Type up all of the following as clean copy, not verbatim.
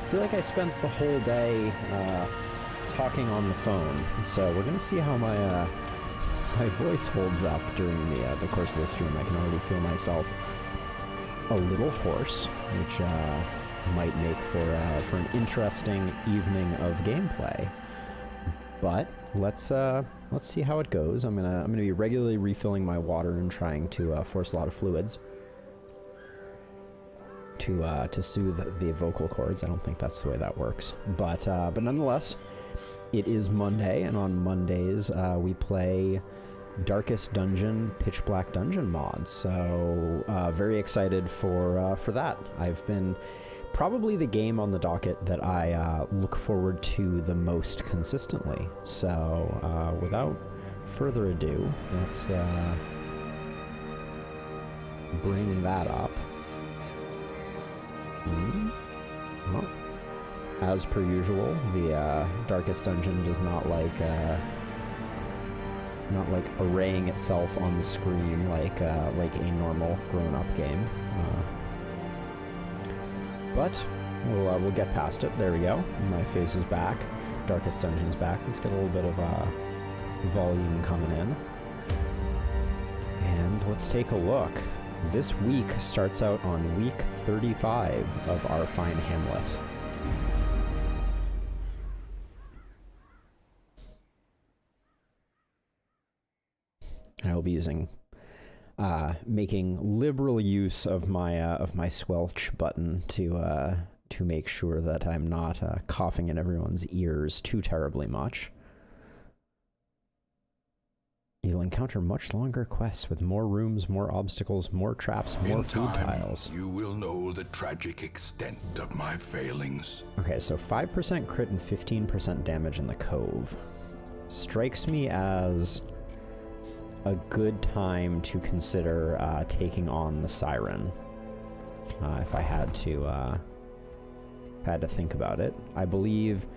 feel like I spent the whole day talking on the phone, so we're gonna see how my voice holds up during the course of the stream. I can already feel myself a little hoarse, which might make for an interesting evening of gameplay. But let's see how it goes. I'm gonna be regularly refilling my water and trying to force a lot of fluids to soothe the vocal cords. I don't think that's the way that works, but nonetheless, it is Monday, and on Mondays we play Darkest Dungeon, Pitch Black Dungeon mods. So very excited for that. I've been probably the game on the docket that I look forward to the most consistently. So without further ado, let's bring that up. Well, as per usual, the Darkest Dungeon does not like arraying itself on the screen like a normal grown-up game. But we'll get past it. There we go. My face is back. Darkest Dungeon's back. Let's get a little bit of volume coming in, and let's take a look. This week starts out on week 35 of Our Fine Hamlet. And I'll be using, making liberal use of my squelch button to make sure that I'm not coughing in everyone's ears too terribly much. You'll encounter much longer quests with more rooms, more obstacles, more traps, more food tiles. You will know the tragic extent of my failings. Okay, so 5% crit and 15% damage in the Cove. Strikes me as a good time to consider taking on the Siren. If I had to think about it. I believe,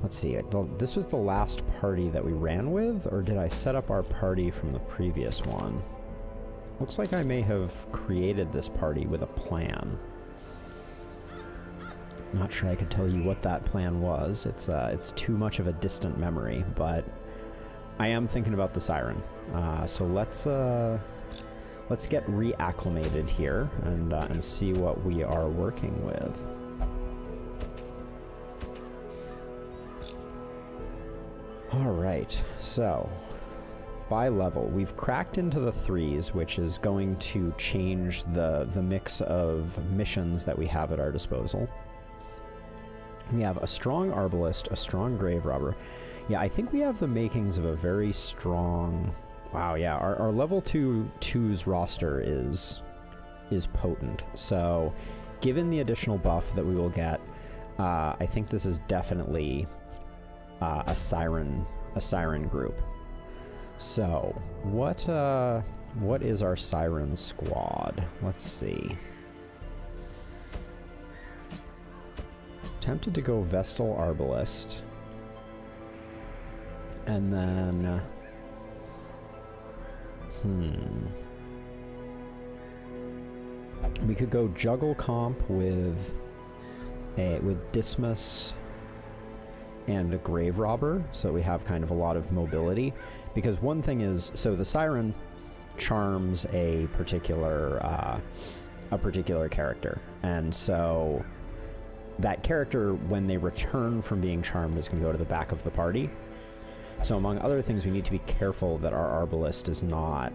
let's see, this was the last party that we ran with, or did I set up our party from the previous one? Looks like I may have created this party with a plan. Not sure I could tell you what that plan was. It's too much of a distant memory, but I am thinking about the Siren. So let's get reacclimated here and see what we are working with. All right, so by level, we've cracked into the 3s, which is going to change the mix of missions that we have at our disposal. We have a strong Arbalist, a strong Grave Robber. Yeah, I think we have the makings of a very strong... Wow, yeah, our level 2's roster is potent. So, given the additional buff that we will get, I think this is definitely a Siren group. So, what is our Siren squad? Let's see. Tempted to go Vestal Arbalist. And then... we could go Juggle Comp with Dismas and a Grave Robber, so we have kind of a lot of mobility. Because one thing is, so the Siren charms a particular character, and so that character, when they return from being charmed, is going to go to the back of the party. So among other things, we need to be careful that our Arbalist is not...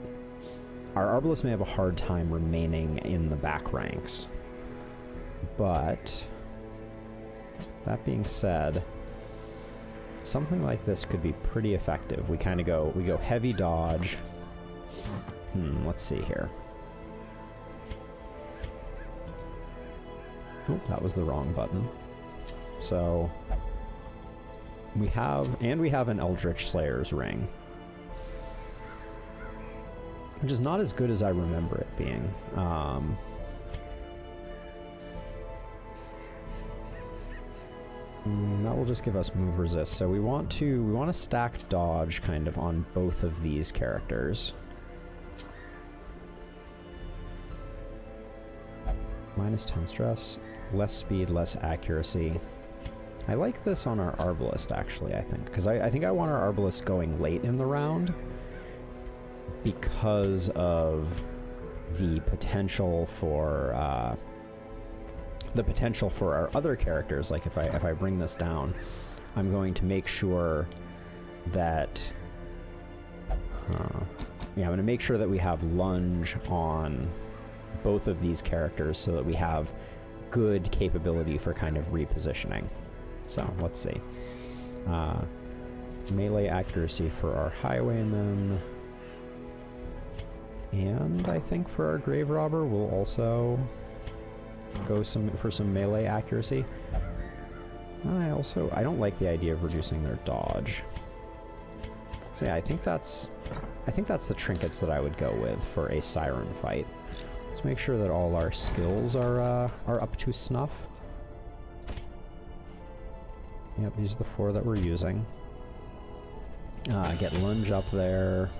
Our Arbalist may have a hard time remaining in the back ranks. But that being said, something like this could be pretty effective. We kind of go heavy dodge. Let's see here. Oh, that was the wrong button. So we have an Eldritch Slayer's ring, which is not as good as I remember it being. That will just give us move resist. So we want to stack dodge kind of on both of these characters. -10 stress. Less speed, less accuracy. I like this on our Arbalest, actually, I think. Because I think I want our Arbalest going late in the round because of the potential for our other characters. Like if I bring this down, I'm going to make sure that yeah, I'm going to make sure that we have lunge on both of these characters so that we have good capability for kind of repositioning. So let's see. Melee accuracy for our highwayman. And I think for our grave robber, we'll also go for some melee accuracy. I don't like the idea of reducing their dodge. So yeah, I think that's the trinkets that I would go with for a siren fight. Let's make sure that all our skills are up to snuff. Yep, these are the 4 that we're using. Get lunge up there.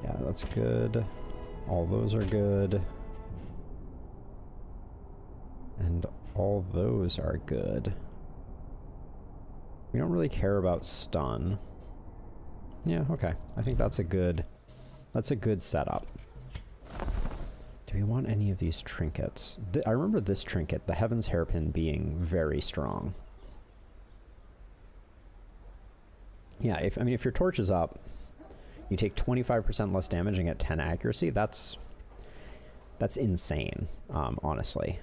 Yeah, that's good. All those are good. And all those are good. We don't really care about stun. Yeah, okay. I think that's a good setup. Do we want any of these trinkets? I remember this trinket, the Heaven's Hairpin, being very strong. Yeah, if your torch is up, you take 25% less damage and get 10 accuracy. That's insane, honestly.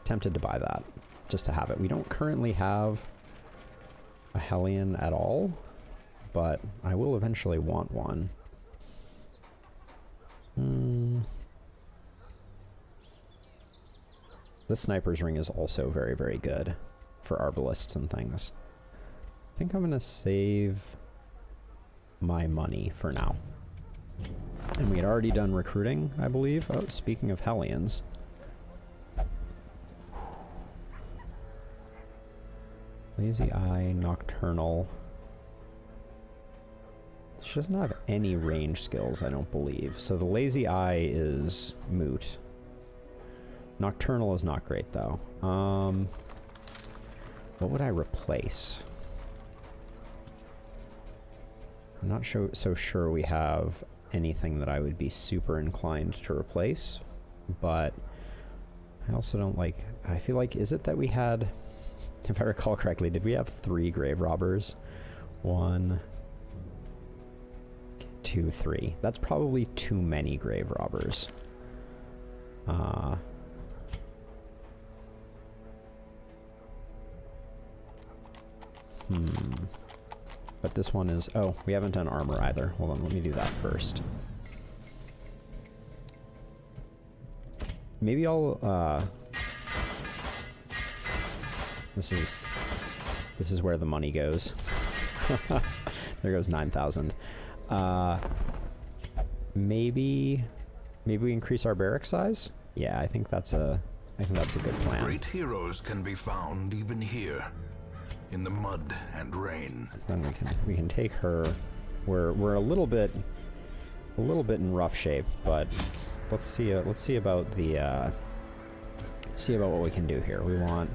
Tempted to buy that, just to have it. We don't currently have a Hellion at all, but I will eventually want one. This sniper's ring is also very, very good for arbalists and things. I think I'm gonna save my money for now. And we had already done recruiting, I believe. Oh, speaking of Hellions. Lazy Eye, Nocturnal. She doesn't have any range skills, I don't believe. So the Lazy Eye is moot. Nocturnal is not great, though. What would I replace? I'm not so sure we have anything that I would be super inclined to replace, but I also don't like... I feel like, is it that we had... If I recall correctly, did we have 3 grave robbers? 1, 2, 3. That's probably too many grave robbers. But this one is... Oh, we haven't done armor either. Hold on, let me do that first. Maybe I'll... This is where the money goes. There goes 9,000. Maybe we increase our barrack size? Yeah, I think that's a good plan. Great heroes can be found even here, in the mud and rain. Then we can take her. We're a little bit in rough shape, but let's see about what we can do here. We want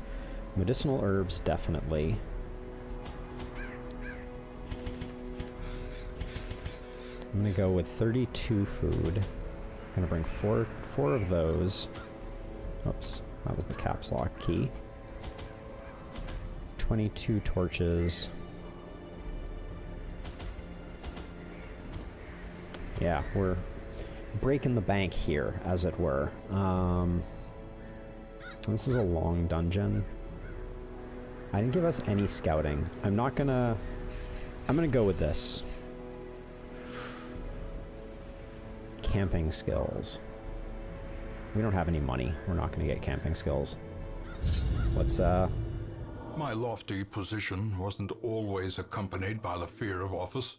medicinal herbs, definitely. I'm gonna go with 32 food. I'm gonna bring four of those. Oops, that was the caps lock key. 22 torches. Yeah, we're breaking the bank here, as it were. This is a long dungeon. I didn't give us any scouting. I'm gonna go with this. Camping skills. We don't have any money. We're not gonna get camping skills. Let's My lofty position wasn't always accompanied by the fear of office.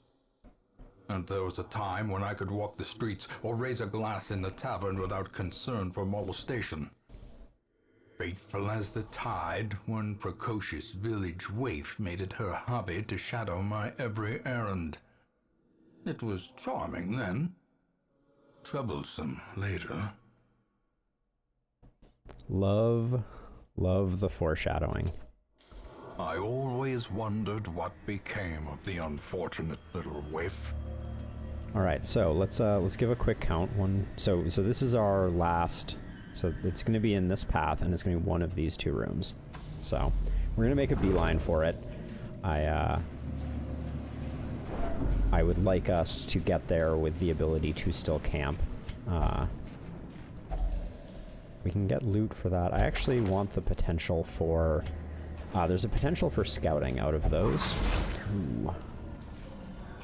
And there was a time when I could walk the streets or raise a glass in the tavern without concern for molestation. Faithful as the tide, one precocious village waif made it her hobby to shadow my every errand. It was charming then. troublesome later. Love the foreshadowing. I always wondered what became of the unfortunate little waif. All right, so let's give a quick count. So this is our last. So it's going to be in this path, and it's going to be one of these two rooms. So we're going to make a beeline for it. I would like us to get there with the ability to still camp. We can get loot for that. I actually want the potential for... there's a potential for scouting out of those. Ooh.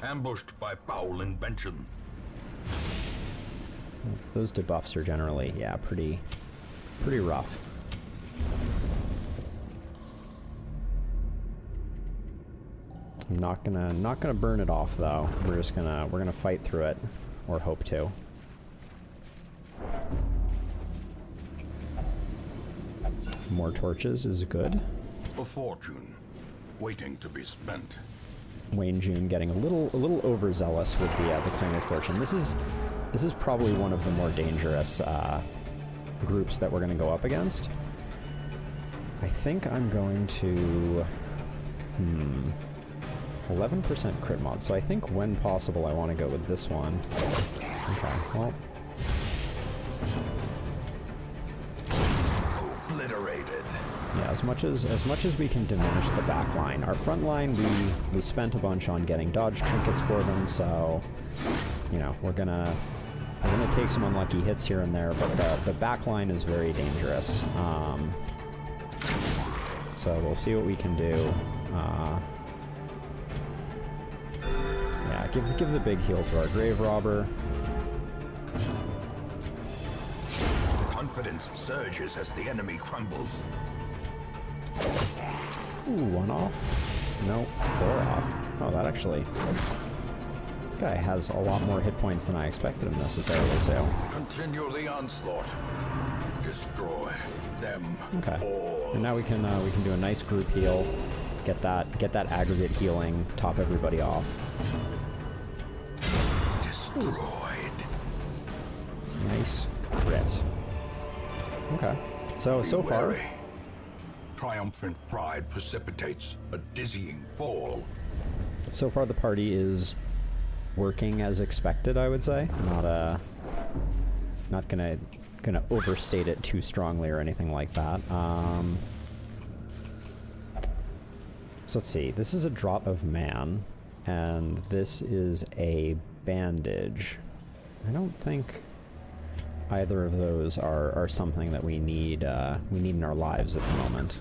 Ambushed by foul invention. Those debuffs are generally, yeah, pretty rough. I'm not gonna burn it off though. We're gonna fight through it, or hope to. More torches is good. A fortune, waiting to be spent. Wayne June getting a little overzealous with the claim of fortune. This is probably one of the more dangerous groups that we're going to go up against. I think I'm going to 11% crit mod. So I think when possible I want to go with this one. Okay, well. Obliterated. Yeah, as much as we can diminish the back line. Our front line, we spent a bunch on getting dodge trinkets for them, so you know, we're gonna take some unlucky hits here and there, but the back line is very dangerous. So we'll see what we can do. Yeah, give the big heal to our grave robber. Confidence surges as the enemy crumbles. Ooh, 1 off? Nope, 4 off. Oh, that actually... This guy has a lot more hit points than I expected him necessarily to. Continue the onslaught. Destroy them. Okay. All. And now we can do a nice group heal. Get that aggregate healing, top everybody off. Destroyed. Nice crit. Okay. So far... Wary. Triumphant pride precipitates a dizzying fall. So far the party is working as expected, I would say. Not gonna overstate it too strongly or anything like that. So let's see. This is a draught of man, and this is a bandage. I don't think either of those are something that we need in our lives at the moment.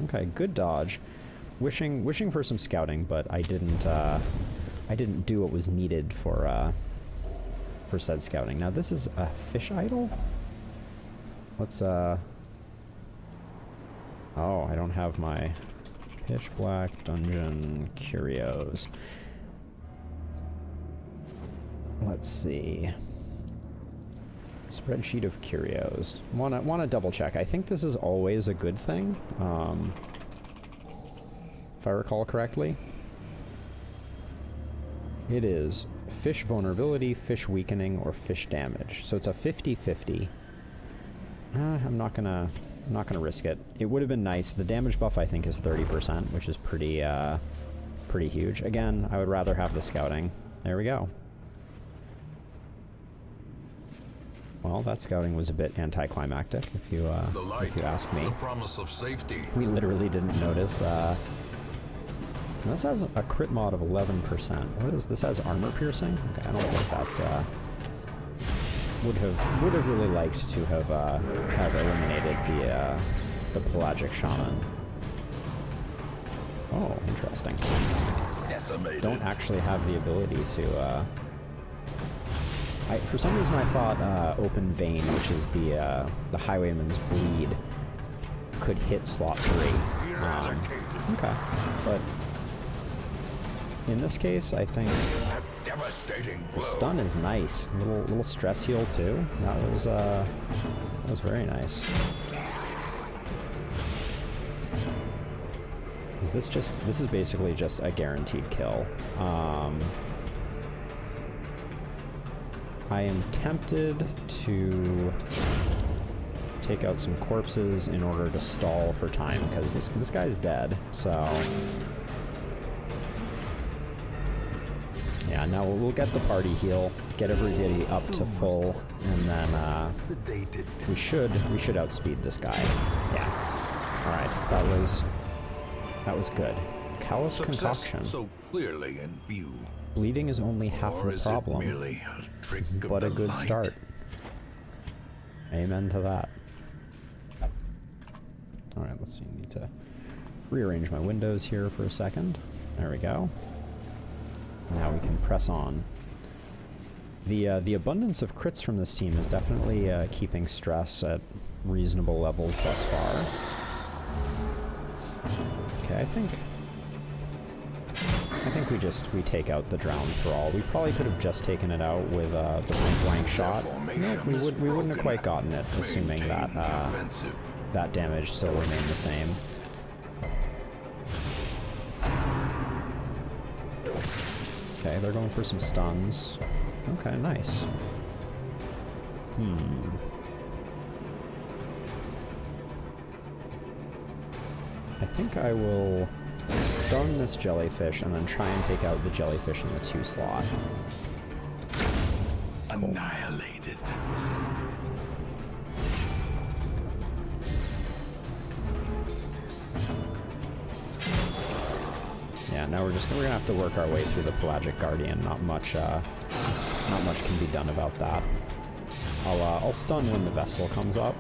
Okay, good dodge. Wishing for some scouting, but I didn't do what was needed for said scouting. Now this is a fish idol? Let's oh, I don't have my pitch black dungeon curios. Let's see. Spreadsheet of curios. Wanna double check. I think this is always a good thing. If I recall correctly. It is fish vulnerability, fish weakening, or fish damage. So it's a 50-50. I'm not gonna risk it. It would have been nice. The damage buff I think is 30%, which is pretty huge. Again, I would rather have the scouting. There we go. Well, that scouting was a bit anticlimactic, if you ask me. The promise of safety. We literally didn't notice. This has a crit mod of 11%. What is this? Has armor piercing? Okay, I don't think that's would have really liked to have eliminated the pelagic shaman. Oh, interesting. Decimated. Don't actually have the ability to. For some reason I thought Open Vein, which is the Highwayman's Bleed, could hit slot 3. Okay, but in this case, I think the stun is nice. Little stress heal too. That was very nice. This is basically just a guaranteed kill. I am tempted to take out some corpses in order to stall for time, because this guy's dead, so... Yeah, now we'll get the party heal, get everybody up to full, and then we should outspeed this guy. Yeah. Alright, that was good. Callous Concoction. So clearly in view. Bleeding is only half Or the is problem, it merely a trick of but the a good light? start. Amen to that. Alright, let's see, I need to rearrange my windows here for a second. There we go. Now we can press on. The abundance of crits from this team is definitely keeping stress at reasonable levels thus far. Okay, I think we take out the Drown for all. We probably could have just taken it out with the blank shot. Nope, we wouldn't have quite gotten it, assuming that that damage still remained the same. Okay, they're going for some stuns. Okay, nice. I think I will stun this jellyfish and then try and take out the jellyfish in the 2 slot. Annihilated. Yeah, now we're gonna have to work our way through the Pelagic Guardian. Not much can be done about that. I'll stun when the Vestal comes up,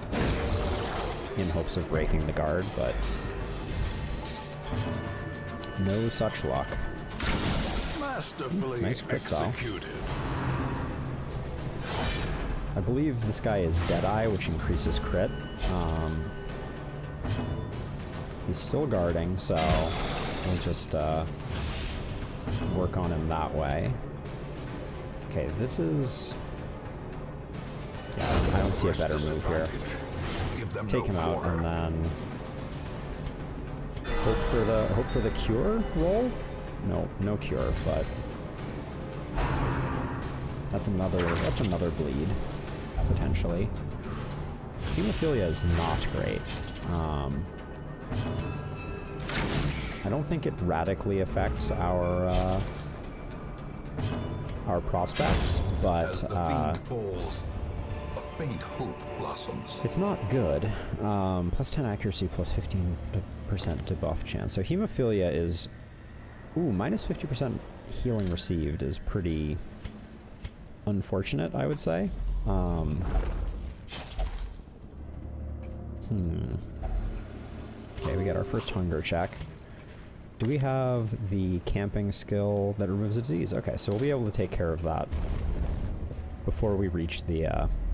in hopes of breaking the guard, but no such luck. Masterfully Nice crit, though. executed. I believe this guy is Deadeye, which increases crit. He's still guarding, so we'll just work on him that way. Okay, this is... Yeah, I don't see a better move here. Give them Take no him out quarter. and then hope for the cure roll? No cure, but that's another bleed potentially. Hemophilia is not great. I don't think it radically affects our prospects, but As the fiend falls, a faint hope blossoms. it's not good. Plus 10 accuracy, plus 15% debuff chance. So hemophilia is... Ooh, minus 50% healing received is pretty unfortunate, I would say. Okay, we got our first hunger check. Do we have the camping skill that removes a disease? Okay, so we'll be able to take care of that before we reach the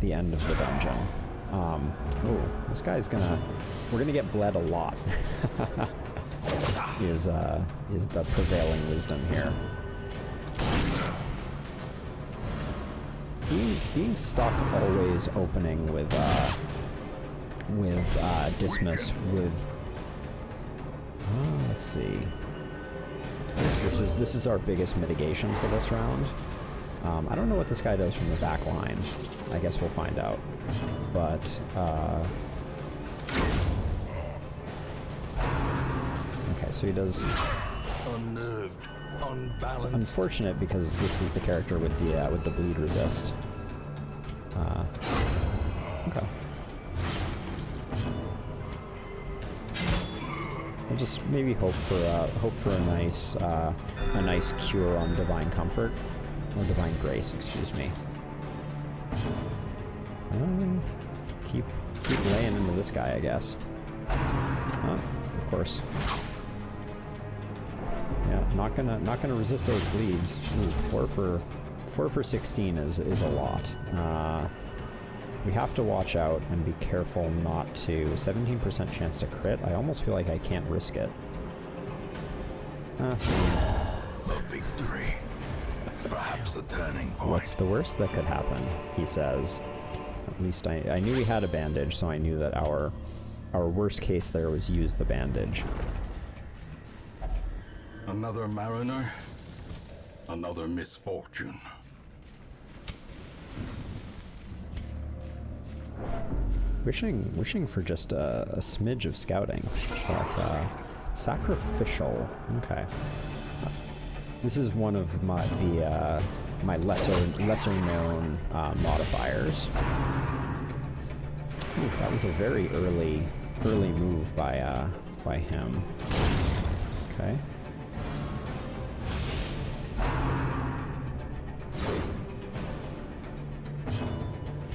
end of the dungeon. Oh, this guy's gonna... We're gonna get bled a lot. is the prevailing wisdom here. Being stuck always opening with Dismas with... let's see. This is our biggest mitigation for this round. I don't know what this guy does from the back line. I guess we'll find out. But okay, so he does. Unnerved, unbalanced. It's unfortunate because this is the character with the bleed resist. Okay. I'll just maybe hope for a nice cure on Divine Comfort, or Divine Grace, excuse me. Keep laying into this guy, I guess. Of course. Yeah, not gonna resist those bleeds. Ooh, 4 for 16 is a lot. We have to watch out and be careful not to... 17% chance to crit. I almost feel like I can't risk it. A victory. Perhaps the turning point. What's the worst that could happen? He says. At least I knew he had a bandage, so I knew that our worst case there was use the bandage. Another mariner, another misfortune. Wishing for just a smidge of scouting, but sacrificial. Okay, this is one of my my lesser known modifiers. Ooh, that was a very early move by him. Okay.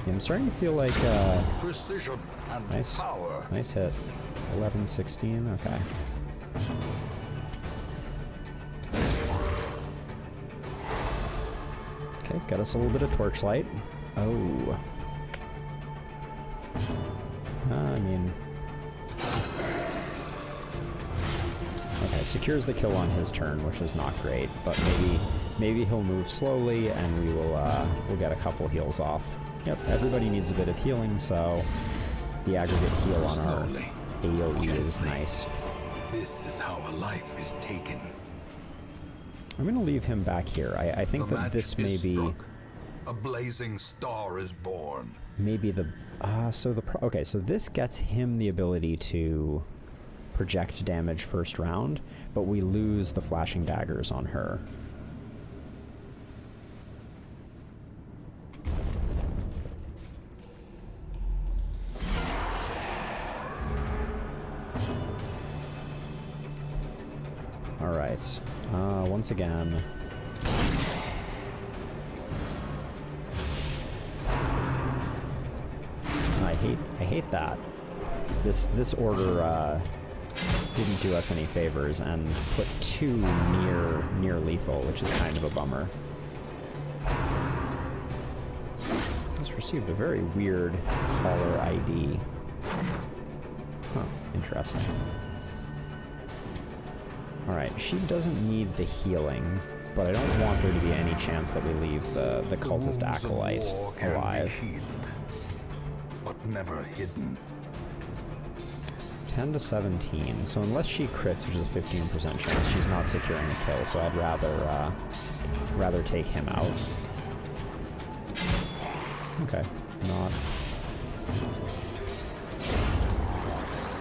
I'm starting to feel like Precision and nice power. nice hit. 11, 16, okay. Okay, got us a little bit of torchlight. Oh. I mean... Okay, secures the kill on his turn, which is not great, but maybe he'll move slowly and we will we'll get a couple heals off. Yep, everybody needs a bit of healing, so the aggregate heal on our AoE is nice. This is how a life is taken. I'm gonna leave him back here. I think The that match this may is be struck. A blazing star is born. maybe the okay, so this gets him the ability to project damage first round, but we lose the flashing daggers on her. All right. Once again. I hate that. This order didn't do us any favors and put 2 near lethal, which is kind of a bummer. Just received a very weird caller ID. Huh, interesting. Alright, she doesn't need the healing, but I don't want there to be any chance that we leave the cultist acolyte alive. But never hidden. 10 to 17, so unless she crits, which is a 15% chance, she's not securing a kill, so I'd rather take him out. Okay, not...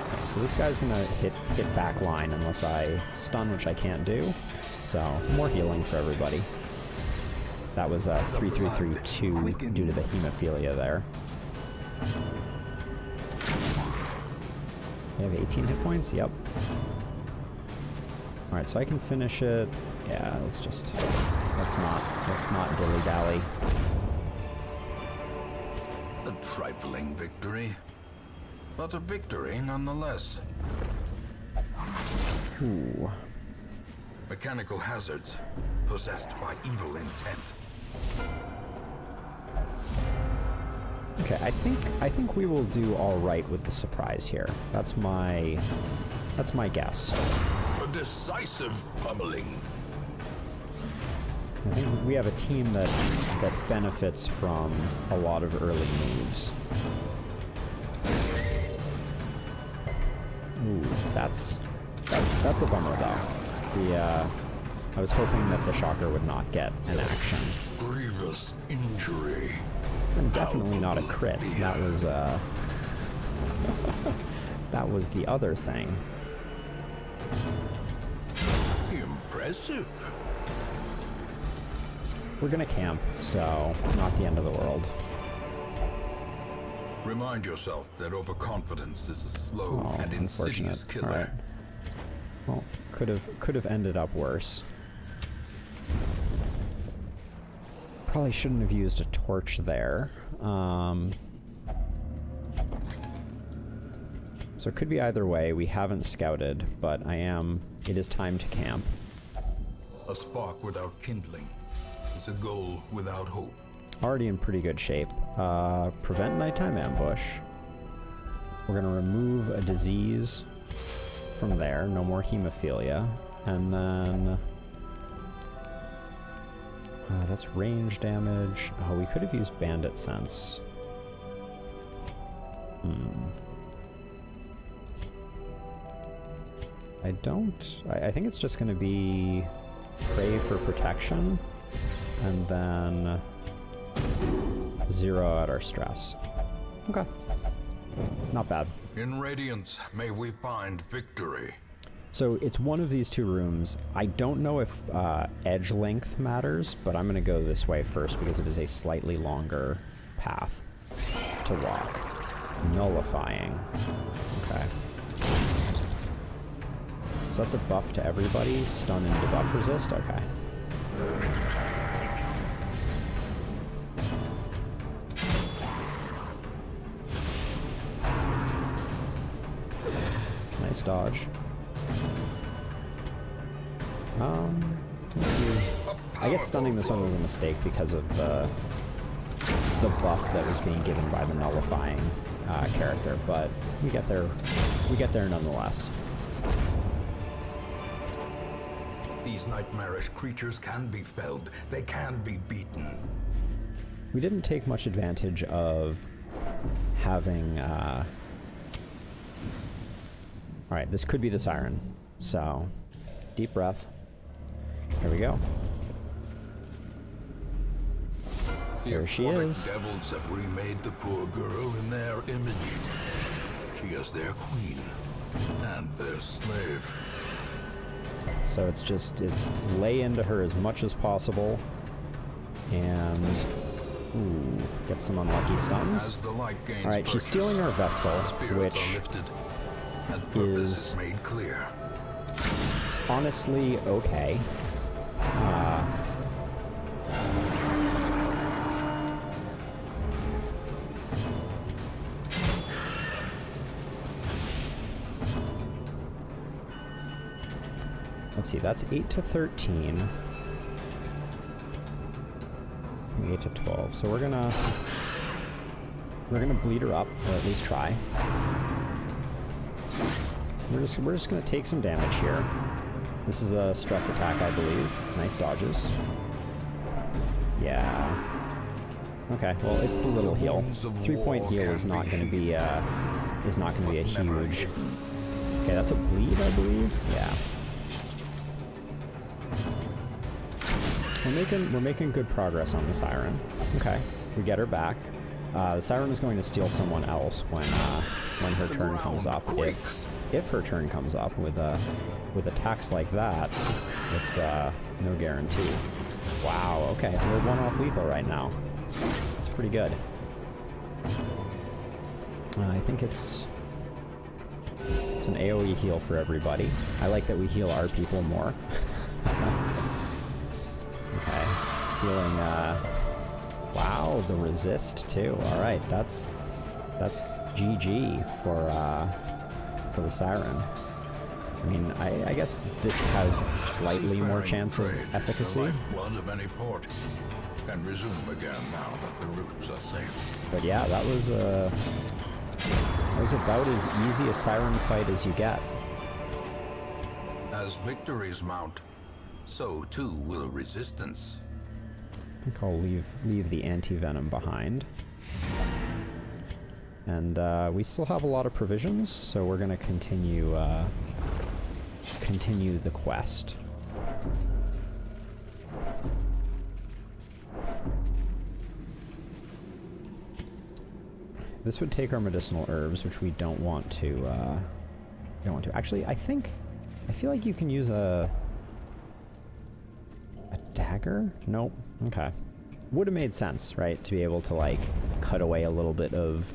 Okay, so this guy's gonna hit back line unless I stun, which I can't do, so more healing for everybody. That was 3-3-3-2 due to the hemophilia there. They have 18 hit points? Yep. Alright, so I can finish it. Yeah, let's not dilly-dally. A trifling victory, but a victory nonetheless. Ooh. Mechanical hazards, possessed by evil intent. Okay, I think we will do all right with the surprise here. That's my guess. A decisive pummeling. I think we have a team that benefits from a lot of early moves. Ooh, that's a bummer though. I was hoping that the shocker would not get an action. Grievous injury. And definitely not a crit. That was that was the other thing. Impressive. We're gonna camp, so not the end of the world. Remind yourself that overconfidence is a slow and insidious killer. All right. Well, could have ended up worse. Probably shouldn't have used a torch there. So it could be either way. We haven't scouted, but it is time to camp. A spark without kindling is a goal without hope. Already in pretty good shape. Prevent nighttime ambush. We're gonna remove a disease from there. No more hemophilia. And then... that's range damage. Oh, we could have used bandit sense. I think it's just going to be pray for protection, and then 0 out our stress. Okay. Not bad. In Radiance, may we find victory. So it's one of these two rooms. I don't know if edge length matters, but I'm going to go this way first because it is a slightly longer path to walk. Nullifying. Okay. So that's a buff to everybody. Stun and debuff resist. Okay. Nice dodge. I guess stunning this one was a mistake because of the buff that was being given by the nullifying character, but we get there. We get there nonetheless. These nightmarish creatures can be felled. They can be beaten. We didn't take much advantage of having. All right, this could be the siren. So, deep breath. Here we go. There she is. The devils have remade the poor girl in their image. She is their queen and their slave. So it's lay into her as much as possible, and ooh, get some unlucky stuns. As the light gains All right, she's purchase, stealing our Vestal, spirits which are lifted and purpose is made clear. honestly okay. Let's see, that's 8 to 13. 8 to 12. So we're gonna bleed her up, or at least try. We're just gonna take some damage here. This is a stress attack, I believe. Nice dodges. Yeah. Okay, well it's the little heal. 3-point heal is not gonna be a huge. Okay, that's a bleed, I believe. Yeah. We're making good progress on the siren. Okay, we get her back. The siren is going to steal someone else when her turn comes up. If her turn comes up with attacks like that, it's no guarantee. Wow. Okay, we're 1 off lethal right now. It's pretty good. I think it's an AoE heal for everybody. I like that we heal our people more. Okay, stealing, wow, the resist too. All right, that's GG for the siren. I mean, I guess this has slightly more chance of efficacy. The lifeblood of any port can resume again now that the routes are safe. But yeah, that was about as easy a siren fight as you get. As victories mount, so too will resistance. I think I'll leave the anti-venom behind. And we still have a lot of provisions, so we're gonna continue the quest. This would take our medicinal herbs, which we don't want to. Actually, I feel like you can use a dagger? Nope. Okay. Would have made sense, right? To be able to, like, cut away a little bit of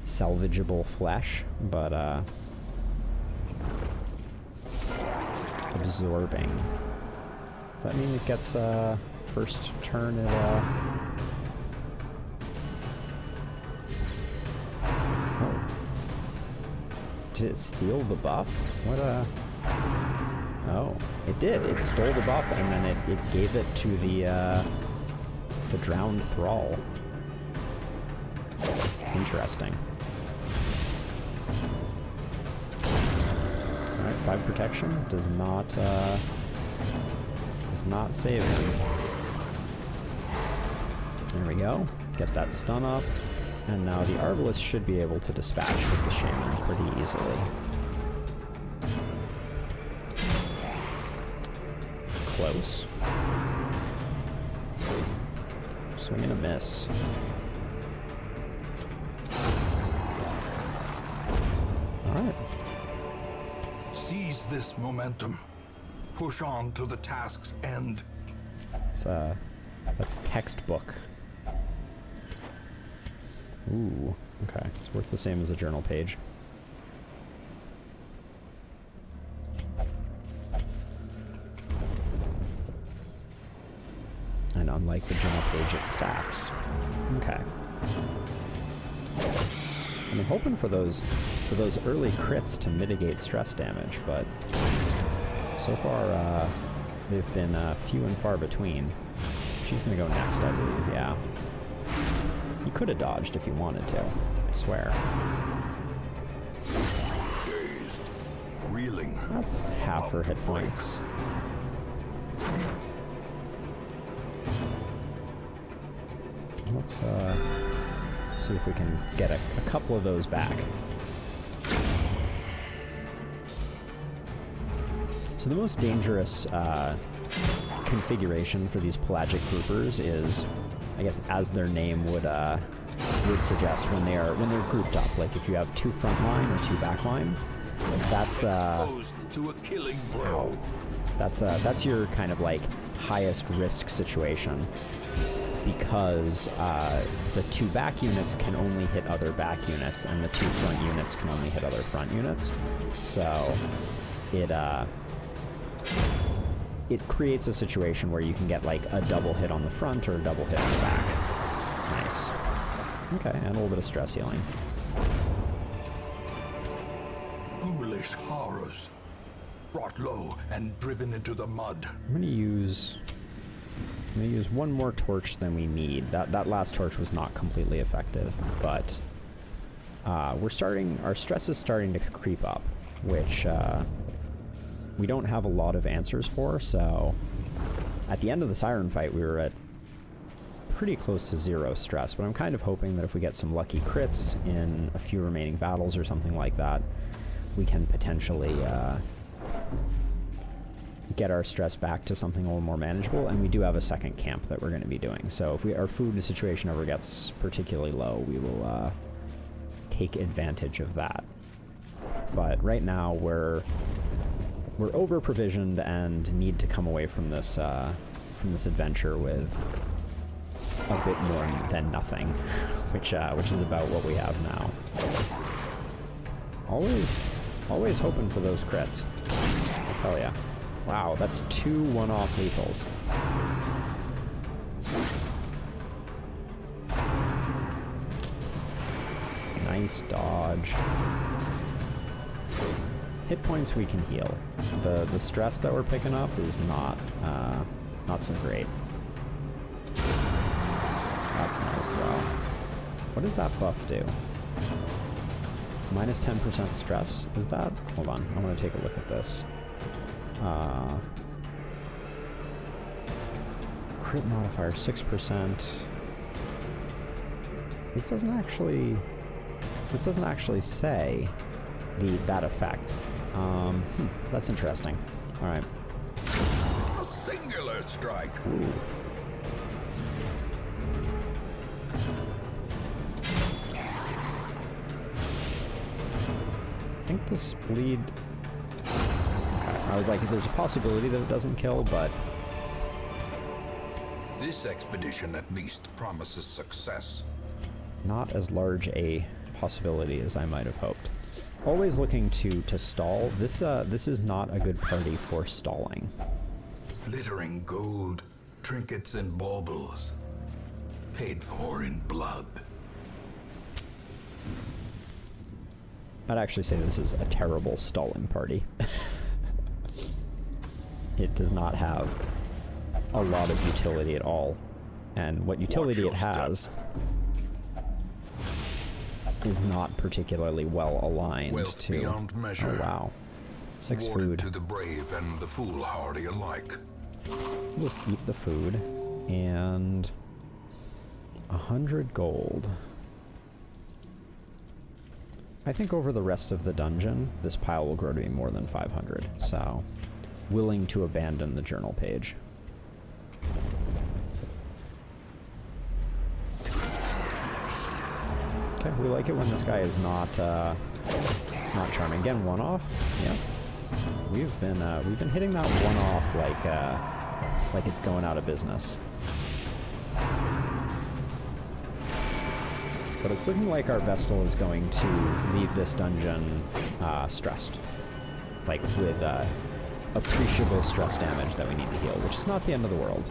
salvageable flesh, but, absorbing. Does that mean it gets, first turn at, Oh. Did it steal the buff? What, Oh, it did. It stole the buff, and then it gave it to the drowned thrall. Interesting. Alright, 5 protection does not save him. There we go. Get that stun up. And now the Arbalest should be able to dispatch with the Shaman pretty easily. Close. Swing and a miss. Alright. Seize this momentum. Push on to the task's end. That's textbook. Ooh, okay. It's worth the same as a journal page. And unlike the journal page, it stacks. Okay. I'm hoping for those early crits to mitigate stress damage, but so far they've been few and far between. She's gonna go next, I believe. Yeah. You could have dodged if you wanted to. I swear. Dazed, reeling. That's half her hit points. Let's see if we can get a couple of those back. So the most dangerous configuration for these pelagic groupers is, I guess, as their name would suggest, when they're grouped up. Like if you have 2 front line or 2 back line, that's Exposed to a killing blow. that's your kind of like highest risk situation, because the 2 back units can only hit other back units, and the 2 front units can only hit other front units. So it creates a situation where you can get like a double hit on the front or a double hit on the back. Nice. Okay, and a little bit of stress healing. Ghoulish horrors. Brought low and driven into the mud. I'm gonna use one more torch than we need. That last torch was not completely effective, but our stress is starting to creep up, which we don't have a lot of answers for. So at the end of the Siren fight, we were at pretty close to 0 stress, but I'm kind of hoping that if we get some lucky crits in a few remaining battles or something like that, we can potentially get our stress back to something a little more manageable. And we do have a second camp that we're going to be doing, so if our food situation ever gets particularly low, we will take advantage of that. But right now we're over provisioned and need to come away from this adventure with a bit more than nothing, which is about what we have now. Always hoping for those crits, I'll tell ya. Wow, that's 2 one-off lethals. Nice dodge. Hit points we can heal. The stress that we're picking up is not so great. That's nice though. What does that buff do? Minus 10% stress? Is that? Hold on, I want to take a look at this. Crit modifier 6%. This doesn't actually say that effect. That's interesting. All right. A singular strike. Ooh. I think this bleed. Okay. I was like, there's a possibility that it doesn't kill, but This expedition at least promises success. not as large a possibility as I might have hoped. Always looking to stall. This is not a good party for stalling. Glittering gold, trinkets and baubles. Paid for in blood. I'd actually say this is a terrible stalling party. It does not have a lot of utility at all. And what utility it has is not particularly well aligned Wealth to... beyond measure. Oh, wow. 6 Awarded food. to the brave and the foolhardy alike. Just eat the food. And 100 gold. I think over the rest of the dungeon, this pile will grow to be more than 500, so willing to abandon the journal page. Okay, we like it when this guy is not Not charming. Again, one off. Yep. We've been hitting that one off like it's going out of business. But it's looking like our Vestal is going to leave this dungeon stressed. Like with appreciable stress damage that we need to heal, which is not the end of the world.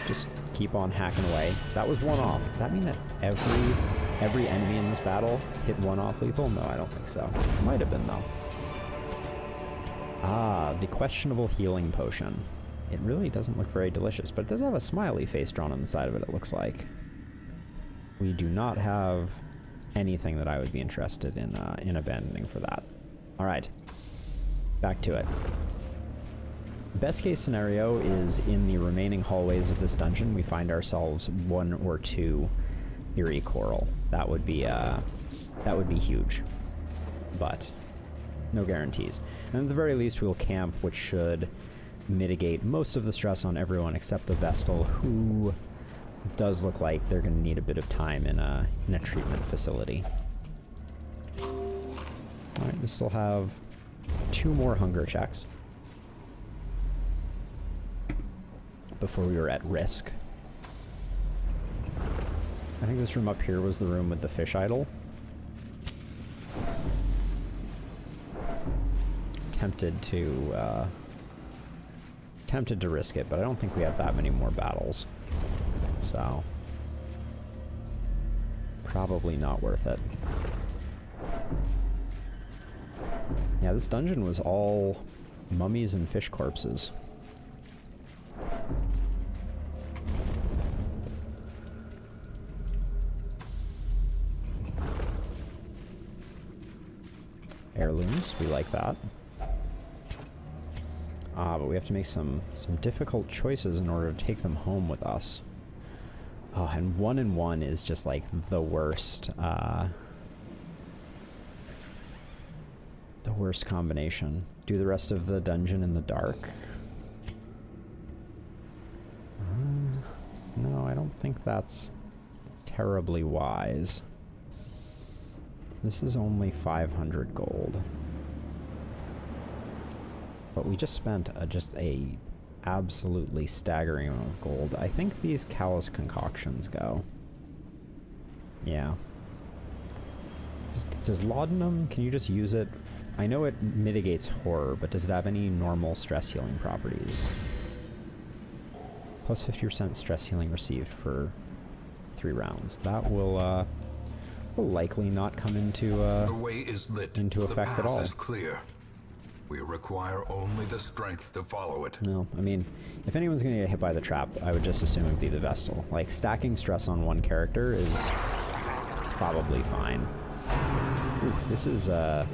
Just keep on hacking away. That was one off. Does that mean that every enemy in this battle hit one off lethal? No, I don't think so. Might have been though. Ah, the questionable healing potion. It really doesn't look very delicious, but it does have a smiley face drawn on the side of it, it looks like. We do not have anything that I would be interested in abandoning for that. Alright, back to it. Best case scenario is in the remaining hallways of this dungeon, we find ourselves 1 or 2 Eerie Coral. That would be huge, but no guarantees. And at the very least, we'll camp, which should mitigate most of the stress on everyone except the Vestal, who does look like they're going to need a bit of time in a treatment facility. Alright, we still have 2 more hunger checks before we were at risk. I think this room up here was the room with the fish idol. Tempted to risk it, but I don't think we have that many more battles. So, probably not worth it. Yeah, this dungeon was all mummies and fish corpses. Heirlooms, we like that. But we have to make some difficult choices in order to take them home with us. Oh, and 1 and 1 is just like the worst combination. Do the rest of the dungeon in the dark. No, I don't think that's terribly wise. This is only 500 gold. But we just spent just a absolutely staggering amount of gold. I think these callous concoctions go. Yeah. Does laudanum, can you just use it? I know it mitigates horror, but does it have any normal stress healing properties? Plus 50% stress healing received for 3 rounds. That will likely not come into the way is lit. Into effect the path at all. Is clear. We require only the strength to follow it. No, I mean, if anyone's going to get hit by the trap, I would just assume it would be the Vestal. Like, stacking stress on one character is probably fine. Ooh, this is a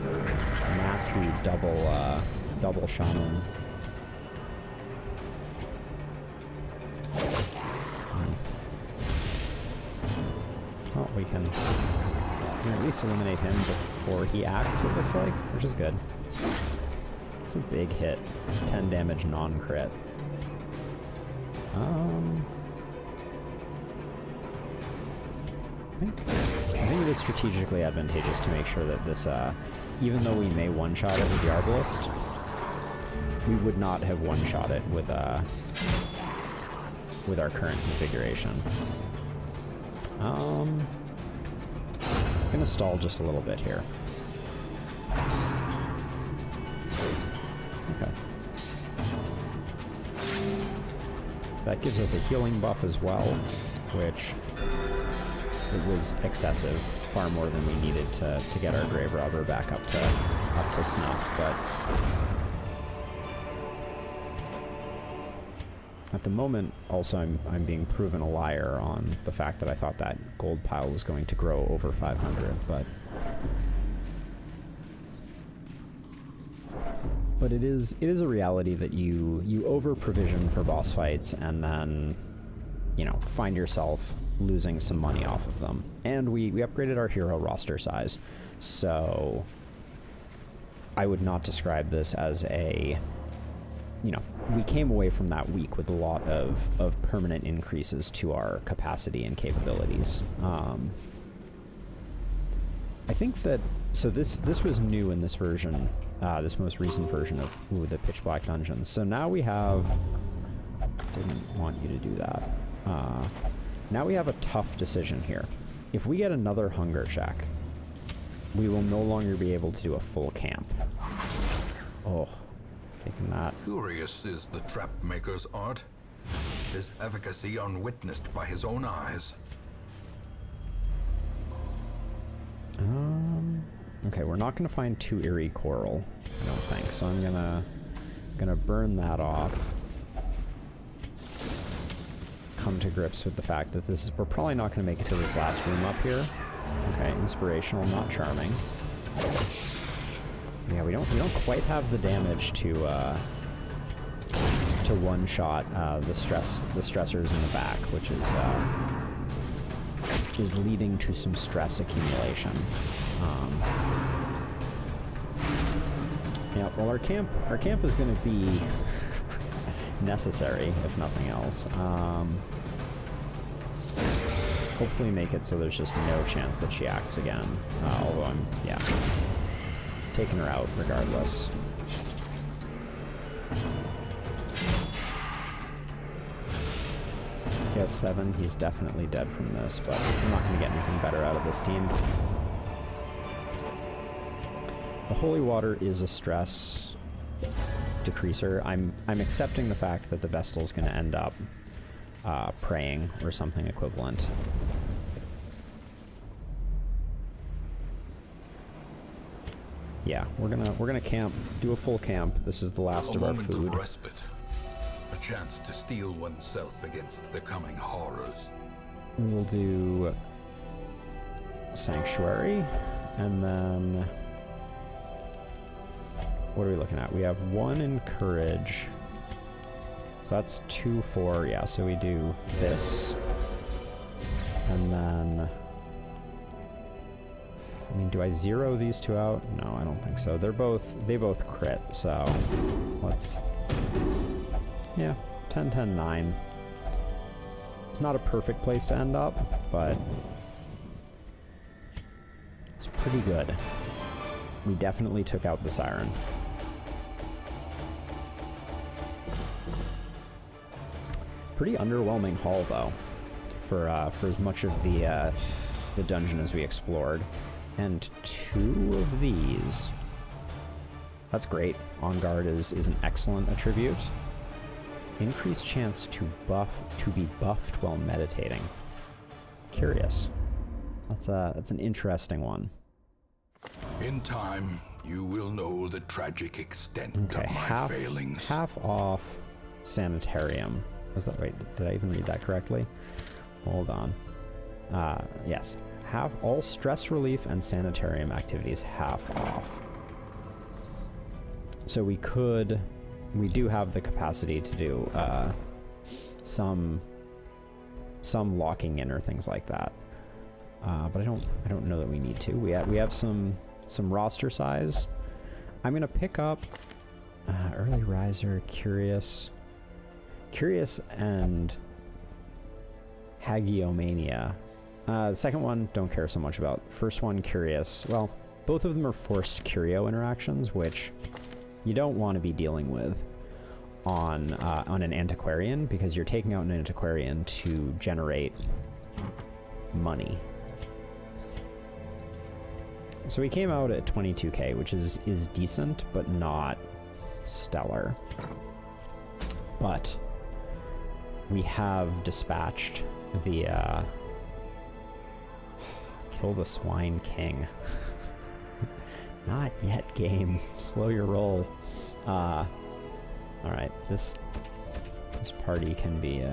nasty double shaman. Oh, we can at least eliminate him before he acts, it looks like, which is good. It's a big hit. 10 damage non-crit. I think it is strategically advantageous to make sure that this, even though we may one-shot it with the Arbalest, we would not have one-shot it with our current configuration. I'm gonna stall just a little bit here. Okay. That gives us a healing buff as well, which it was excessive, far more than we needed to get our Grave Robber back up to snuff, but at the moment, also I'm being proven a liar on the fact that I thought that gold pile was going to grow over 500, but it is a reality that you over provision for boss fights and then, you know, find yourself losing some money off of them. And we upgraded our hero roster size, so I would not describe this as a, you know, we came away from that week with a lot of permanent increases to our capacity and capabilities. I think that, so this was new in this version, this most recent version of the Pitch Black Dungeons. So now we have, didn't want you to do that. Now we have a tough decision here. If we get another hunger check, we will no longer be able to do a full camp. Oh, taking that. Curious is the trap maker's art. His efficacy unwitnessed by his own eyes. Okay, we're not gonna find 2 eerie coral, I don't think. So I'm gonna burn that off. Come to grips with the fact that we're probably not gonna make it to this last room up here. Okay, inspirational, not charming. Yeah, we don't quite have the damage to one-shot the stressors in the back, which is leading to some stress accumulation. Yeah, well, our camp is going to be necessary, if nothing else. Hopefully make it so there's just no chance that she acts again. Although I'm, yeah, taking her out regardless. He has 7. He's definitely dead from this, but I'm not going to get anything better out of this team. The holy water is a stress decreaser. I'm accepting the fact that the Vestal's going to end up praying or something equivalent. Yeah, we're gonna camp, do a full camp. This is the last of our food. A moment of respite. A chance to steel oneself against the coming horrors. We'll do Sanctuary, and then what are we looking at? We have 1 in Courage. So that's 2, 4, yeah, so we do this. And then, I mean, do I 0 these 2 out? No, I don't think so. They both crit, so let's, yeah, 10, 10, 9. It's not a perfect place to end up, but it's pretty good. We definitely took out the Siren. Pretty underwhelming haul, though, for as much of the dungeon as we explored. And 2 of these. That's great. On Guard is an excellent attribute. Increased chance to be buffed while meditating. Curious. That's an interesting one. In time, you will know the tragic extent of my failings. Half off Sanitarium. Was that right? Did I even read that correctly? Hold on. Yes. Half all stress relief and sanitarium activities half off. So we do have the capacity to do some locking in or things like that. But I don't know that we need to. We have some roster size. I'm gonna pick up Early Riser, Curious and Hagiomania. The second one, don't care so much about. First one, Curious. Well, both of them are forced curio interactions, which you don't want to be dealing with on an antiquarian, because you're taking out an antiquarian to generate money. So we came out at 22k, which is decent, but not stellar. But we have dispatched the Kill the Swine King. Not yet, game. Slow your roll. Alright, this party can be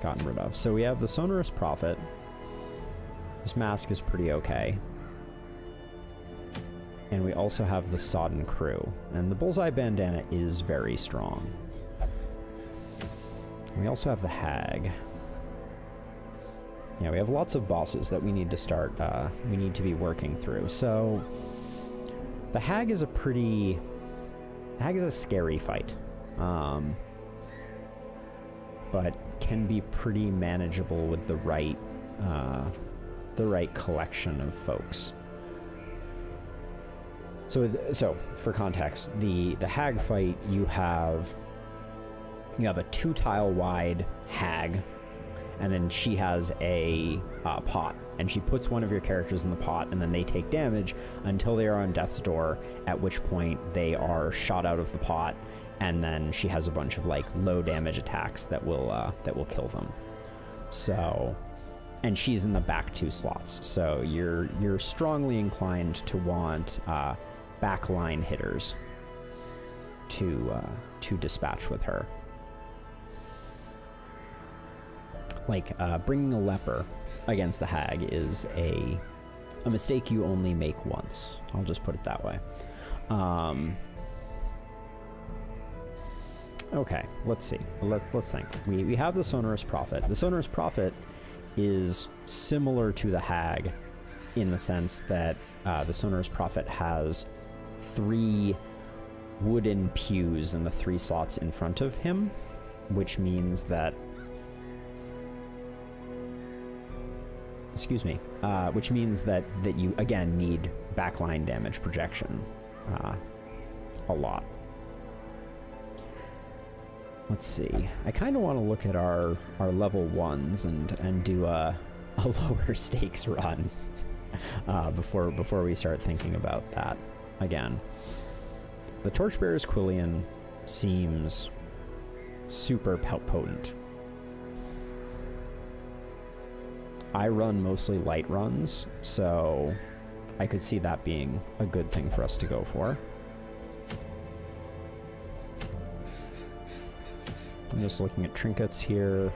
gotten rid of. So we have the Sonorous Prophet. This mask is pretty okay. And we also have the Sodden Crew. And the Bullseye Bandana is very strong. We also have the Hag. Yeah, we have lots of bosses that we need to start, we need to be working through. So, the Hag is a scary fight. but can be pretty manageable with the right collection of folks. So for context, the hag fight, you have a 2-tile wide hag, and then she has a pot, and she puts one of your characters in the pot, and then they take damage until they are on death's door, at which point they are shot out of the pot, and then she has a bunch of like low damage attacks that will kill them. So, and she's in the back 2 slots, so you're strongly inclined to want backline hitters to dispatch with her. Like bringing a leper against the hag is a mistake you only make once. I'll just put it that way. Okay, let's see. Let's think. We have the Sonorous Prophet. The Sonorous Prophet is similar to the hag in the sense that the Sonorous Prophet has 3 wooden pews in the 3 slots in front of him, which means that that you again need backline damage projection a lot. Let's see. I kind of want to look at our level 1s and do a lower stakes run before we start thinking about that again. The Torchbearer's Quillian seems super potent. I run mostly light runs, so I could see that being a good thing for us to go for. I'm just looking at trinkets here.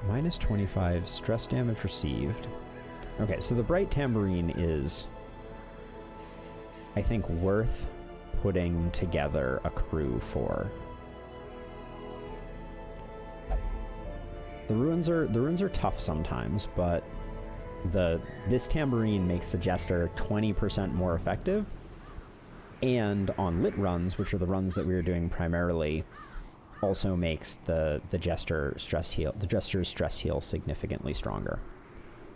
Minus 25 stress damage received. Okay, so the Bright Tambourine is, I think, worth putting together a crew for. The ruins are tough sometimes, but this tambourine makes the Jester 20% more effective, and on lit runs, which are the runs that we were doing primarily, also makes the Jester's stress heal significantly stronger.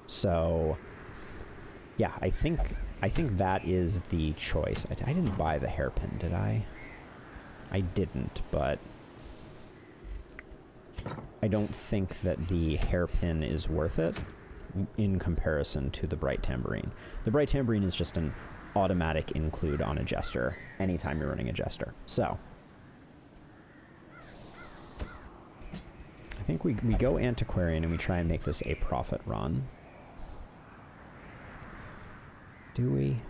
So yeah, I think that is the choice. I didn't buy the hairpin, did I? I didn't, but I don't think that the hairpin is worth it in comparison to the Bright Tambourine. The Bright Tambourine is just an automatic include on a Jester anytime you're running a Jester. So I think we go Antiquarian and we try and make this a profit run. Do we?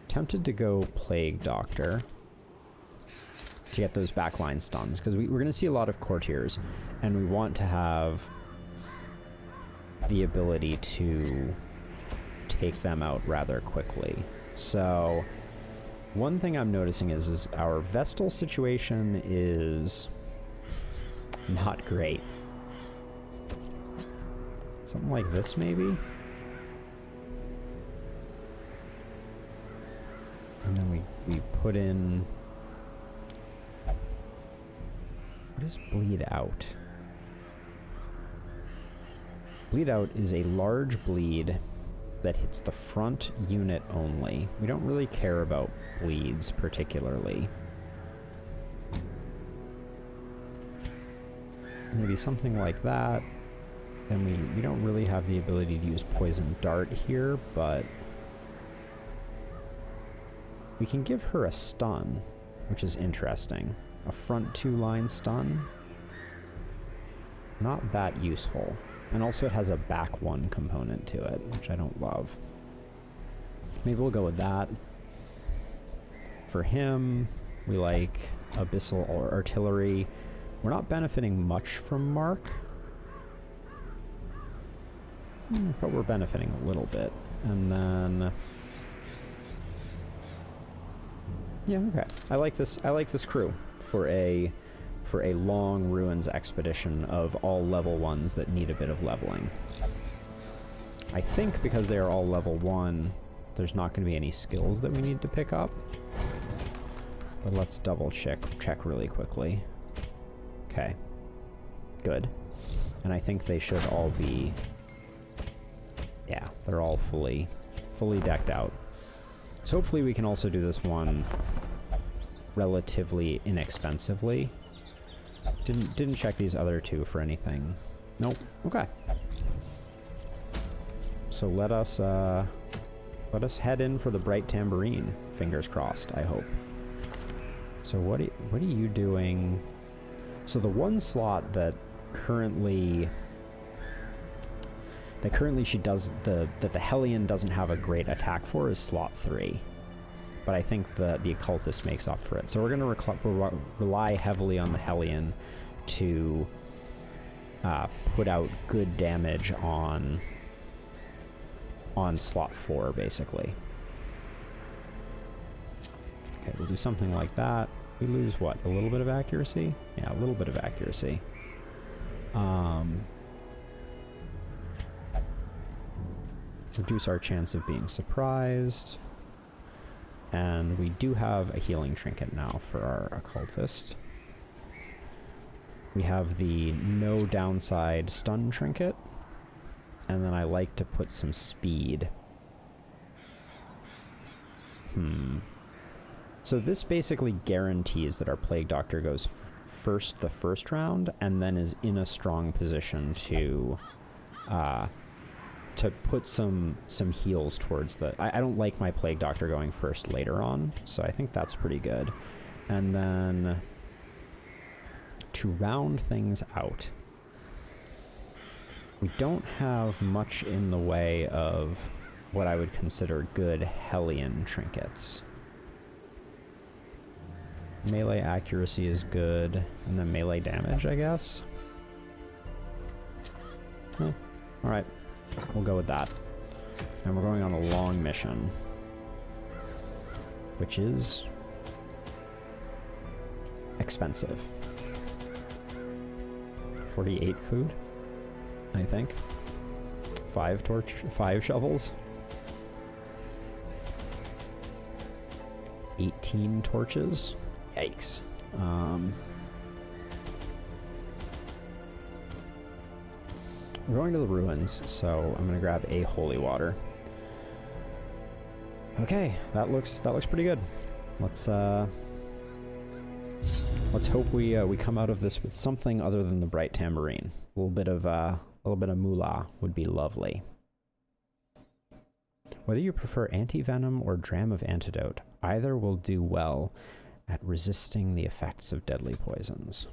Tempted to go Plague Doctor to get those backline stuns, because we're going to see a lot of courtiers, and we want to have the ability to take them out rather quickly. So one thing I'm noticing is our Vestal situation is not great. Something like this, maybe? And then we put in... What is Bleed Out? Bleed Out is a large bleed that hits the front unit only. We don't really care about bleeds particularly. Maybe something like that. Then we don't really have the ability to use Poison Dart here, but we can give her a stun, which is interesting. A front 2-line stun. Not that useful. And also it has a back 1 component to it, which I don't love. Maybe we'll go with that. For him, we like Abyssal Artillery. We're not benefiting much from Mark, but we're benefiting a little bit. And then... yeah, okay. I like this crew for a long ruins expedition of all level 1s that need a bit of leveling. I think because they are all level 1, there's not going to be any skills that we need to pick up. But let's double check really quickly. Okay. Good. And I think they should all be... Yeah, they're all fully decked out. So hopefully we can also do this one relatively inexpensively. Didn't check these other two for anything. Nope. Okay. So let us head in for the Bright Tambourine. Fingers crossed, I hope. So what are you doing? So the one slot that currently she does that the Hellion doesn't have a great attack for is slot 3. But I think the Occultist makes up for it. So we're going to rely heavily on the Hellion to put out good damage on slot 4, basically. Okay, we'll do something like that. We lose, what, a little bit of accuracy? Yeah, a little bit of accuracy. Reduce our chance of being surprised. And we do have a healing trinket now for our Occultist. We have the no downside stun trinket. And then I like to put some speed. So this basically guarantees that our Plague Doctor goes first the first round, and then is in a strong position to put some heals towards the... I don't like my Plague Doctor going first later on, so I think that's pretty good. And then to round things out, we don't have much in the way of what I would consider good Hellion trinkets. Melee accuracy is good, and then melee damage, I guess. Alright, we'll go with that. And we're going on a long mission, which is expensive. 48 food, I think. 5 shovels. 18 torches. Yikes. We're going to the ruins, so I'm gonna grab a holy water. Okay, that looks pretty good. Let's hope we come out of this with something other than the Bright Tambourine. A little bit of moolah would be lovely. Whether you prefer anti-venom or dram of antidote, either will do well at resisting the effects of deadly poisons.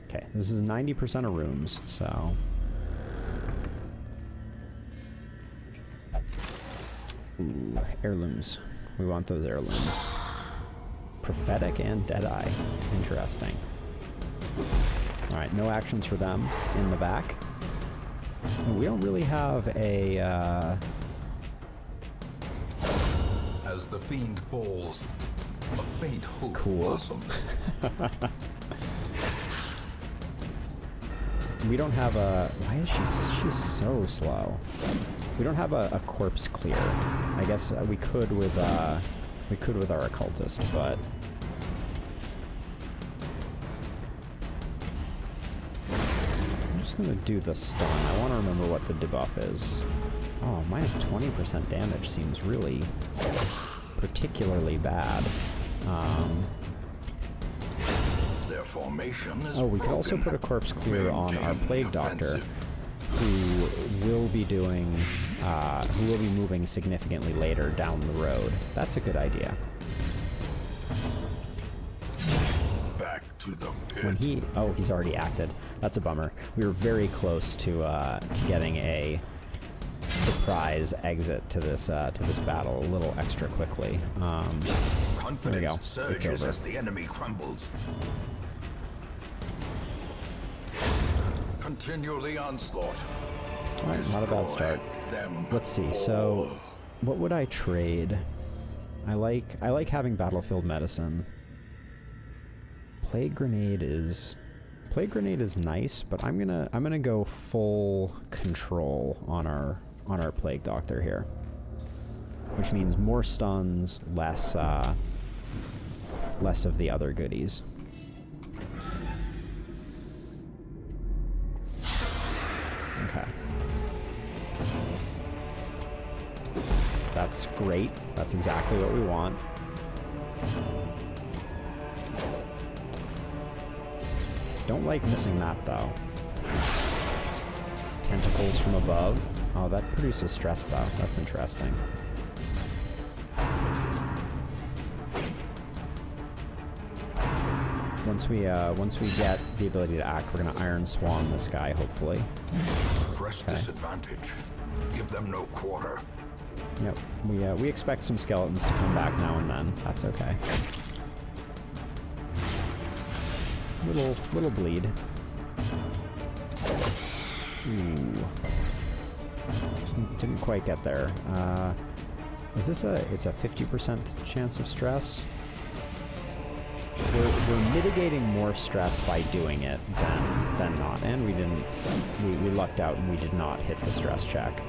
Okay, this is 90% of rooms, so... Ooh, heirlooms. We want those heirlooms. Prophetic and Deadeye. Interesting. Alright, no actions for them in the back. We don't really have a, As the fiend falls, a faint hope blossoms. We don't have a... Why is she's so slow? We don't have a corpse clear. I guess we could with our Occultist, but... I'm just gonna do the stun. I want to remember what the debuff is. Oh, minus 20% damage seems really particularly bad. Their formation is we could also put a corpse clear on our Plague Doctor, who will be doing, who will be moving significantly later down the road. That's a good idea. Back to the pit. When he's already acted. That's a bummer. We were very close to getting a surprise exit to this battle a little extra quickly. There we go. It's over. As the enemy crumbles. Continue the onslaught. Alright, not a bad start. Let's see, so what would I trade? I like having battlefield medicine. Plague grenade is Plague Grenade is nice, but I'm gonna go full control on our Plague Doctor here. Which means more stuns, less of the other goodies. Okay. That's great. That's exactly what we want. Don't like missing that, though. Tentacles from above. Oh, that produces stress, though. That's interesting. Once we get the ability to act, we're gonna Iron Swan this guy, hopefully. Press disadvantage. Give them no quarter. Yep. We expect some skeletons to come back now and then. That's okay. Little bleed. Ooh. Didn't quite get there. Is this it's a 50% chance of stress? We're mitigating more stress by doing it than not. And we lucked out and we did not hit the stress check.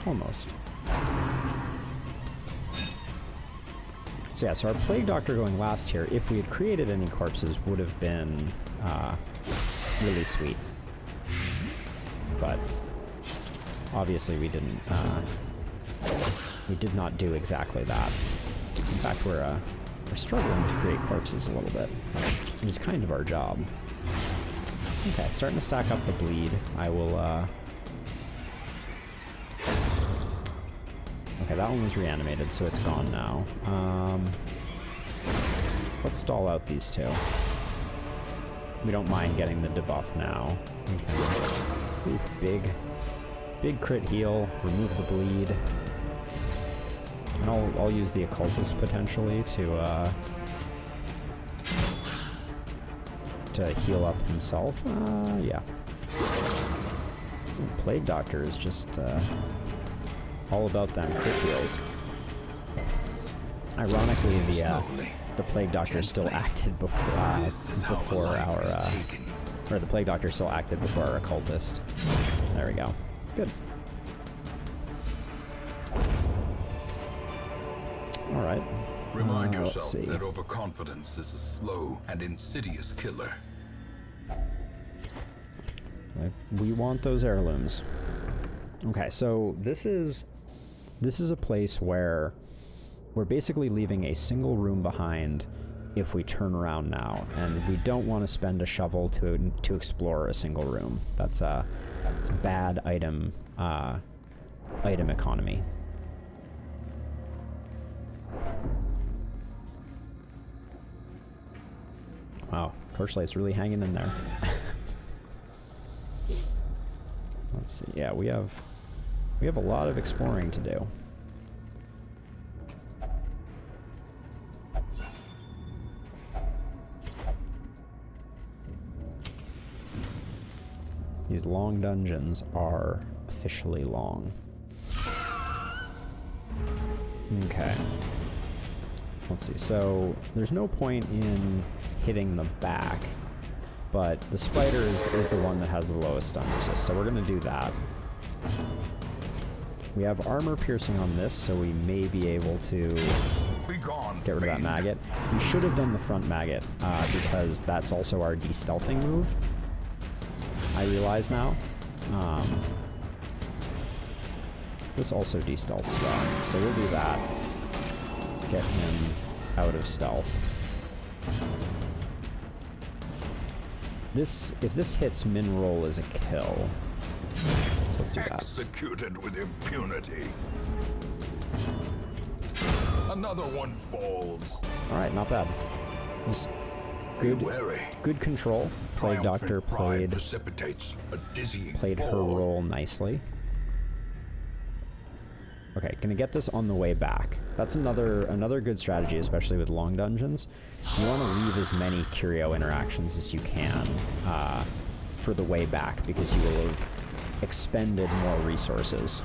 Almost. So yeah, so our Plague Doctor going last here, if we had created any corpses, would have been really sweet. But obviously we didn't. We did not do exactly that. In fact, we're struggling to create corpses a little bit, which is kind of our job. Okay, starting to stack up the bleed. I will. Okay, that one was reanimated, so it's gone now. Let's stall out these two. We don't mind getting the debuff now. Okay. Ooh, big crit heal. Remove the bleed. And I'll use the occultist potentially to heal up himself. Yeah. Ooh, Plague Doctor is just all about them crit heals. Ironically, the Plague Doctor still acted before our or the Plague Doctor still acted before our occultist. There we go. Good. All right. Remind yourself that overconfidence is a slow and insidious killer. We want those heirlooms. Okay, so this is a place where we're basically leaving a single room behind if we turn around now, and we don't want to spend a shovel to explore a single room. It's a bad item economy. Wow, Torchlight's really hanging in there. Let's see. Yeah, we have a lot of exploring to do. These long dungeons are officially long. Okay. Let's see. So there's no point in hitting the back, but the spider is the one that has the lowest stun resist, so we're going to do that. We have armor piercing on this, so we may be able to get rid of that maggot. We should have done the front maggot, because that's also our de-stealthing move. I realize now. This also de-stealths though, so we'll do that. Get him out of stealth. If this hits, min roll is a kill. So let's do that. Executed with impunity. Another one falls. All right, not bad. Good control. Plague Doctor played her role nicely. Okay, gonna get this on the way back. That's another good strategy, especially with long dungeons. You want to leave as many curio interactions as you can for the way back, because you will have expended more resources.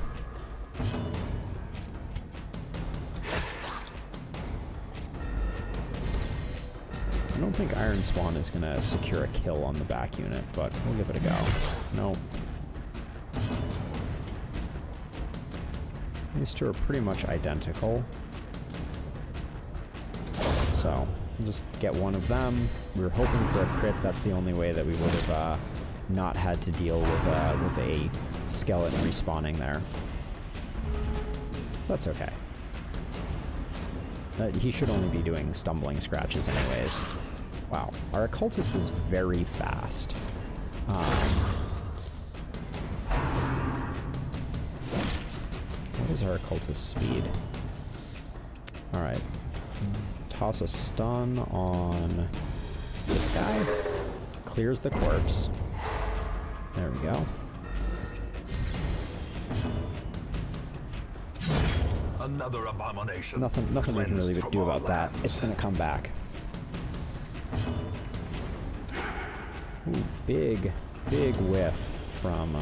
don't think Iron Spawn is going to secure a kill on the back unit, but we'll give it a go. Nope. These two are pretty much identical. So, we'll just get one of them. We were hoping for a crit. That's the only way that we would have not had to deal with a skeleton respawning there. That's okay. He should only be doing stumbling scratches anyways. Wow, our occultist is very fast. What is our occultist speed? Alright. Toss a stun on this guy. Clears the corpse. There we go. Another abomination. Nothing we can really do about that. It's gonna come back. Ooh, big whiff from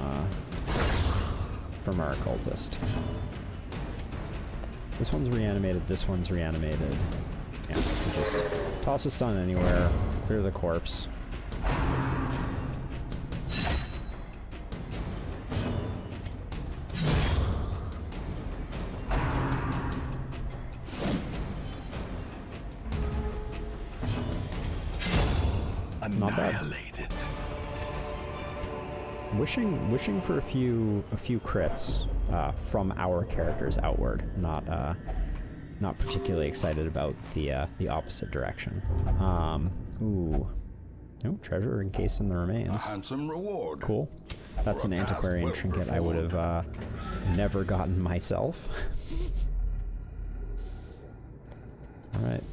our occultist. This one's reanimated, this one's reanimated. Yeah, so just toss a stun anywhere, clear the corpse. Not bad. Wishing for a few crits from our characters outward. Not particularly excited about the opposite direction. Ooh. No, treasure encased in the remains. A handsome reward. Cool. That's an antiquarian trinket I would have never gotten myself. Alright.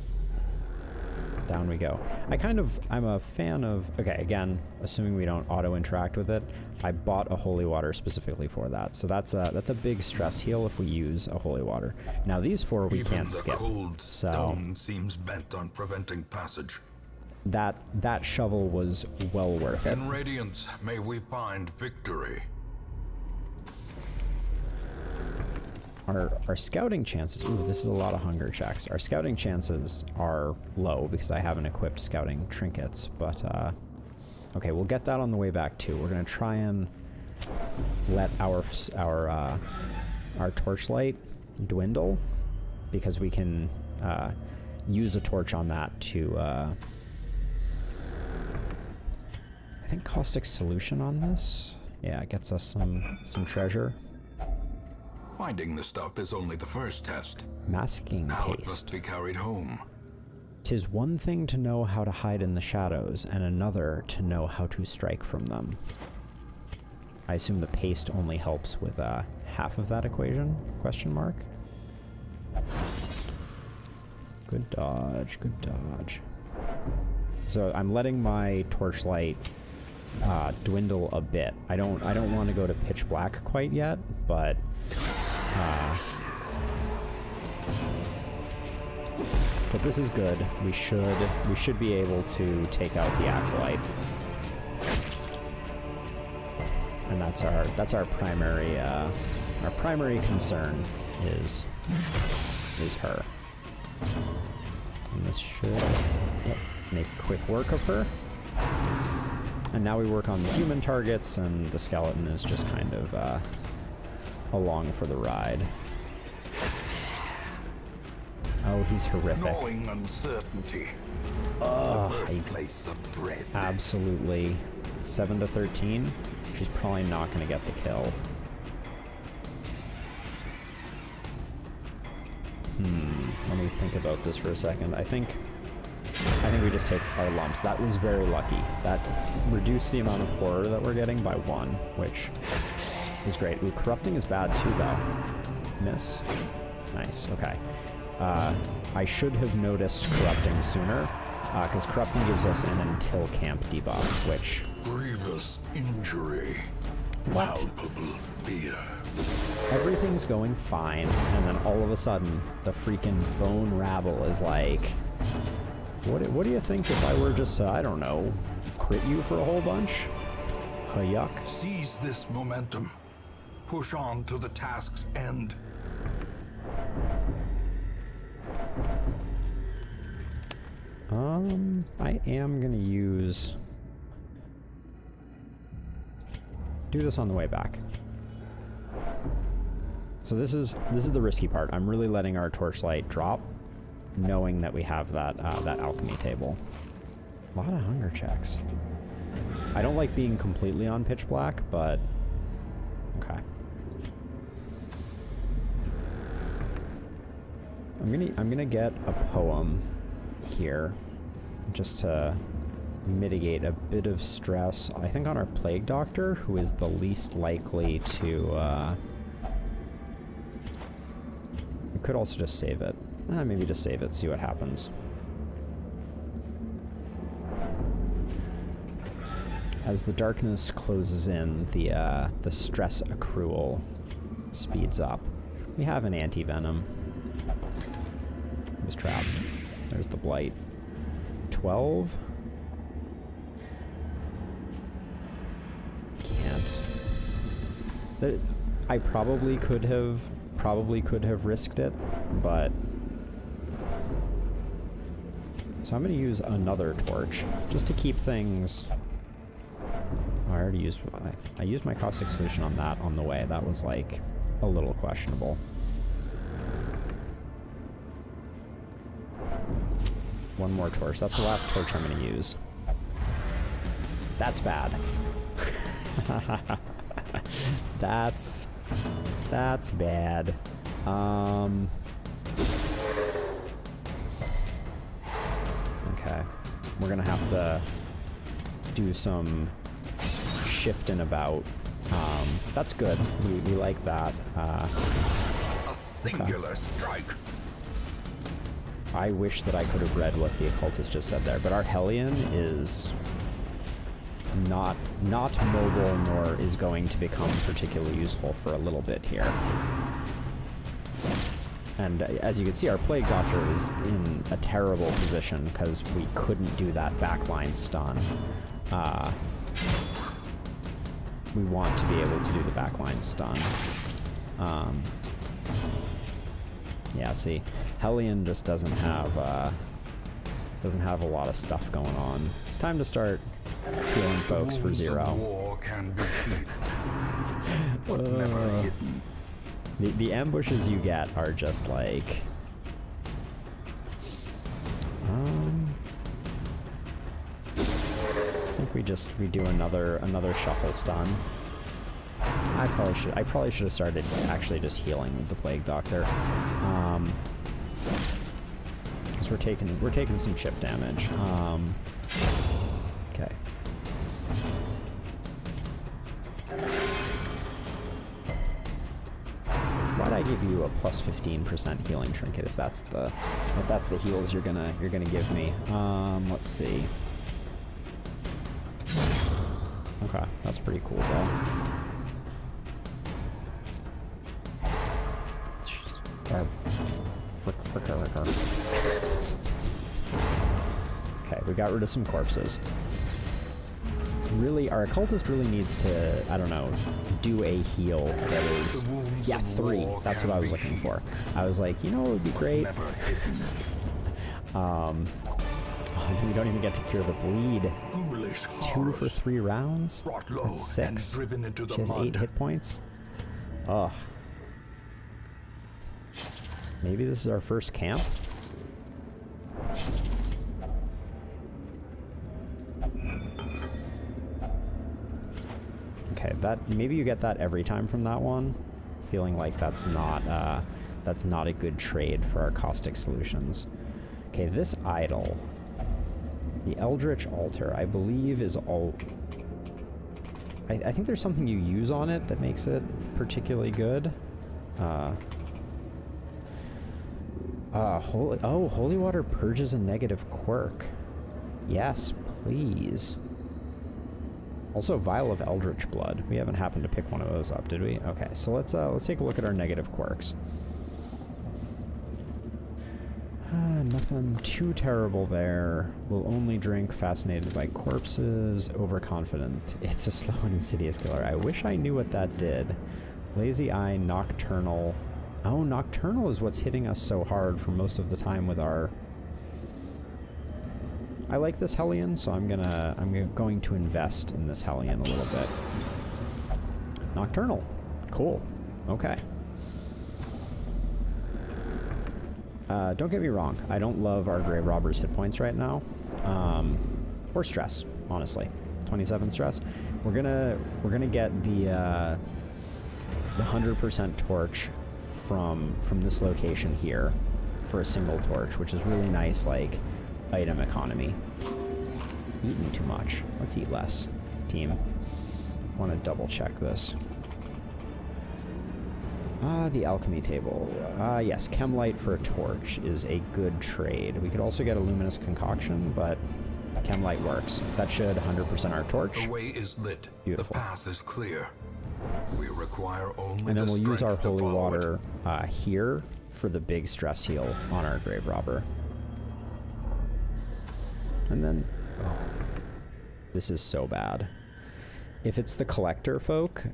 Down we go. I'm a fan of, okay, again, assuming we don't auto-interact with it, I bought a holy water specifically for that. So that's a big stress heal if we use a holy water. Now these four we can't skip. Cold stone seems bent on preventing passage. That shovel was well worth it. In Radiance, may we find victory. Our scouting chances, ooh, this is a lot of hunger checks. Our scouting chances are low because I haven't equipped scouting trinkets, but okay, we'll get that on the way back too. We're gonna try and let our torchlight dwindle because we can use a torch on that to I think caustic solution on this. Yeah, it gets us some treasure. Finding the stuff is only the first test. Masking Now paste. it must be carried home. 'Tis one thing to know how to hide in the shadows, and another to know how to strike from them. I assume the paste only helps with half of that equation? Question mark. Good dodge, good dodge. So I'm letting my torchlight dwindle a bit. I don't want to go to pitch black quite yet, but this is good. We should be able to take out the acolyte, and that's our primary concern is her. And this should make quick work of her. And now we work on the human targets, and the skeleton is just kind of along for the ride. Oh, he's horrific. Gnawing uncertainty. Birthplace of dread. Absolutely. 7 to 13. She's probably not going to get the kill. Let me think about this for a second. I think we just take our lumps. That was very lucky. That reduced the amount of horror that we're getting by 1, which is great. Ooh, corrupting is bad too, though. Miss. Nice. Okay. I should have noticed corrupting sooner, because corrupting gives us an until camp debuff, which... Grievous injury. What? Palpable fear. Everything's going fine, and then all of a sudden, the freaking bone rabble is like... What do you think if I were just, I don't know, crit you for a whole bunch? Yuck. Seize this momentum. Push on to the task's end. I am gonna use... do this on the way back. So this is the risky part. I'm really letting our torchlight drop, knowing that we have that that alchemy table. A lot of hunger checks. I don't like being completely on pitch black, but okay. I'm gonna get a poem here, just to mitigate a bit of stress. I think on our plague doctor, who is the least likely to. We could also just save it. Maybe just save it, see what happens. As the darkness closes in, the stress accrual speeds up. We have an anti-venom. It was trapped. There's the blight. 12. Can't. I probably could have risked it, but so I'm going to use another torch just to keep things. Oh, I used my caustic solution on that on the way. That was like a little questionable. One more torch. That's the last torch I'm going to use. That's bad. That's bad. Okay. We're gonna have to do some shifting about. That's good. We like that. A singular strike. I wish that I could have read what the occultist just said there, but our Hellion is not mobile, nor is going to become particularly useful for a little bit here. And as you can see, our Plague Doctor is in a terrible position because we couldn't do that backline stun. We want to be able to do the backline stun. Yeah, see, Hellion just doesn't have a lot of stuff going on. It's time to start healing folks for 0. War can be healed, but never hidden. The ambushes you get are just like... I think we do another shuffle stun. I probably should have started actually just healing the Plague Doctor. Because we're taking some chip damage. Okay. Why'd I give you a plus 15% healing trinket if that's the heals you're gonna give me? Let's see. Okay, that's pretty cool though. Okay, we got rid of some corpses. Really, our occultist really needs to, I don't know, do a heal that is... Yeah, 3. That's what I was looking for. I was like, you know what would be great? We don't even get to cure the bleed. 2 for 3 rounds? That's 6. She has 8 hit points? Ugh. Maybe this is our first camp? Okay, maybe you get that every time from that one. Feeling like that's not a good trade for our caustic solutions. Okay, this idol, the Eldritch Altar, I believe is all. I think there's something you use on it that makes it particularly good. Holy water purges a negative quirk. Yes, please. Also, Vial of Eldritch Blood. We haven't happened to pick one of those up, did we? Okay, so let's take a look at our negative quirks. Nothing too terrible there. Will only drink fascinated by corpses. Overconfident. It's a slow and insidious killer. I wish I knew what that did. Lazy Eye, Nocturnal. Oh, Nocturnal is what's hitting us so hard for most of the time with our... I like this Hellion, so I'm going to invest in this Hellion a little bit. Nocturnal. Cool. Okay. Don't get me wrong. I don't love our Grave Robber's hit points right now. Or stress, honestly. 27 stress. We're gonna get the 100% torch from this location here for a single torch, which is really nice, like, item economy. Eating too much. Let's eat less, team. Want to double check this. The alchemy table. Yes, Chemlight for a torch is a good trade. We could also get a luminous concoction, but Chemlight works. That should 100% our torch. The way is lit. Beautiful. The path is clear. We require only And then the we'll use our strength to holy follow water here for the big stress heal on our Grave Robber. And then... Oh, this is so bad. If it's the collector folk,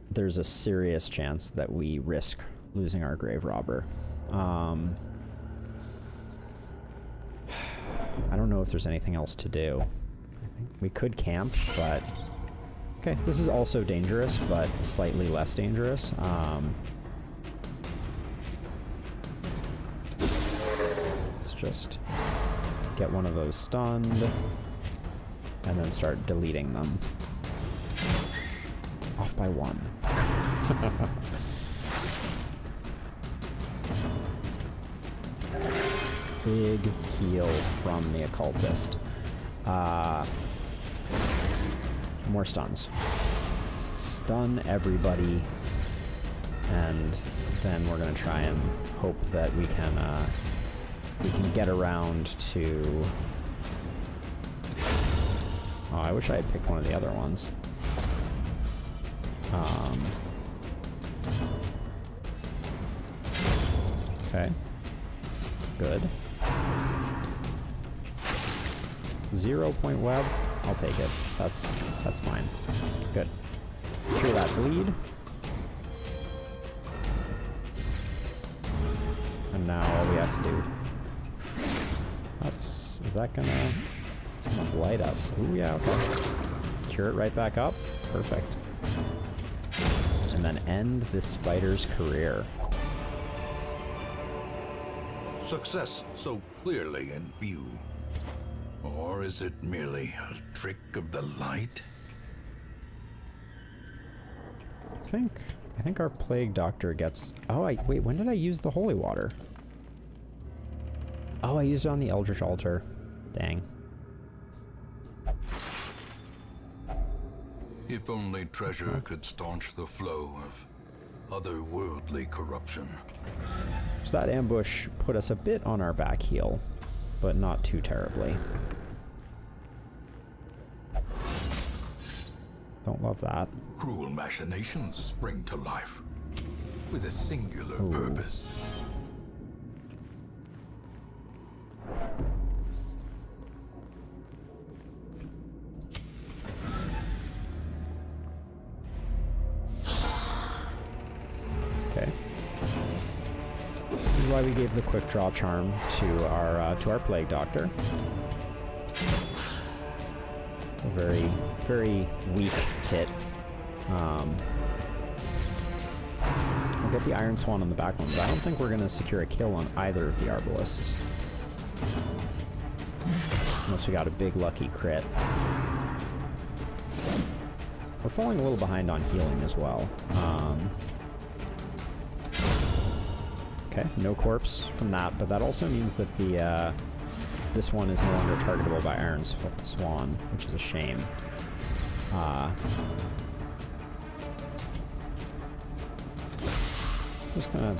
there's a serious chance that we risk losing our Grave Robber. I don't know if there's anything else to do. We could camp, but... Okay, this is also dangerous, but slightly less dangerous. Let's just get one of those stunned, and then start deleting them. Off by one. Big heal from the occultist. More stuns. Stun everybody, and then we're gonna try and hope that we can get around to. Oh, I wish I had picked one of the other ones. Okay. Good. 0-point web. I'll take it. That's fine. Good. Cure that bleed. And now all we have to do. Is that gonna... It's gonna blight us. Ooh, yeah, okay. Cure it right back up. Perfect. And then end this spider's career. Success so clearly in view. Or is it merely a trick of the light? I think our plague doctor gets... Oh, wait, when did I use the holy water? Oh, I used it on the Eldritch Altar. Dang. If only treasure could staunch the flow of otherworldly corruption. So that ambush put us a bit on our back heel, but not too terribly. Don't love that. Cruel machinations spring to life with a singular purpose. Okay. This is why we gave the quick draw charm to our plague doctor. A very, very weak hit. We'll get the Iron Swan on the back one, but I don't think we're going to secure a kill on either of the Arbalists. Unless we got a big lucky crit. We're falling a little behind on healing as well. Okay, no corpse from that, but that also means that the this one is no longer targetable by Iron Swan, which is a shame. Just gonna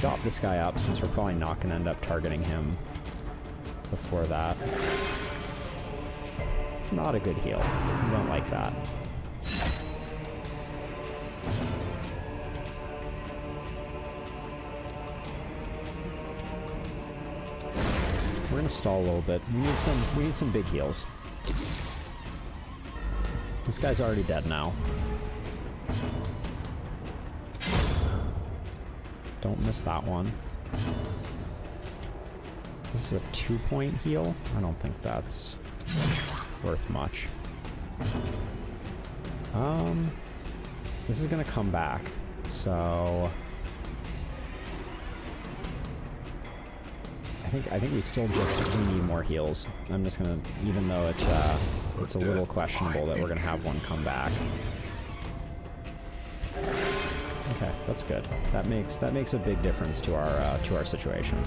dot this guy up since we're probably not gonna end up targeting him before that. It's not a good heal. We don't like that. We're gonna stall a little bit. We need some big heals. This guy's already dead now. Don't miss that one. This is a 2-point heal. I don't think that's worth much. This is gonna come back, so I think we still we need more heals. I'm just gonna, even though it's a little questionable that we're gonna have one come back. Okay, that's good. That makes a big difference to our situation.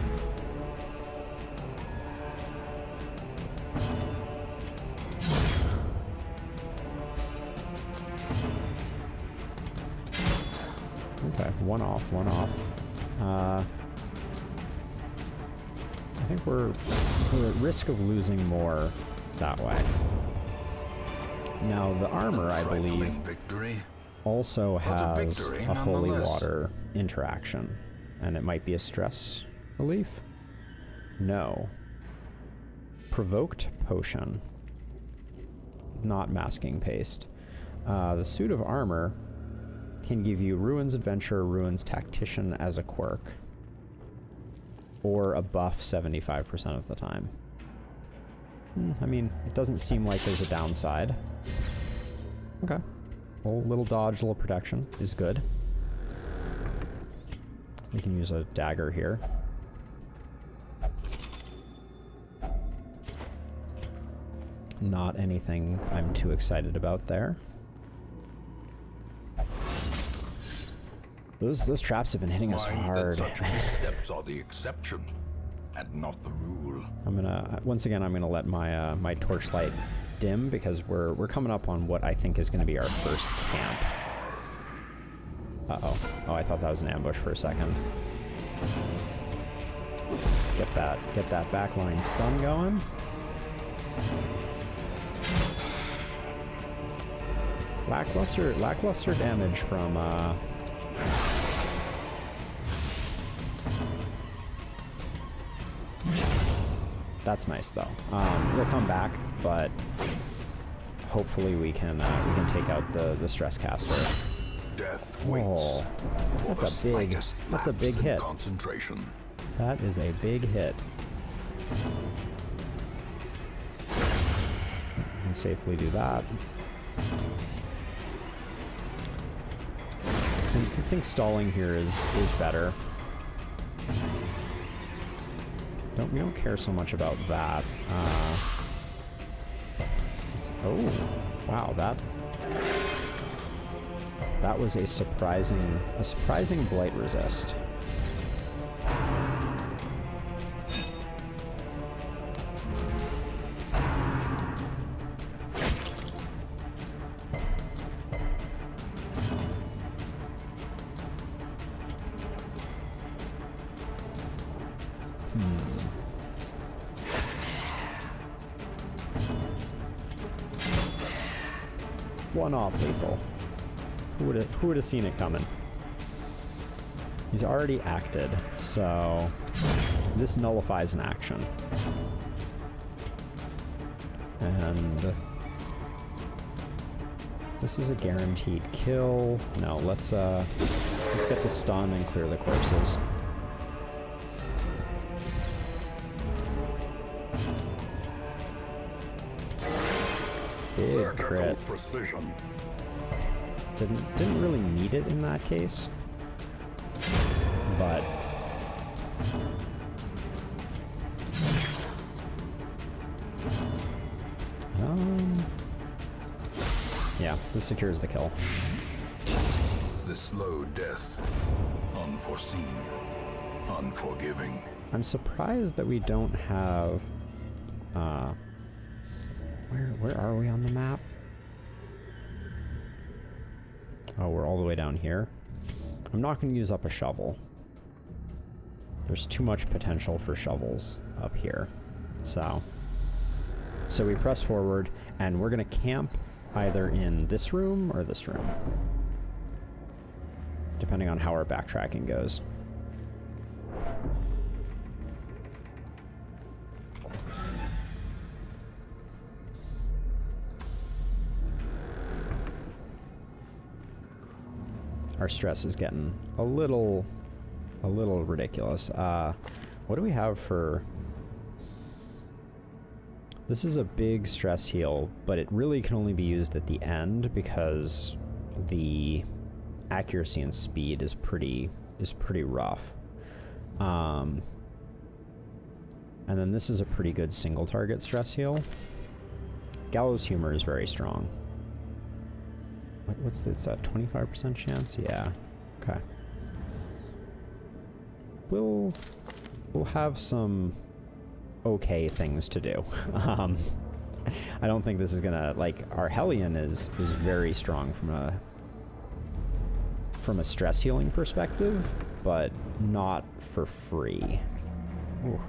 Okay, one off. I think we're at risk of losing more that way. Now, the armor, I believe, also has a holy water interaction, and it might be a stress relief? No. Provoked potion. Not masking paste. The suit of armor can give you Ruins Adventure, Ruins Tactician as a quirk, or a buff 75% of the time. I mean, it doesn't seem like there's a downside. Okay. Well, little dodge, little protection is good. We can use a dagger here. Not anything I'm too excited about there. Those traps have been hitting us hard. Such missteps are the exception, and not the rule. I'm gonna once again. I'm gonna let my my torchlight dim because we're coming up on what I think is gonna be our first camp. Uh-oh. Oh, I thought that was an ambush for a second. Get that backline stun going. Lackluster damage from That's nice though. We'll come back, but hopefully we can take out the stress caster. Death waits. Oh, that's a big hit. Concentration. That is a big hit. We can safely do that. I think stalling here is better. We don't care so much about that. Oh, wow, that was a surprising blight resist. One off lethal. Who would have seen it coming? He's already acted, so this nullifies an action. And this is a guaranteed kill. No, let's get the stun and clear the corpses. Big crit. Precision. Didn't really need it in that case, but yeah, this secures the kill. The slow death, unforeseen, unforgiving. I'm surprised that we don't have. Where are we on the map? Oh, we're all the way down here. I'm not going to use up a shovel. There's too much potential for shovels up here. So we press forward, and we're going to camp either in this room or this room, depending on how our backtracking goes. Our stress is getting a little ridiculous. What do we have for This is a big stress heal, but it really can only be used at the end because the accuracy and speed is pretty rough. And then this is a pretty good single target stress heal. Gallows Humor is very strong. What's it's a 25% chance? Yeah. Okay. We'll have some okay things to do. I don't think this is gonna, like, our Hellion is very strong from a stress healing perspective, but not for free. Ooh.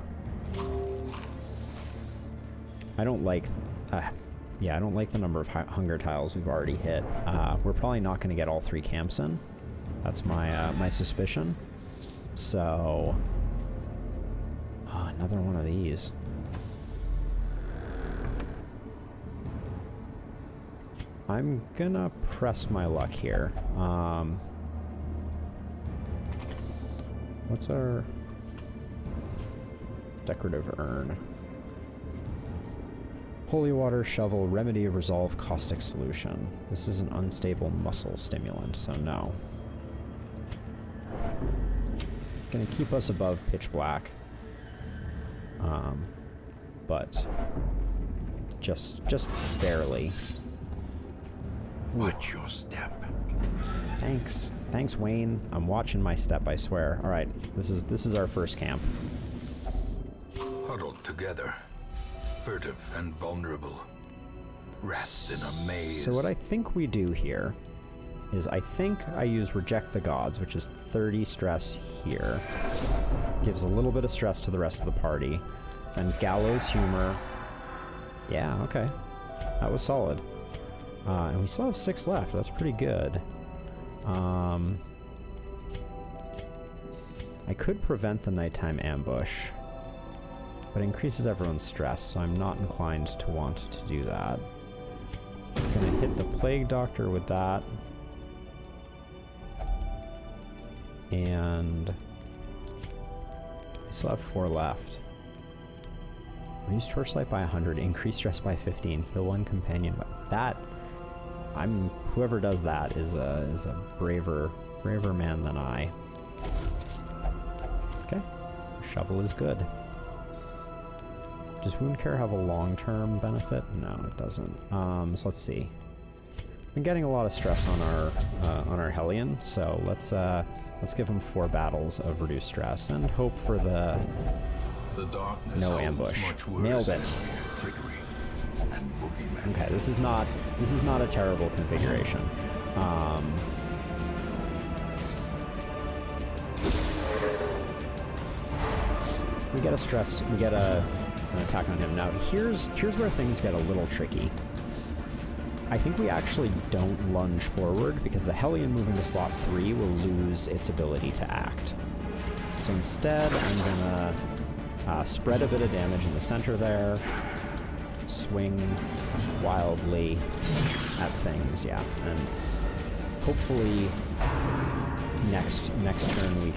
I don't like I don't like the number of hunger tiles we've already hit. We're probably not going to get all 3 camps in. That's my my suspicion. So another one of these. I'm gonna press my luck here. What's our decorative urn? Holy Water, Shovel, Remedy of Resolve, Caustic Solution. This is an unstable muscle stimulant, so no. Gonna keep us above pitch black. But just barely. Watch your step. Thanks. Thanks, Wayne. I'm watching my step, I swear. Alright, this is our first camp. Huddled together. Furtive and vulnerable. Rats in a maze. So what I think we do here is I think I use Reject the Gods, which is 30 stress here. Gives a little bit of stress to the rest of the party. Then Gallows Humor. Yeah, okay. That was solid. And we still have 6 left. That's pretty good. I could prevent the nighttime ambush, but it increases everyone's stress, so I'm not inclined to want to do that. I'm gonna hit the Plague Doctor with that. And we still have 4 left. Reduce Torchlight by 100, increase stress by 15, heal 1 companion. That, whoever does that is a braver man than I. Okay, Shovel is good. Does Wound Care have a long-term benefit? No, it doesn't. So let's see. I'm getting a lot of stress on our Hellion, so let's give him 4 battles of reduced stress and hope for the no ambush. Nailed it. Okay, this is not a terrible configuration. We get a stress. We get an attack on him. Now here's where things get a little tricky. I think we actually don't lunge forward because the Hellion moving to slot 3 will lose its ability to act. So instead, I'm gonna spread a bit of damage in the center there, swing wildly at things, yeah, and hopefully next turn we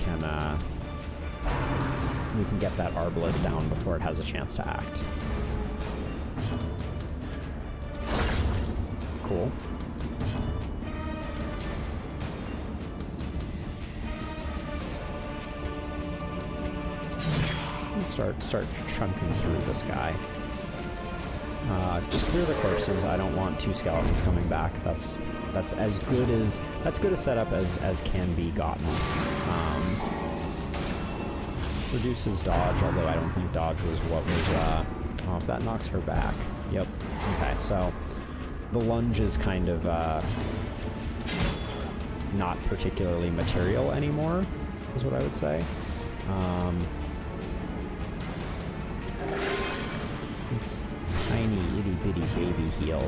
can get that Arbalest down before it has a chance to act. Cool. Start chunking through this guy. Just clear the corpses. I don't want 2 skeletons coming back. That's as good a setup as can be gotten. Reduces dodge, although I don't think dodge was what was. Oh, if that knocks her back. Yep. Okay, so the lunge is kind of not particularly material anymore, is what I would say. It's tiny itty bitty baby heal.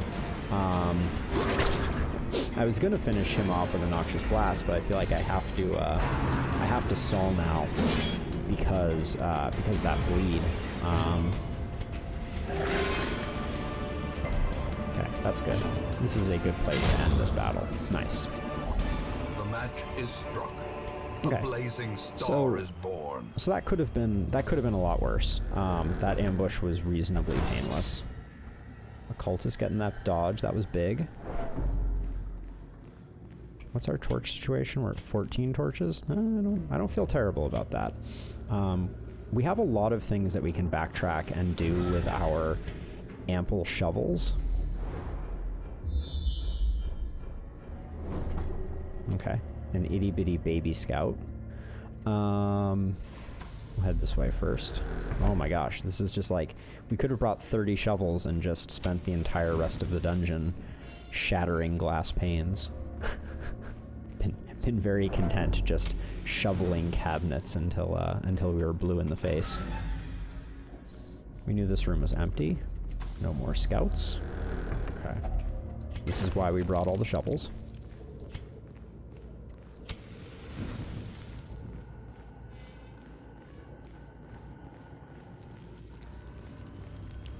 I was gonna finish him off with a Noxious Blast, but I feel like I have to stall now because that bleed. Okay, that's good. This is a good place to end this battle. Nice. The match is struck. Okay. The blazing star is born. So that could have been a lot worse. That ambush was reasonably painless. Occultist getting that dodge. That was big. What's our torch situation? We're at 14 torches. I don't feel terrible about that. We have a lot of things that we can backtrack and do with our ample shovels. Okay, an itty bitty baby scout. We'll head this way first. Oh my gosh, this is just like, we could have brought 30 shovels and just spent the entire rest of the dungeon shattering glass panes. Been very content just shoveling cabinets until we were blue in the face. We knew this room was empty. No more scouts. Okay. This is why we brought all the shovels.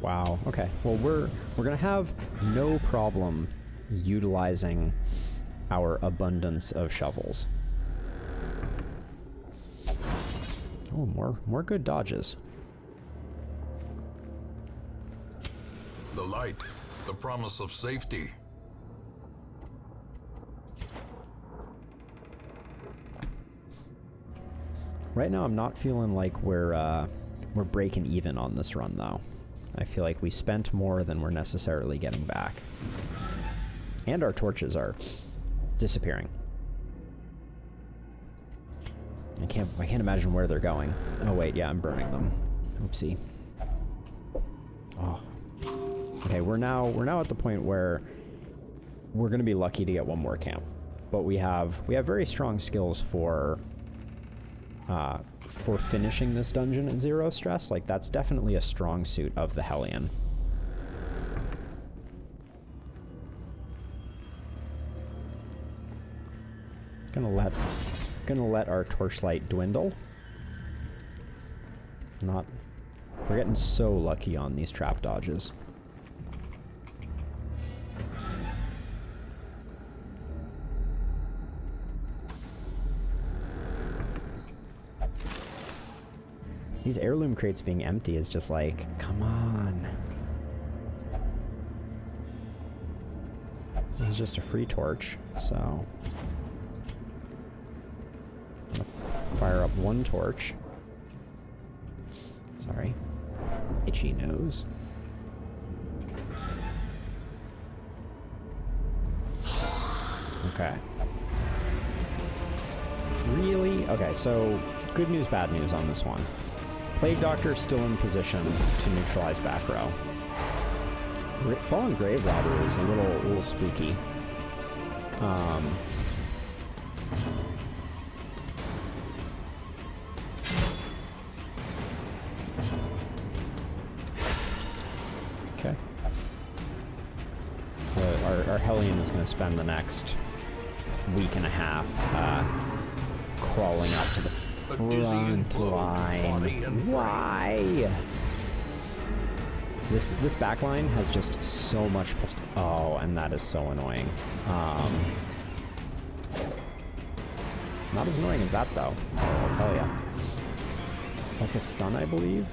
Wow. Okay. Well, we're gonna have no problem utilizing our abundance of shovels. Oh, more good dodges. The light, the promise of safety. Right now, I'm not feeling like we're breaking even on this run, though. I feel like we spent more than we're necessarily getting back. And our torches are disappearing. I can't imagine where they're going. Oh wait, yeah, I'm burning them. Oopsie. Oh. Okay, we're now at the point where we're gonna be lucky to get one more camp. But we have very strong skills for finishing this dungeon at 0 stress. Like, that's definitely a strong suit of the Hellion. Gonna let our torchlight dwindle. We're getting so lucky on these trap dodges. These heirloom crates being empty is just like, come on. This is just a free torch, so fire up one torch. Sorry. Itchy nose. Okay. Really? Okay, so good news, bad news on this one. Plague Doctor still in position to neutralize back row. Fallen Grave Robber is a little spooky. Okay. Our Hellion is going to spend the next week and a half crawling up to the front line. Why? This back line has just so much. Oh, and that is so annoying. Not as annoying as that though. I'll tell ya. That's a stun, I believe.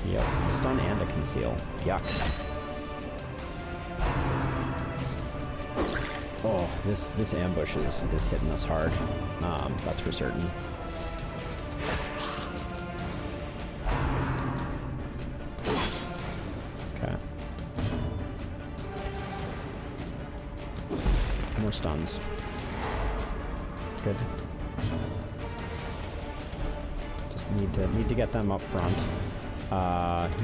Yep, a stun and a conceal. Yuck. Oh, this ambush is hitting us hard. That's for certain. Okay. More stuns. Good. Just need to get them up front.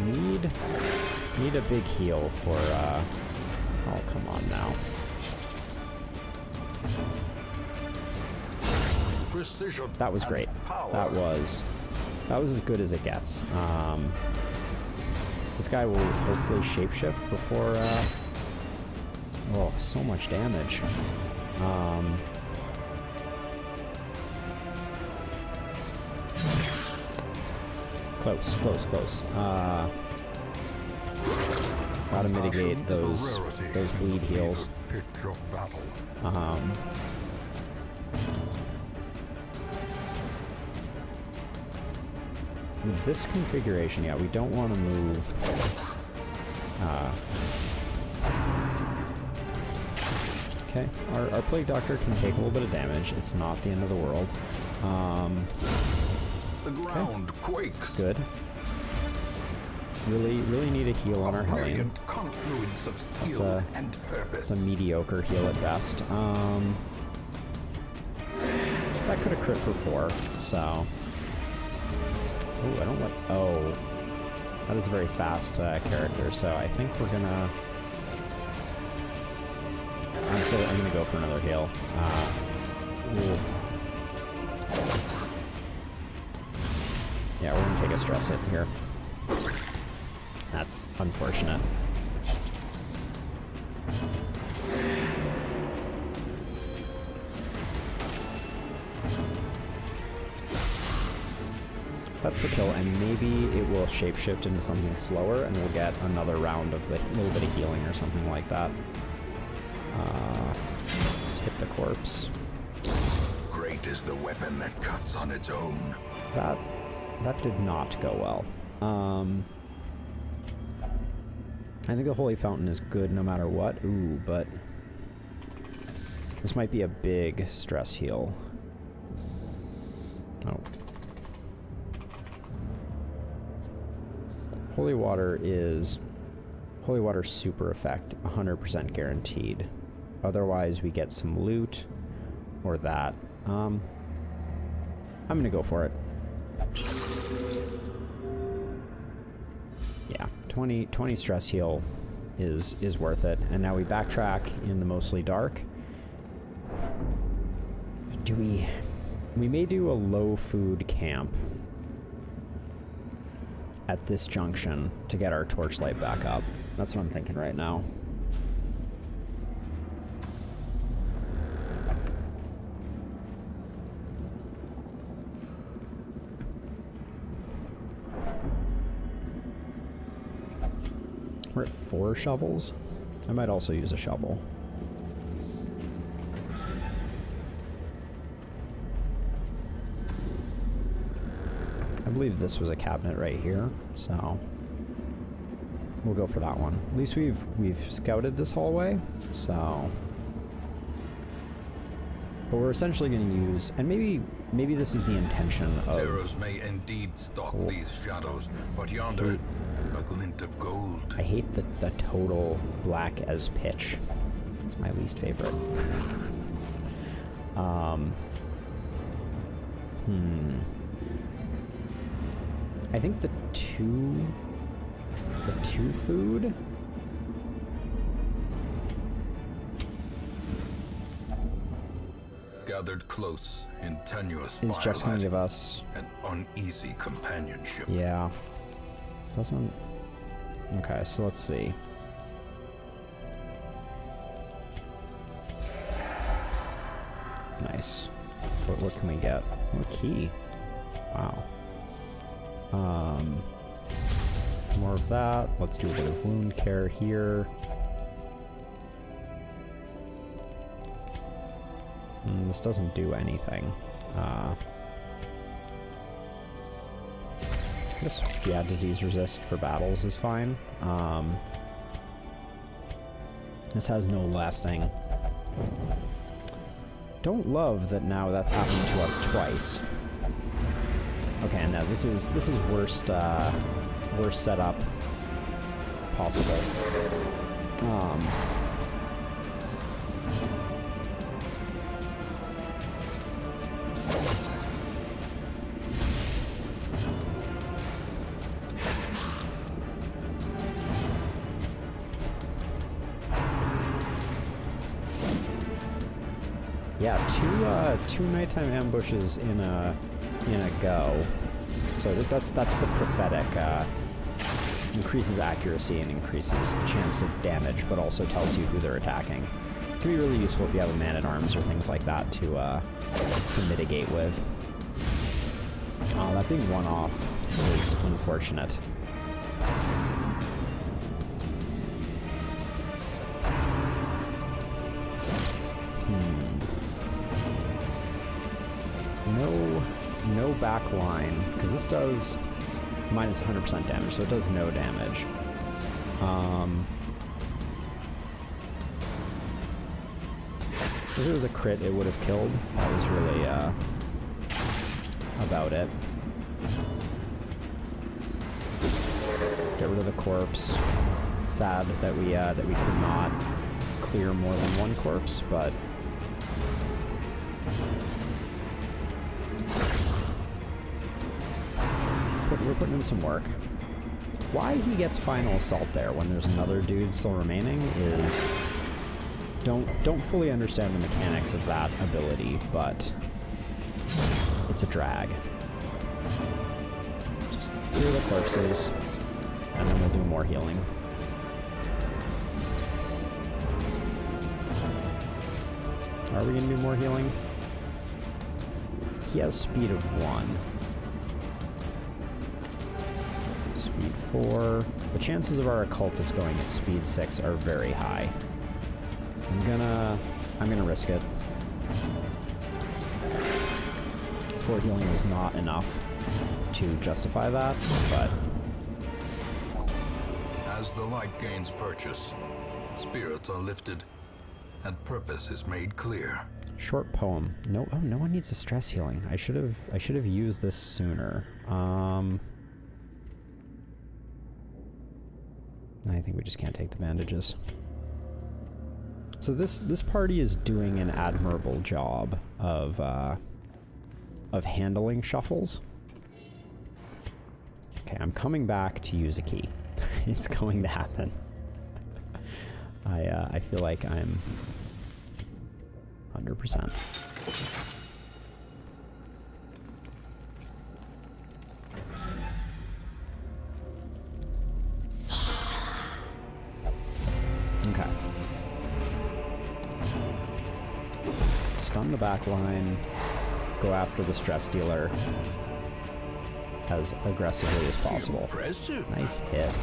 Need a big heal for oh, come on now. Precision. That was great. That was as good as it gets. This guy will hopefully shapeshift before oh, so much damage. Close. Gotta mitigate those bleed heals. With this configuration, yeah, we don't want to move Okay, our Plague Doctor can take a little bit of damage. It's not the end of the world. The ground quakes. Good. Really need a heal on our Hellion. Brilliant confluence of skill and purpose. It's a mediocre heal at best. That could have crit for 4, so... Oh, I don't like... Oh. That is a very fast character, so I think we're gonna... I'm gonna go for another heal. Ooh. Yeah, we're gonna take a stress hit here. That's unfortunate. That's the kill, and maybe it will shapeshift into something slower, and we'll get another round of a little bit of healing or something like that. Just hit the corpse. Great is the weapon that cuts on its own. That did not go well. I think the Holy Fountain is good no matter what. Ooh, but this might be a big stress heal. Oh. Holy Water super effect, 100% guaranteed. Otherwise, we get some loot or that. I'm gonna go for it. Yeah, 20 stress heal is worth it. And now we backtrack in the mostly dark. We may do a low food camp at this junction to get our torchlight back up. That's what I'm thinking right now. We're at 4 shovels. I might also use a shovel. I believe this was a cabinet right here, so we'll go for that one. At least we've scouted this hallway, so. But we're essentially going to use, and maybe this is the intention of. Terrors may indeed stalk these shadows, but yonder, a glint of gold. I hate the total black as pitch. It's my least favorite. I think the two food. Gathered close in tenuous Is just going to firelight, give us an uneasy companionship. Yeah. Doesn't. Okay, so let's see. Nice. What can we get? Oh, key. Wow. More of that. Let's do a bit of wound care here. This doesn't do anything. This, yeah, disease resist for battles is fine. This has no lasting. Don't love that now that's happening to us twice. Okay, no, this is worst worst setup possible. Yeah, two nighttime ambushes in a go. So that's the prophetic. Increases accuracy and increases chance of damage, but also tells you who they're attacking. It can be really useful if you have a man-at-arms or things like that to mitigate with. That being one off is unfortunate. No back line, because this does minus 100% damage, so it does no damage. If it was a crit, it would have killed. That was really, about it. Get rid of the corpse. Sad that we could not clear more than one corpse, but we're putting in some work. Why he gets final assault there when there's another dude still remaining is don't fully understand the mechanics of that ability, but it's a drag. Just clear the corpses, and then we'll do more healing. Are we gonna do more healing? He has speed of 1. Speed 4. The chances of our occultist going at speed 6 are very high. I'm gonna risk it. 4 healing was not enough to justify that, but As the light gains purchase, spirits are lifted, and purpose is made clear. short poem. No one needs a stress healing. I should have used this sooner. I think we just can't take the bandages. So this party is doing an admirable job of handling shuffles. Okay, I'm coming back to use a key. It's going to happen. I feel like I'm 100%. Okay. Stun the back line. Go after the stress dealer as aggressively as possible. Impressive. Nice hit.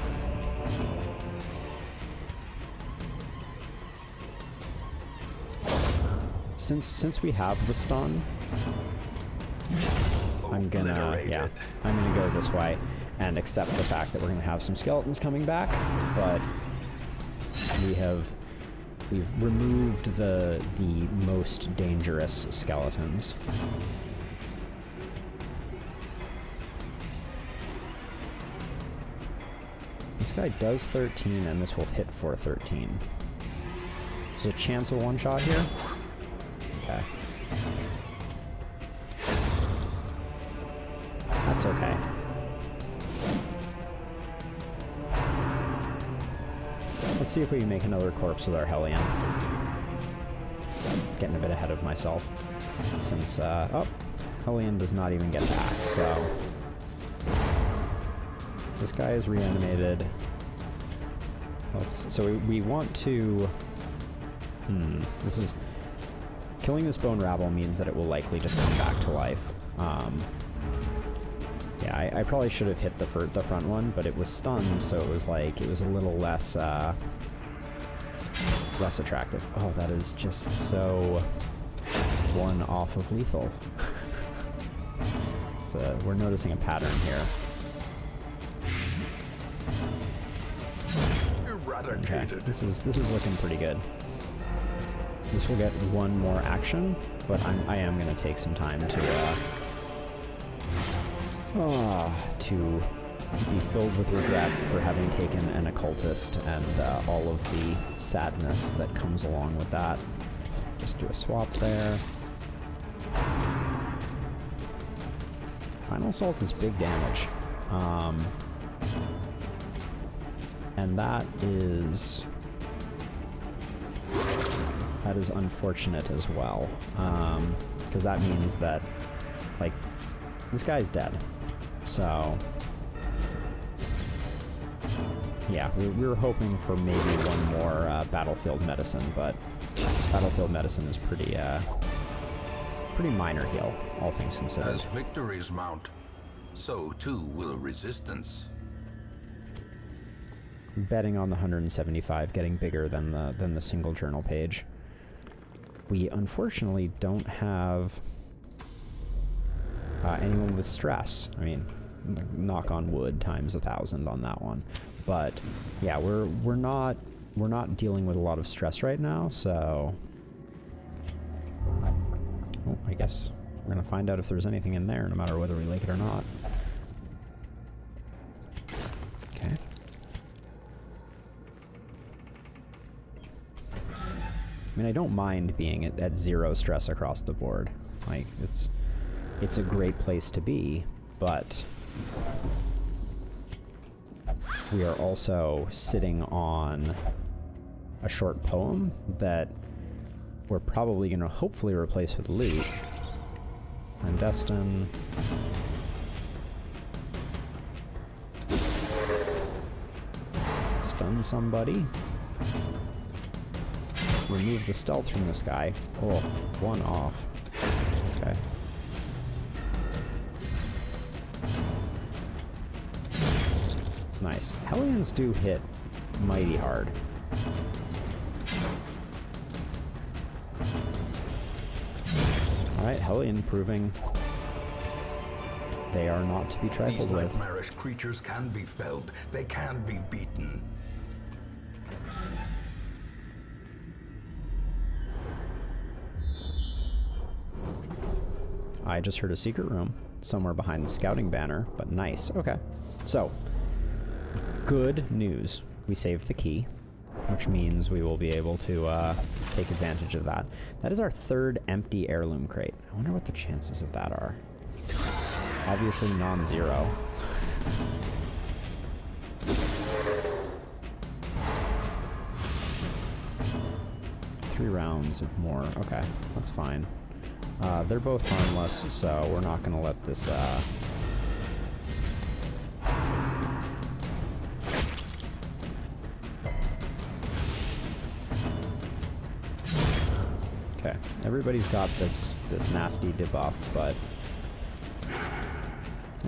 Since we have the stun, I'm gonna go this way and accept the fact that we're gonna have some skeletons coming back, but we've removed the most dangerous skeletons. This guy does 13, and this will hit for 13. There's a chance of one shot here. Okay. That's okay. Let's see if we can make another corpse with our Hellion. Getting a bit ahead of myself. Since, Hellion does not even get back, so... This guy is reanimated. So we want to... This is... Killing this bone rabble means that it will likely just come back to life. Yeah, I probably should have hit the front one, but it was stunned, so it was like, it was a little less attractive. Oh, that is just so one off of lethal. So we're noticing a pattern here. Okay, this is looking pretty good. This will get one more action, but I am going to take some time to be filled with regret for having taken an occultist and all of the sadness that comes along with that. Just do a swap there. Final Assault is big damage. And that is unfortunate as well, because that means that, like, this guy's dead. So, yeah, we were hoping for maybe one more Battlefield Medicine, but Battlefield Medicine is pretty minor heal, all things considered. As victories mount, so too will resistance. Betting on the 175 getting bigger than the single journal page. We unfortunately don't have anyone with stress. I mean, knock on wood times 1,000 on that one. But yeah, we're not dealing with a lot of stress right now, so oh, I guess we're gonna find out if there's anything in there, no matter whether we like it or not. Okay. I mean, I don't mind being at 0 stress across the board. Like, it's a great place to be, but we are also sitting on a short poem that we're probably going to hopefully replace with loot. Clandestine. Stun somebody. Remove the stealth from this guy. Oh, 1 off. Okay. Nice. Hellions do hit mighty hard. Alright, Hellion proving they are not to be trifled with. These nightmarish creatures can be felled. They can be beaten. I just heard a secret room somewhere behind the scouting banner, but nice. Okay. So, good news. We saved the key, which means we will be able to take advantage of that. That is our 3rd empty heirloom crate. I wonder what the chances of that are. Obviously non-zero. Three rounds of more. Okay, that's fine. They're both harmless, so we're not going to let this... Okay, everybody's got this nasty debuff, but...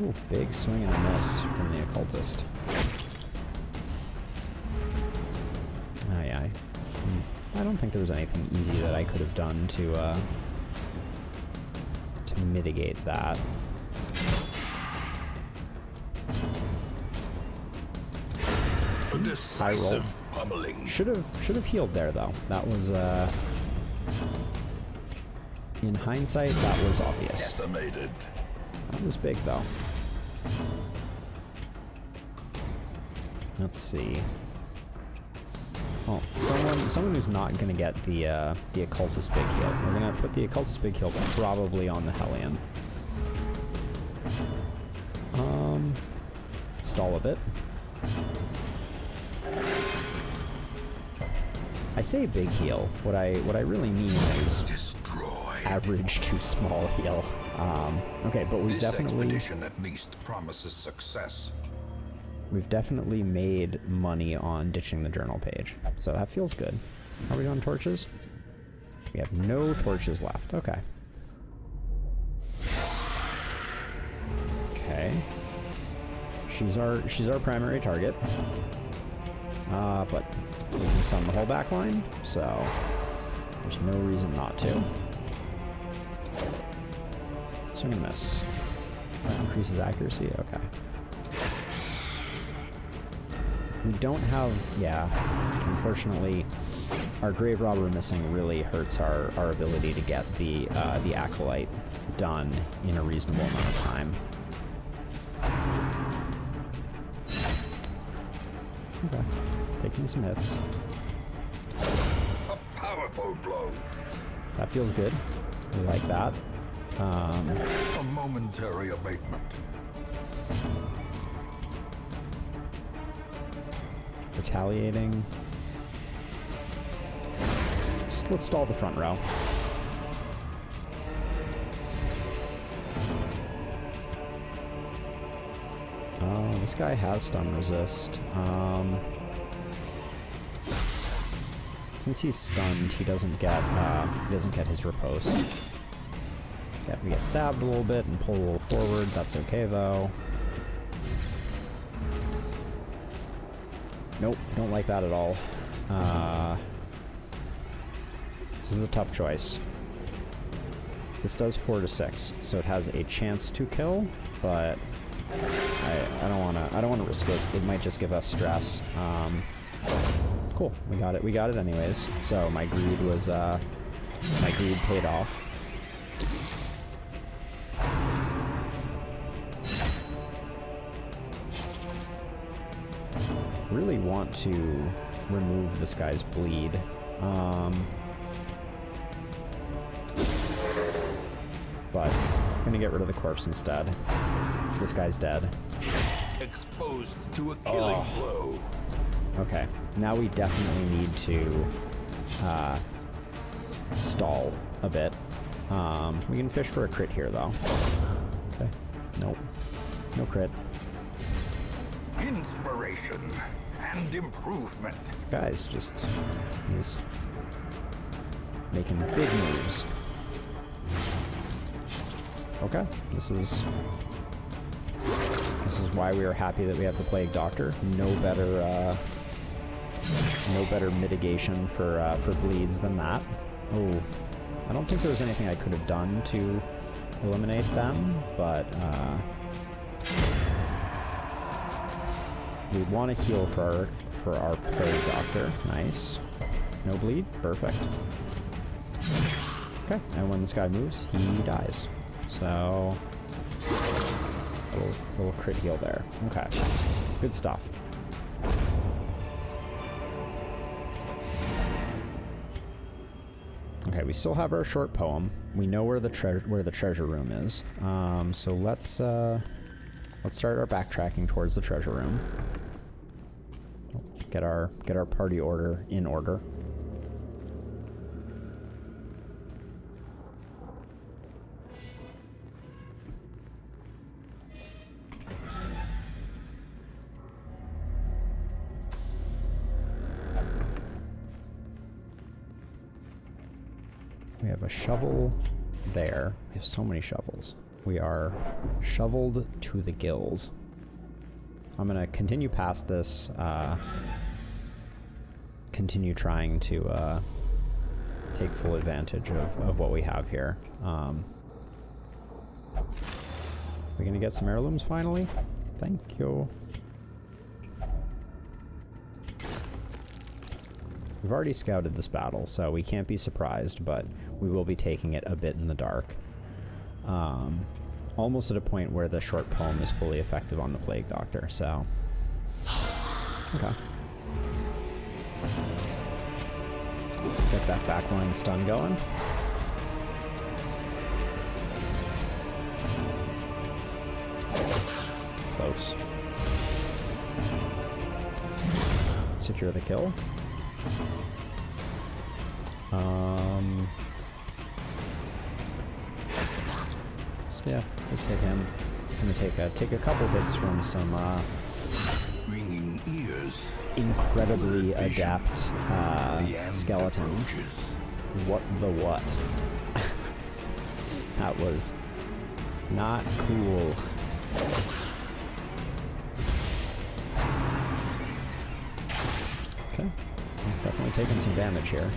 Ooh, big swing and a miss from the occultist. Oh yeah, I don't think there was anything easy that I could have done to mitigate that. A decisive pummeling. Should have healed there though. That was in hindsight, that was obvious. Decimated. That was big though. Let's see. Oh, someone who's not gonna get the occultist big heal. We're gonna put the occultist big heal probably on the Hellion. Stall a bit. I say big heal. What I really mean is average to small heal. Okay, but we've definitely... This expedition at least promises success. We've definitely made money on ditching the journal page, so that feels good. Are we on torches? We have no torches left. Okay. Okay. She's our primary target. But we can stun the whole back line, so there's no reason not to. Swing and miss. That increases accuracy. Okay. We don't have, yeah, unfortunately, our Grave Robber missing really hurts our ability to get the Acolyte done in a reasonable amount of time. Okay, taking some hits. A powerful blow. That feels good. We like that. A momentary abatement. Retaliating. Let's stall the front row. This guy has stun resist. Since he's stunned, he doesn't get his riposte. Yeah, we get stabbed a little bit and pull a little forward. That's okay though. Nope, don't like that at all. This is a tough choice. This does 4 to 6, so it has a chance to kill, but I don't wanna risk it. It might just give us stress. Cool. We got it anyways. So my greed was my greed paid off. Really want to remove this guy's bleed. But I'm gonna get rid of the corpse instead. This guy's dead. Exposed to a killing blow. Okay, now we definitely need to stall a bit. We can fish for a crit here, though. Okay, nope, no crit. Inspiration and improvement. This guy's just, he's making big moves. Okay, this is why we are happy that we have the Plague Doctor. No better mitigation for bleeds than that. Oh, I don't think there was anything I could have done to eliminate them, but we want to heal for our Plague Doctor. Nice. No bleed. Perfect. Okay, and when this guy moves, he dies. So, little crit heal there. Okay, good stuff. Okay, we still have our short poem. We know where the treasure room is. So let's start our backtracking towards the treasure room. Get our party order in order. We have a shovel there. We have so many shovels. We are shoveled to the gills. I'm gonna continue past this, continue trying to take full advantage of what we have here. We're gonna get some heirlooms finally. Thank you. We've already scouted this battle, so we can't be surprised, but we will be taking it a bit in the dark. Almost at a point where the short poem is fully effective on the Plague Doctor, so... Okay. Get that backline stun going. Close. Secure the kill. So yeah, just hit him. I'm gonna take a couple hits from some Ringing ears. incredibly adept skeletons. What the what? That was not cool. Okay, definitely taking some damage here.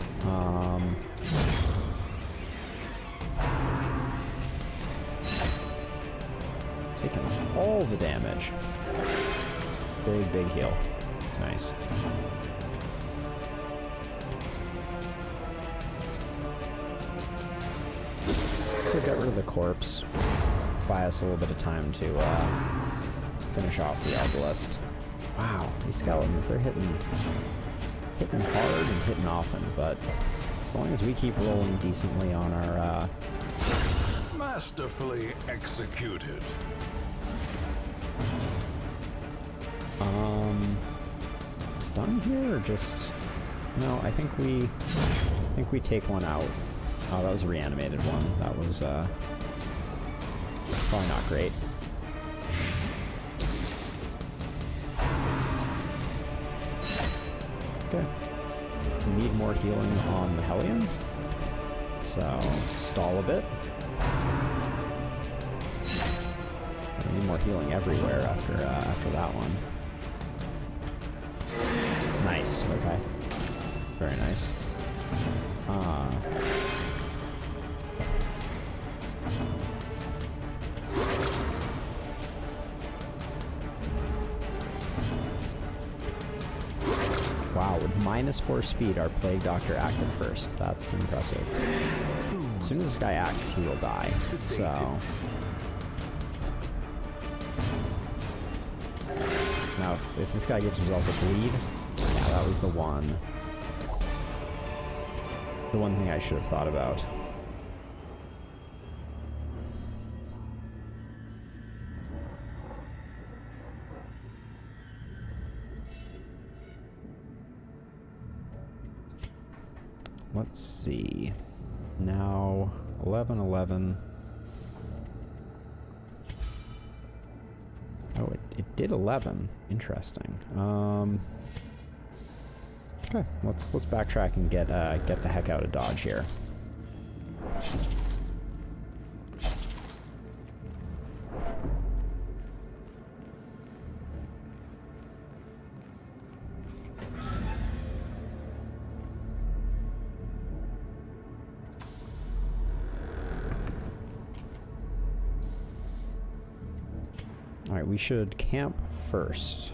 Taking all the damage. Big heal. Nice. So get rid of the corpse. Buy us a little bit of time to finish off the Arbalest. Wow, these skeletons, they're hitting hard and hitting often, but as long as we keep rolling decently on our Masterfully executed. stun here, or just... No, I think we take one out. Oh, that was a reanimated one. That was probably not great. Okay. We need more healing on the Hellion, so stall a bit. We need more healing everywhere after that one. Nice. Okay. Very nice. -4 speed, our Plague Doctor acted first. That's impressive. As soon as this guy acts, he will die. So... now, if this guy gives himself a bleed... yeah, that was the one. The one thing I should have thought about. Let's see. Now, 11-11. Oh, it did 11. Interesting. Okay, let's backtrack and get the heck out of Dodge here. Alright, we should camp first.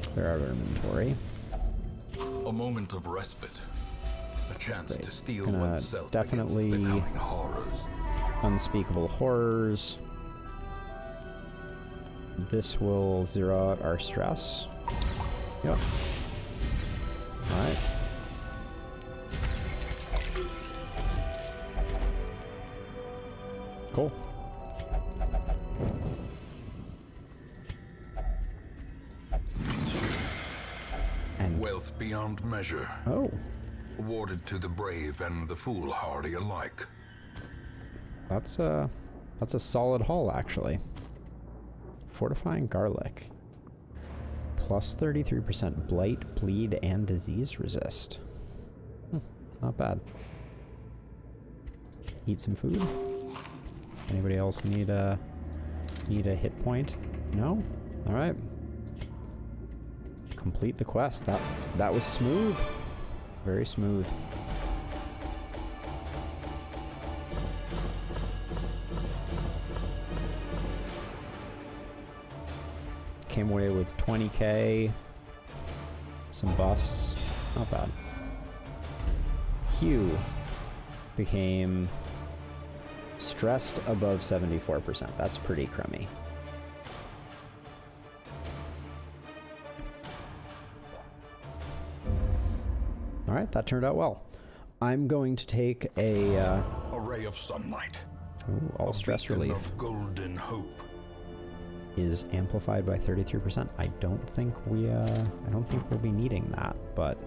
Clear out our inventory. A moment of respite. A chance Great. to steel Gonna oneself definitely against the coming horrors. Unspeakable Horrors. This will zero out our stress. Yep. Alright. Cool. And Wealth beyond measure, oh, awarded to the brave and the foolhardy alike. that's a solid haul actually. Fortifying Garlic. Plus 33% blight, bleed, and disease resist. Not bad. Eat some food. Anybody else need a hit point? No? Alright. Complete the quest. That was smooth. Very smooth. Came away with 20k. Some busts. Not bad. Hugh became stressed above 74%. That's pretty crummy. Alright, that turned out well. I'm going to take a A ray of sunlight. all A stress beacon relief. of golden hope. Is amplified by 33%. I don't think we'll be needing that, but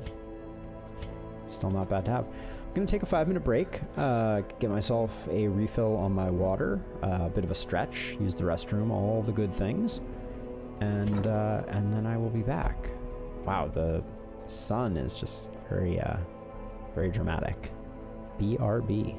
still not bad to have. I'm gonna take a 5-minute break, get myself a refill on my water, a bit of a stretch, use the restroom, all the good things, and then I will be back. Wow, the sun is just very very dramatic. BRB.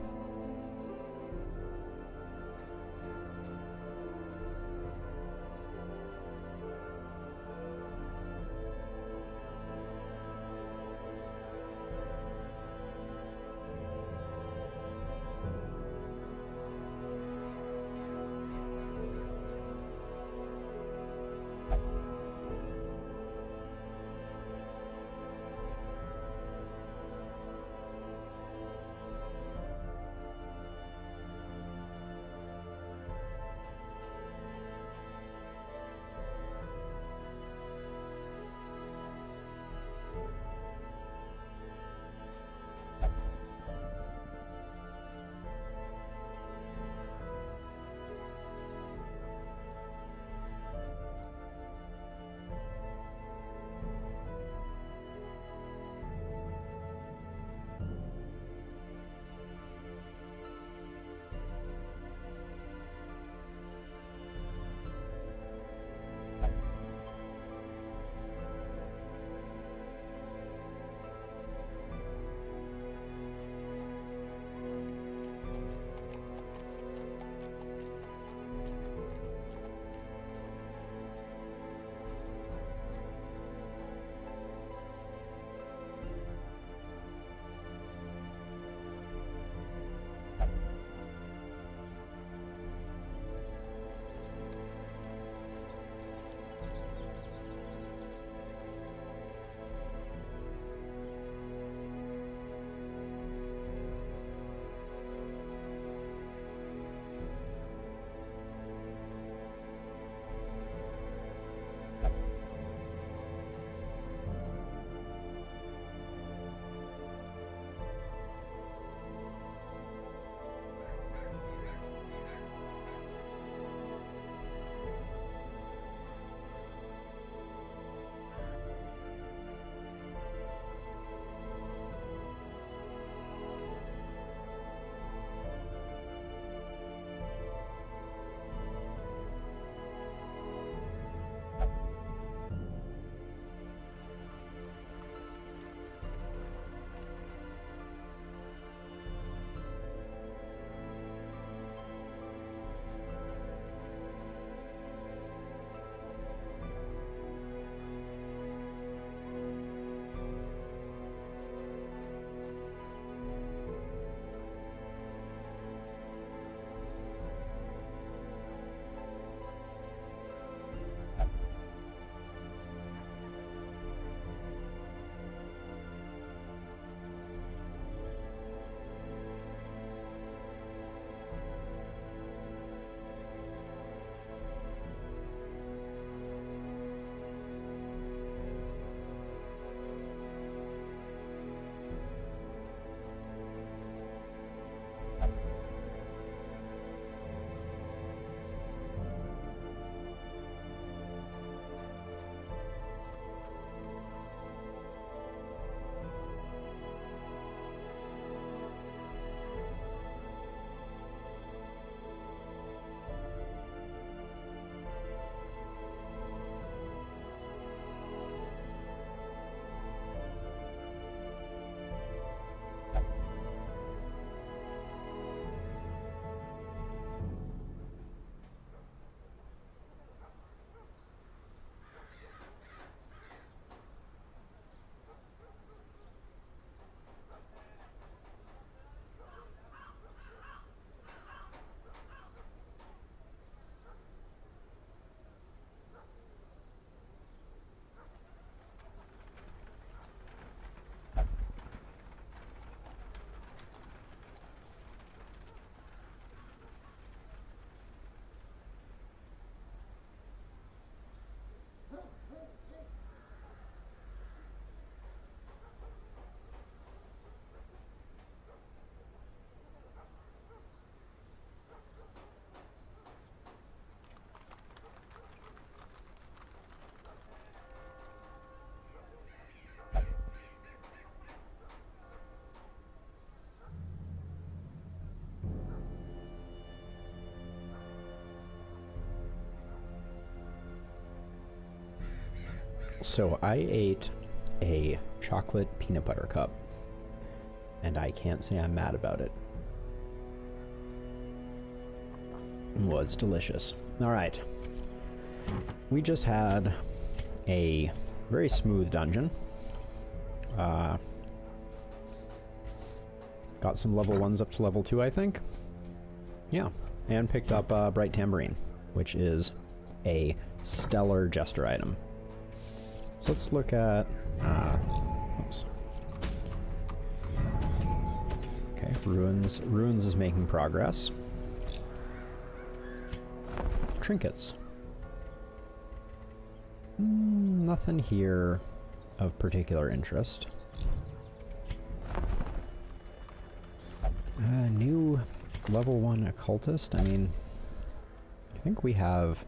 So I ate a chocolate peanut butter cup, and I can't say I'm mad about it. It was delicious. All right. We just had a very smooth dungeon. Got some level 1s up to level 2, I think. Yeah, and picked up Bright Tambourine, which is a stellar jester item. So let's look at... oops. Okay, Ruins. Ruins is making progress. Trinkets. Nothing here of particular interest. New level 1 occultist. I mean, I think we have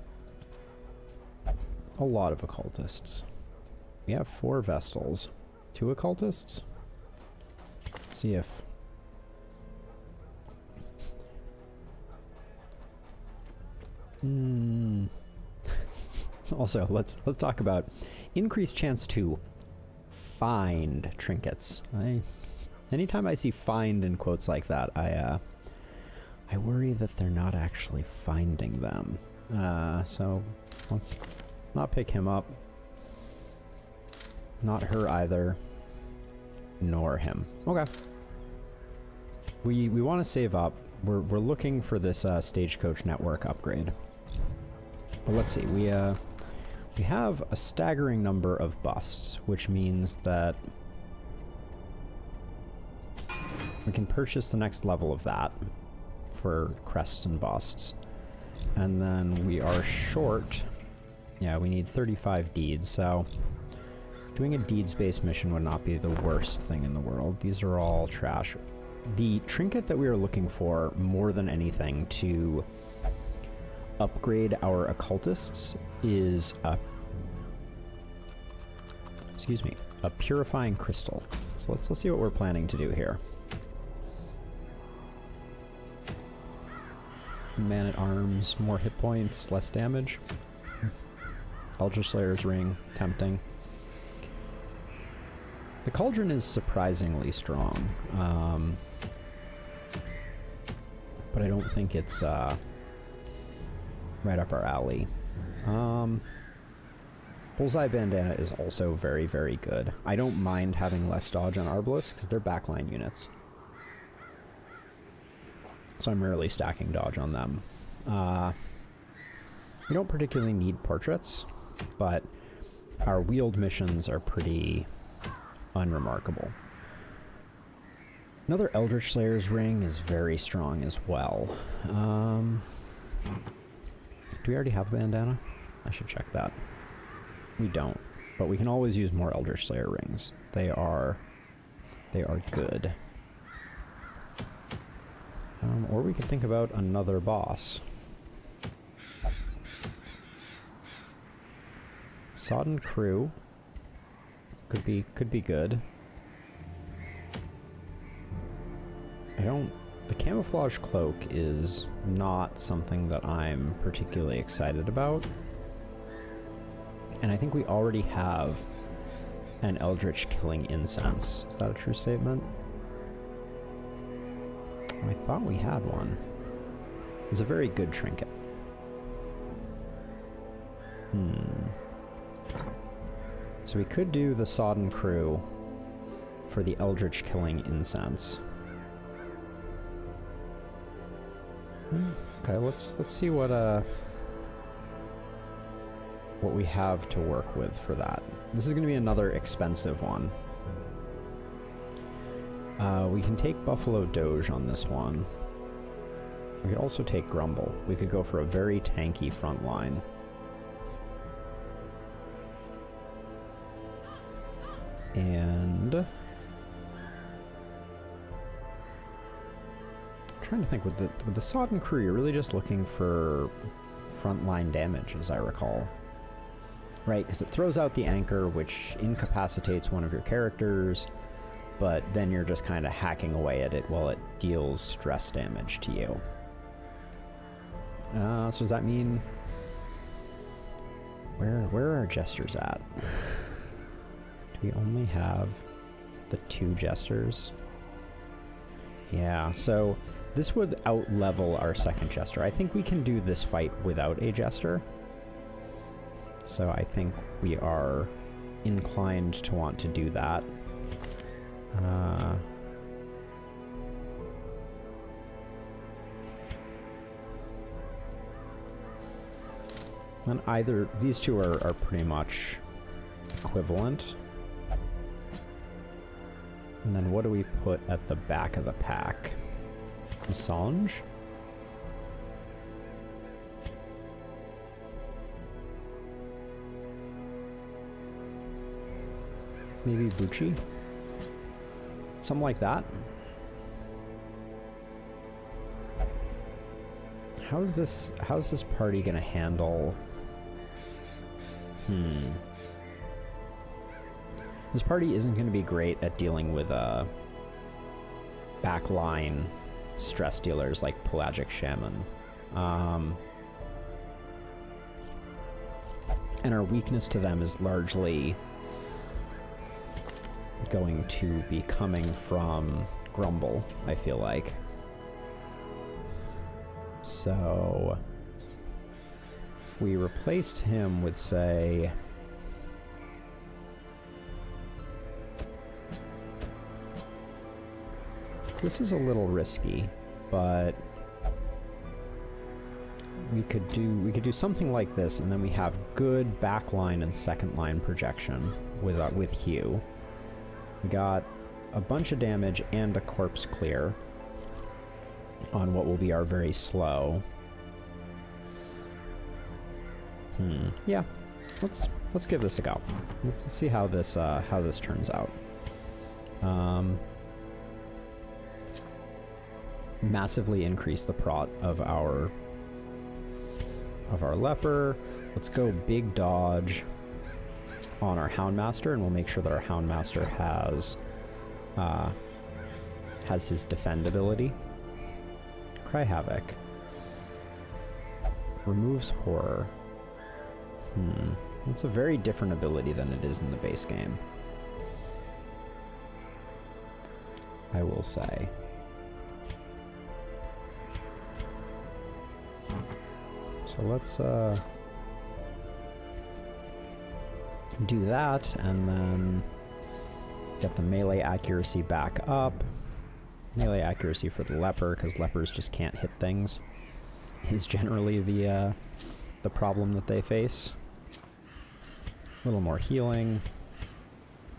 a lot of occultists. We have 4 Vestals. 2 occultists? Let's see if... Also, let's talk about increased chance to find trinkets. Anytime I see "find" in quotes like that, I worry that they're not actually finding them. So let's not pick him up. Not her either. Nor him. Okay. We want to save up. We're looking for this Stagecoach Network upgrade. But let's see. We have a staggering number of busts, which means that we can purchase the next level of that for crests and busts. And then we are short. Yeah, we need 35 deeds, so doing a deeds-based mission would not be the worst thing in the world. These are all trash. The trinket that we are looking for more than anything to upgrade our occultists is a purifying crystal. So let's see what we're planning to do here. Man-at-Arms, more hit points, less damage. Eldritch Slayer's Ring, tempting. The Cauldron is surprisingly strong, but I don't think it's right up our alley. Bullseye Bandana is also very, very good. I don't mind having less dodge on Arbalest because they're backline units. So I'm rarely stacking dodge on them. We don't particularly need portraits, but our wheeled missions are pretty unremarkable. Another Eldritch Slayer's Ring is very strong as well. Do we already have a bandana? I should check that. We don't, but we can always use more Eldritch Slayer rings. They are good. Or we could think about another boss. Sodden Crew could be good. The camouflage cloak is not something that I'm particularly excited about. And I think we already have an Eldritch Killing Incense. Is that a true statement? I thought we had one. It's a very good trinket. So we could do the Sodden Crew for the Eldritch Killing Incense. Okay, let's see what we have to work with for that. This is going to be another expensive one. We can take Buffalo Doge on this one. We could also take Grumble. We could go for a very tanky front line. And I'm trying to think, with the Sodden Crew, you're really just looking for frontline damage, as I recall. Right, because it throws out the anchor, which incapacitates one of your characters, but then you're just kind of hacking away at it while it deals stress damage to you. So does that mean... Where are our jesters at? Do we only have the 2 jesters? Yeah, so this would out-level our second jester. I think we can do this fight without a jester. So I think we are inclined to want to do that. And either, these two are pretty much equivalent. And then what do we put at the back of the pack? Masange? Maybe Bucci? Something like that. How's this party gonna handle? This party isn't gonna be great at dealing with backline stress dealers like Pelagic Shaman. And our weakness to them is largely going to be coming from Grumble, I feel like. So if we replaced him with, say, this is a little risky, but we could do something like this, and then we have good backline and second line projection with Hugh. We got a bunch of damage and a corpse clear on what will be our very slow. Yeah, let's give this a go. Let's see how this turns out. Massively increase the prot of our leper. Let's go big dodge on our Houndmaster, and we'll make sure that our Houndmaster has his defend ability. Cry Havoc. Removes horror. It's a very different ability than it is in the base game, I will say. So let's do that, and then get the melee accuracy back up. Melee accuracy for the leper, because lepers just can't hit things, is generally the problem that they face. A little more healing.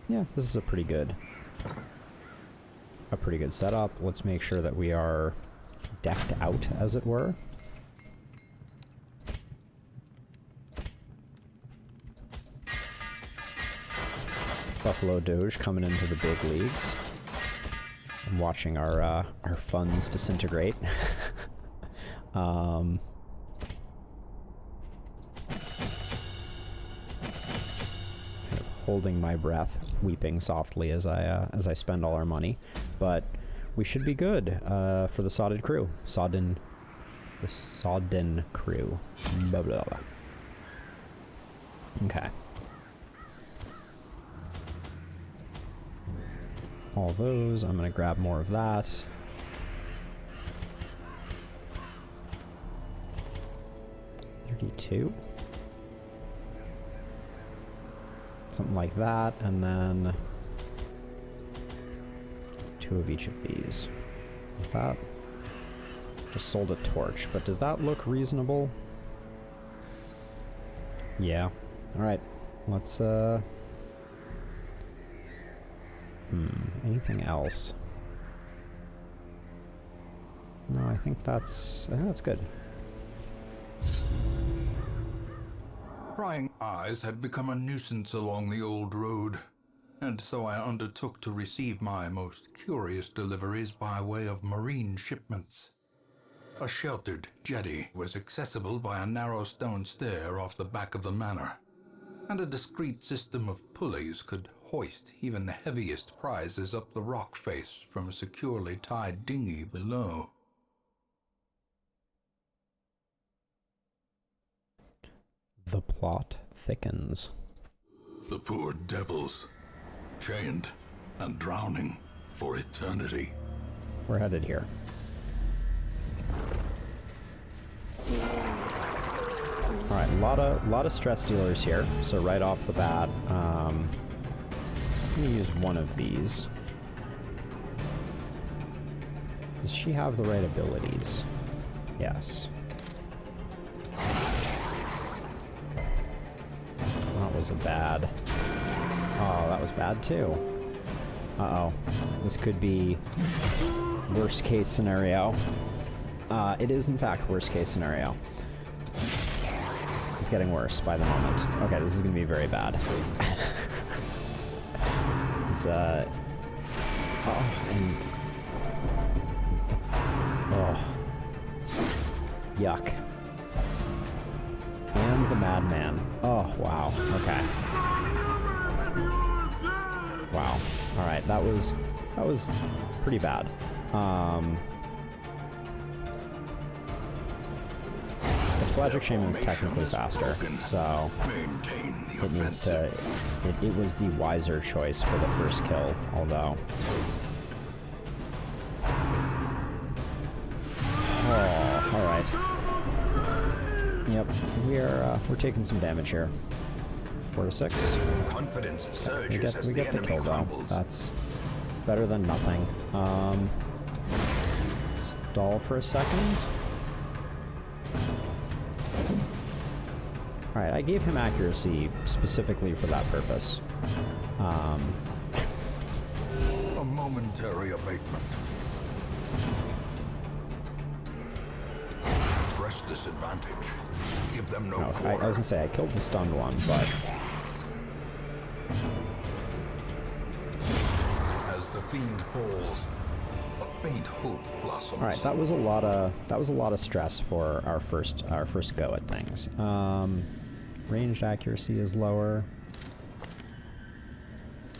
Yeah, this is a pretty good setup. Let's make sure that we are decked out, as it were. Buffalo Doge coming into the big leagues. I'm watching our funds disintegrate. Kind of holding my breath, weeping softly as I spend all our money, but we should be good for the Sodded crew. The Sodden crew. Blah, blah, blah. Okay. All those, I'm gonna grab more of that. $32. Something like that, and then 2 of each of these. Like that. Just sold a torch, but does that look reasonable? Yeah. Alright, let's anything else? No, I think that's good. Prying eyes had become a nuisance along the old road, and so I undertook to receive my most curious deliveries by way of marine shipments. A sheltered jetty was accessible by a narrow stone stair off the back of the manor, and a discreet system of pulleys could hoist even the heaviest prizes up the rock face from a securely tied dinghy below. The plot thickens. The poor devils. chained and drowning for eternity. We're headed here. All right, a lot of stress dealers here. So right off the bat, I'm gonna use one of these. Does she have the right abilities? Yes. That was a bad. Oh, that was bad too. Uh-oh. This could be worst case scenario. It is in fact worst case scenario. It's getting worse by the moment. Okay, this is gonna be very bad. It's, oh, yuck. And the madman. Oh, wow. Okay. Wow. Alright, that was pretty bad. The Pelagic Shaman's technically faster, so it needs to... It was the wiser choice for the first kill, although... Oh, alright. Yep, we're taking some damage here. 4 to 6. Confidence We surges as get the the enemy kill though. crumbles. That's better than nothing. Stall for a second. Alright, I gave him accuracy specifically for that purpose. A momentary abatement. Press disadvantage. Give them no I quarter. was gonna say, I killed the stunned one, but... As the fiend falls, a faint hope blossoms. Alright, that was a lot of stress for our first go at things. Ranged accuracy is lower.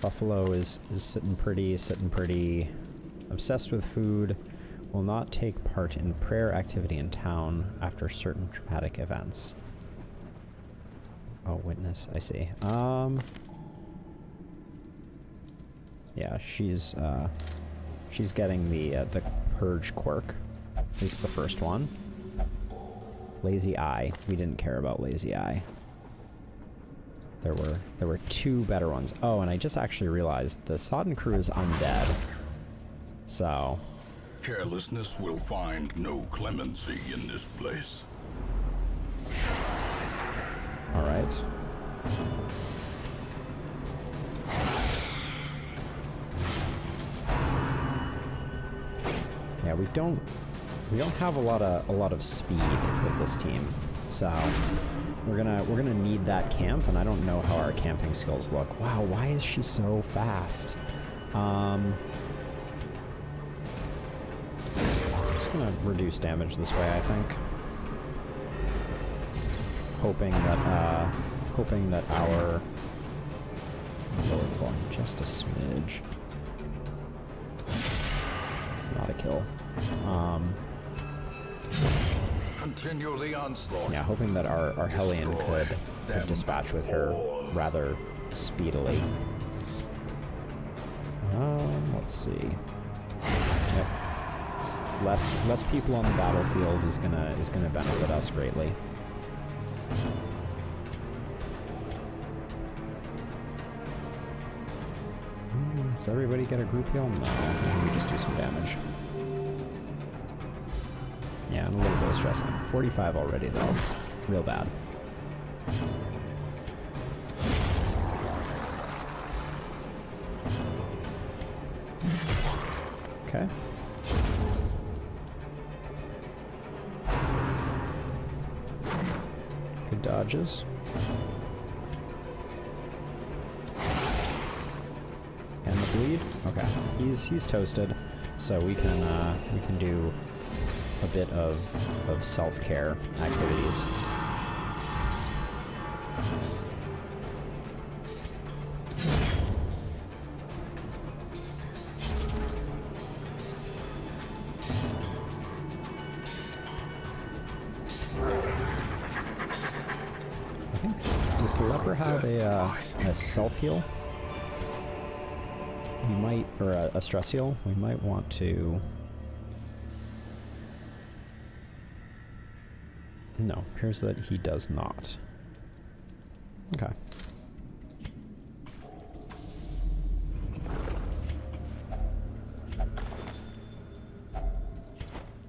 Buffalo is sitting pretty. Obsessed with food. Will not take part in prayer activity in town after certain traumatic events. Oh, witness. I see. Yeah, she's getting the purge quirk. At least the first one. Lazy Eye. We didn't care about Lazy Eye. There were 2 better ones. Oh, and I just actually realized the Sodden crew is undead. So... Carelessness will find no clemency in this place. Alright. Yeah, we don't have a lot of speed with this team. So we're gonna need that camp, and I don't know how our camping skills look. Wow, why is she so fast? Just gonna reduce damage this way, I think. Hoping that our lower volume just a smidge. It's not a kill. Continue the onslaught. Yeah, hoping that our Hellion could dispatch with her rather speedily. Let's see. Yep. Less people on the battlefield is gonna benefit us greatly. Does everybody get a group heal? No, we just do some damage. Yeah, and a little bit of stress on 45 already though. Real bad. Okay. Good dodges. And the bleed? Okay. He's toasted. So we can do a bit of self-care activities. I think, does the leper have a self-heal? we might, or a stress heal, we might want to... No, here's that he does not. Okay.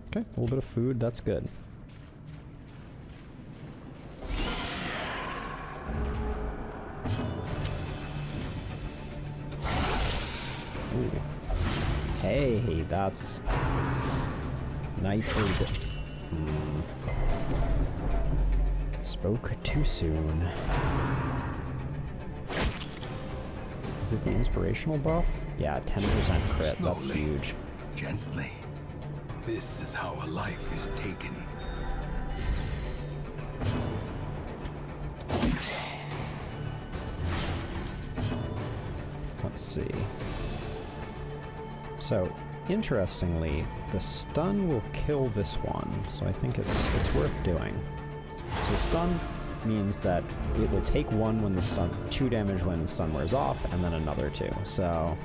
Okay, a little bit of food, that's good. Ooh. Hey, that's nicely done. Spoke too soon. Is it the inspirational buff? Yeah, 10% crit, that's Slowly, huge. Gently. This is how a life is taken. Let's see. So, interestingly, the stun will kill this one, so I think it's worth doing. So stun means that it will take 2 damage when the stun wears off, and then another 2. So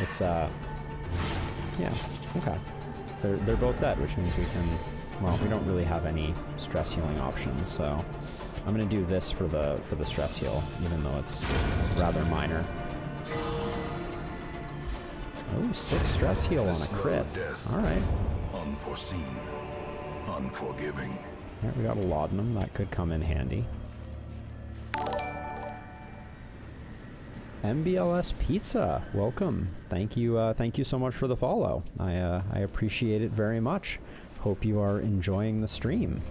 it's yeah, okay. They're both dead, which means we can, well, we don't really have any stress healing options, so I'm gonna do this for the stress heal, even though it's rather minor. Oh, 6 stress heal on a crit. Alright. Unforeseen. Unforgiving. Alright, we got a laudanum. That could come in handy. MBLS Pizza, welcome. Thank you so much for the follow. I appreciate it very much. Hope you are enjoying the stream.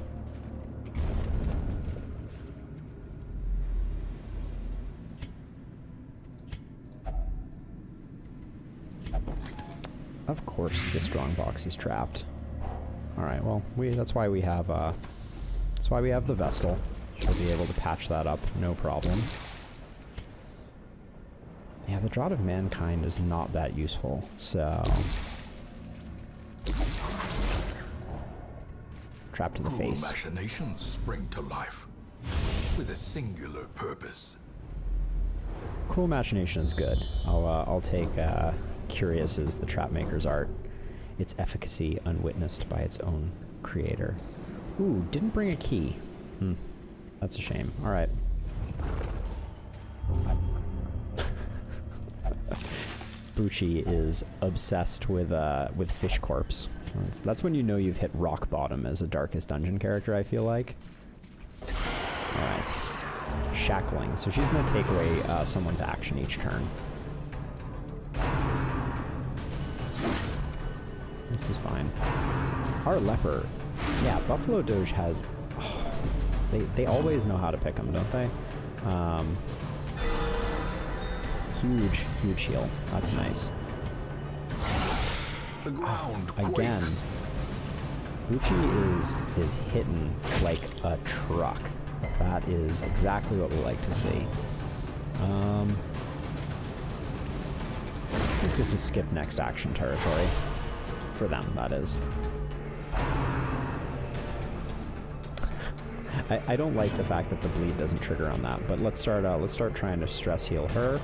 Of course, the strong box is trapped. All right, well, that's why we have the Vestal. Should be able to patch that up, no problem. Yeah, the Draught of Mankind is not that useful, so... Trap to the face. Machinations spring to life with a singular purpose. Cool Machination is good. I'll take Curious as the Trapmaker's art. Its efficacy unwitnessed by its own creator. Ooh, didn't bring a key. That's a shame. Alright. Bucci is obsessed with Fish Corpse. That's when you know you've hit rock bottom as a Darkest Dungeon character, I feel like. Alright. Shackling. So she's going to take away someone's action each turn. This is fine. Our Leper. Yeah, Buffalo Doge has... Oh, they always know how to pick them, don't they? Huge heal. That's nice. The ground Again, quakes. Bucci is hitting like a truck. That is exactly what we like to see. I think this is skip next action territory. For them, that is. I don't like the fact that the bleed doesn't trigger on that, but let's start trying to stress heal her.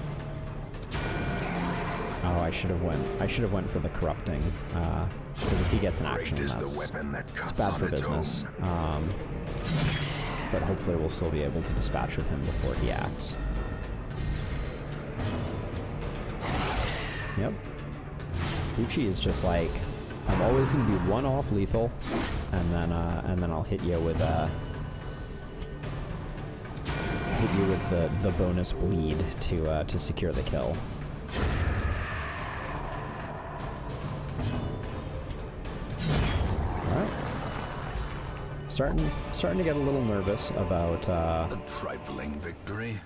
Oh, I should have went for the corrupting, because if he gets an action, that's it's bad for business. But hopefully we'll still be able to dispatch with him before he acts. Yep. Bucci is just like, I'm always gonna be one off lethal, and then I'll hit you with the bonus bleed to secure the kill. Starting to get a little nervous about A trifling victory,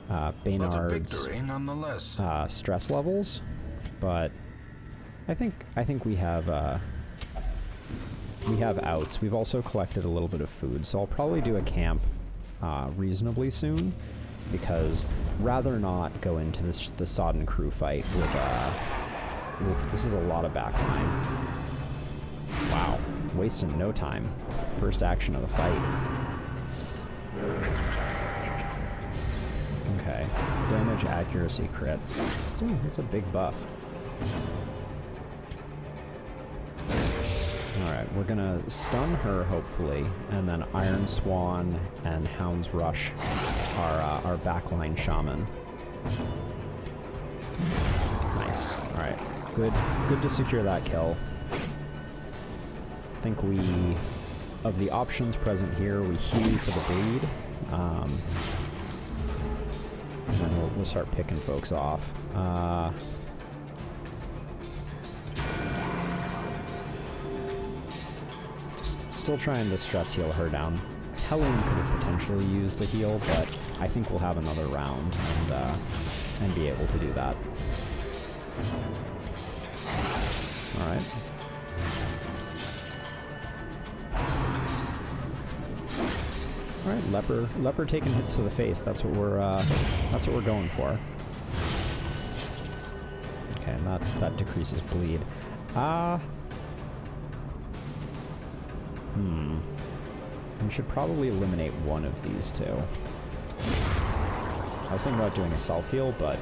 but a Baynard's victory nonetheless. stress levels, but I think we have outs. We've also collected a little bit of food, so I'll probably do a camp reasonably soon, because rather not go into the Sodden Crew fight with this is a lot of backline. Wow, wasting no time. First action of the fight. Okay. Damage, accuracy, crit. Ooh, that's a big buff. Alright, we're gonna stun her, hopefully, and then Iron Swan and Hound's Rush our backline shaman. Nice. Alright. Good to secure that kill. I think of the options present here, we heal to the bleed. And then we'll start picking folks off. Still trying to stress heal her down. Helen could have potentially used a heal, but I think we'll have another round and be able to do that. Alright. Alright, leper taking hits to the face. That's what we're going for. Okay, and that decreases bleed. We should probably eliminate one of these two. I was thinking about doing a self-heal, but...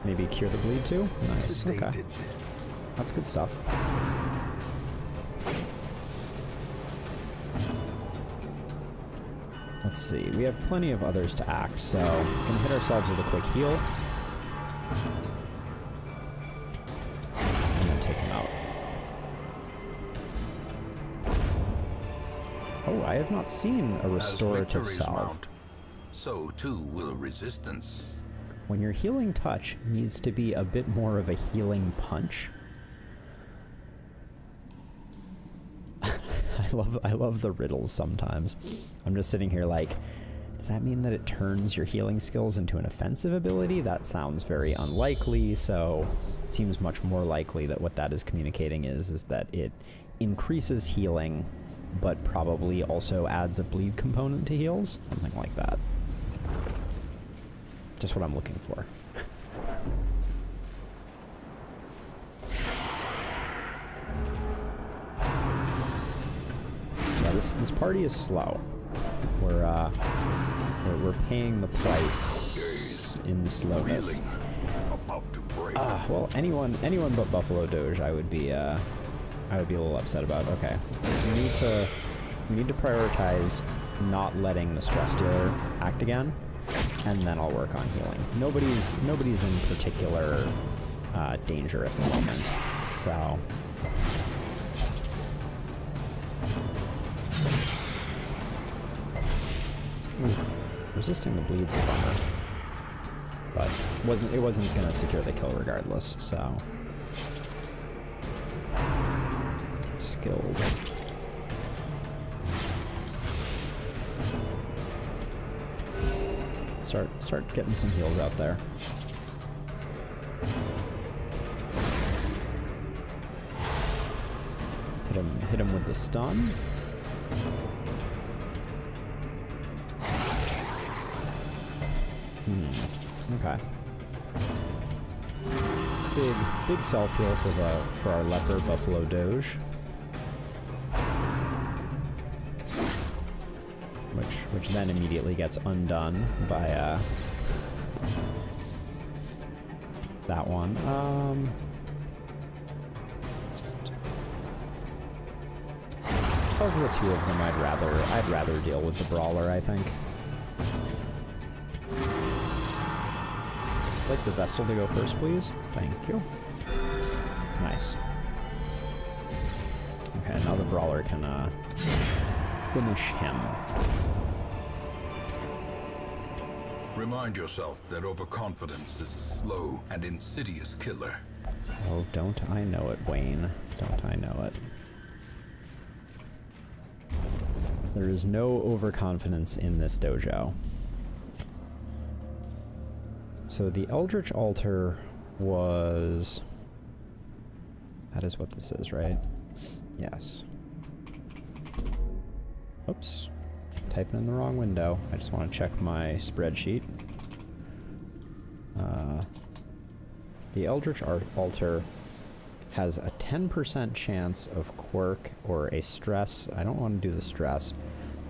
maybe cure the bleed too? Nice, okay. That's good stuff. Let's see, we have plenty of others to act, so we're gonna hit ourselves with a quick heal. And then take him out. Oh, I have not seen a restorative salve. Mount, so too will resistance. When your healing touch needs to be a bit more of a healing punch. I love the riddles sometimes. I'm just sitting here like, does that mean that it turns your healing skills into an offensive ability? That sounds very unlikely, so it seems much more likely that what that is communicating is that it increases healing, but probably also adds a bleed component to heals, something like that. Just what I'm looking for. Yeah, this party is slow. We're paying the price in slowness. About to break. Well, anyone but Buffalo Doge, I would be a little upset about. Okay, we need to prioritize not letting the stress dealer act again, and then I'll work on healing. Nobody's in particular danger at the moment, so. Ooh, resisting the bleed's a bummer, but it wasn't gonna secure the kill regardless. So skilled. Start getting some heals out there. Hit him with the stun. Okay. Big self heal for our leper Buffalo Doge. Which then immediately gets undone by that one. Just of the two of them, I'd rather deal with the brawler, I think. I'd like the Vestal to go first, please. Thank you. Nice. Okay, now the brawler can finish him. Remind yourself that overconfidence is a slow and insidious killer. Oh, don't I know it, Wayne. Don't I know it. There is no overconfidence in this dojo. So the Eldritch Altar was... that is what this is, right? Yes. Oops. Typing in the wrong window. I just want to check my spreadsheet. The Eldritch Altar has a 10% chance of quirk or a stress. I don't want to do the stress.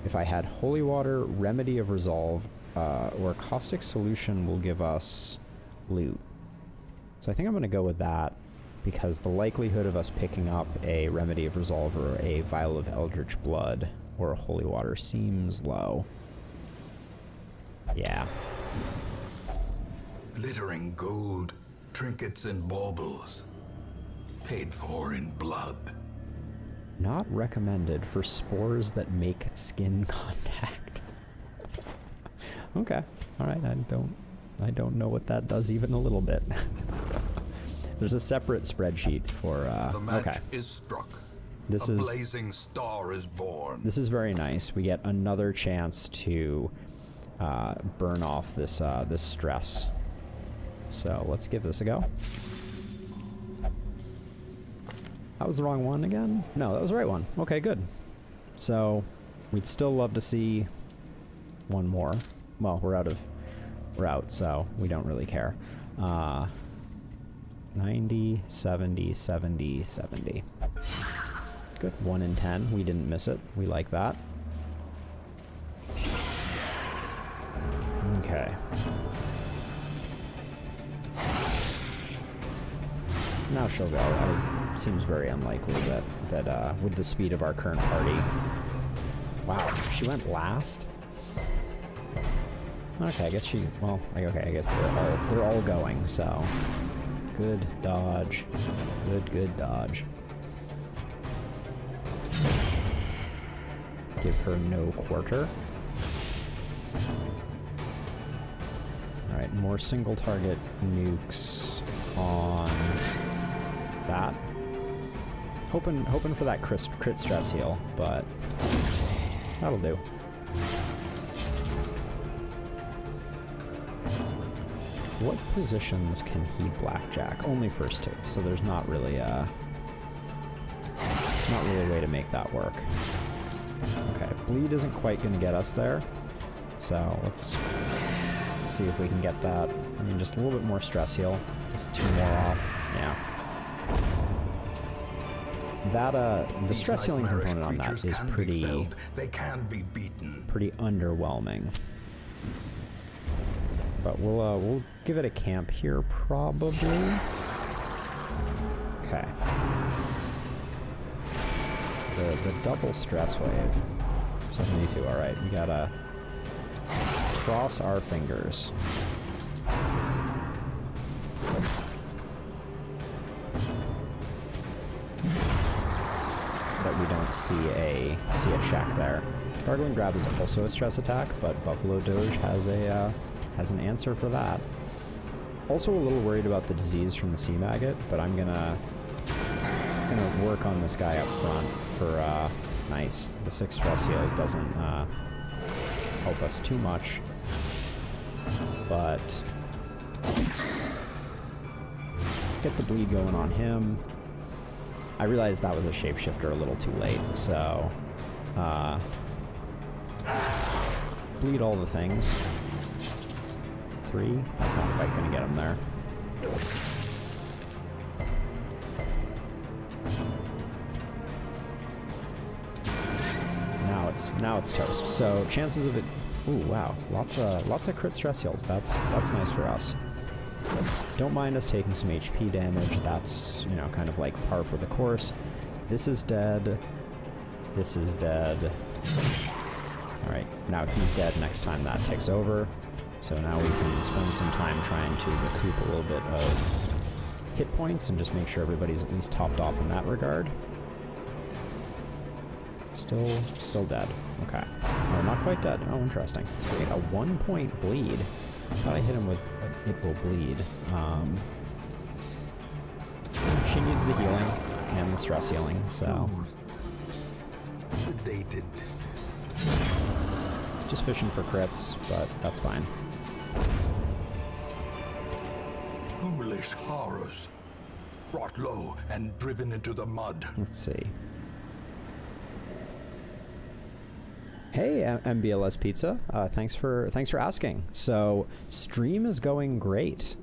If I had Holy Water, Remedy of Resolve, or Caustic Solution will give us loot. So I think I'm going to go with that, because the likelihood of us picking up a Remedy of Resolve or a Vial of Eldritch Blood or a Holy Water seems low. Yeah. Glittering gold, trinkets and baubles. Paid for in blood. Not recommended for spores that make skin contact. Okay. Alright, I don't know what that does even a little bit. There's a separate spreadsheet for The match okay. is struck. This A is blazing star is born. This is very nice. We get another chance to burn off this this stress. So let's give this a go. That was the wrong one again? No, that was the right one. Okay, good. So we'd still love to see one more. Well, we're out, so we don't really care. 90, 70, 70, 70. Good. 1 in 10. We didn't miss it. We like that. Okay. Now she'll go. It seems very unlikely that with the speed of our current party. Wow, she went last? Okay, I guess she... Well, okay, I guess they're all going, so... Good dodge. Good dodge. Give her no quarter. Alright, more single target nukes on that. Hoping for that crit stress heal, but that'll do. What positions can he blackjack? Only first 2, so there's not really a way to make that work. Okay, bleed isn't quite going to get us there, so let's see if we can get that. I mean, just a little bit more stress heal, just 2 more off. Yeah. That the stress healing component on that is pretty. They can be beaten. Pretty underwhelming. But we'll give it a camp here, probably. Okay. The double stress wave. 72. All right, we gotta cross our fingers. That we don't see a check there. Gargling Grab is also a stress attack, but Buffalo Doge has an answer for that. Also a little worried about the disease from the sea maggot, but I'm gonna work on this guy up front for nice. The 6 stress heal doesn't help us too much, but get the bleed going on him. I realized that was a shapeshifter a little too late, so bleed all the things. 3. That's not quite gonna get him there. Now it's toast. So chances of it. Ooh, wow, lots of crit stress heals. That's nice for us. Don't mind us taking some HP damage. That's, kind of like par for the course. This is dead. This is dead. All right, now he's dead next time that takes over. So now we can spend some time trying to recoup a little bit of hit points and just make sure everybody's at least topped off in that regard. Still dead. Okay. No, not quite dead. Oh, interesting. Okay, a 1-point bleed. I thought I hit him with it will bleed. She needs the healing and the stress healing, so. Sedated. Just fishing for crits, but that's fine. Foolish horrors. Brought low and driven into the mud. Let's see. Hey, MBLS Pizza. Thanks for asking. So, stream is going great.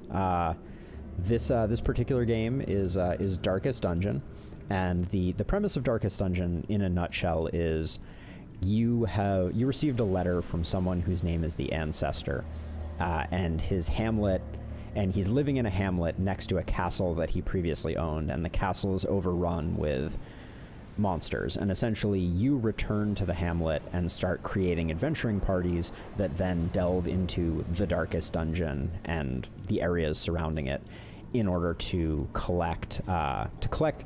This particular game is Darkest Dungeon, and the premise of Darkest Dungeon in a nutshell is you received a letter from someone whose name is the Ancestor, and his hamlet, and he's living in a hamlet next to a castle that he previously owned, and the castle is overrun with monsters, and essentially you return to the hamlet and start creating adventuring parties that then delve into the Darkest Dungeon and the areas surrounding it in order to collect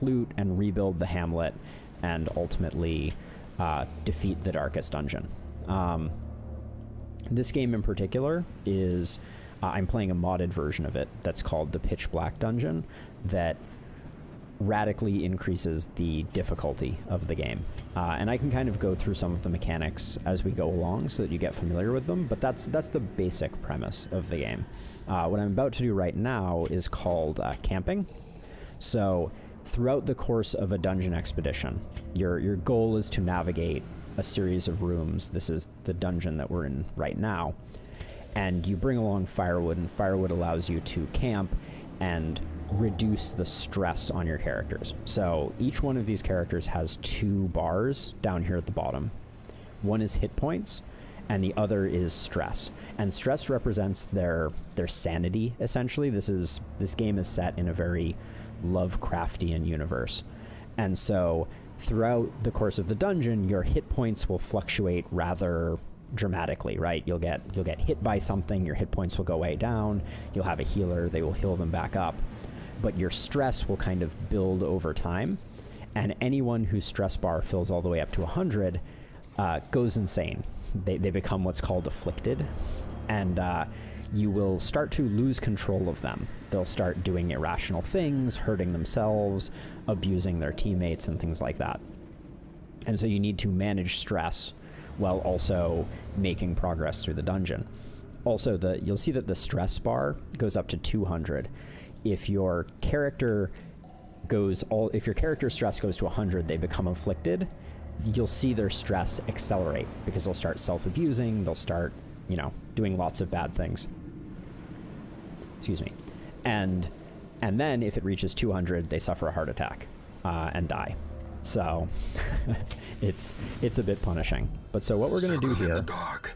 loot and rebuild the hamlet and ultimately defeat the Darkest Dungeon. This game in particular is I'm playing a modded version of it that's called the Pitch Black Dungeon that radically increases the difficulty of the game. And I can kind of go through some of the mechanics as we go along so that you get familiar with them, but that's the basic premise of the game. What I'm about to do right now is called camping. So throughout the course of a dungeon expedition, your goal is to navigate a series of rooms. This is the dungeon that we're in right now. And you bring along firewood, and firewood allows you to camp and reduce the stress on your characters. So each one of these characters has 2 bars down here at the bottom. One is hit points, and the other is stress. And stress represents their sanity, essentially. This game is set in a very Lovecraftian universe. And so throughout the course of the dungeon, your hit points will fluctuate rather dramatically, right? You'll get hit by something, your hit points will go way down, you'll have a healer, they will heal them back up. But your stress will kind of build over time, and anyone whose stress bar fills all the way up to 100 goes insane. They become what's called afflicted, and you will start to lose control of them. They'll start doing irrational things, hurting themselves, abusing their teammates, and things like that. And so you need to manage stress while also making progress through the dungeon. Also, you'll see that the stress bar goes up to 200. If your character's stress goes to 100, they become afflicted. You'll see their stress accelerate because they'll start self-abusing, they'll start, doing lots of bad things. Excuse me. And then if it reaches 200, they suffer a heart attack and die. So it's a bit punishing. But so what we're going to do here, the dark.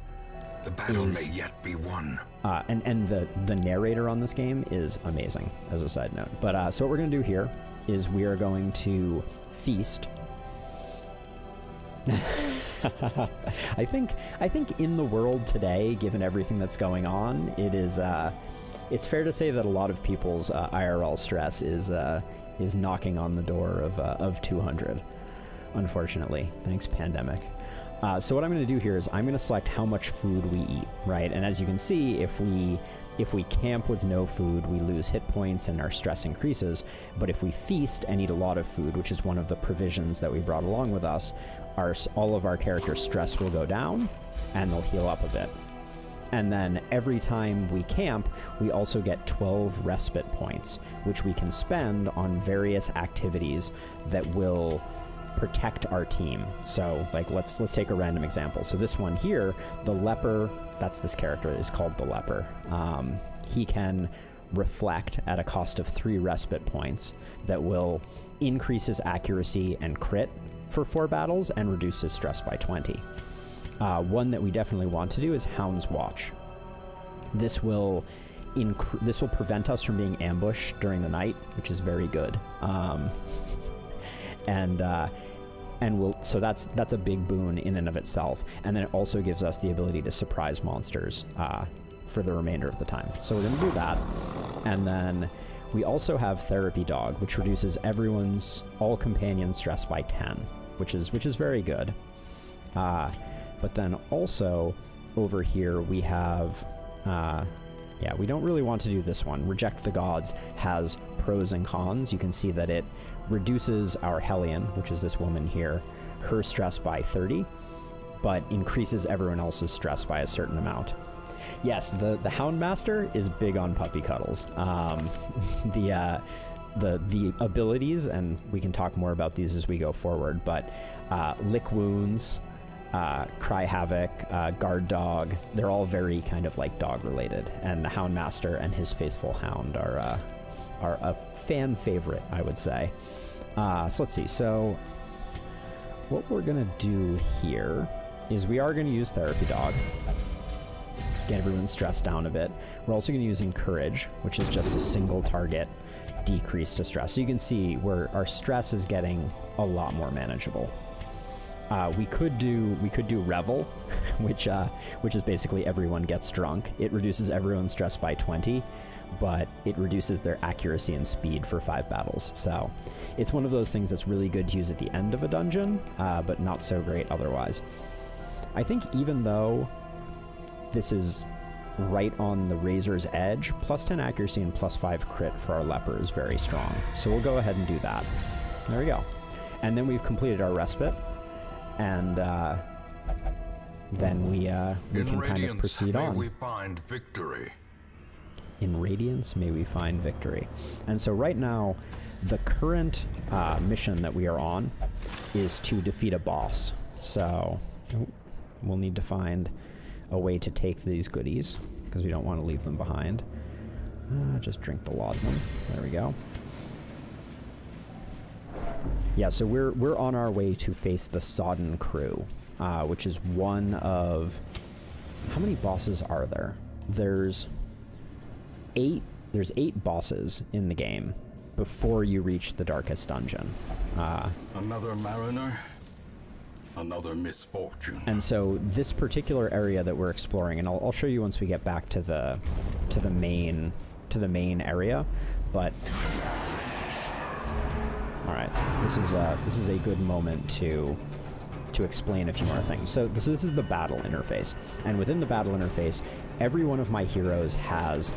The battle may yet be won. And the narrator on this game is amazing, as a side note. But so what we're going to do here is we are going to feast. I think in the world today, given everything that's going on, it's fair to say that a lot of people's IRL stress is knocking on the door of 200. Unfortunately, thanks pandemic. So what I'm going to do here is I'm going to select how much food we eat, right? And as you can see, if we camp with no food, we lose hit points and our stress increases. But if we feast and eat a lot of food, which is one of the provisions that we brought along with us, all of our characters' stress will go down and they'll heal up a bit. And then every time we camp, we also get 12 respite points, which we can spend on various activities that will protect our team. So like let's take a random example. So this one here, the leper, that's this character, is called the leper. He can reflect at a cost of 3 respite points that will increase his accuracy and crit for 4 battles and reduce his stress by 20. One that we definitely want to do is Hound's Watch. This will prevent us from being ambushed during the night, which is very good. So that's a big boon in and of itself. And then it also gives us the ability to surprise monsters for the remainder of the time. So we're going to do that. And then we also have Therapy Dog, which reduces all companion stress by 10, which is very good. But then also over here we have, we don't really want to do this one. Reject the Gods has pros and cons. You can see that it reduces our Hellion, which is this woman here, her stress by 30, but increases everyone else's stress by a certain amount. Yes, the Houndmaster is big on puppy cuddles. The abilities, and we can talk more about these as we go forward, but Lick Wounds, Cry Havoc, Guard Dog, they're all very kind of like dog related, and the Houndmaster and his faithful hound are are a fan favorite, I would say. So let's see. So what we're going to do here is we are going to use Therapy Dog. Get everyone's stress down a bit. We're also going to use Encourage, which is just a single target decrease to stress. So you can see where our stress is getting a lot more manageable. We could do Revel, which is basically everyone gets drunk. It reduces everyone's stress by 20, but it reduces their accuracy and speed for 5 battles. So it's one of those things that's really good to use at the end of a dungeon, but not so great otherwise. I think even though this is right on the razor's edge, plus 10 accuracy and plus 5 crit for our leper is very strong. So we'll go ahead and do that. There we go. And then we've completed our respite, and then we can kind of proceed on. May we find victory. In Radiance, may we find victory. And so right now, the current mission that we are on is to defeat a boss. So we'll need to find a way to take these goodies, because we don't want to leave them behind. Just drink the laudanum. There we go. Yeah, so we're on our way to face the Sodden Crew, which is one of... How many bosses are there? There's 8 bosses in the game before you reach the darkest dungeon. Another mariner, another misfortune. And so this particular area that we're exploring, and I'll show you once we get back to the main area, but all right, this is a good moment to explain a few more things. So this is the battle interface, and within the battle interface, every one of my heroes has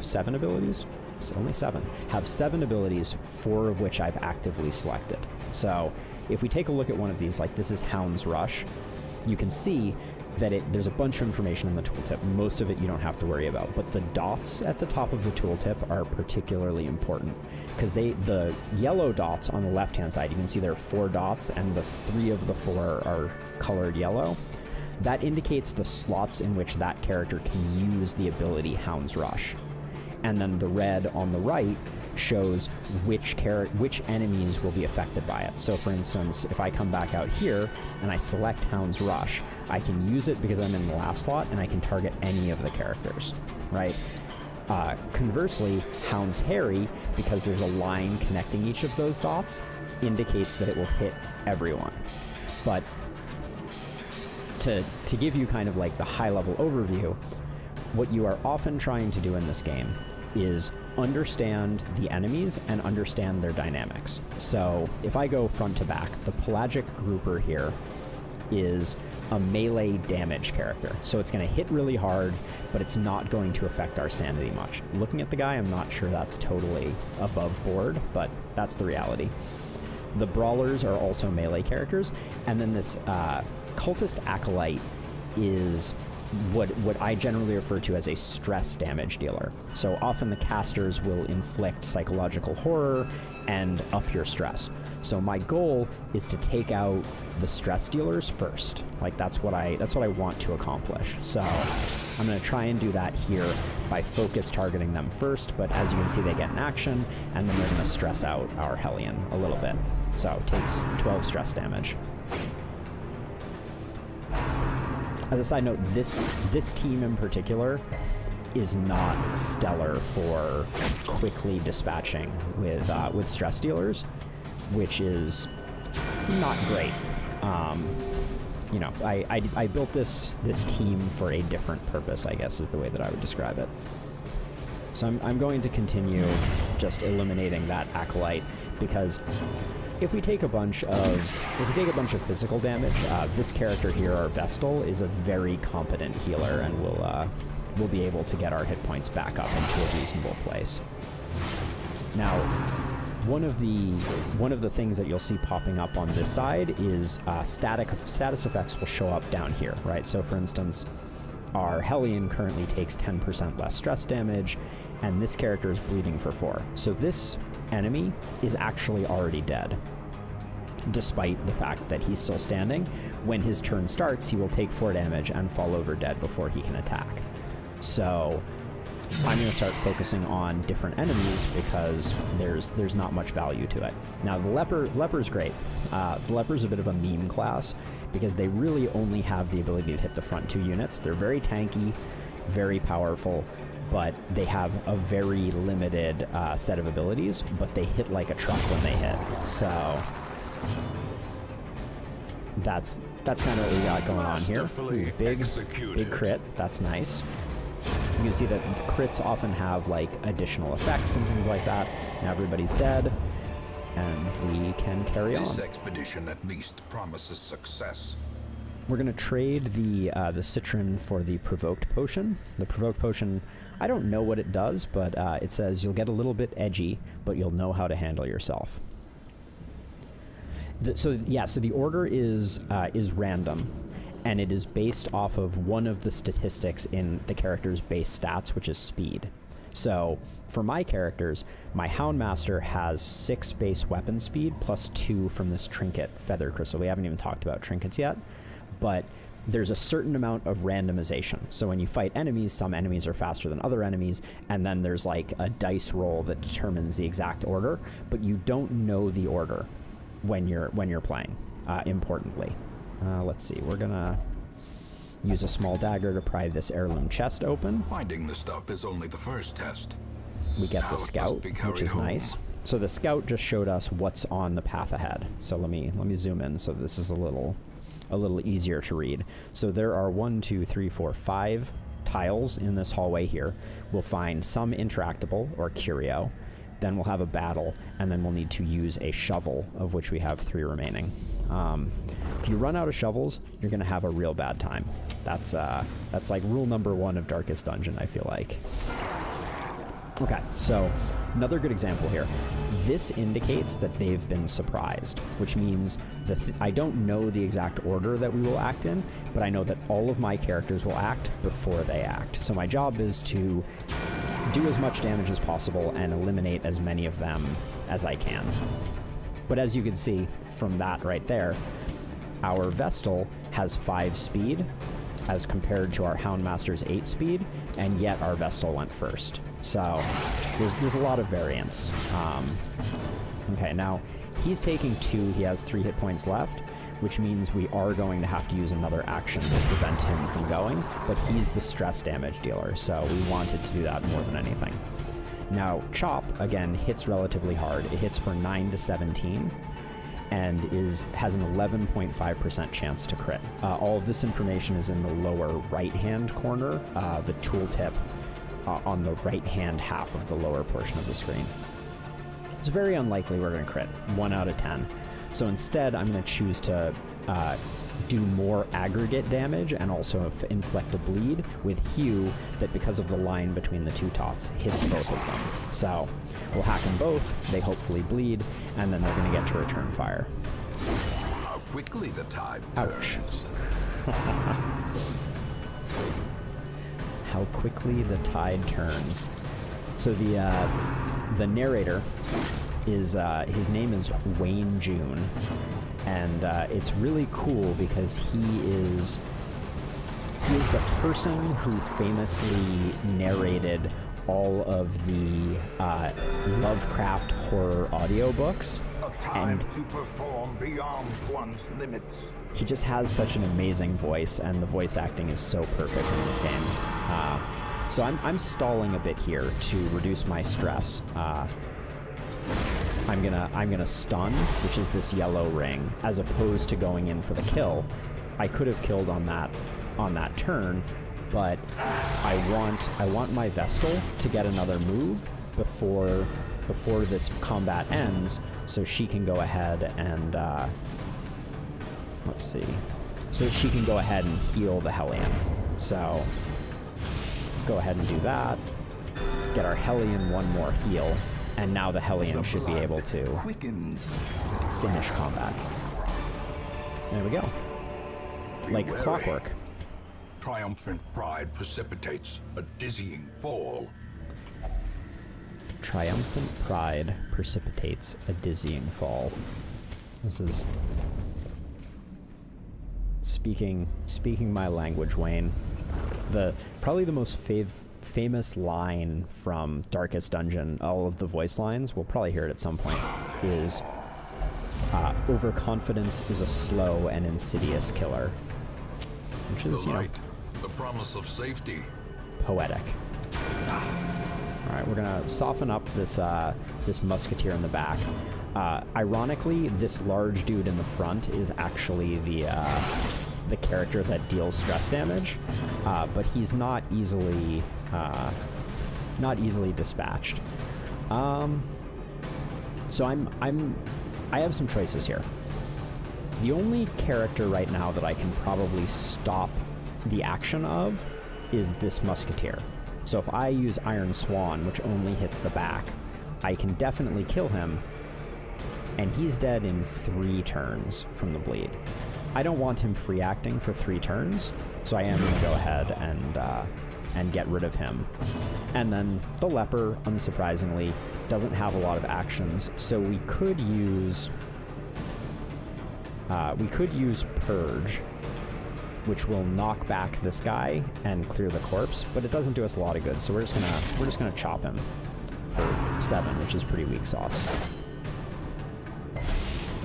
7 abilities. It's only 7. Have 7 abilities, 4 of which I've actively selected. So if we take a look at one of these, like this is Hound's Rush, you can see that there's a bunch of information in the tooltip. Most of it you don't have to worry about, but the dots at the top of the tooltip are particularly important, because the yellow dots on the left-hand side, you can see there are 4 dots, and the 3 of the 4 are colored yellow. That indicates the slots in which that character can use the ability Hound's Rush. And then the red on the right shows which enemies will be affected by it. So for instance, if I come back out here and I select Hound's Rush, I can use it because I'm in the last slot, and I can target any of the characters, right? Conversely, Hound's Harry, because there's a line connecting each of those dots, indicates that it will hit everyone. But to give you kind of like the high-level overview, what you are often trying to do in this game is understand the enemies and understand their dynamics. So if I go front to back, the Pelagic Grouper here is a melee damage character. So it's going to hit really hard, but it's not going to affect our sanity much. Looking at the guy, I'm not sure that's totally above board, but that's the reality. The Brawlers are also melee characters, and then this Cultist Acolyte is what I generally refer to as a stress damage dealer. So often the casters will inflict psychological horror and up your stress. So my goal is to take out the stress dealers first. Like that's what I want to accomplish. So I'm going to try and do that here by focus targeting them first, but as you can see, they get an action, and then they're going to stress out our Hellion a little bit. So it takes 12 stress damage. As a side note, this team in particular is not stellar for quickly dispatching with stress dealers, which is not great. You know, I built this team for a different purpose, I guess is the way that I would describe it. So I'm going to continue just eliminating that Acolyte, because if we take a bunch of physical damage, this character here, our Vestal, is a very competent healer, and we'll be able to get our hit points back up into a reasonable place. Now, one of the things that you'll see popping up on this side is status effects will show up down here, right? So for instance, our Hellion currently takes 10% less stress damage, and this character is bleeding for 4. So this enemy is actually already dead, despite the fact that he's still standing. When his turn starts, he will take 4 damage and fall over dead before he can attack. So I'm going to start focusing on different enemies because there's not much value to it. Now, the leper's great. The leper's a bit of a meme class because they really only have the ability to hit the front 2 units. They're very tanky, very powerful, but they have a very limited set of abilities, but they hit like a truck when they hit. So that's kind of what we got going on here. Ooh, big crit. That's nice. You can see that crits often have like additional effects and things like that. Now everybody's dead, and we can carry on. This expedition at least promises success. We're gonna trade the citron for the provoked potion. The provoked potion, I don't know what it does, but it says you'll get a little bit edgy, but you'll know how to handle yourself. So the order is random, and it is based off of one of the statistics in the character's base stats, which is speed. So for my characters, my Houndmaster has 6 base weapon speed plus 2 from this trinket, Feather Crystal. We haven't even talked about trinkets yet, but there's a certain amount of randomization. So when you fight enemies, some enemies are faster than other enemies, and then there's like a dice roll that determines the exact order, but you don't know the order when you're playing, importantly. Let's see, we're gonna use a small dagger to pry this heirloom chest open. Finding the stuff is only the first test. We get Now the it scout, must be which carried is home. nice. So the scout just showed us what's on the path ahead. So let me zoom in so this is a little easier to read. So there are 1, 2, 3, 4, 5 tiles in this hallway here. We'll find some interactable or curio. Then we'll have a battle, and then we'll need to use a shovel, of which we have 3 remaining. If you run out of shovels, you're gonna have a real bad time. That's like rule number 1 of Darkest Dungeon, I feel like. Okay, so another good example here. This indicates that they've been surprised, which means that I don't know the exact order that we will act in, but I know that all of my characters will act before they act. So my job is to do as much damage as possible and eliminate as many of them as I can. But as you can see from that right there, our Vestal has 5 speed as compared to our Houndmaster's 8 speed, and yet our Vestal went first. So there's a lot of variance. Okay, now he's taking 2, he has 3 hit points left, which means we are going to have to use another action to prevent him from going, but he's the stress damage dealer, so we wanted to do that more than anything. Now, Chop, again, hits relatively hard. It hits for 9 to 17, and has an 11.5% chance to crit. All of this information is in the lower right-hand corner, the tooltip on the right-hand half of the lower portion of the screen. It's very unlikely we're going to crit, 1 out of 10. So instead, I'm going to choose to do more aggregate damage and also inflict a bleed with Hue that, because of the line between the 2 tots, hits both of them. So we'll hack them both, they hopefully bleed, and then they're going to get to return fire. How quickly the tide Ouch. turns. How quickly the tide turns. So the narrator is his name is Wayne June, and it's really cool because he is the person who famously narrated all of the Lovecraft horror audiobooks. A time to perform beyond one's limits. He just has such an amazing voice, and the voice acting is so perfect in this game. So I'm stalling a bit here to reduce my stress. I'm gonna stun, which is this yellow ring, as opposed to going in for the kill. I could have killed on that turn, but I want my Vestal to get another move before this combat ends, so she can go ahead and let's see, so she can go ahead and heal the Hellion. So go ahead and do that. Get our Hellion 1 more heal. And now the Hellion should be able to finish combat. There we go. Like wary. clockwork. Triumphant pride precipitates a dizzying fall. Triumphant pride precipitates a dizzying fall. This is speaking my language, Wayne. Probably the most famous line from Darkest Dungeon, all of the voice lines, we'll probably hear it at some point, is overconfidence is a slow and insidious killer. Which is, The you know, light, the promise of safety. poetic. Alright, we're gonna soften up this this musketeer in the back. Ironically, this large dude in the front is actually the character that deals stress damage, but he's not easily dispatched. So I have some choices here. The only character right now that I can probably stop the action of is this musketeer. So if I use Iron Swan, which only hits the back, I can definitely kill him, and he's dead in 3 turns from the bleed. I don't want him free acting for 3 turns, so I am going to go ahead and get rid of him. And then the leper, unsurprisingly, doesn't have a lot of actions, so we could use Purge, which will knock back this guy and clear the corpse, but it doesn't do us a lot of good. So we're just gonna chop him for 7, which is pretty weak sauce.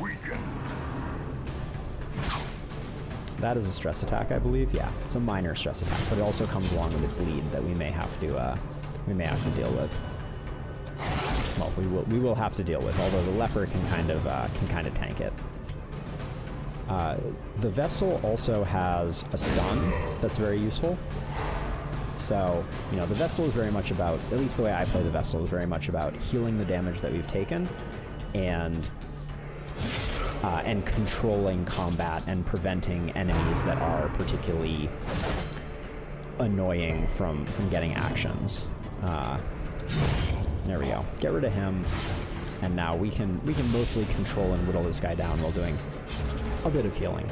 Weaken. That is a stress attack, I believe. Yeah, it's a minor stress attack, but it also comes along with a bleed that we may have to deal with. Well, we will have to deal with, although the leper can kind of tank it. The Vestal also has a stun that's very useful. So, you know, the Vestal is very much about, at least the way I play the Vestal, is very much about healing the damage that we've taken and controlling combat and preventing enemies that are particularly annoying from getting actions. There we go. Get rid of him, and now we can mostly control and whittle this guy down while doing a bit of healing.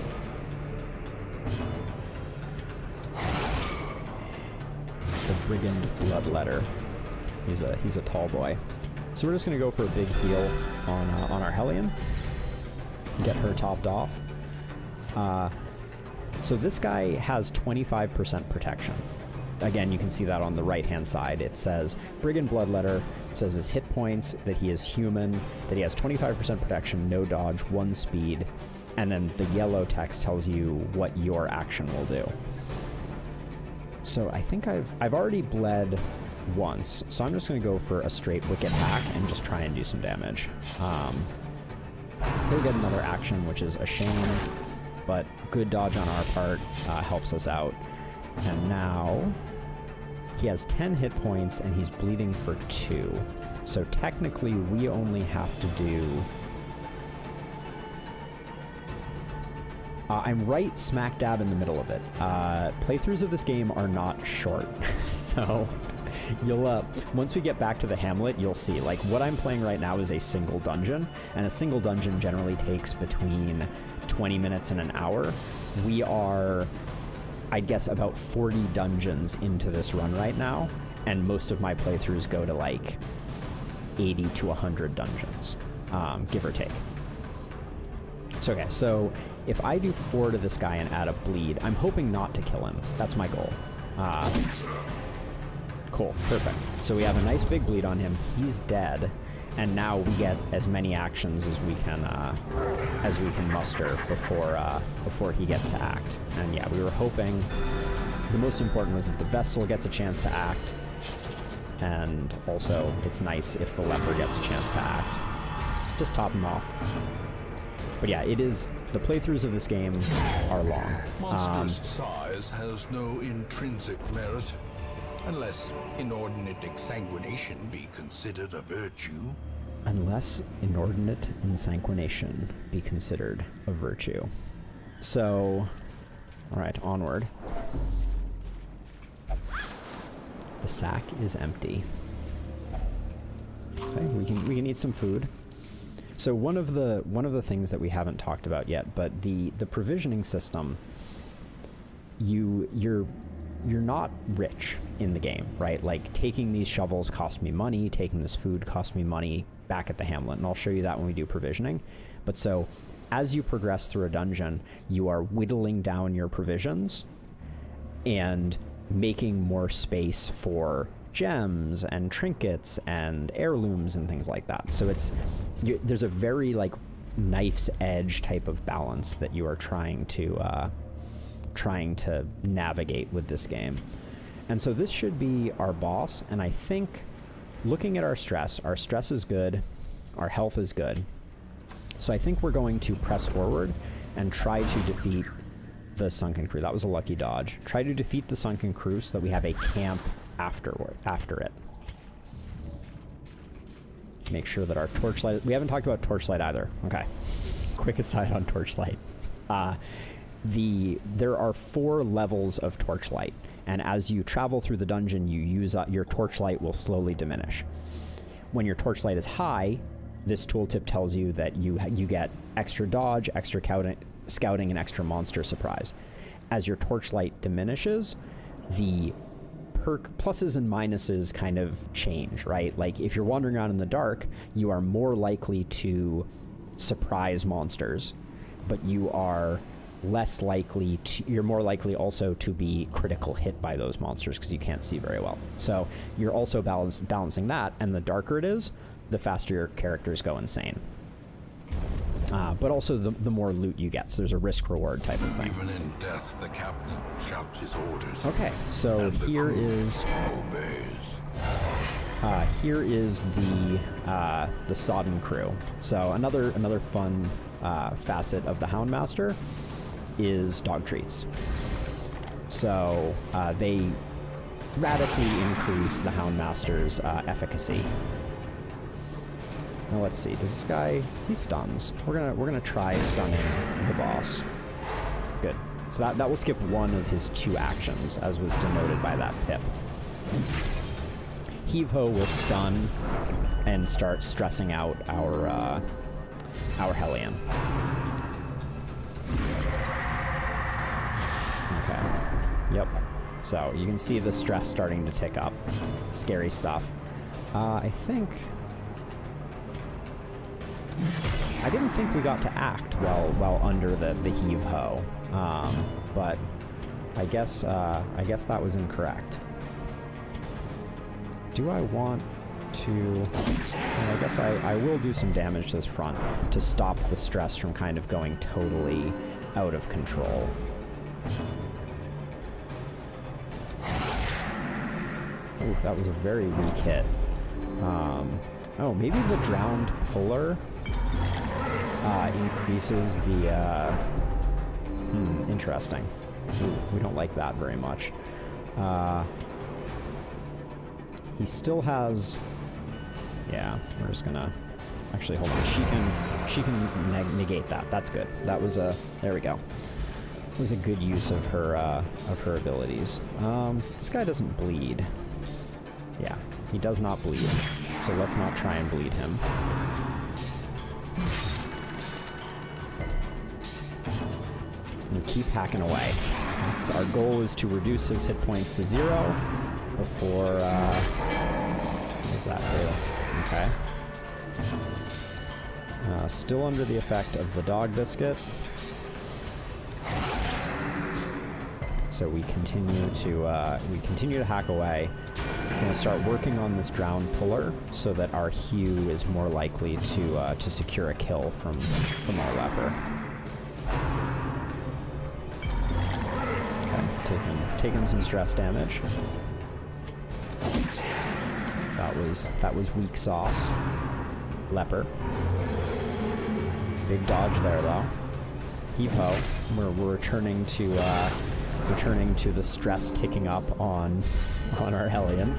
The Brigand Bloodletter. He's a tall boy. So we're just gonna go for a big heal on our Hellion. Get her topped off. So this guy has 25% protection. Again, you can see that on the right-hand side. It says Brigand Bloodletter, says his hit points, that he is human, that he has 25% protection, no dodge, 1 speed, and then the yellow text tells you what your action will do. So I think I've already bled once, so I'm just going to go for a straight Wicked Hack and just try and do some damage. He'll get another action, which is a shame, but good dodge on our part helps us out. And now he has 10 hit points and he's bleeding for 2. So technically we only have to do... I'm right smack dab in the middle of it. Playthroughs of this game are not short, so you'll once we get back to the Hamlet, you'll see. Like, what I'm playing right now is a single dungeon, and a single dungeon generally takes between 20 minutes and an hour. We are, I'd guess, about 40 dungeons into this run right now, and most of my playthroughs go to like 80 to 100 dungeons, give or take. So, okay, so if I do 4 to this guy and add a bleed, I'm hoping not to kill him. That's my goal. Cool, perfect. So we have a nice big bleed on him. He's dead, and now we get as many actions as we can muster before he gets to act. And yeah, we were hoping. The most important was that the Vestal gets a chance to act, and also it's nice if the leper gets a chance to act. Just top him off. But yeah, it is. The playthroughs of this game are long. Monstrous size has no intrinsic merit, unless inordinate exsanguination be considered a virtue. Unless inordinate insanguination be considered a virtue. So, alright, onward. The sack is empty. Okay, we can eat some food. So one of the things that we haven't talked about yet, but the provisioning system, you're not rich in the game, right? Like, taking these shovels cost me money, taking this food cost me money back at the Hamlet, and I'll show you that when we do provisioning. But so, as you progress through a dungeon, you are whittling down your provisions, and making more space for gems and trinkets and heirlooms and things like that. So there's a very like knife's edge type of balance that you are trying to navigate with this game. And so this should be our boss, and I think looking at our stress is good, our health is good. So I think we're going to press forward and try to defeat the Sunken Crew. That was a lucky dodge. Try to defeat the Sunken Crew so that we have a camp after it. Make sure that our torchlight... We haven't talked about torchlight either. Okay. Quick aside on torchlight. There are 4 levels of torchlight, and as you travel through the dungeon, you use your torchlight will slowly diminish. When your torchlight is high, this tooltip tells you that you get extra dodge, extra scouting, and extra monster surprise. As your torchlight diminishes, the perk pluses and minuses kind of change, right? Like if you're wandering around in the dark, you are more likely to surprise monsters, but you are less likely to, you're more likely also to be critical hit by those monsters because you can't see very well. So you're also balancing that, and the darker it is, the faster your characters go insane. But also the more loot you get, so there's a risk-reward type of thing. Even in death, the captain shouts his orders. Okay, so here is the Sodden Crew. So another fun facet of the Houndmaster is dog treats. So they radically increase the Houndmaster's efficacy. Now let's see. Does this guy? He stuns. We're gonna try stunning the boss. Good. So that will skip one of his 2 actions, as was denoted by that pip. Heave Ho will stun and start stressing out our Hellion. Okay. Yep. So you can see the stress starting to tick up. Scary stuff. I didn't think we got to act while under the heave ho, but I guess that was incorrect. Do I want to? Well, I guess I will do some damage to this front to stop the stress from kind of going totally out of control. Ooh, that was a very weak hit. Oh, maybe the drowned puller increases the... interesting. Ooh, we don't like that very much. He still has... Yeah, we're just gonna... Actually, hold on. She can negate that. That's good. That was a... There we go. It was a good use of her abilities. This guy doesn't bleed. Yeah, he does not bleed. So let's not try and bleed him. And keep hacking away. Our goal is to reduce his hit points to 0 before... what does that do? Okay. Still under the effect of the dog biscuit. So we continue to hack away. We're going to start working on this drowned puller so that our Hugh is more likely to secure a kill from our leper. Okay, taking some stress damage. That was weak sauce. Leper. Big dodge there though. Heave ho. We're returning to the stress ticking up on our Hellion.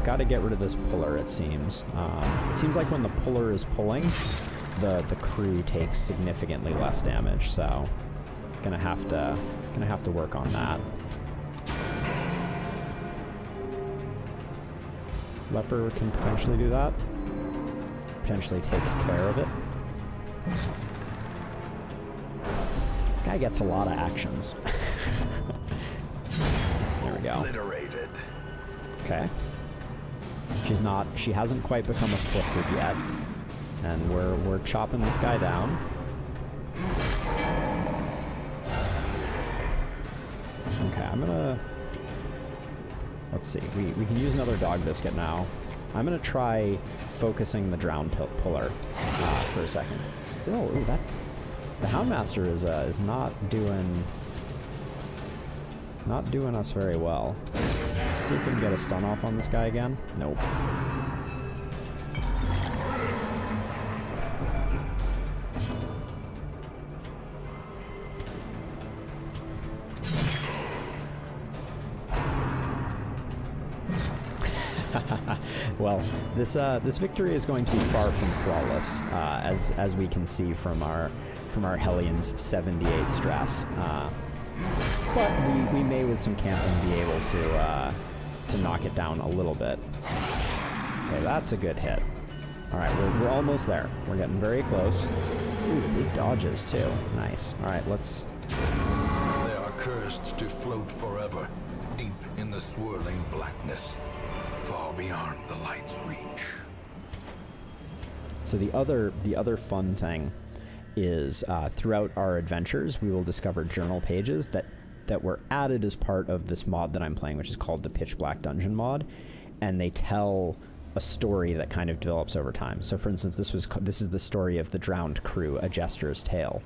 Gotta get rid of this puller, it seems. It seems like when the puller is pulling, the crew takes significantly less damage, so gonna have to work on that. Leper can potentially do that. Potentially take care of it. This guy gets a lot of actions. There we go. Obliterated. Okay. She hasn't quite become afflicted yet. And we're chopping this guy down. I'm gonna... Let's see. We can use another dog biscuit now. I'm gonna try focusing the drowned puller for a second. Still, ooh, that... The Houndmaster is not doing us very well. Let's see if we can get a stun off on this guy again. Nope. Well, this victory is going to be far from flawless, as we can see from our Hellions 78 stress. But we may, with some camping, be able to knock it down a little bit. Okay, that's a good hit. All right, we're almost there. We're getting very close. Ooh, big dodges too. Nice. All right, let's. They are cursed to float forever, deep in the swirling blackness, far beyond the light's reach. So the other fun thing is throughout our adventures, we will discover journal pages that were added as part of this mod that I'm playing, which is called the Pitch Black Dungeon mod, and they tell a story that kind of develops over time. So, for instance, this is the story of the drowned crew, A Jester's Tale.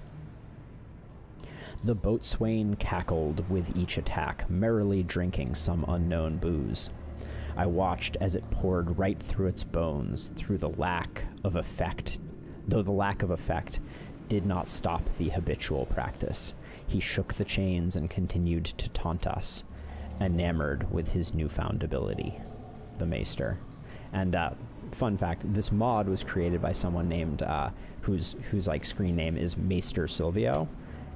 The boatswain cackled with each attack, merrily drinking some unknown booze. I watched as it poured right through its bones, though the lack of effect did not stop the habitual practice. He shook the chains and continued to taunt us, enamored with his newfound ability, the Maester. And fun fact, this mod was created by someone named whose like screen name is Maester Silvio,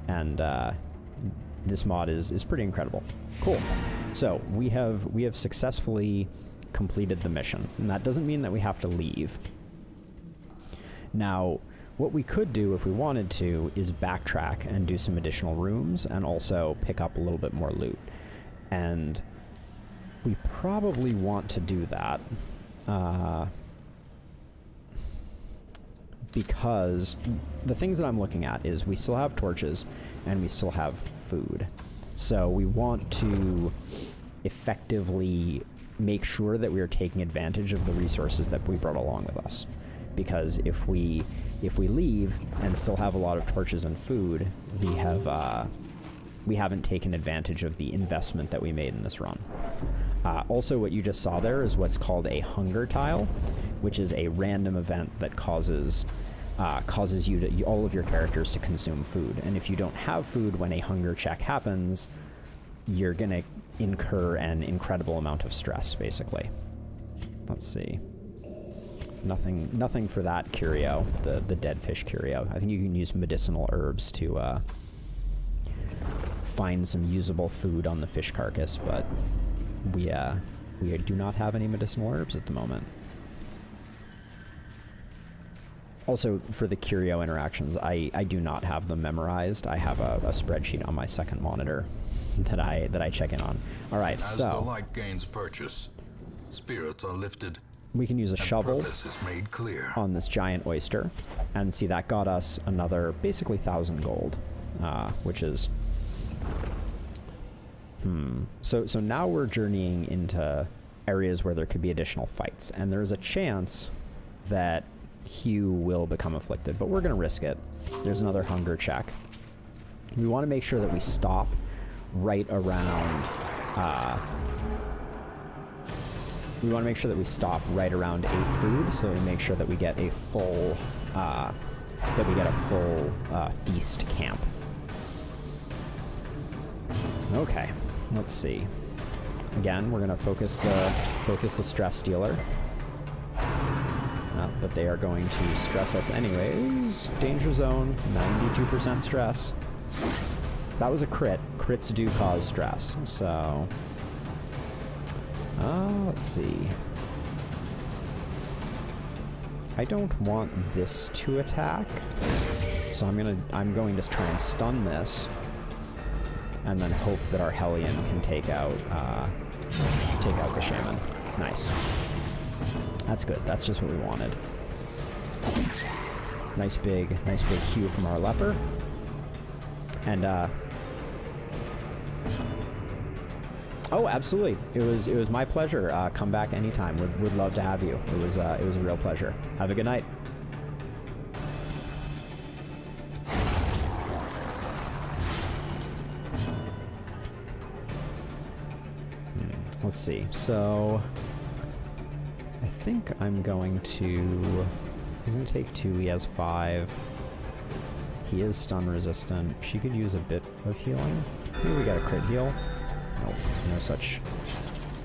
and this mod is pretty incredible. Cool. So we have successfully completed the mission, and that doesn't mean that we have to leave. Now, what we could do if we wanted to is backtrack and do some additional rooms and also pick up a little bit more loot. And we probably want to do that because the things that I'm looking at is we still have torches and we still have food. So we want to effectively make sure that we are taking advantage of the resources that we brought along with us. Because if we leave and still have a lot of torches and food, we haven't taken advantage of the investment that we made in this run. Also, what you just saw there is what's called a hunger tile, which is a random event that causes all of your characters to consume food. And if you don't have food when a hunger check happens, you're gonna incur an incredible amount of stress, basically. Let's see. Nothing for that curio, the dead fish curio. I think you can use medicinal herbs to find some usable food on the fish carcass, but we do not have any medicinal herbs at the moment. Also, for the curio interactions, I do not have them memorized. I have a spreadsheet on my second monitor that I check in on. All right, As the light gains purchase, spirits are lifted. We can use a shovel made clear on this giant oyster, and see that got us another basically 1,000 gold, which is So now we're journeying into areas where there could be additional fights, and there's a chance that Hugh will become afflicted, but we're gonna risk it. There's another hunger check. We want to make sure that we stop right around. We want to make sure that we stop right around 8 food, so we make sure that we get a full feast camp. Okay, let's see. Again, we're gonna focus the stress dealer, but they are going to stress us anyways. Danger zone, 92% stress. That was a crit. Crits do cause stress, so. Let's see. I don't want this to attack, so I'm going to try and stun this, and then hope that our Hellion can take out the shaman. Nice. That's good. That's just what we wanted. Nice big hue from our leper, and Oh, absolutely. It was my pleasure. Come back anytime. Would love to have you. It was a real pleasure. Have a good night. Let's see. So I think I'm going to... He's going to take 2. He has 5. He is stun resistant. She could use a bit of healing. Maybe we got a crit heal. Nope.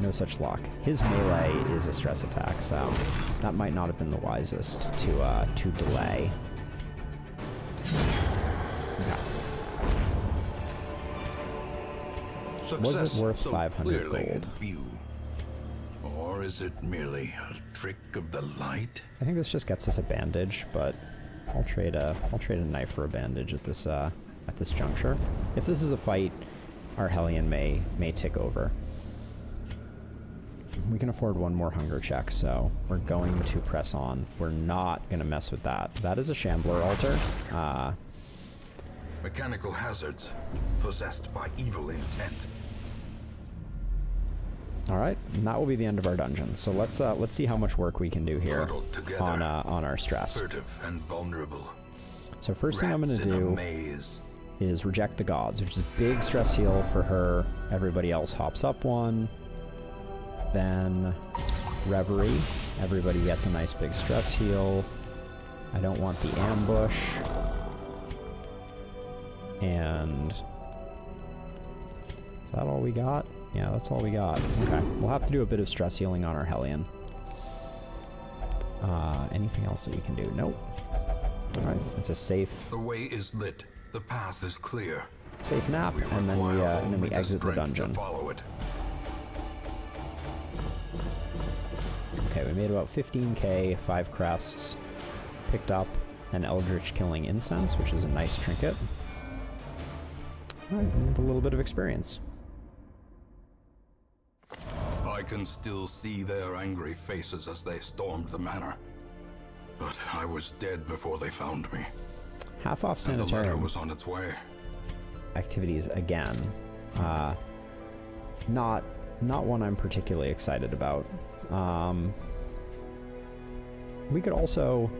No such luck. His melee is a stress attack, so that might not have been the wisest to delay. Okay. Was it worth so 500 clearly in gold? view? Or is it merely a trick of the light? I think this just gets us a bandage, but I'll trade a knife for a bandage at this juncture. If this is a fight, our Hellion may tick over. We can afford one more hunger check, so we're going to press on. We're not going to mess with that. That is a Shambler altar. Mechanical hazards possessed by evil intent. All right, and that will be the end of our dungeon. So let's see how much work we can do here Huddled together, on our stress. furtive and vulnerable. So first thing I'm going Rats to in a do maze. is reject the gods, which is a big stress heal for her. Everybody else hops up one. Then Reverie. Everybody gets a nice big stress heal. I don't want the ambush. And is that all we got? Yeah, that's all we got. Okay, we'll have to do a bit of stress healing on our Hellion. Anything else that we can do? Nope. All right, it's a safe The way is lit. The path is clear. nap, We and then require we only exit the strength to dungeon. follow it. Okay, we made about 15k, 5 crests, picked up an Eldritch Killing Incense, which is a nice trinket. Alright, and a little bit of experience. I can still see their angry faces as they stormed the manor. But I was dead before they found me. Half off And the letter sanitarium was on its way. activities again. Not one I'm particularly excited about. We could also...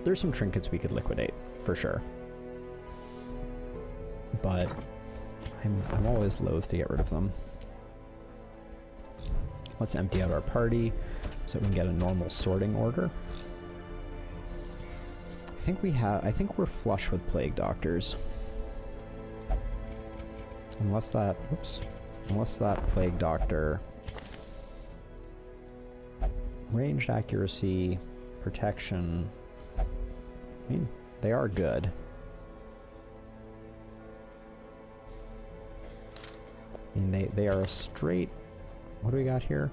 There's some trinkets we could liquidate, for sure. But I'm always loath to get rid of them. Let's empty out our party so we can get a normal sorting order. I think we're flush with Plague Doctors. Unless that Plague Doctor... Ranged accuracy, protection... I mean, they are good. I mean, they are a straight... What do we got here?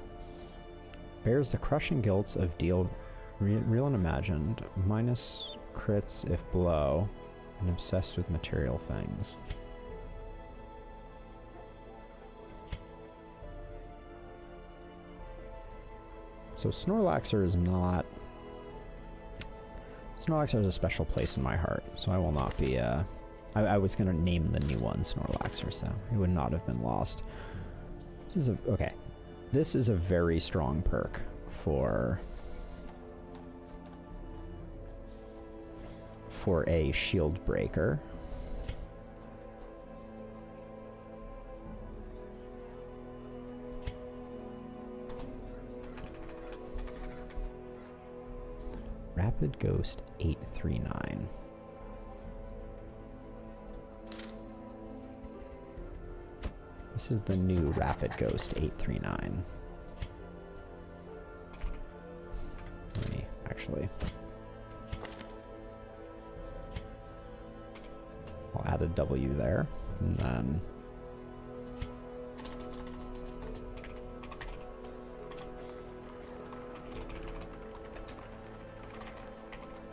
Bears the crushing guilts of deal real and imagined, minus crits if below, and obsessed with material things. So Snorlaxer is not... Snorlaxer has a special place in my heart, so I will not be, I was going to name the new one Snorlaxer, so it would not have been lost. This is a... Okay. This is a very strong perk for a shield breaker. Rapid Ghost 839. This is the new Rapid Ghost 839. Let me actually... I'll add a W there, and then...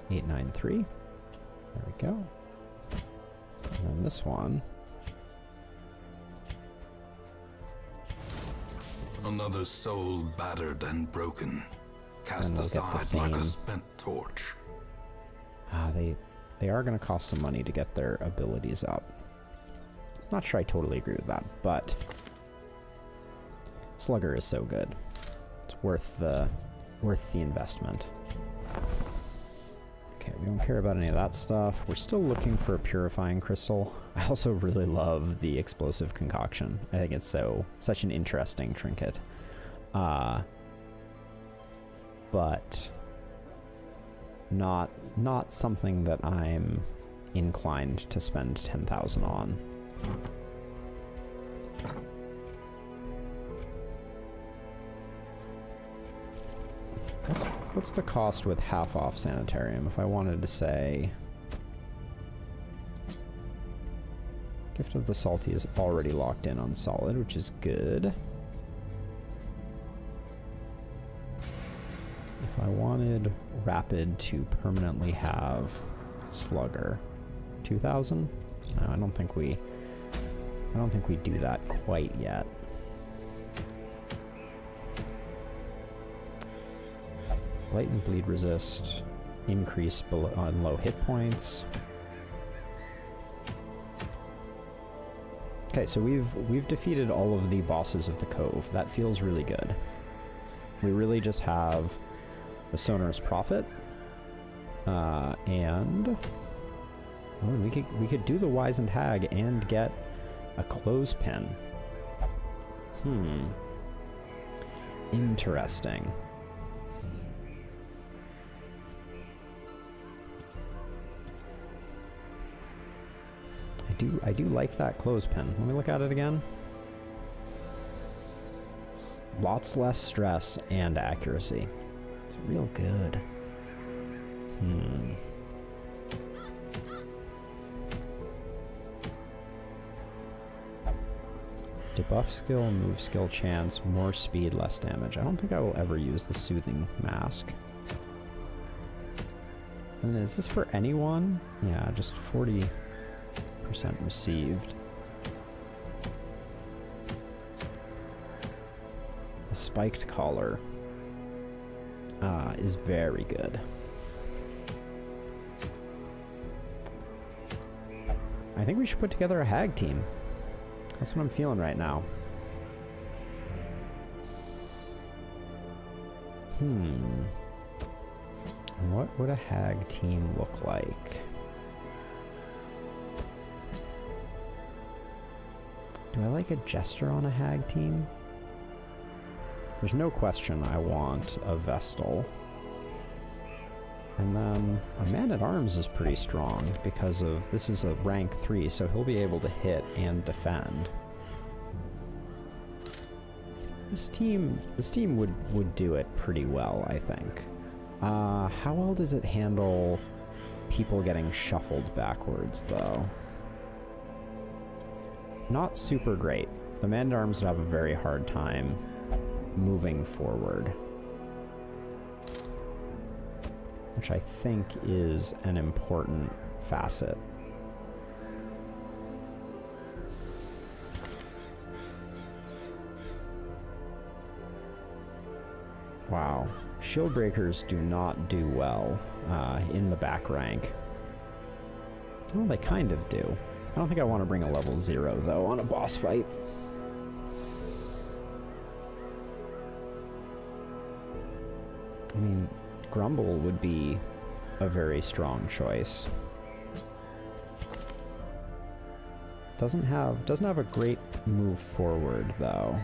$893. There we go. And then this one. Another soul battered and broken, cast And they'll get the aside like a same. spent torch. They are going to cost some money to get their abilities up. Not sure I totally agree with that, but Slugger is so good. It's worth the investment. Okay, we don't care about any of that stuff. We're still looking for a purifying crystal. I also really love the explosive concoction. I think it's such an interesting trinket. But not something that I'm inclined to spend 10,000 on. What's the cost with half off sanitarium? If I wanted to say Gift of the Salty is already locked in on solid, which is good. If I wanted rapid to permanently have slugger, 2,000? No, I don't think we do that quite yet. Latent bleed resist, increase on low hit points. Okay, so we've defeated all of the bosses of the Cove. That feels really good. We really just have the Sonorous Prophet, and we could do the Wizened Hag and get a clothespin. Interesting. I do like that clothespin. Let me look at it again. Lots less stress and accuracy. It's real good. Debuff skill, move skill chance, more speed, less damage. I don't think I will ever use the Soothing Mask. And is this for anyone? Yeah, just 40% received. The Spiked Collar is very good. I think we should put together a hag team. That's what I'm feeling right now. What would a hag team look like? Do I like a jester on a hag team? There's no question I want a Vestal. And then a Man-at-Arms is pretty strong because of this is a rank 3, so he'll be able to hit and defend. This team would do it pretty well, I think. How well does it handle people getting shuffled backwards, though? Not super great. The Man-at-Arms would have a very hard time moving forward, which I think is an important facet. Wow. Shield breakers do not do well in the back rank. Well, they kind of do. I don't think I want to bring a level 0, though, on a boss fight. I mean, Grumble would be a very strong choice. Doesn't have a great move forward, though.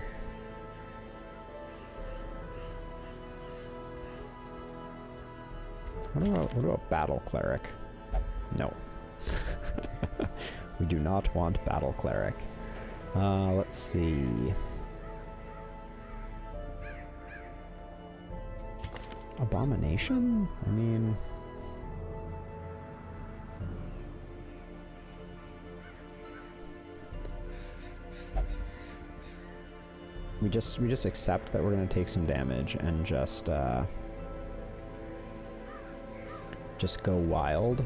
What about Battle Cleric? No. We do not want Battle Cleric. Let's see. Abomination? I mean... We just accept that we're gonna take some damage and just go wild.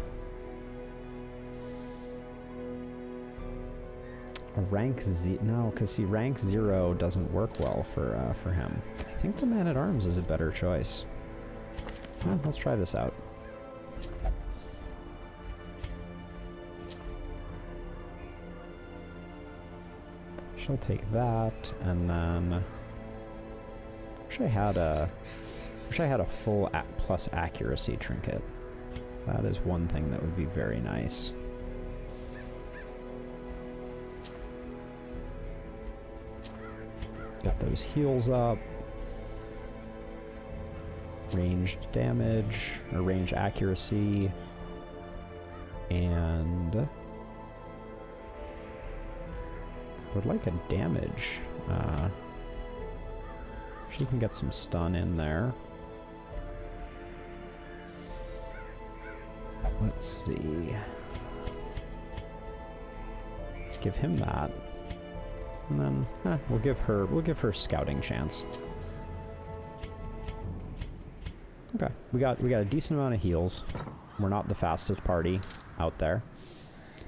A rank Z... No, because see, rank 0 doesn't work well for him. I think the Man-at-Arms is a better choice. Well, let's try this out. She'll take that, and then Wish I had a full plus accuracy trinket. That is one thing that would be very nice. Get those heals up. Ranged damage, or range accuracy. And would like a damage. She can get some stun in there. Let's see. Give him that. And then we'll give her scouting chance. Okay. We got a decent amount of heals. We're not the fastest party out there.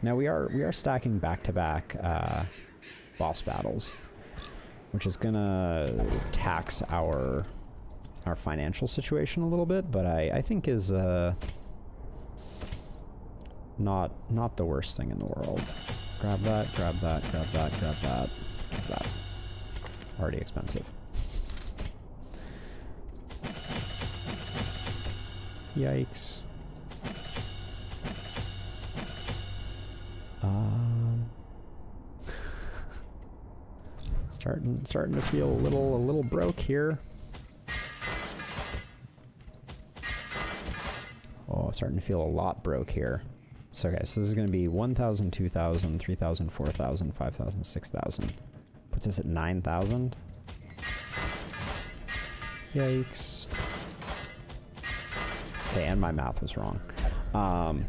Now we are stacking back-to-back boss battles, which is gonna tax our financial situation a little bit, but I think is not the worst thing in the world. Grab that, grab that, grab that, grab that, grab that. Already expensive. Yikes. Starting to feel a little broke here. Oh, starting to feel a lot broke here. So okay, so this is going to be 1,000, 2,000, 3,000, 4,000, 5,000, 6,000. Puts us at 9,000. Yikes. Okay, and my math was wrong. Alright,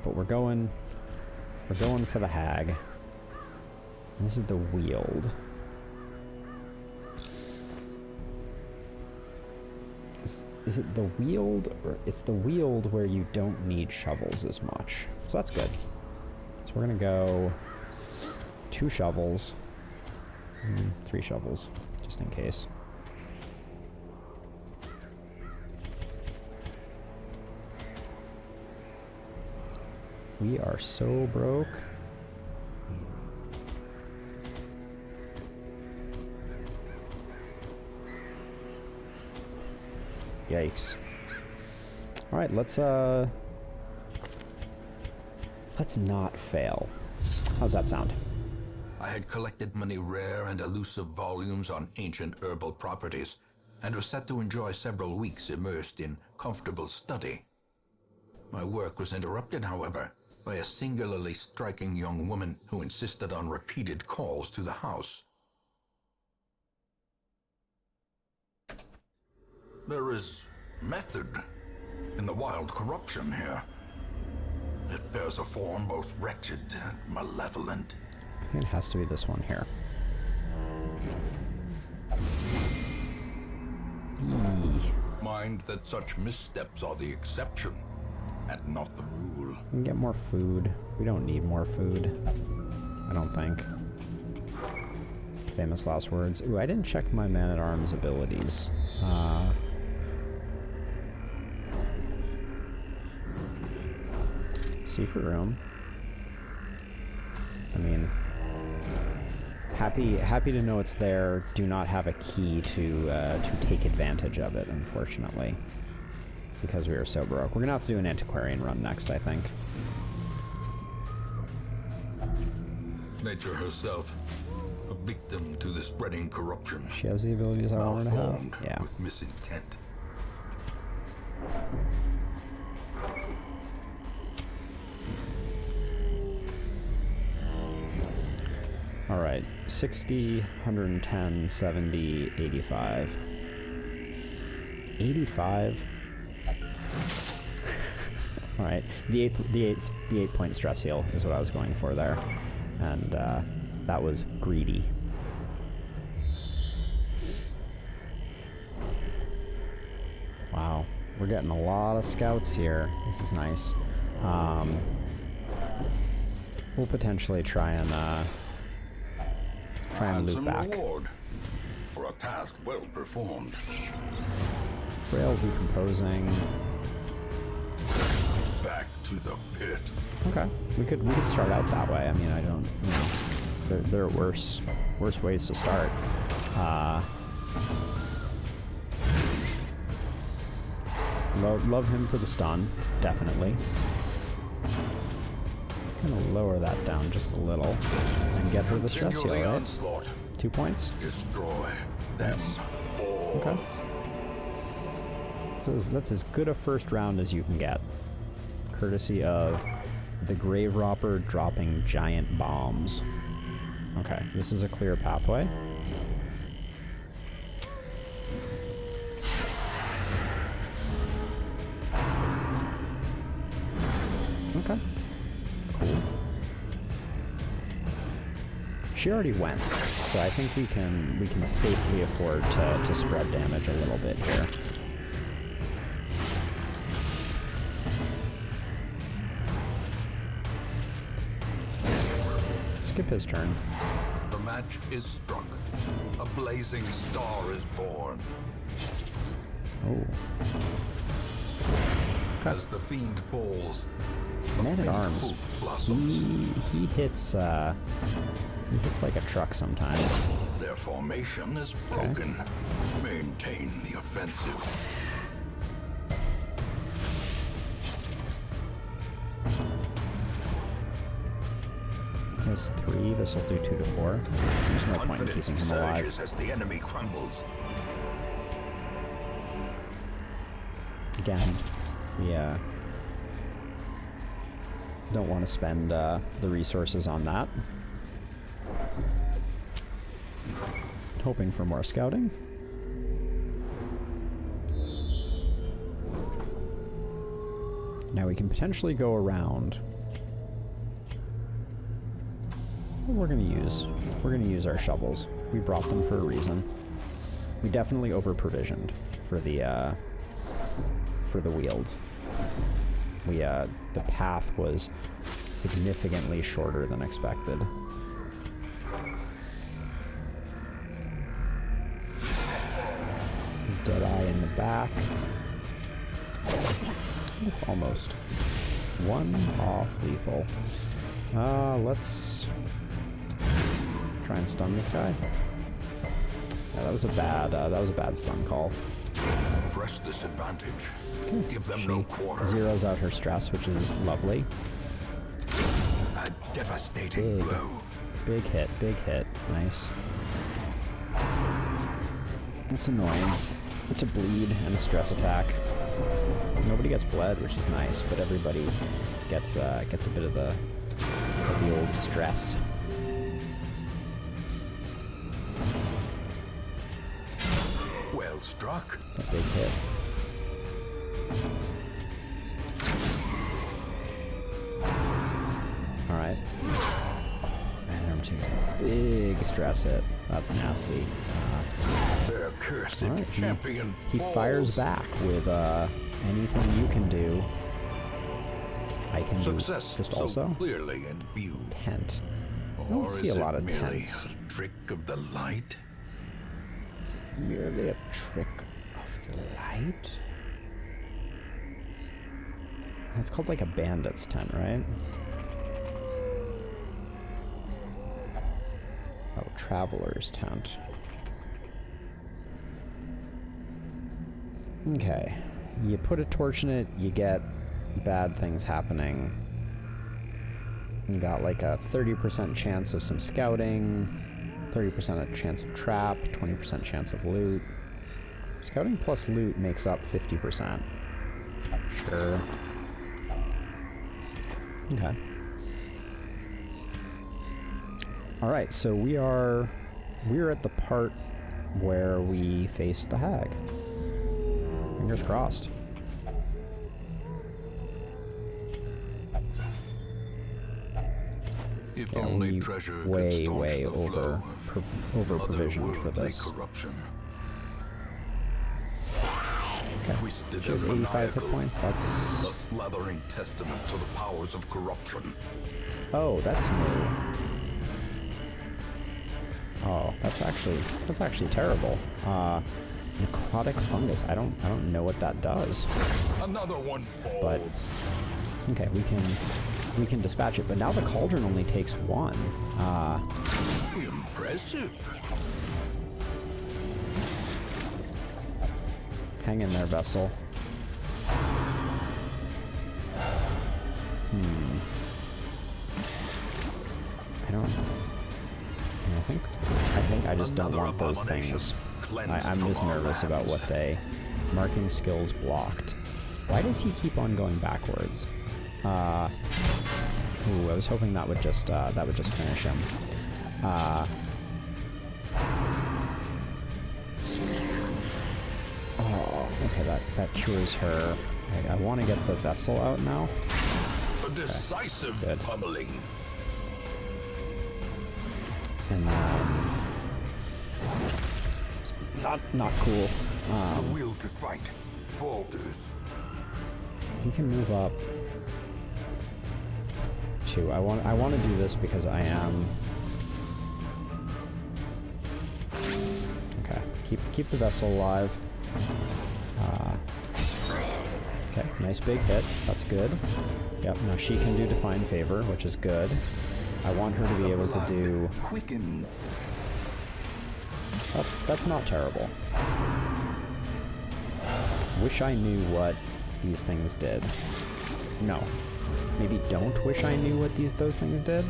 but we're going for the hag. This is the Weald. Is it the Weald, or it's the Weald where you don't need shovels as much? So that's good. So we're gonna go 2 shovels, 3 shovels, just in case. We are so broke. Yikes. All right, let's not fail. How's that sound? I had collected many rare and elusive volumes on ancient herbal properties, and was set to enjoy several weeks immersed in comfortable study. My work was interrupted, however, by a singularly striking young woman who insisted on repeated calls to the house. There is method in the wild corruption here. It bears a form both wretched and malevolent. I think it has to be this one here. Mind that such missteps are the exception, and not the rule. We can get more food. We don't need more food, I don't think. Famous last words. Ooh, I didn't check my man-at-arms abilities. Secret room. I mean, happy to know it's there. Do not have a key to take advantage of it, unfortunately, because we are so broke. We're gonna have to do an antiquarian run next, I think. Nature herself, a victim to the spreading corruption. She has the abilities I want her to have. Malformed Yeah. with misintent. All right, 60, 110, 70, 85. 85? All right, the 8-point stress heal is what I was going for there. And that was greedy. Wow, we're getting a lot of scouts here. This is nice. We'll potentially try and loop back. Reward for a task well performed. Frail decomposing. Back to the pit. Okay, we could start out that way. I mean, I don't, you know, there are worse ways to start. Love him for the stun, definitely. Gonna lower that down just a little and get her the stress heal, Continue the right? onslaught. 2 points. Destroy them Nice. all. Okay. So that's as good a first round as you can get, courtesy of the Grave Robber dropping giant bombs. Okay, this is a clear pathway. Okay. Cool. She already went, so I think we can safely afford to spread damage a little bit here. Skip his turn. The match is struck. A blazing star is born. Oh. As the fiend falls, Man at Arms. hope blossoms. He hits like a truck sometimes. Their formation is broken. Maintain the offensive. He has 3, this will do 2 to 4. There's no point in Confidence keeping him alive. surges as the enemy crumbles. Again, we don't want to spend the resources on that. Hoping for more scouting. Now we can potentially go around. What we're gonna use our shovels. We brought them for a reason. We definitely over provisioned for the wield. The path was significantly shorter than expected. Deadeye in the back. Almost. 1 off lethal. Let's try and stun this guy. Yeah, that was a bad stun call. Press this advantage. Give them no quarter. Zeroes out her stress, which is lovely. A devastating blow. Big hit. Nice. It's annoying. It's a bleed and a stress attack. Nobody gets bled, which is nice, but everybody gets a bit of the old stress. Well struck. It's a big hit. Alright. Man, number 2 is a big stress hit. That's nasty. Their cursed Alright, champion he fires falls. back with anything you can do. I can Success do just so also clearly in view. tent. I Or don't see a is lot it of merely tents. a trick of the light? Is it merely a trick of the light? It's called like a bandit's tent, right? Oh, traveler's tent. Okay. You put a torch in it, you get bad things happening. You got like a 30% chance of some scouting, 30% chance of trap, 20% chance of loot. Scouting plus loot makes up 50%. Sure. Okay. Alright, so we're at the part where we face the hag. Fingers crossed. If Yeah, only we treasure way could staunch the flow. over provisioned for Otherworldly this. corruption. Okay. Twisted She has and 85 hit maniacal. points. That's A slathering testament to the powers of corruption. oh, that's new. Oh, that's actually terrible. Necrotic fungus. I don't know what that does. Another one falls. But okay, we can we can dispatch it. But now the cauldron only takes one. Impressive. Hang in there, Vestal. I think I just don't Another want those abomination things. cleansed I'm from just our nervous about lands. what they... Marking skills blocked. Why does he keep on going backwards? Ooh, I was hoping that would just finish him. Oh, okay, that cures her. I want to get the Vestal out now. A decisive good. pummeling. And then... Not cool. The will to fight falters. He can move up too. I want to do this because I am... Okay, keep the Vessel alive. Okay, nice big hit. That's good. Yep, now she can do Define Favor, which is good. I want her to be able to do... Quickens. That's not terrible. Wish I knew what these things did. No. Maybe don't wish I knew what those things did.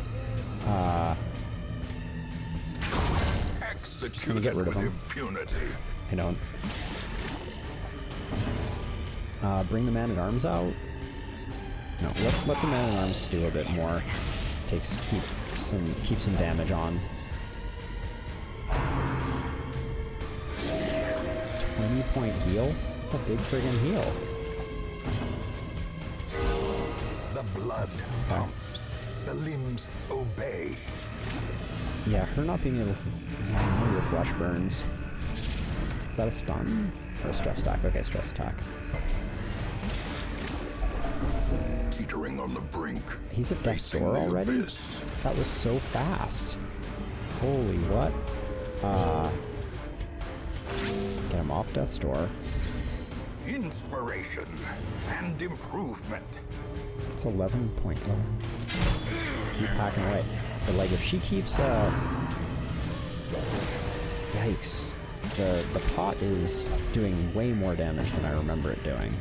Executed get rid of with him. impunity. I don't. Bring the Man-at-Arms out? No, let the Man-at-Arms stew a bit more. Keep some damage on. 20-point heal? That's a big friggin' heal. The blood pumps. The limbs obey. Yeah, her not being able to... Yeah, I know your flesh burns. Is that a stun? Or a stress attack? Okay, stress attack. Teetering on the brink. He's at death's Facing door the already? abyss. That was so fast. Holy what? Get him off death's door. Inspiration and improvement. It's 11 point. Keep packing away. But like if she keeps yikes. The pot is doing way more damage than I remember it doing.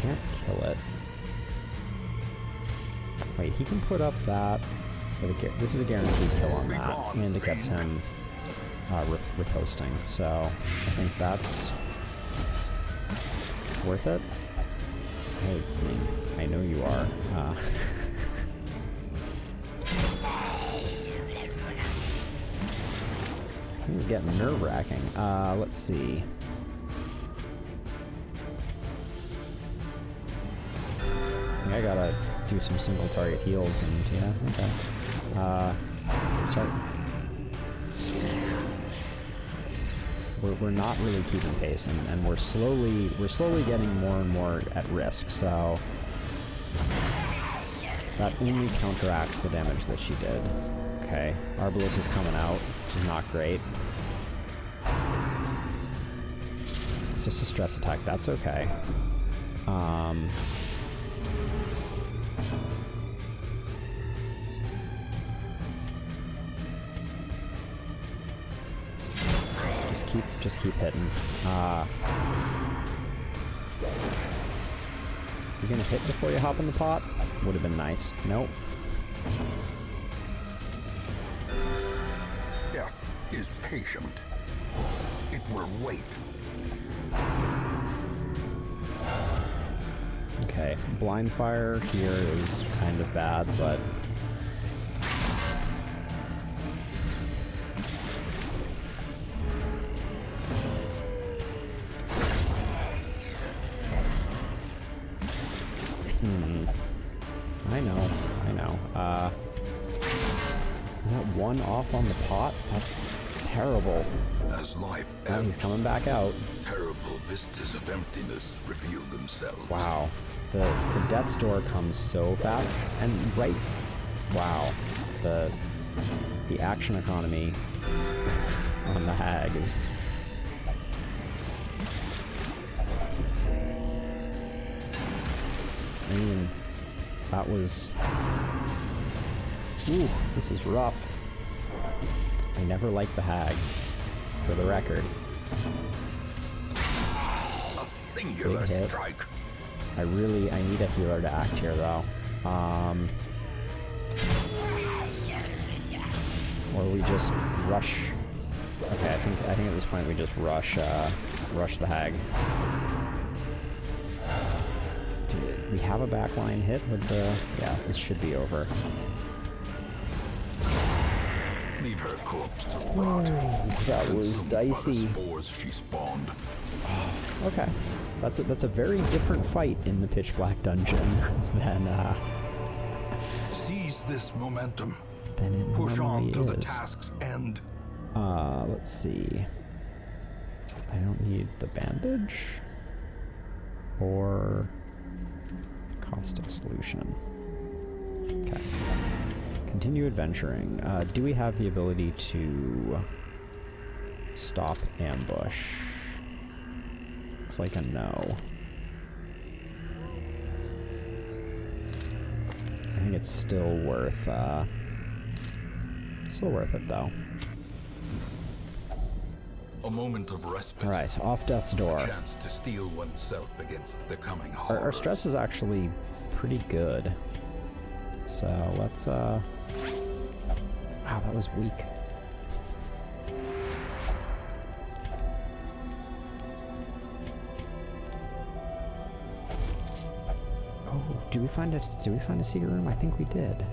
Can't kill it. Wait, he can put up that. This is a guaranteed kill on that, and it gets him riposting. So I think that's worth it. I know you are. This is getting nerve-wracking. Let's see. I gotta do some single target heals and yeah, okay. Start. We're not really keeping pace, and we're slowly getting more and more at risk. So that only counteracts the damage that she did. Okay, Arbalest is coming out, which is not great. It's just a stress attack. That's okay. Just keep hitting. You gonna hit before you hop in the pot? Would have been nice. Nope. Death is patient. It will wait. Okay, blind fire here is kind of bad, but I know. Is that one off on the pot? That's terrible. As life Oh, ebbs, he's coming back out. terrible vistas of emptiness reveal themselves. Wow. The death's door comes so fast. And right... Wow. The action economy on the hag is... I mean, that was... Ooh, this is rough. I never liked the hag, for the record. A singular Big hit. strike. I need a healer to act here, though. Or we just rush... Okay, I think at this point we just rush the hag. Do we have a backline hit with the... Yeah, this should be over. Leave her corpse to rot. That was Consumed by the dicey. spores she spawned. Okay. That's a very different fight in the pitch black dungeon than Seize this momentum. it Push on normally to the is. task's end. Let's see. I don't need the bandage or caustic solution. Okay. Continue adventuring. Do we have the ability to stop ambush? Looks like a no. I think it's still worth it though. A moment of respite. All right, off death's door. A chance to steel oneself against the coming Our horror. stress is actually pretty good. So let's wow, that was weak. Oh, did we find a secret room? I think we did.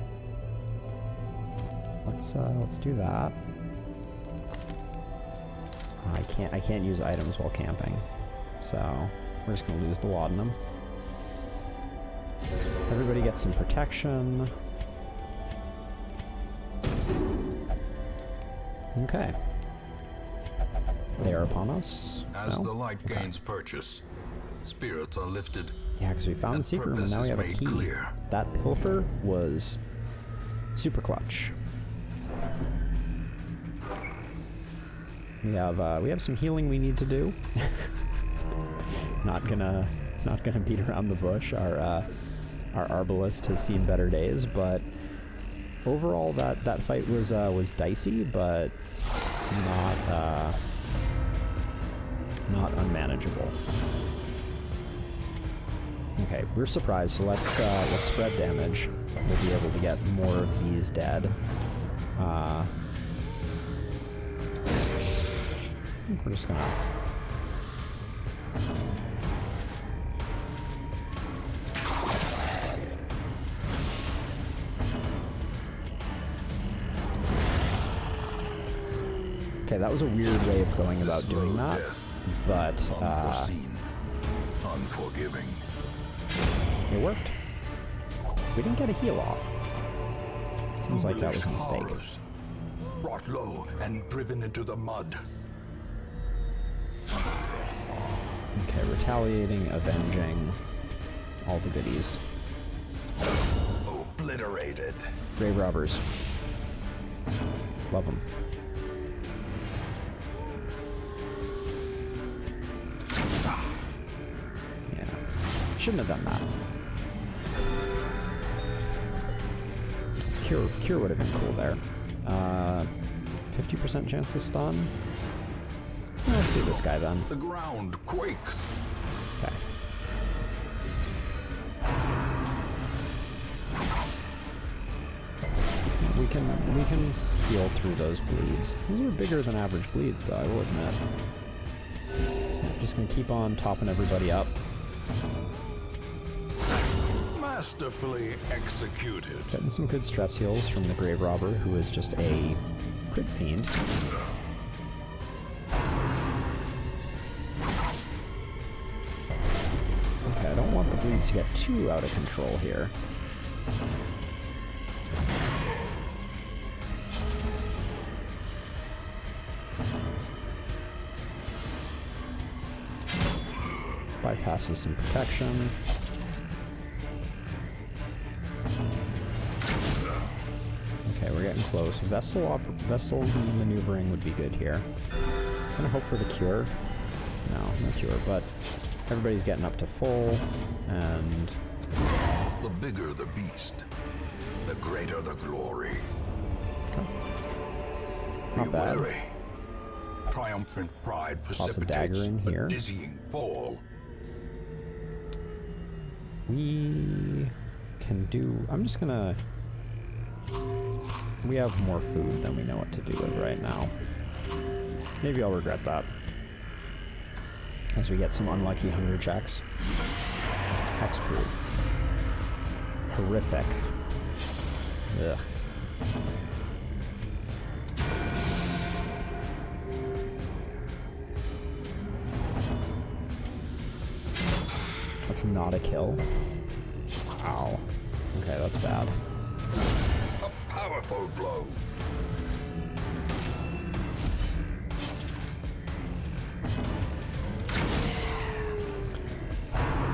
Let's do that. I can't use items while camping. So we're just gonna lose the laudanum. Everybody gets some protection. Okay. They are upon us. As No? the light Okay. gains purchase, spirits are lifted. Yeah, because we found the and secret room and now we have a purpose is key. made clear. That pilfer was super clutch. We have some healing we need to do. Not gonna beat around the bush. Our arbalist has seen better days, but overall that fight was dicey, but not unmanageable. Okay, we're surprised, so let's spread damage. We'll be able to get more of these dead. I think we're just gonna... Okay, that was a weird way of going about doing Slow that, death, but unforeseen, unforgiving. it worked. We didn't get a heal off. Seems like that was a mistake. Horrors. Brought low and driven into the mud. Okay, retaliating, avenging, all the goodies. Obliterated. Grave robbers. Love them. Yeah. Shouldn't have done that. Cure would have been cool there. 50% chance to stun. Let's do this guy then. The ground quakes. Okay. We can heal through those bleeds. Those are bigger than average bleeds, though, I will admit. Just gonna keep on topping everybody up. Masterfully executed. Getting some good stress heals from the Grave Robber, who is just a crit fiend. Okay, I don't want the bleeds to get too out of control here. bypasses some protection. Okay, we're getting close. Vestal maneuvering would be good here. Gonna hope for the cure. No, no cure, but everybody's getting up to full, and The bigger the beast, the greater the glory. not Be bad. wary. Triumphant pride Toss a dagger precipitates in here. a dizzying fall. We can do... I'm just gonna... We have more food than we know what to do with right now. Maybe I'll regret that. As we get some unlucky hunger checks. Hexproof. Horrific. Ugh. That's not a kill. Wow. Okay, that's bad. A powerful blow.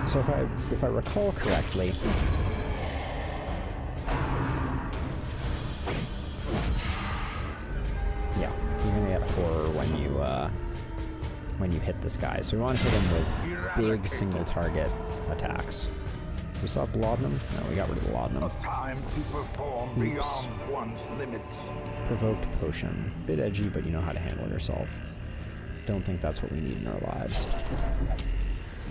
So if I recall correctly, yeah, you're gonna get horror when you hit this guy. So we want to hit him with big single target attacks. We still have the laudanum? No, we got rid of the laudanum. A time to perform Oops. beyond one's limits. Provoked potion. Bit edgy, but you know how to handle yourself. Don't think that's what we need in our lives.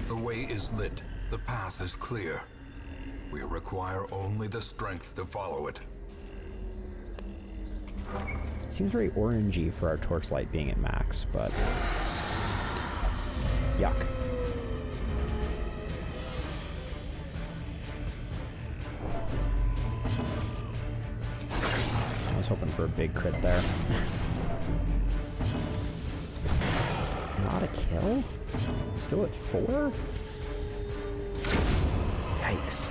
The way is lit. The path is clear. We require only the strength to follow it. It seems very orangey for our torchlight being at max, but yuck. I was hoping for a big crit there. Not a kill? Still at 4? Yikes.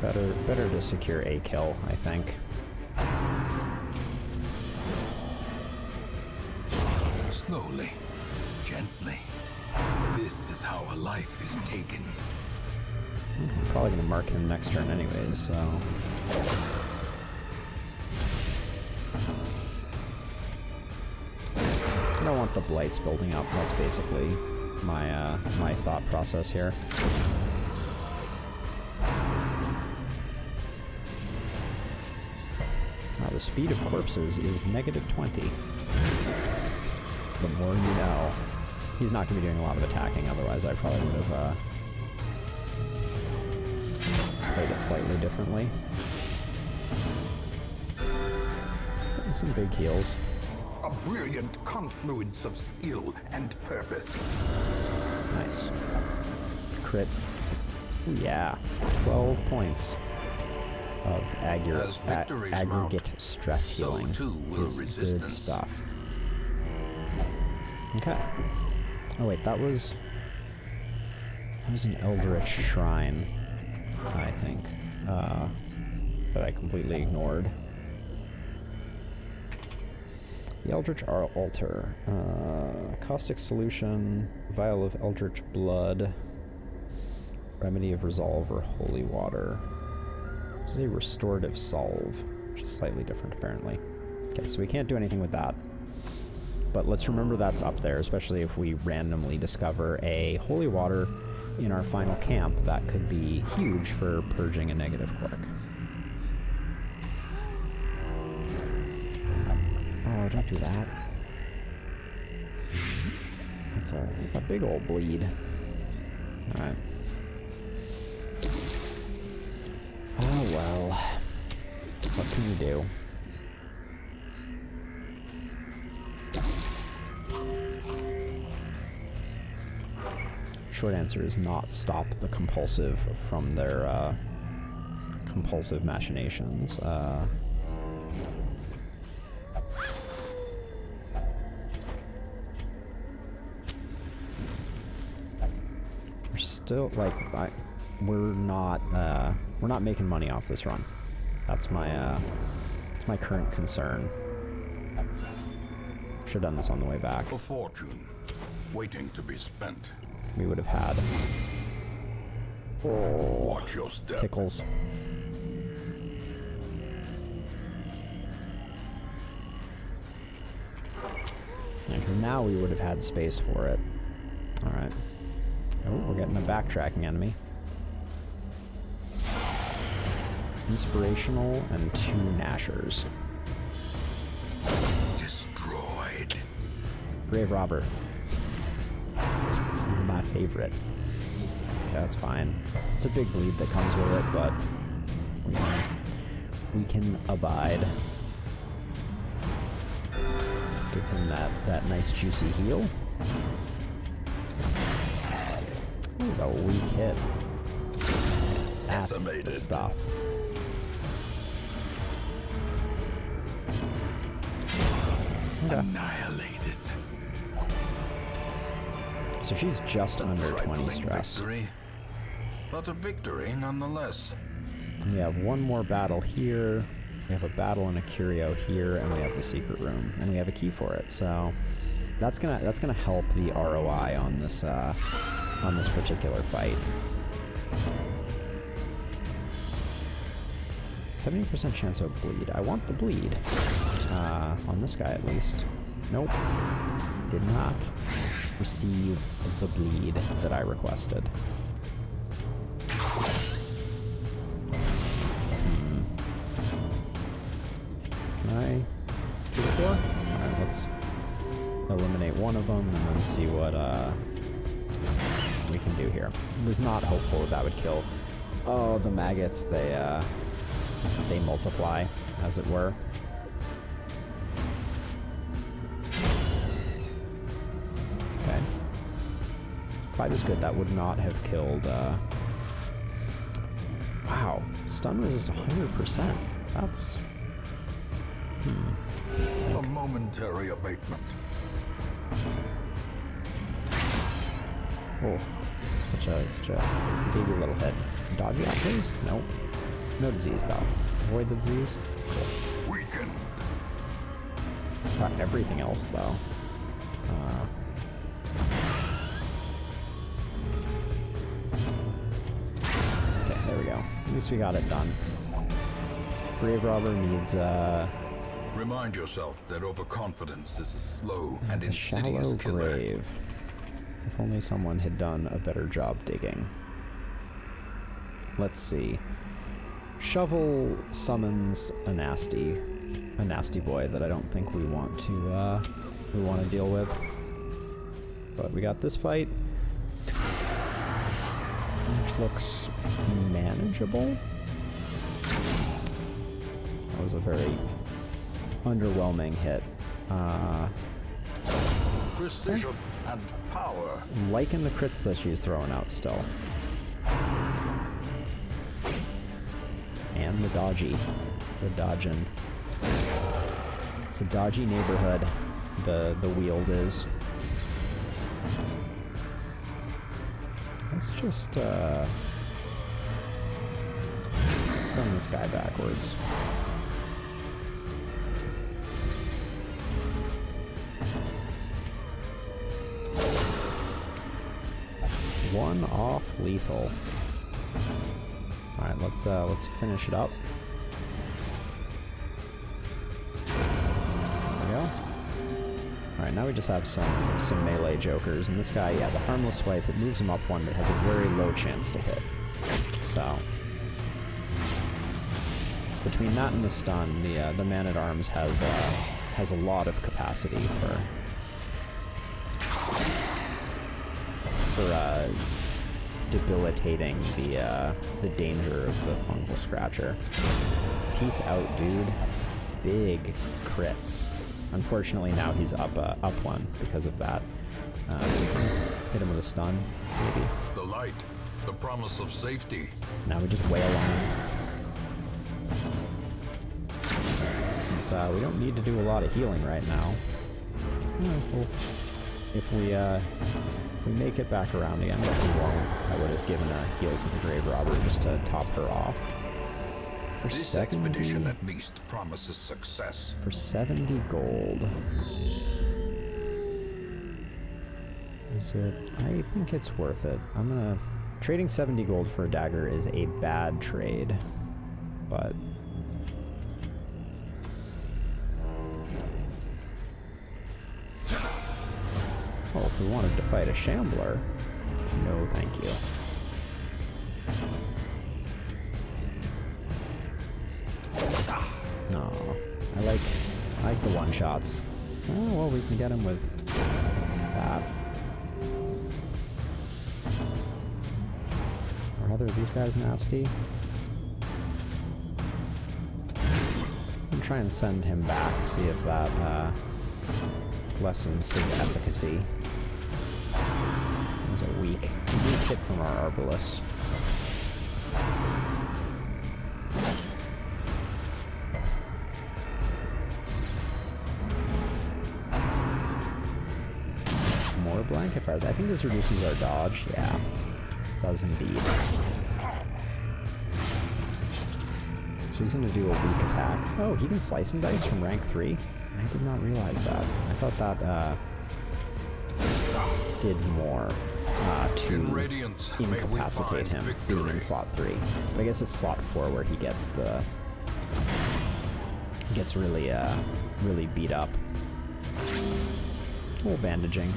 Better to secure a kill, I think. Slowly, gently. This is how a life is taken. Probably gonna mark him next turn anyways, so... I don't want the blights building up. That's basically my my thought process here. The speed of corpses is -20. The more you know. He's not going to be doing a lot of attacking, otherwise I probably would have played it slightly differently. Getting some big heals. A brilliant confluence of skill and purpose. Nice. Crit. Ooh, yeah. 12 points of As victories aggregate mount, stress so healing too will is good resistance. stuff. Okay. Oh wait, that was an Eldritch Shrine, I think, that I completely ignored. The Eldritch Altar, Caustic Solution, Vial of Eldritch Blood, Remedy of Resolve or Holy Water. This is a Restorative Salve, which is slightly different apparently. Okay, so we can't do anything with that. But let's remember that's up there, especially if we randomly discover a Holy Water in our final camp. That could be huge for purging a negative quirk. Oh, don't do that. That's a big old bleed. Alright. Oh well. What can you do? Short answer is not stop the compulsive from their compulsive machinations. We're still like we're not making money off this run. That's my current concern. Should have done this on the way back. A fortune, waiting to be spent. We would have had Watch your step. tickles. Because now we would have had space for it. Alright. Oh, we're getting a backtracking enemy. Inspirational and 2 Nashers. Destroyed. Grave Robber. You're my favorite. Okay, that's fine. It's a big bleed that comes with it, but we can abide. Give him that nice juicy heal. That was a weak hit. That's the Decimated. stuff. Okay. Annihilated. So she's just under 20 Trifling stress. Victory, but a victory nonetheless. We have one more battle here. We have a battle and a curio here, and we have the secret room, and we have a key for it. So that's gonna help the ROI on this particular fight. 70% chance of bleed. I want the bleed on this guy at least. Nope, did not receive the bleed that I requested. Can I do the 4? Alright, let's eliminate one of them and then see what we can do here. I was not hopeful that would kill. Oh, the maggots, they multiply, as it were. Okay. Fight is good. That would not have killed, wow. Stun resist 100%. That's... A momentary abatement. Oh, such a baby little hit. Dodge that, please? Nope. No disease, though. Avoid the disease. Cool. Weakened. Got everything else, though. Okay, there we go. At least we got it done. Grave Robber needs, Remind yourself that overconfidence is a slow and a insidious shallow killer. grave. If only someone had done a better job digging. Let's see. Shovel summons a nasty boy that I don't think we want to deal with. But we got this fight, which looks manageable. That was a very underwhelming hit. Precision and power. I'm liking the crits that she's throwing out still. And the dodgy. The dodging. It's a dodgy neighborhood, the wield is. Let's just send this guy backwards. One off lethal. Alright, let's finish it up. There we go. Alright, now we just have some melee jokers, and this guy, yeah, the harmless swipe, it moves him up one, but has a very low chance to hit. So between that and the stun, the man-at-arms has a lot of capacity for debilitating the danger of the fungal scratcher. Peace out, dude. Big crits. Unfortunately, now he's up one because of that. We can hit him with a stun, maybe. The light, the promise of safety. Now we just wail on him. Since we don't need to do a lot of healing right now. Well, if we make it back around again, but we won't, I would have given a heal to the Grave Robber just to top her off. For This 70, expedition at least promises success. for 70 gold. Is it? I think it's worth it. I'm gonna... Trading 70 gold for a dagger is a bad trade, but... Oh, if we wanted to fight a Shambler, no thank you. No, I like the one-shots. Oh, well, we can get him with that. Or rather, are these guys nasty? I'm try and send him back, see if that lessens his efficacy. It was a weak hit from our Arbalest. More blanket fires. I think this reduces our dodge. Yeah, does indeed. So he's going to do a weak attack. Oh, he can slice and dice from rank 3? I did not realize that. I thought that did more to incapacitate him being in slot 3. But I guess it's slot 4 where he gets really really beat up. A little bandaging.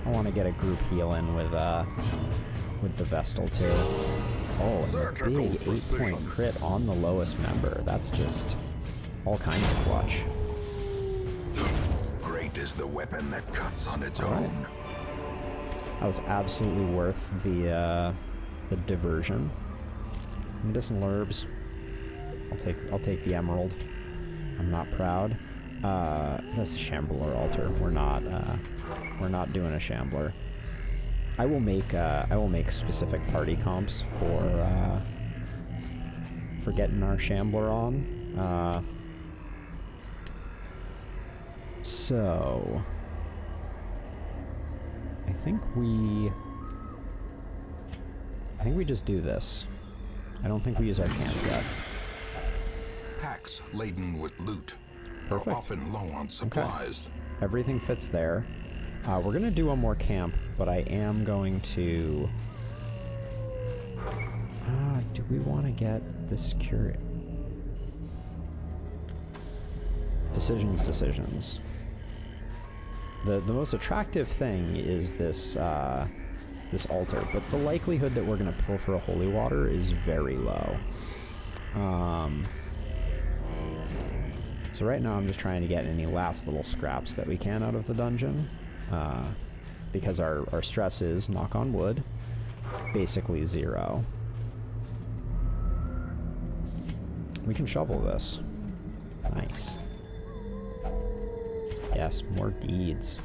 I want to get a group heal in with the Vestal too. Oh, and a big 8-point crit on the lowest member. That's just all kinds of clutch. Great is the weapon that cuts on its own. That was absolutely worth the diversion. Medicinal herbs. I'll take the emerald. I'm not proud. That's a Shambler altar. We're not doing a Shambler. I will make specific party comps for getting our Shambler on. So I think we just do this. I don't think we use our camp yet. Packs laden with loot Perfect. are often low on supplies. Okay. Everything fits there. We're gonna do one more camp, but I am going to... do we want to get this curious? Decisions. The most attractive thing is this this altar, but the likelihood that we're gonna pull for a holy water is very low. So right now I'm just trying to get any last little scraps that we can out of the dungeon. Because our stress is, knock on wood, basically 0. We can shovel this. Nice. Yes, more deeds.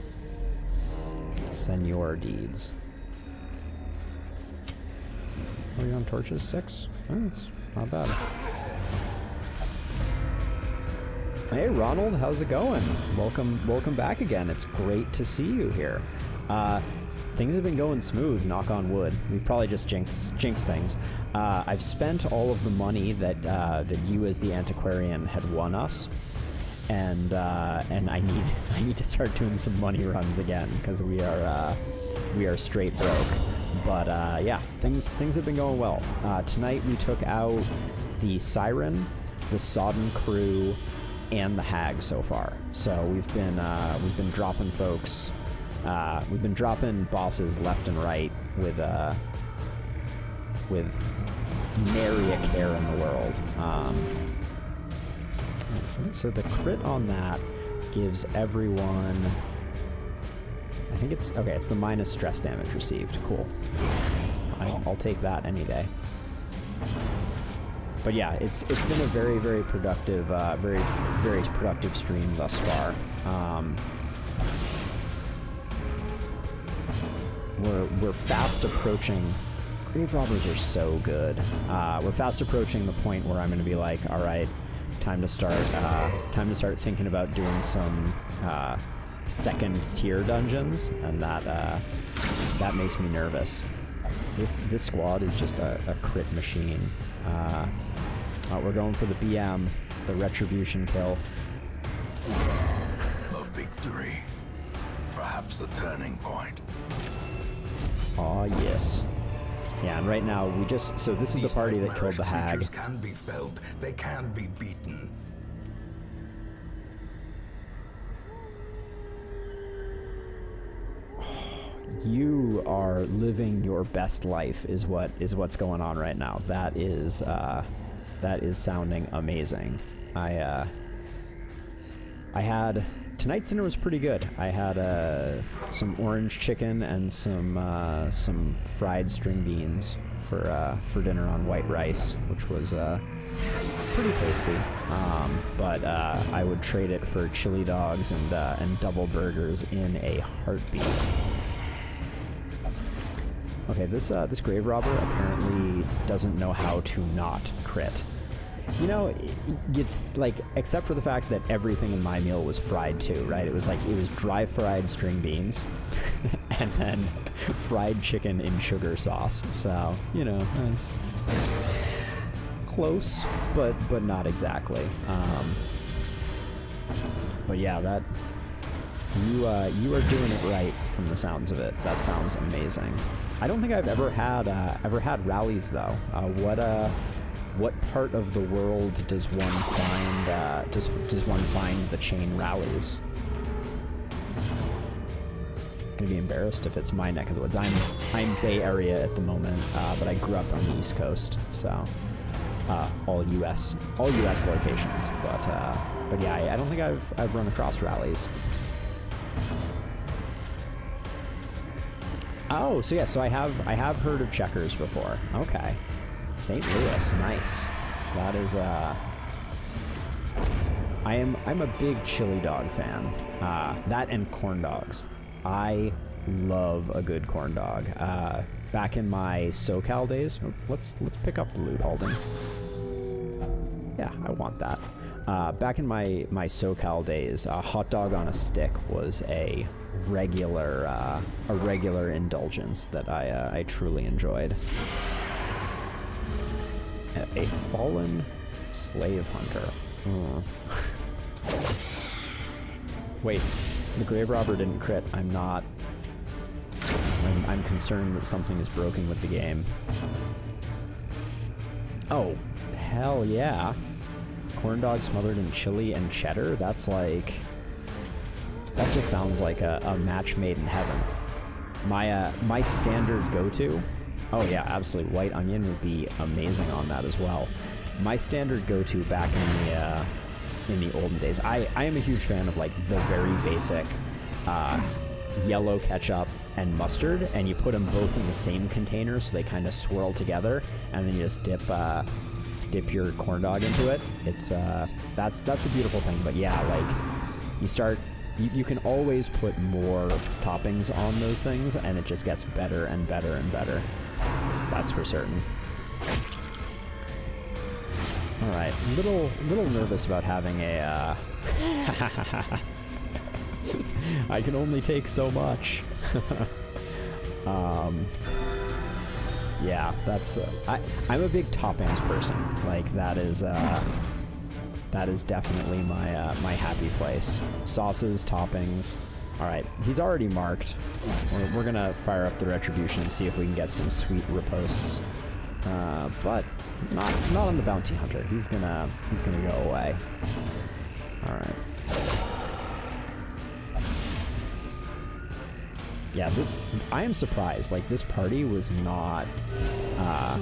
Senor deeds. Are we on torches? 6? Oh, that's not bad. Hey Ronald, how's it going? Welcome back again. It's great to see you here. Things have been going smooth, knock on wood. We've probably just jinxed things. I've spent all of the money that you as the antiquarian had won us, and I need to start doing some money runs again because we are straight broke. But yeah, things have been going well. Tonight we took out the Siren, the Sodden Crew, and the Hag so far. So we've been dropping folks. We've been dropping bosses left and right with nary a care in the world. So the crit on that gives everyone, I think it's okay. It's the minus stress damage received. Cool. I'll take that any day. But yeah, it's been a very, very productive, very productive stream thus far. We're fast approaching. Grave robbers are so good. We're fast approaching the point where I'm going to be like, all right, time to start thinking about doing some second tier dungeons, and that makes me nervous. This squad is just a crit machine. We're going for the BM, the retribution kill. A victory. Perhaps perhaps the turning point. Aw, yes. Yeah, and right now we just... So this is the These party that killed nightmarish the hag. creatures can be felled. They can be beaten. You are living your best life is what's going on right now. That is sounding amazing. I had tonight's dinner was pretty good. I had some orange chicken and some fried string beans for dinner on white rice, which was pretty tasty. But I would trade it for chili dogs and double burgers in a heartbeat. Okay, this grave robber apparently doesn't know how to not crit. You know, like, except for the fact that everything in my meal was fried too, right? It was dry fried string beans and then fried chicken in sugar sauce. So, you know, it's close, but not exactly. But yeah, that you are doing it right from the sounds of it. That sounds amazing. I don't think I've ever had rallies though. What part of the world does one find does one find the chain rallies? I'm gonna be embarrassed if it's my neck of the woods. I'm Bay Area at the moment, but I grew up on the East Coast, so all U.S. locations. But yeah, I don't think I've run across rallies. Oh, so yeah, so I have heard of Checkers before. Okay. St. Louis, nice. That is I'm a big chili dog fan. That and corn dogs. I love a good corn dog. Back in my SoCal days, let's pick up the loot, Alden. Yeah, I want that. Back in my SoCal days, a hot dog on a stick was a regular indulgence that I truly enjoyed. A fallen slave hunter. Wait, the grave robber didn't crit. I'm concerned that something is broken with the game. Oh, hell yeah. Corn dog smothered in chili and cheddar? That just sounds like a match made in heaven. My standard go-to, oh yeah, absolutely, white onion would be amazing on that as well. My standard go-to back in the olden days, I am a huge fan of like the very basic yellow ketchup and mustard, and you put them both in the same container so they kind of swirl together, and then you just dip your corn dog into it. It's that's a beautiful thing. But yeah, like you can always put more toppings on those things, and it just gets better and better and better. That's for certain. All right, little nervous about having a. I can only take so much. Yeah, that's I'm a big toppings person. Like that is definitely my happy place. Sauces, toppings. All right, he's already marked. We're gonna fire up the retribution and see if we can get some sweet ripostes. But not on the bounty hunter. He's gonna go away. All right. Yeah, I am surprised. Like, this party was not, that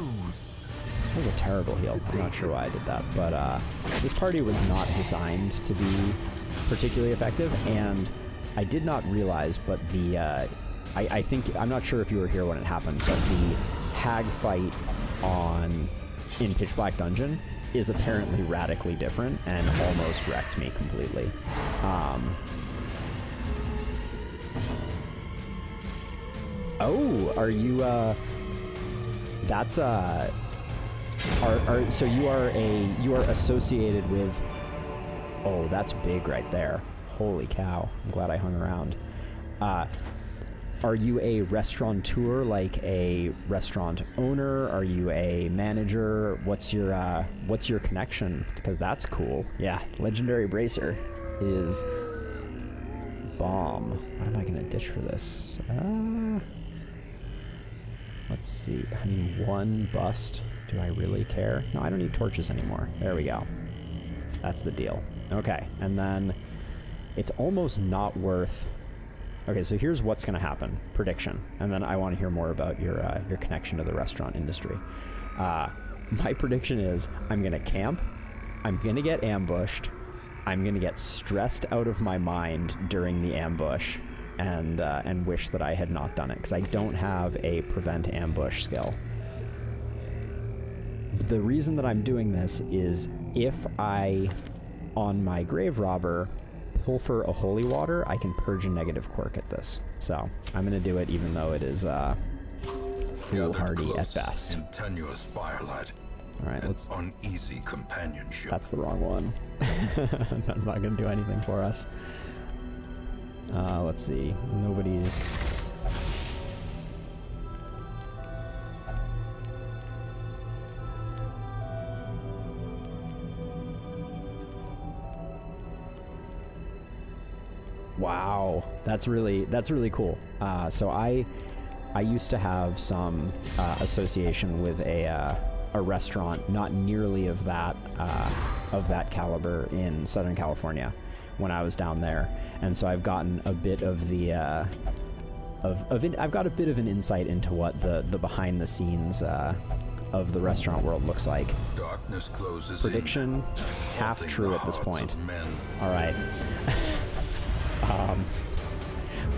was a terrible heal. I'm not sure why I did that, but, this party was not designed to be particularly effective, and I did not realize, but I think, I'm not sure if you were here when it happened, but the hag fight in Pitch Black Dungeon is apparently radically different, and almost wrecked me completely. Oh, are you, that's, so you are associated with, oh, that's big right there. Holy cow. I'm glad I hung around. Are you a restaurateur, like a restaurant owner? Are you a manager? What's your connection? Because that's cool. Yeah, Legendary Bracer is bomb. What am I gonna ditch for this? Let's see. I need one bust. Do I really care? No, I don't need torches anymore. There we go. That's the deal. Okay, and then it's almost not worth... Okay, so here's what's gonna happen. Prediction. And then I want to hear more about your connection to the restaurant industry. My prediction is I'm gonna camp, I'm gonna get ambushed, I'm gonna get stressed out of my mind during the ambush, and wish that I had not done it, because I don't have a prevent ambush skill. The reason that I'm doing this is if I, on my grave robber, pilfer a holy water, I can purge a negative quirk at this. So I'm gonna do it even though it is foolhardy at best. In tenuous firelight. All right, let's... Uneasy companionship. That's the wrong one. That's not gonna do anything for us. Let's see. Nobody's... Wow, that's really cool. So I used to have some association with a restaurant not nearly of that caliber in Southern California when I was down there, and so I've gotten a bit of the I've got a bit of an insight into what the behind the scenes of the restaurant world looks like. Darkness closes Prediction, half true at this point. All right.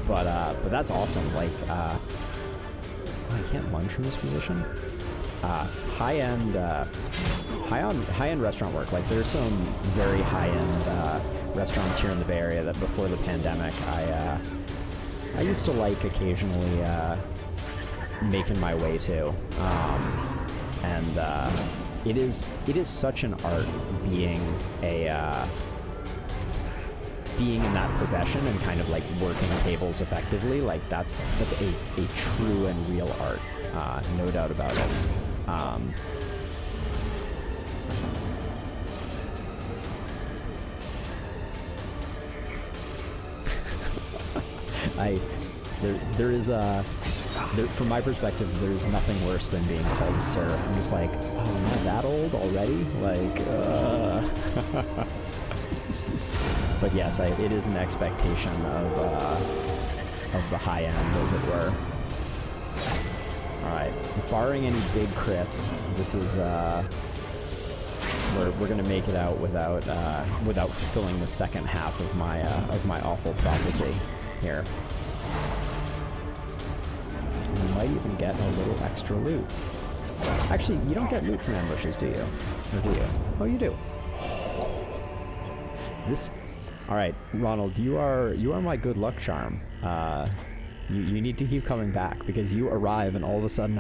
But that's awesome. Like, I can't lunge from this position. High-end restaurant work. Like, there's some very high-end restaurants here in the Bay Area that before the pandemic, I used to like occasionally making my way to. And it is such an art being being in that profession and kind of like working tables effectively. Like that's a true and real art, no doubt about it. From my perspective, there's nothing worse than being called sir. I'm just like, oh, am I that old already? Like, But yes, it is an expectation of the high end, as it were. All right, barring any big crits, this is we're gonna make it out without fulfilling the second half of my awful prophecy here. We might even get a little extra loot. Actually, you don't get loot from ambushes, do you? Or do you? Oh, you do. This. All right, Ronald, you are my good luck charm. You need to keep coming back, because you arrive and all of a sudden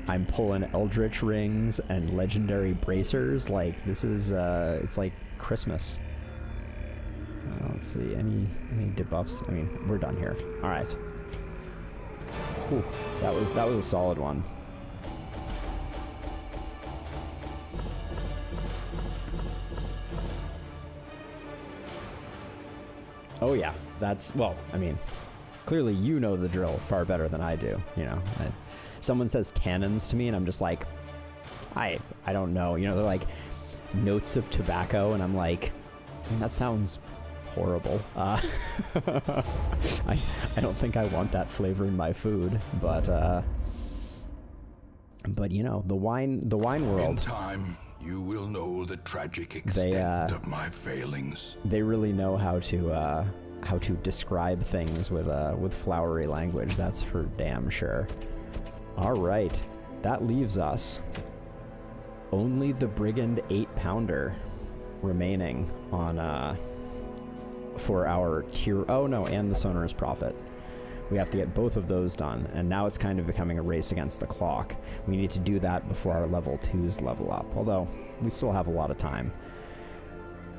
I'm pulling Eldritch Rings and Legendary Bracers. Like, this is it's like Christmas. Let's see, any debuffs? I mean, we're done here. All right. Whew, that was a solid one. Oh yeah, well, I mean, clearly you know the drill far better than I do, you know. Someone says tannins to me and I'm just like, I don't know, you know, they're like notes of tobacco and I'm like, that sounds horrible. I don't think I want that flavor in my food, but you know, the wine world. In time, you will know the tragic extent of my failings. They really know how to describe things with flowery language. That's for damn sure. All right, that leaves us only the Brigand 8-pounder remaining on for our tier. Oh no, and the Sonorous Prophet. We have to get both of those done, and now it's kind of becoming a race against the clock. We need to do that before our level 2s level up, although we still have a lot of time.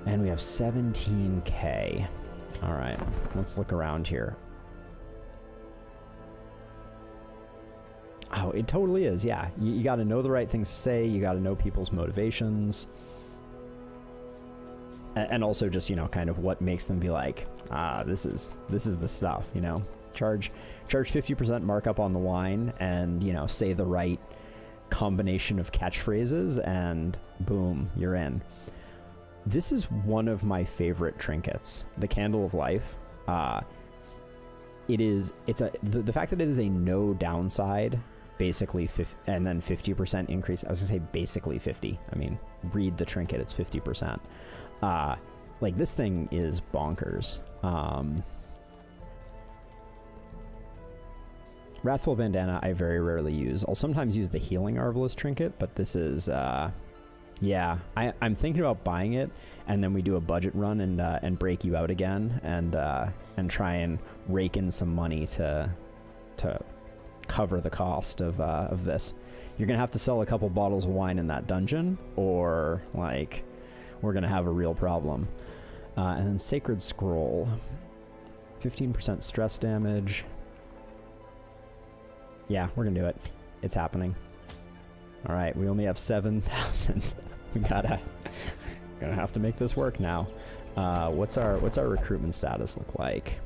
And we have 17k. All right, let's look around here. Oh, it totally is, yeah. You got to know the right things to say. You got to know people's motivations. and also just, you know, kind of what makes them be like, ah, this is the stuff, you know. Charge 50% markup on the wine, and, you know, say the right combination of catchphrases, and boom, you're in. This is one of my favorite trinkets, the Candle of Life. The fact that it is a no downside, basically, and then 50% increase. I was gonna say basically 50. I mean, read the trinket, it's 50%. Like, this thing is bonkers. Wrathful Bandana I very rarely use. I'll sometimes use the Healing Arbalest trinket, but this is, yeah, I'm thinking about buying it, and then we do a budget run and break you out again, and try and rake in some money to cover the cost of this. You're gonna have to sell a couple bottles of wine in that dungeon, or like we're gonna have a real problem. And then Sacred Scroll, 15% stress damage. Yeah, we're gonna do it. It's happening. All right, we only have 7,000. We gonna have to make this work now. What's our recruitment status look like?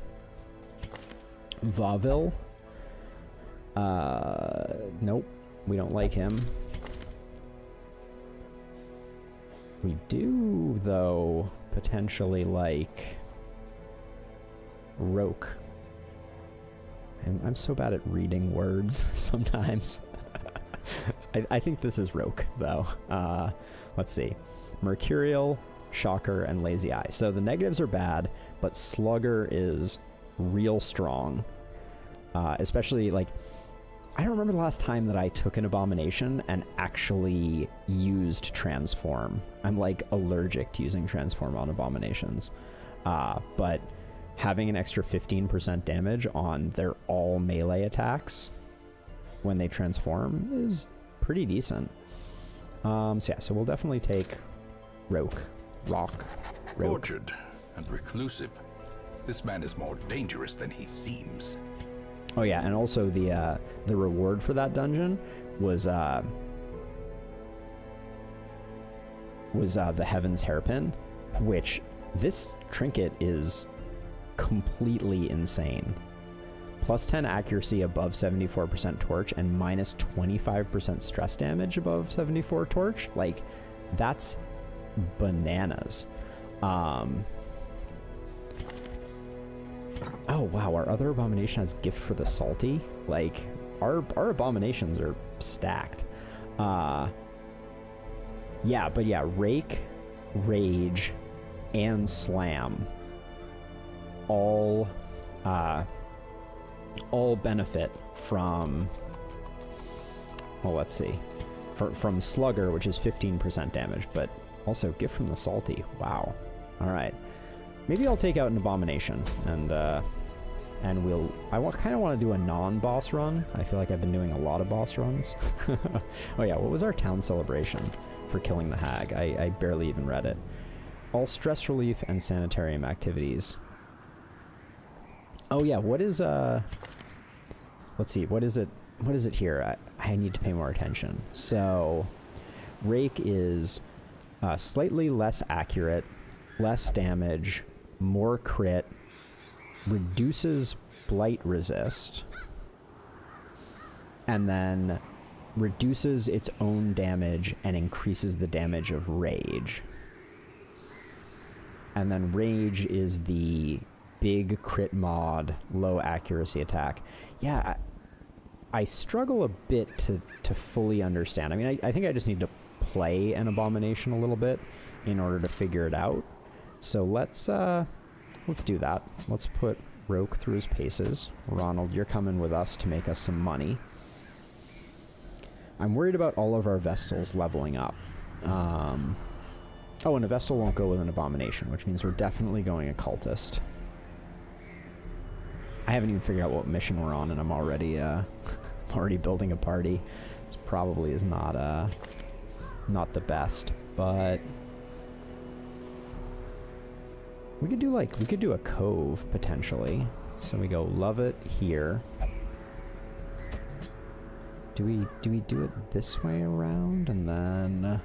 Vavil. Nope, we don't like him. We do, though, potentially like Roke. I'm so bad at reading words sometimes. I think this is Roke, though. Let's see. Mercurial, Shocker, and Lazy Eye. So the negatives are bad, but Slugger is real strong. Especially, like, I don't remember the last time that I took an Abomination and actually used Transform. I'm, like, allergic to using Transform on Abominations. But having an extra 15% damage on their all melee attacks when they transform is pretty decent. So yeah, so we'll definitely take Roke. Rock. Tortured and reclusive. This man is more dangerous than he seems. Oh yeah, and also the reward for that dungeon was the Heaven's Hairpin, which this trinket is completely insane. Plus 10 accuracy above 74% torch and minus 25% stress damage above 74 torch. Like, that's bananas. Oh wow, our other abomination has gift for the salty. Like, our abominations are stacked. Yeah, but yeah, Rake, Rage, and Slam all benefit from, well, let's see, from Slugger, which is 15% damage, but also gift from the salty. Wow. All right, maybe I'll take out an abomination, and we'll, kind of want to do a non-boss run. I feel like I've been doing a lot of boss runs. Oh yeah, what was our town celebration for killing the hag? I barely even read it. All stress relief and sanitarium activities. Oh yeah, what is let's see, what is it here? I need to pay more attention. So Rake is slightly less accurate, less damage, more crit, reduces blight resist, and then reduces its own damage and increases the damage of Rage. And then Rage is the big crit mod, low accuracy attack. Yeah, I struggle a bit to fully understand. I mean, I think I just need to play an abomination a little bit in order to figure it out. So let's do that. Let's put Roke through his paces. Ronald, you're coming with us to make us some money. I'm worried about all of our Vestals leveling up. Oh, and a Vestal won't go with an abomination, which means we're definitely going occultist. I haven't even figured out what mission we're on, and I'm already already building a party. This probably is not the best, but we could do a cove potentially. So we go Lovett here. Do we do it this way around, and then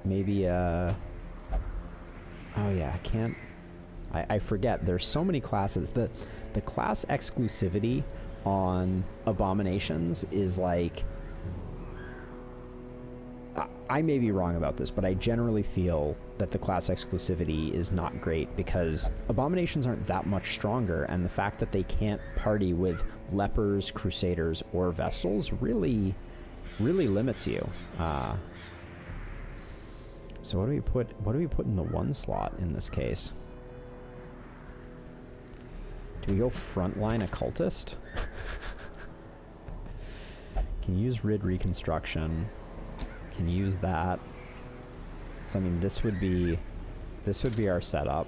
maybe Oh yeah, I can't. I forget. There's so many classes. The class exclusivity on abominations is like. I may be wrong about this, but I generally feel that the class exclusivity is not great because abominations aren't that much stronger, and the fact that they can't party with lepers, crusaders, or vestals really limits you. So what do we put in the 1 slot in this case? Do we go frontline occultist? Can use Rid Reconstruction. Can use that. So I mean, this would be our setup.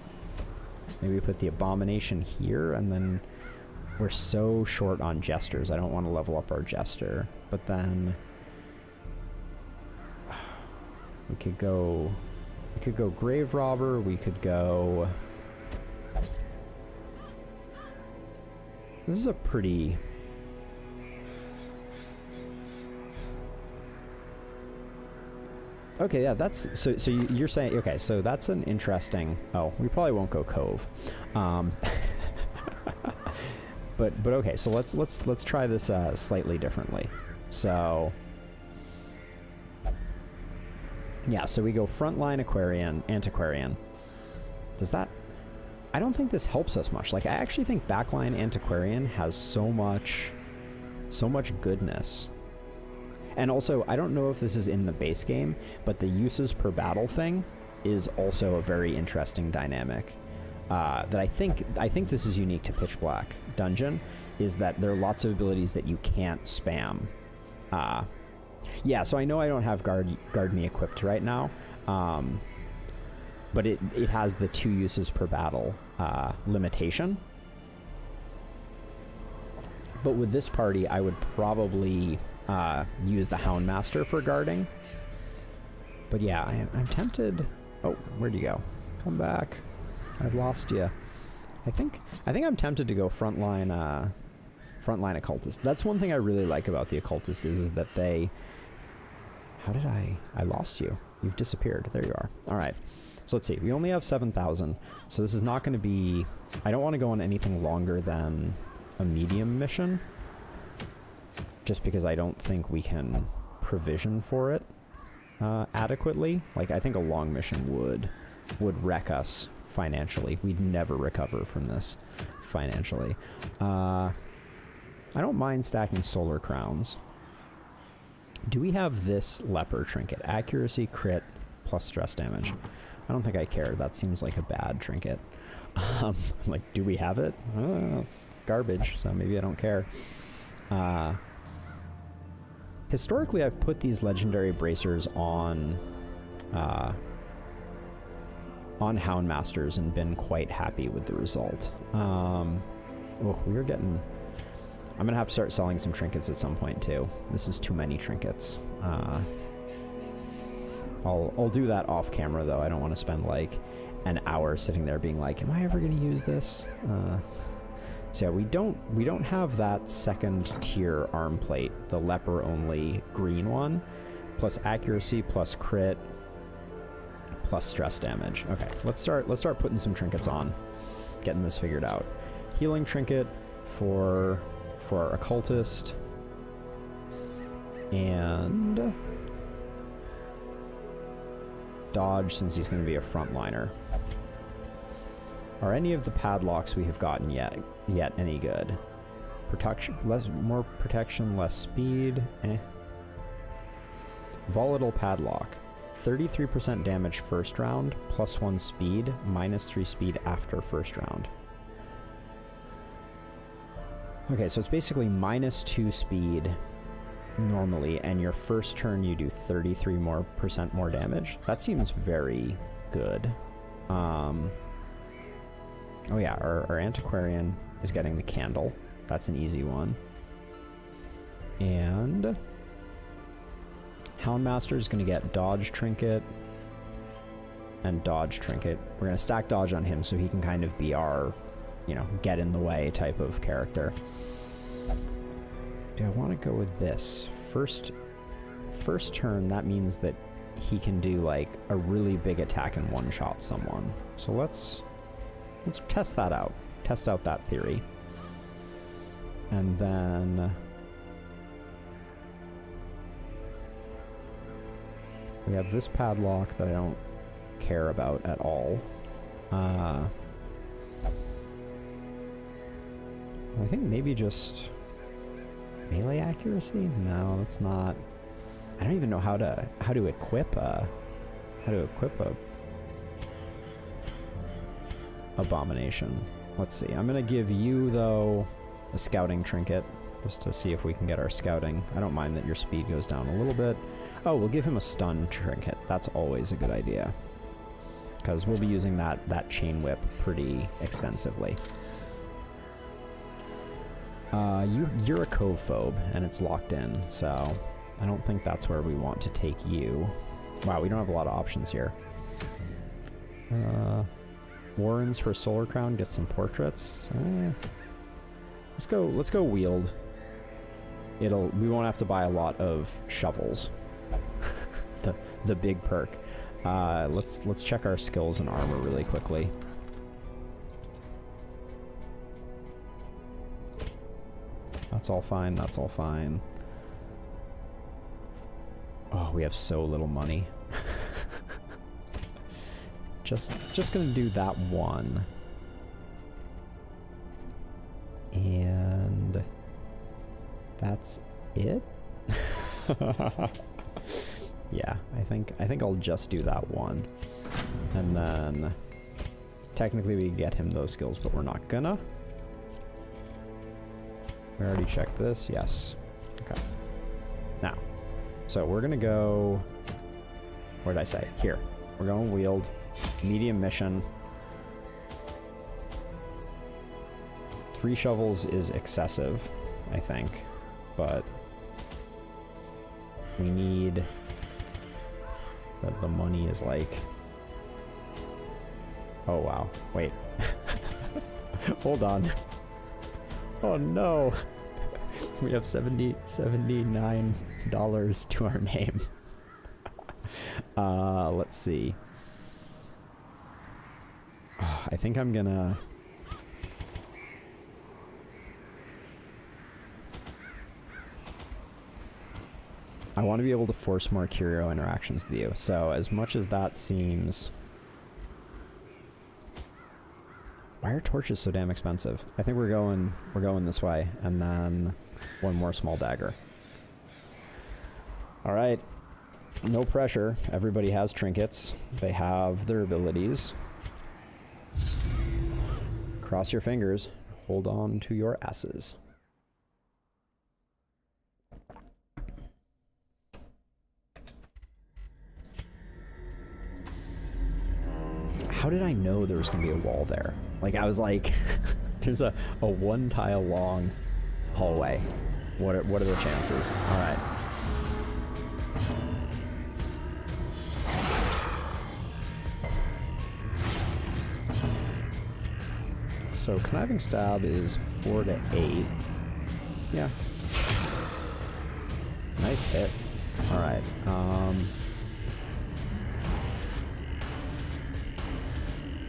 Maybe we put the abomination here, and then we're so short on jesters. I don't want to level up our jester, but then we could go grave robber. We could go. This is a pretty. Okay, yeah, that's so you're saying, okay, so that's an interesting. Oh, we probably won't go cove. But okay, so let's try this slightly differently. So yeah, so we go frontline antiquarian. Does that? I don't think this helps us much. Like, I actually think backline antiquarian has so much goodness. And also, I don't know if this is in the base game, but the uses per battle thing is also a very interesting dynamic. That I think this is unique to Pitch Black Dungeon, is that there are lots of abilities that you can't spam. Yeah, so I know I don't have Guard Me equipped right now, but it has the 2 uses per battle limitation. But with this party, I would probably use the Houndmaster for guarding. But yeah, I'm tempted. Oh, where'd you go? Come back. I've lost you. I think I'm tempted to go frontline occultist. That's one thing I really like about the occultist is that they. How did I lost you? You've disappeared. There you are. All right. So let's see. We only have 7,000. So this is not going to be. I don't want to go on anything longer than a medium mission. Just because I don't think we can provision for it adequately. Like, I think a long mission would wreck us financially. We'd never recover from this financially. I don't mind stacking solar crowns. Do we have this leper trinket? Accuracy, crit, plus stress damage. I don't think I care. That seems like a bad trinket. Like, do we have it? It's garbage, so maybe I don't care. Historically, I've put these legendary bracers on Houndmasters and been quite happy with the result. Oh, we're getting. I'm gonna have to start selling some trinkets at some point too. This is too many trinkets. I'll do that off camera though. I don't want to spend like an hour sitting there being like, am I ever gonna use this? So yeah, we don't have that second tier arm plate, the leper only green one, plus accuracy, plus crit, plus stress damage. Okay, let's start putting some trinkets on, getting this figured out. Healing trinket for our occultist, and dodge since he's going to be a frontliner. Are any of the padlocks we have gotten yet any good? Protection, more protection, less speed. Volatile padlock, 33% damage first round, +1 speed, -3 speed after first round. Okay, so it's basically -2 speed normally, and your first turn you do 33% more damage. That seems very good. Oh yeah, our antiquarian is getting the candle. That's an easy one. And Houndmaster is going to get dodge trinket and dodge trinket. We're going to stack dodge on him so he can kind of be our, get in the way type of character. Do I want to go with this? First turn, that means that he can do like a really big attack and one-shot someone. So let's test that out. Test out that theory. And then we have this padlock that I don't care about at all. I think maybe just melee accuracy? No, that's not. I don't even know how to equip a abomination. Let's see. I'm gonna give you though a scouting trinket just to see if we can get our scouting. I don't mind that your speed goes down a little bit. Oh, we'll give him a stun trinket. That's always a good idea because we'll be using that chain whip pretty extensively. You're a cove-phobe, and it's locked in, so I don't think that's where we want to take you. Wow, we don't have a lot of options here. Warrens for Solar Crown, get some portraits. Let's go wield. We won't have to buy a lot of shovels. the big perk. Let's check our skills and armor really quickly. That's all fine, that's all fine. Oh, we have so little money. just gonna do that one. And that's it? Yeah, I think I'll just do that one. And then technically we get him those skills, but we're not gonna. We already checked this, yes. Okay. Now, so we're gonna go, what did I say? Here, we're going wield, medium mission. 3 shovels is excessive, I think, but we need, the money is like, oh wow, wait. Hold on. Oh no! We have $79 to our name. Let's see. I think I'm gonna... I want to be able to force more curio interactions with you, so as much as that seems... Why are torches so damn expensive? I think we're going this way, and then one more small dagger. All right, no pressure. Everybody has trinkets. They have their abilities. Cross your fingers. Hold on to your asses. How did I know there was gonna be a wall there? Like, I was like, there's a 1 tile long hallway. What are the chances? All right. So conniving stab is 4 to 8. Yeah. Nice hit. All right.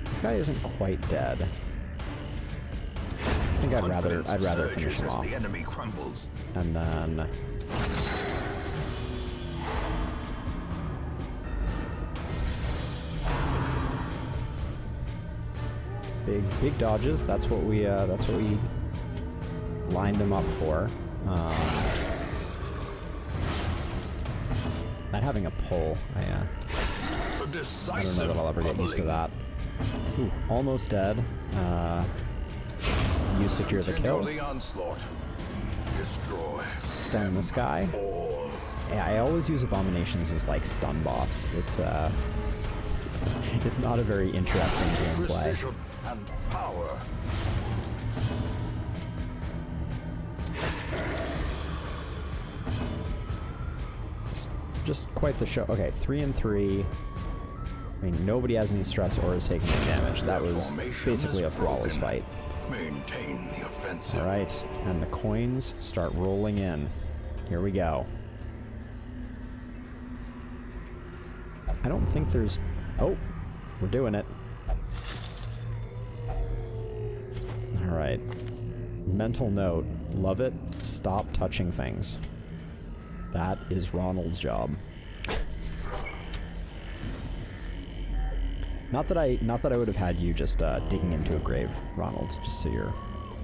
This guy isn't quite dead. I think I'd rather finish him off. The enemy crumbles. And then big dodges. That's what we lined him up for. Not having a pull. I don't know that I'll ever get used to that. Ooh, almost dead. You secure the kill. Stun this guy. Yeah, I always use abominations as like stun bots. It's not a very interesting gameplay. Precision and power. Just quite the show. Okay, 3 and 3. I mean, nobody has any stress or is taking any damage. That was basically a flawless fight. Maintain the offensive. All right, and the coins start rolling in. Here we go. I don't think there's... Oh, we're doing it. Alright. Mental note. Love it. Stop touching things. That is Ronald's job. Not that I would have had you just digging into a grave, Ronald, just so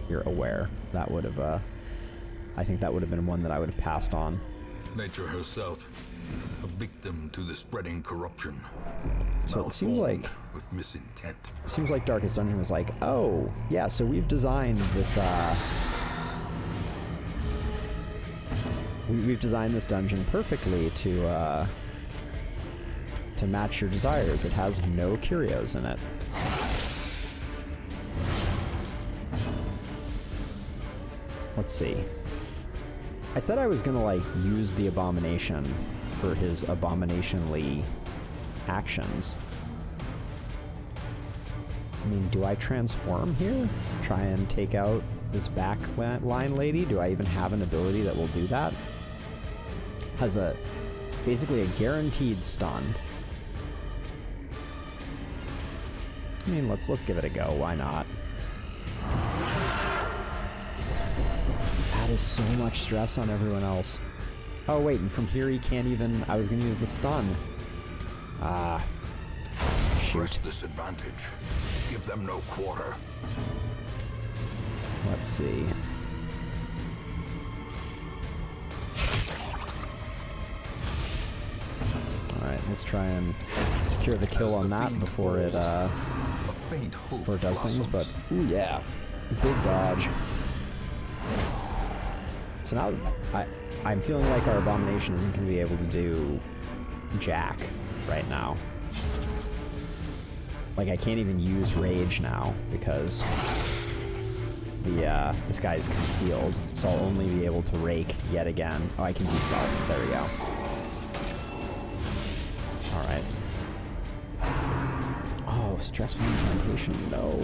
you're aware. That would have I think that would have been one that I would have passed on. Nature herself, a victim to the spreading corruption. So it seems like with misintent. it seems like Darkest Dungeon was like, oh yeah, so we've designed this we've designed this dungeon perfectly to match your desires. It has no curios in it. Let's see. I said I was gonna like use the Abomination for his abominationly actions. I mean, do I transform here? Try and take out this back line lady? Do I even have an ability that will do that? Has basically a guaranteed stun. I mean, let's give it a go. Why not? That is so much stress on everyone else. Oh wait, and from here he can't even... I was gonna use the stun. Shoot. Press this advantage. Give them no quarter. Let's see. Alright, let's try and secure the kill on that before it does things, but ooh yeah. Big dodge. So now I'm feeling like our Abomination isn't gonna be able to do jack right now. Like I can't even use rage now because this guy is concealed, so I'll only be able to rake yet again. Oh, I can do stealth. There we go. Alright. Oh, stressful incantation, no.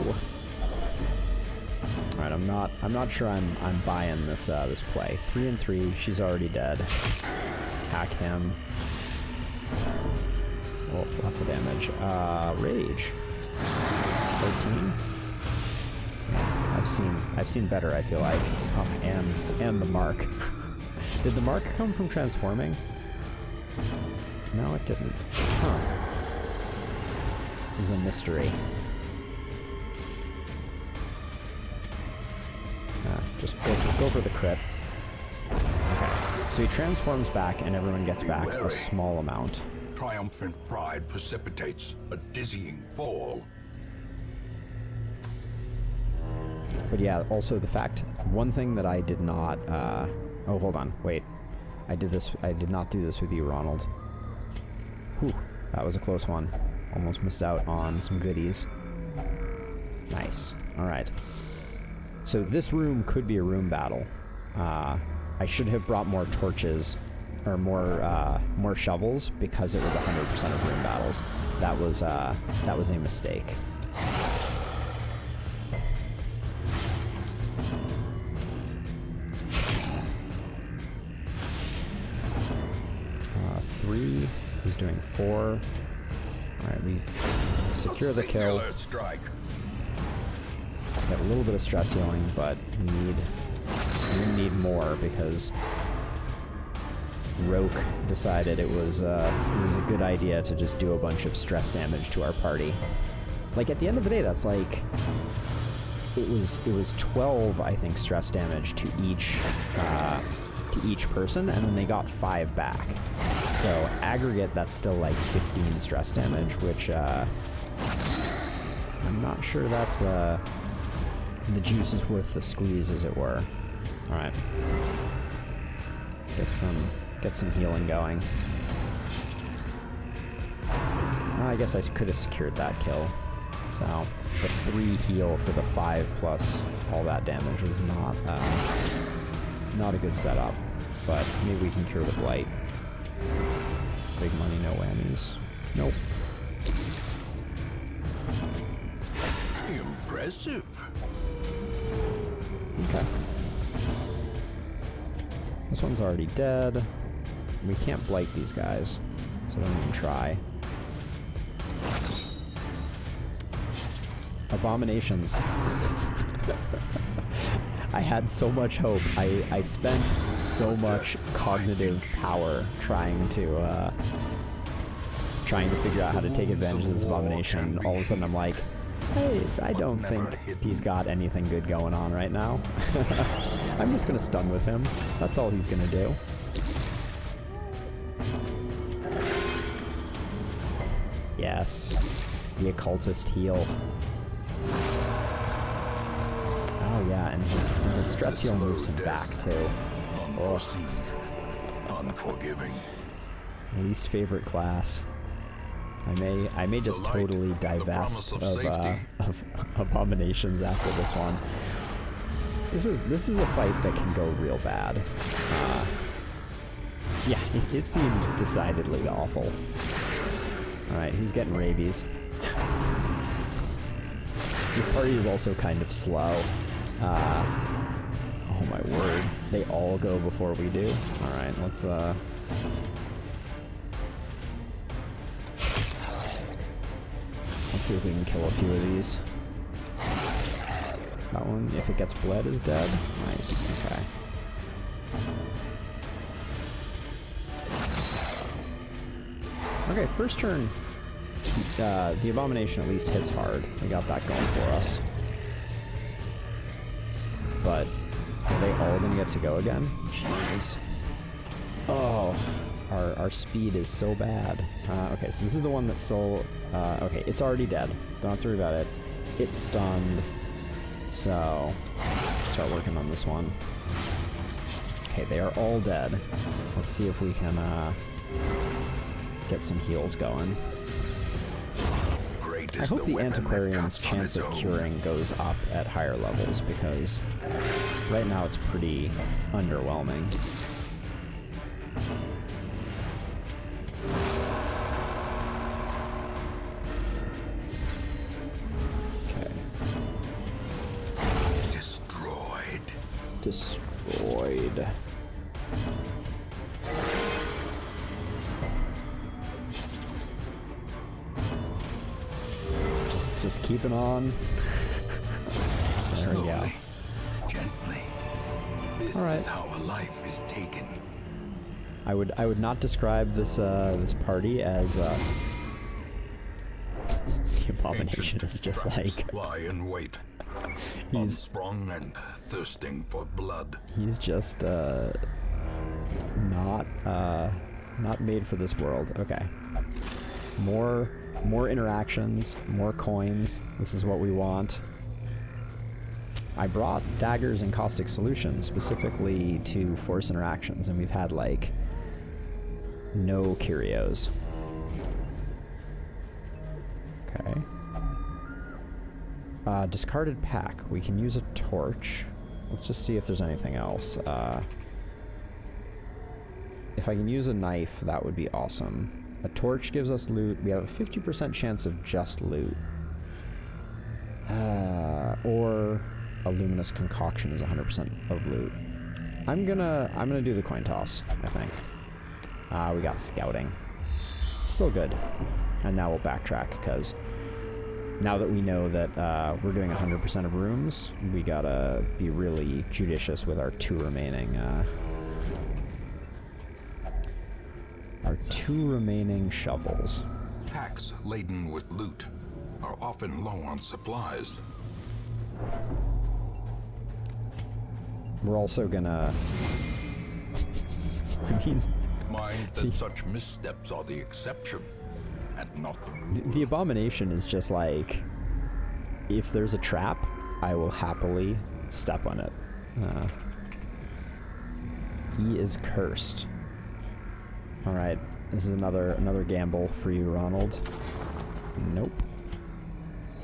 Alright, I'm not sure I'm buying this this play. 3 and 3, she's already dead. Hack him. Oh, lots of damage. Rage. 13. I've seen better, I feel like. Oh, and the mark. Did the mark come from transforming? No, it didn't. Huh. This is a mystery. Just go for the crit. Okay. So he transforms back and everyone gets back a small amount. Triumphant pride precipitates a dizzying fall. But yeah, also the fact, one thing that I did not, oh, hold on, wait. I did not do this with you, Ronald. Whew, that was a close one. Almost missed out on some goodies. Nice. Alright. So this room could be a room battle. I should have brought more torches, or more shovels, because it was 100% of room battles. That was a mistake. 3 is doing 4. Alright, we secure the kill. Got a little bit of stress healing, but we need more because Roke decided it was a good idea to just do a bunch of stress damage to our party. Like at the end of the day, that's like it was 12, I think, stress damage to each person, and then they got 5 back. So aggregate, that's still like 15 stress damage, which I'm not sure that's the juice is worth the squeeze, as it were. All right, get some healing going. I guess I could have secured that kill. So the 3 heal for the 5 plus all that damage was not a good setup. But maybe we can cure the blight. Big money, no whammies. Nope. Impressive. Okay. This one's already dead. We can't blight these guys, so don't even try. Abominations. I had so much hope. I spent so much cognitive power trying to figure out how to take advantage of this abomination. All of a sudden I'm like, hey, I don't think he's got anything good going on right now. I'm just gonna stun with him. That's all he's gonna do. Yes. The occultist heal. Oh yeah, and his stress heal moves him back too. Unforeseen, unforgiving. Least favorite class. I may just totally divest of abominations after this one. This is a fight that can go real bad. Yeah, it seemed decidedly awful. All right, who's getting rabies? This party is also kind of slow. Oh my word. They all go before we do. Alright, let's see if we can kill a few of these. That one, if it gets bled, is dead. Nice, okay. Okay, first turn, the abomination at least hits hard. We got that going for us. But are they all gonna get to go again? Jeez. Oh, our speed is so bad. Okay, so this is the one that's still... okay, it's already dead. Don't have to worry about it. It's stunned. So, start working on this one. Okay, they are all dead. Let's see if we can get some heals going. I hope the Antiquarian's chance of curing goes up at higher levels, because right now it's pretty underwhelming. Okay. Destroyed. Just keeping on. There we go. Gently. This is how a life is taken. I would not describe this this party as the abomination is just like lie in wait. he's sprung and thirsting for blood. He's just not made for this world. Okay. More interactions, more coins. This is what we want. I brought daggers and caustic solutions specifically to force interactions, and we've had like no curios. Okay. Discarded pack. We can use a torch. Let's just see if there's anything else. If I can use a knife, that would be awesome. A torch gives us loot. We have a 50% chance of just loot. Or a luminous concoction is 100% of loot. I'm gonna do the coin toss, I think. We got scouting. Still good. And now we'll backtrack, because now that we know that we're doing 100% of rooms, we gotta be really judicious with our two remaining shovels. Packs laden with loot are often low on supplies. We're also gonna... I mean... Mind that such missteps are the exception, and not the rule. The abomination is just like... If there's a trap, I will happily step on it. He is cursed. Alright, this is another gamble for you, Ronald. Nope.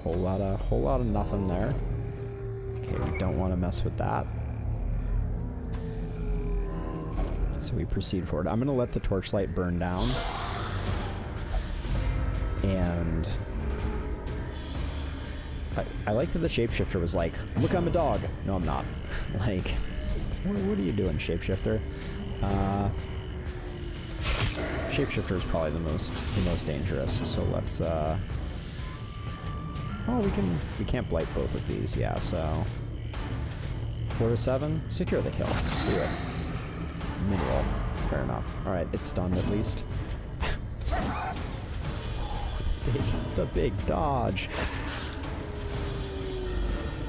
Whole lot of nothing there. Okay, we don't want to mess with that. So we proceed forward. I'm gonna let the torchlight burn down. And I like that the shapeshifter was like, look, I'm a dog. No, I'm not. Like, what are you doing, shapeshifter? Shapeshifter is probably the most dangerous, so let's Oh, we can't blight both of these, yeah, so 4 to 7, secure the kill. Do it. Minimal. Fair enough. Alright, it's stunned at least. The big dodge.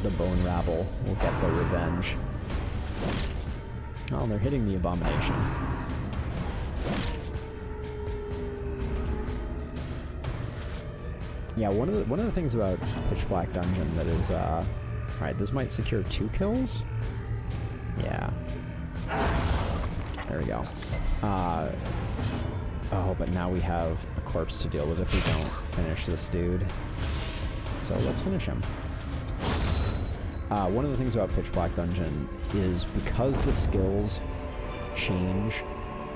The bone rabble will get their revenge. Oh, they're hitting the abomination. Yeah, one of the things about Pitch Black Dungeon that is, alright, this might secure 2 kills? Yeah. There we go. Oh, but now we have a corpse to deal with if we don't finish this dude. So let's finish him. One of the things about Pitch Black Dungeon is because the skills change...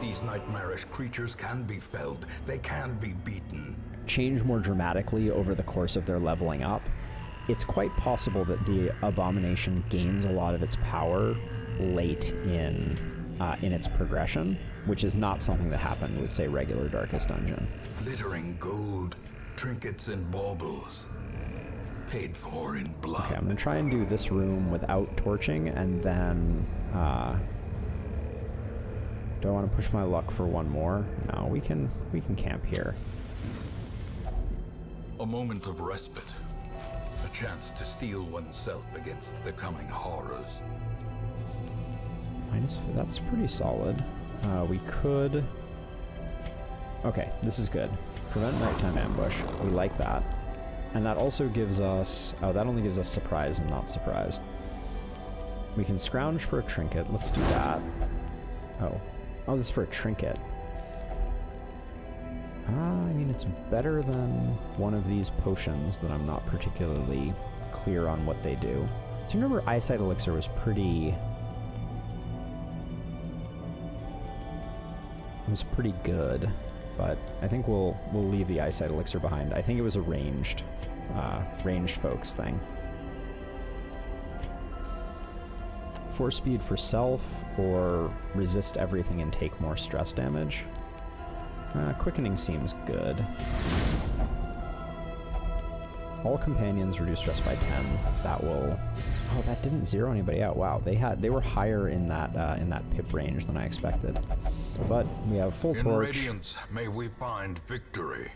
These nightmarish creatures can be felled. They can be beaten. Change more dramatically over the course of their leveling up, it's quite possible that the abomination gains a lot of its power late in its progression, which is not something that happened with, say, regular Darkest Dungeon. Glittering gold, trinkets and baubles. Paid for in blood. Okay, I'm gonna try and do this room without torching, and then, do I want to push my luck for one more? No, we can camp here. A moment of respite. A chance to steel oneself against the coming horrors. That's pretty solid. We could... Okay, this is good. Prevent nighttime ambush. We like that. And that also gives us... Oh, that only gives us surprise and not surprise. We can scrounge for a trinket. Let's do that. Oh. Oh, this is for a trinket. I mean, it's better than one of these potions that I'm not particularly clear on what they do. Do you remember Eyesight Elixir was pretty... It was pretty good, but I think we'll leave the Eyesight Elixir behind. I think it was a ranged folks thing. Force speed for self, or resist everything and take more stress damage. Quickening seems good. All companions reduce stress by 10. That will... Oh, that didn't zero anybody out. Wow, they were higher in that pip range than I expected. But we have full torch. In radiance, may we find victory.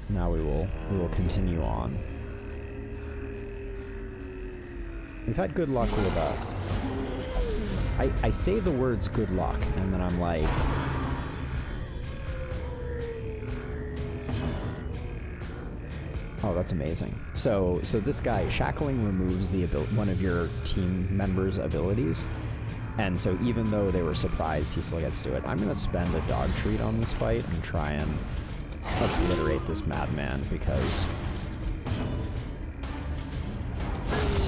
Now we will continue on. We've had good luck with I say the words good luck, and then I'm like... Oh, that's amazing. So this guy, Shackling removes one of your team members' abilities, and so even though they were surprised, he still gets to do it. I'm going to spend a dog treat on this fight and try and obliterate this madman, because...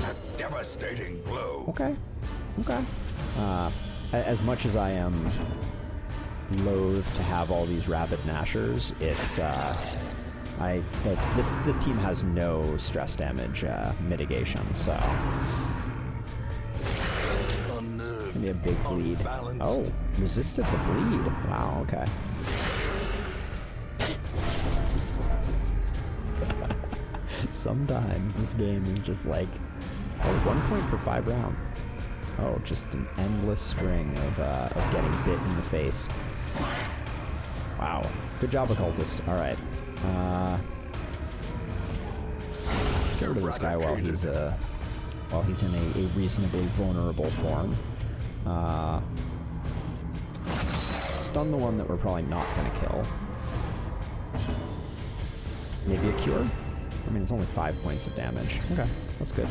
A devastating blow. Okay. As much as I am loath to have all these rabid Nashers, it's... this team has no stress damage mitigation, so it's gonna be a big bleed. Oh, resisted the bleed. Wow, okay. Sometimes this game is just like, oh, 1 point for 5 rounds. Oh, just an endless string of getting bit in the face. Wow, good job, Occultist. All right. Let's get rid of this guy while he's in a reasonably vulnerable form. Stun the one that we're probably not going to kill. Maybe a cure? I mean, it's only 5 points of damage. Okay, that's good.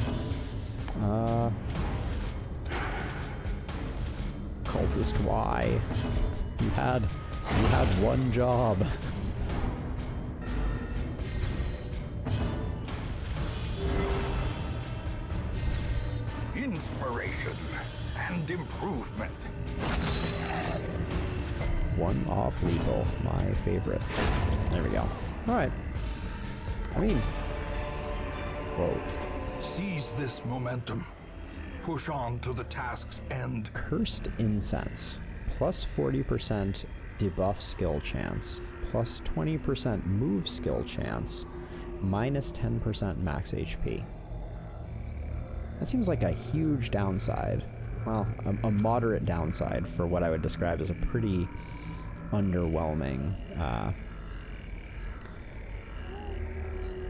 Cultist Y. You had one job. Inspiration and improvement. One off lethal, my favorite. There we go. Alright. I mean... Whoa. Seize this momentum. Push on to the task's end. Cursed Incense. Plus 40% debuff skill chance. Plus 20% move skill chance. minus 10% max HP. That seems like a huge downside. Well, a moderate downside for what I would describe as a pretty underwhelming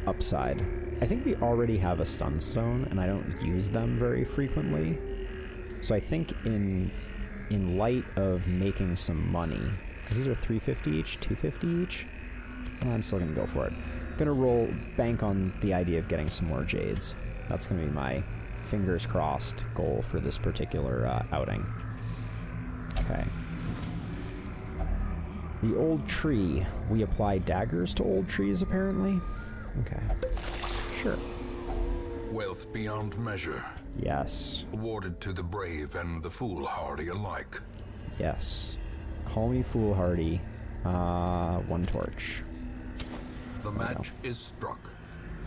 upside. I think we already have a stun stone, and I don't use them very frequently. So I think in light of making some money, because these are 350 each, 250 each, I'm still gonna go for it. Gonna bank on the idea of getting some more jades. That's gonna be my fingers crossed goal for this particular outing. Okay. The old tree. We apply daggers to old trees, apparently. Okay. Sure. Wealth beyond measure, Yes. awarded to the brave and the foolhardy alike. Yes. Call me foolhardy. 1 torch. The match is struck.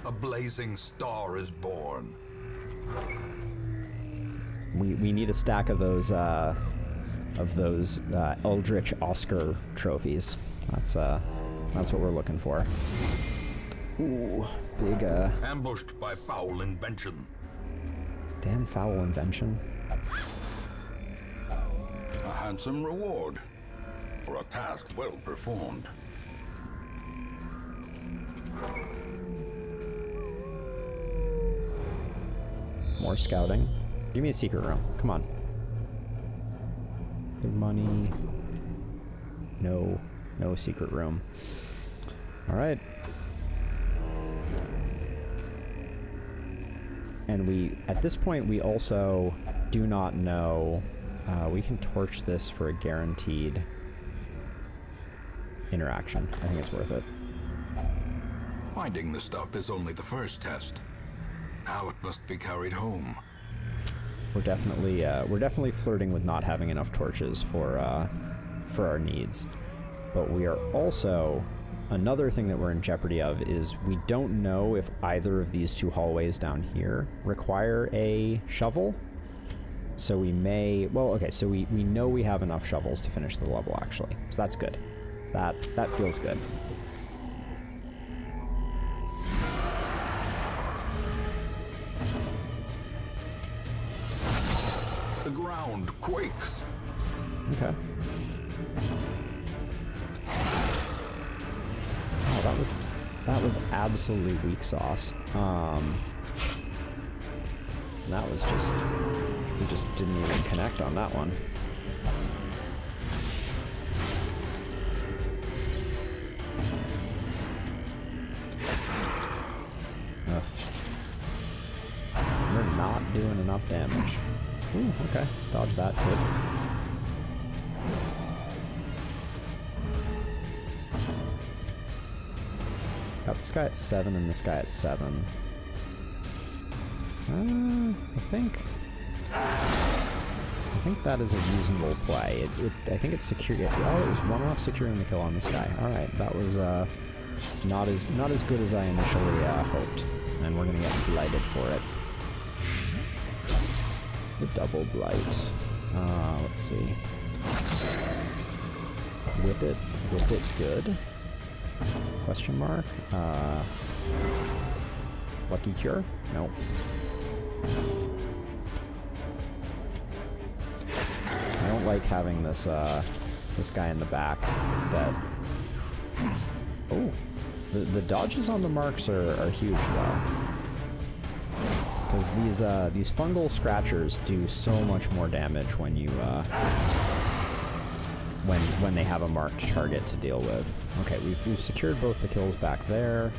A blazing star is born. We need a stack of those Eldritch Oscar trophies. That's what we're looking for. Ooh, big Ambushed by foul invention. damn foul invention. A handsome reward for a task well performed. More scouting. Give me a secret room. Come on. Big money. No secret room. All right. And at this point, we also do not know. We can torch this for a guaranteed interaction. I think it's worth it. Finding the stuff is only the first test. Now it must be carried home. We're definitely flirting with not having enough torches for our needs. But we are also, another thing that we're in jeopardy of is we don't know if either of these 2 hallways down here require a shovel. So we may, well, okay, so we know we have enough shovels to finish the level, actually. So that's good. That feels good. The ground quakes. Okay. Oh, that was absolute weak sauce. That was just, we just didn't even connect on that one. Ugh. We're not doing enough damage. Ooh, okay. Dodge that, good. Got this guy at 7 and this guy at 7. I think that is a reasonable play. I think it's secure. Oh, it was 1 off securing the kill on this guy. All right, that was not as good as I initially hoped, and we're gonna get blighted for it. The double blight. Let's see. Whip it good. Question mark. Lucky cure? No. I don't like having this this guy in the back that. Oh, the dodges on the marks are huge though. Because these fungal scratchers do so much more damage when you when they have a marked target to deal with. Okay, we've secured both the kills back there.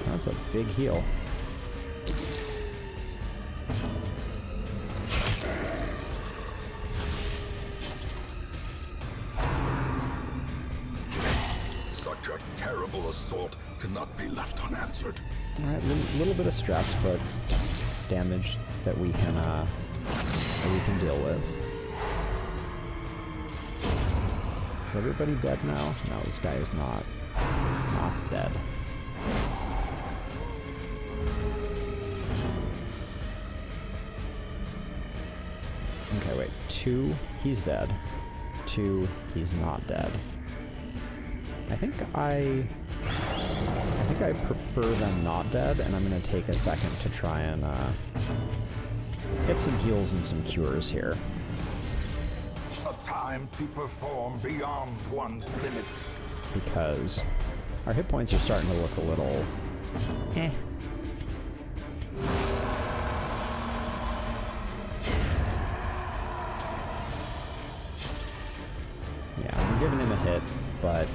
That's a big heal. Such a terrible assault cannot be left unanswered. All right, little bit of stress, but damage that we can deal with. Is everybody dead now? No, this guy is not dead. Okay, wait. 2, he's dead. 2, he's not dead. I prefer them not dead, and I'm gonna take a second to try and get some heals and some cures here. A time to perform beyond one's limits. Because our hit points are starting to look a little eh. Yeah, I'm giving him a hit, but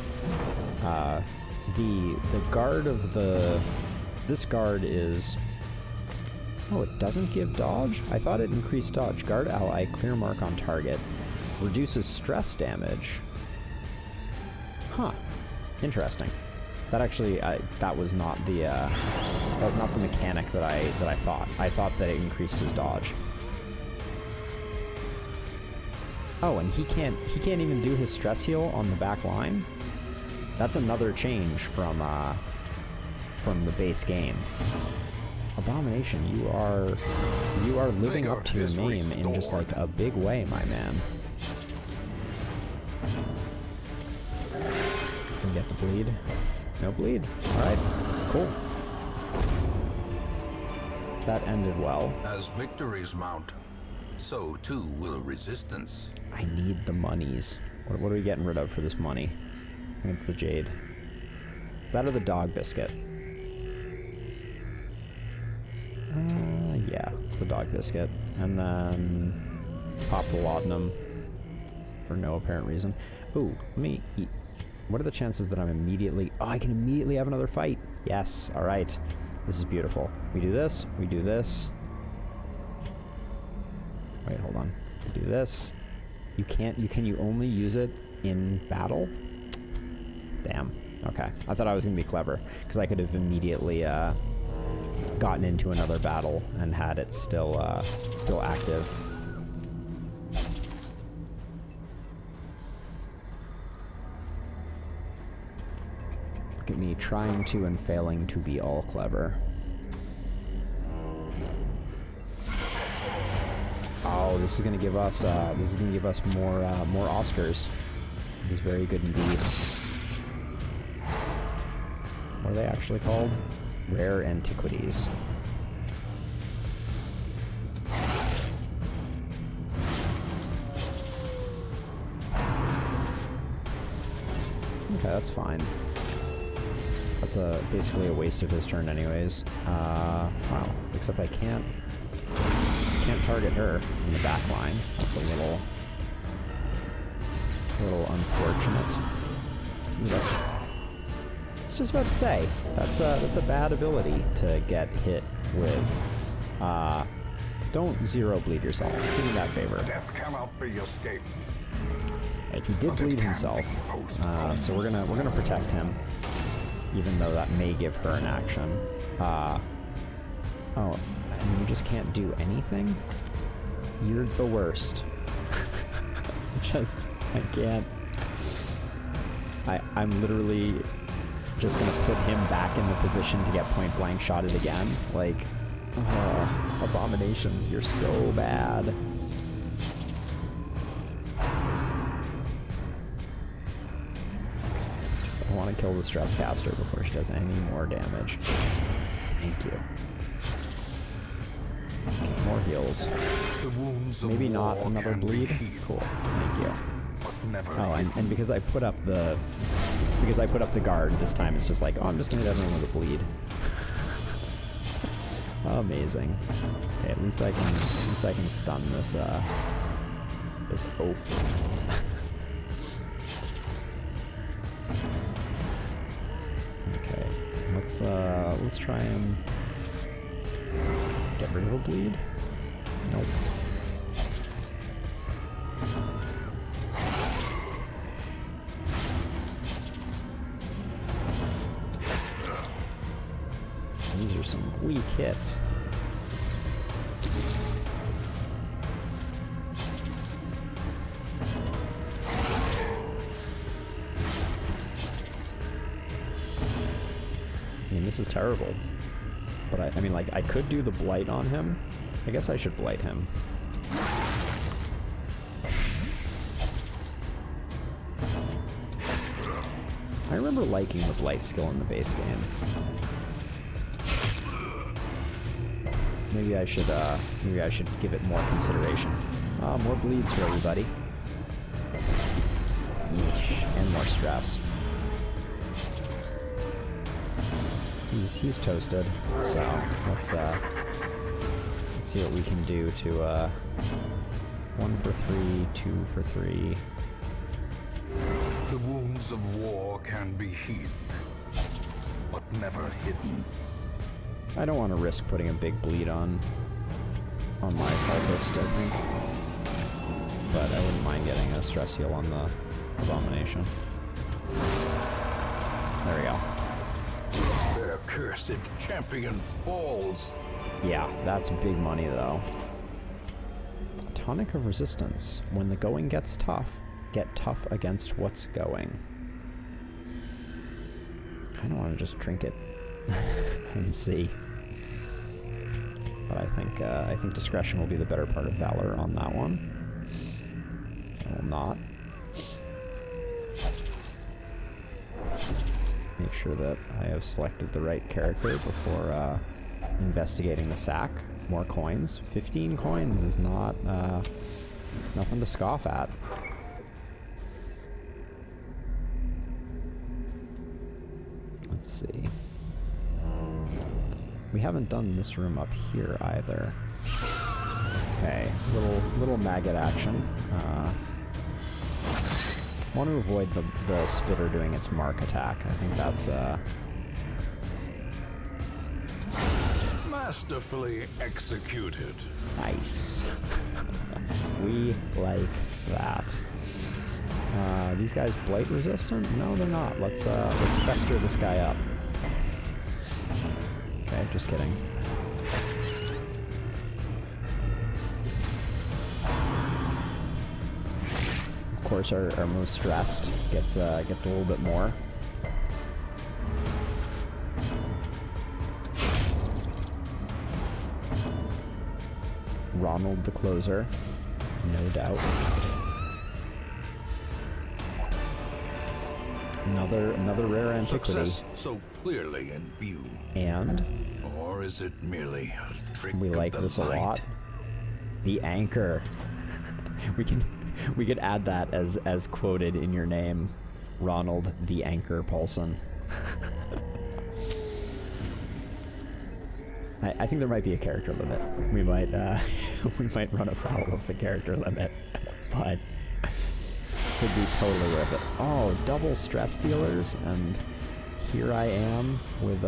the guard of this guard is, oh, it doesn't give dodge? I thought it increased dodge. Guard ally, clear mark on target, reduces stress damage. Huh. Interesting. That actually, that was not the mechanic that I thought. I thought that it increased his dodge. Oh, and he can't even do his stress heal on the back line. That's another change from the base game. Abomination, you are living up to your name in just like a big way, my man. Can get the bleed. No bleed. Alright, cool. That ended well. As victories mount, so too will resistance. I need the monies. What are we getting rid of for this money? I think it's the jade. Is that or the dog biscuit? Yeah, it's the dog biscuit. And then pop the laudanum for no apparent reason. Ooh, let me eat. What are the chances that I'm immediately... Oh, I can immediately have another fight. Yes, all right. This is beautiful. We do this. We do this. Wait, hold on. We do this. You can't... Can you only use it in battle? Damn. Okay. I thought I was going to be clever, because I could have immediately gotten into another battle and had it still active. Look at me trying to and failing to be all clever. Oh, this is gonna give us more Oscars. This is very good indeed. What are they actually called? Rare antiquities. Okay, that's fine. That's basically a waste of his turn anyways. Wow. Except I can't target her in the back line. That's a little unfortunate. I was just about to say, that's a bad ability to get hit with. Don't zero bleed yourself. Do me that favor. Death cannot be escaped. Right, he did bleed himself, so we're gonna protect him, even though that may give her an action. Oh, and you just can't do anything? You're the worst. I can't. I'm literally just gonna put him back in the position to get point blank shotted again. Like, oh, abominations, you're so bad. I want to kill the stress caster before she does any more damage. Thank you. Okay, more heals. Maybe not another bleed. Cool. Thank you. Oh, and because I put up the guard this time, it's just like, oh, I'm just gonna hit everyone with a bleed. Amazing. Okay, at least I can stun this this oaf. Okay, let's try and get rid of a bleed. Nope. These are some weak hits. I mean, this is terrible. But I mean, like, I could do the blight on him. I guess I should blight him. remember liking the Blight skill in the base game. Maybe I should give it more consideration. More bleeds for everybody. Yeesh, and more stress. He's toasted. So let's see what we can do to 1 for 3, 2 for 3. The wounds of war can be healed, but never hidden. I don't want to risk putting a big bleed on my cultist, I think. But I wouldn't mind getting a stress heal on the abomination. There we go. Their cursed champion falls. Yeah, that's big money though. Tonic of Resistance. When the going gets tough, get tough against what's going. I don't want to just drink it and see. But I think discretion will be the better part of valor on that one. I will not. Make sure that I have selected the right character before investigating the sack. More coins. 15 coins is not nothing to scoff at. Let's see. We haven't done this room up here either. Okay, little maggot action. Want to avoid the spitter doing its mark attack. I think that's Masterfully executed. nice. We like that. These guys blight resistant? No, they're not. Let's fester this guy up. Okay, just kidding. Of course, our most stressed gets a little bit more. Ronald the closer, no doubt. Another rare antiquity. Success so clearly in view. And Or is it merely a trick we of like the this a light? lot. The anchor. we could add that as quoted in your name, Ronald the Anchor Paulson. I think there might be a character limit. We might run afoul of the character limit, but could be totally worth it. Oh, double stress dealers, and here I am with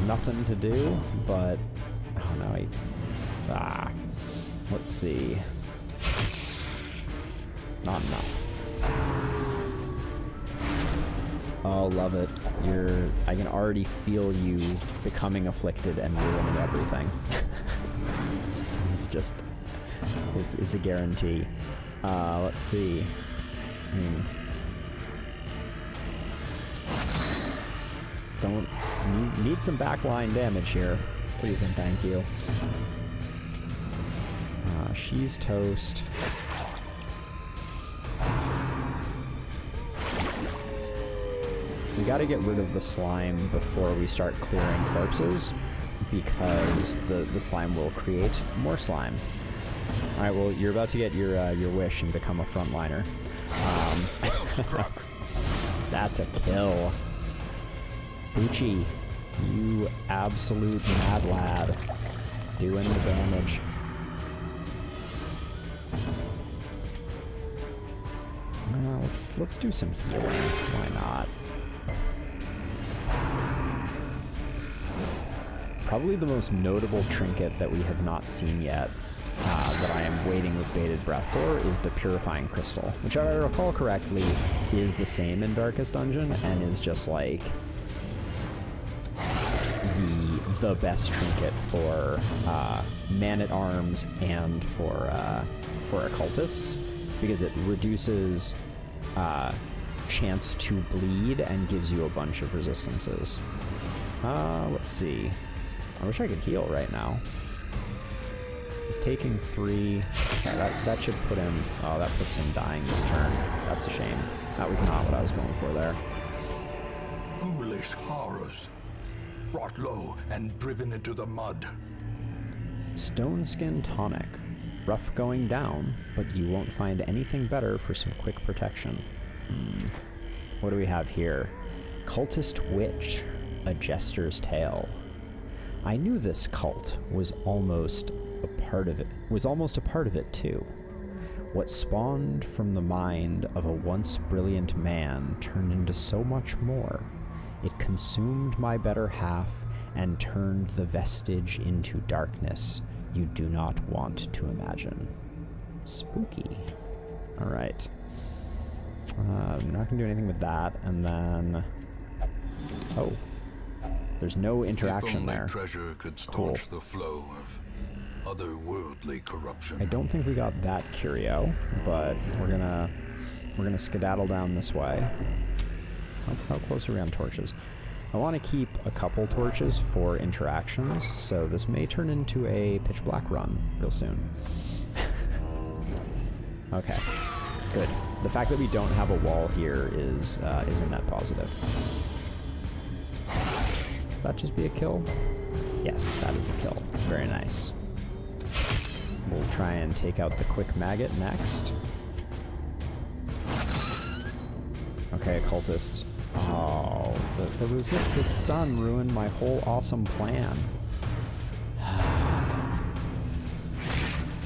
nothing to do, but oh no, let's see. Not enough. Oh, love it. I can already feel you becoming afflicted and ruining everything. It's just, it's a guarantee. Let's see. Need some backline damage here, please and thank you. She's toast. We gotta get rid of the slime before we start clearing corpses, because the slime will create more slime. Alright, well, you're about to get your wish and become a frontliner. Well struck. That's a kill. Bucci, you absolute mad lad. Doing the damage. Let's do some healing. Why not? Probably the most notable trinket that we have not seen yet, that I am waiting with bated breath for, is the Purifying Crystal, which, if I recall correctly, is the same in Darkest Dungeon and is just like the best trinket for man-at-arms and for occultists, because it reduces chance to bleed and gives you a bunch of resistances. Let's see. I wish I could heal right now. He's taking 3. Yeah, that should put him... Oh, that puts him dying this turn. That's a shame. That was not what I was going for there. Foolish horrors. Brought low and driven into the mud. Stone Skin Tonic. Rough going down, but you won't find anything better for some quick protection. What do we have here? Cultist Witch. A Jester's Tale. I knew this cult was almost a part of it too. What spawned from the mind of a once brilliant man turned into so much more. It consumed my better half and turned the vestige into darkness you do not want to imagine. Spooky. Alright. I'm not going to do anything with that, and then... Oh. There's no interaction if only there. Treasure could staunch the flow of otherworldly corruption. I don't think we got that curio, but we're gonna skedaddle down this way. How close are we on torches? I want to keep a couple torches for interactions, so this may turn into a pitch black run real soon. Okay, good. The fact that we don't have a wall here is a net positive. That just be a kill? Yes, that is a kill. Very nice. We'll try and take out the quick maggot next. Okay, cultist. Oh, the resisted stun ruined my whole awesome plan.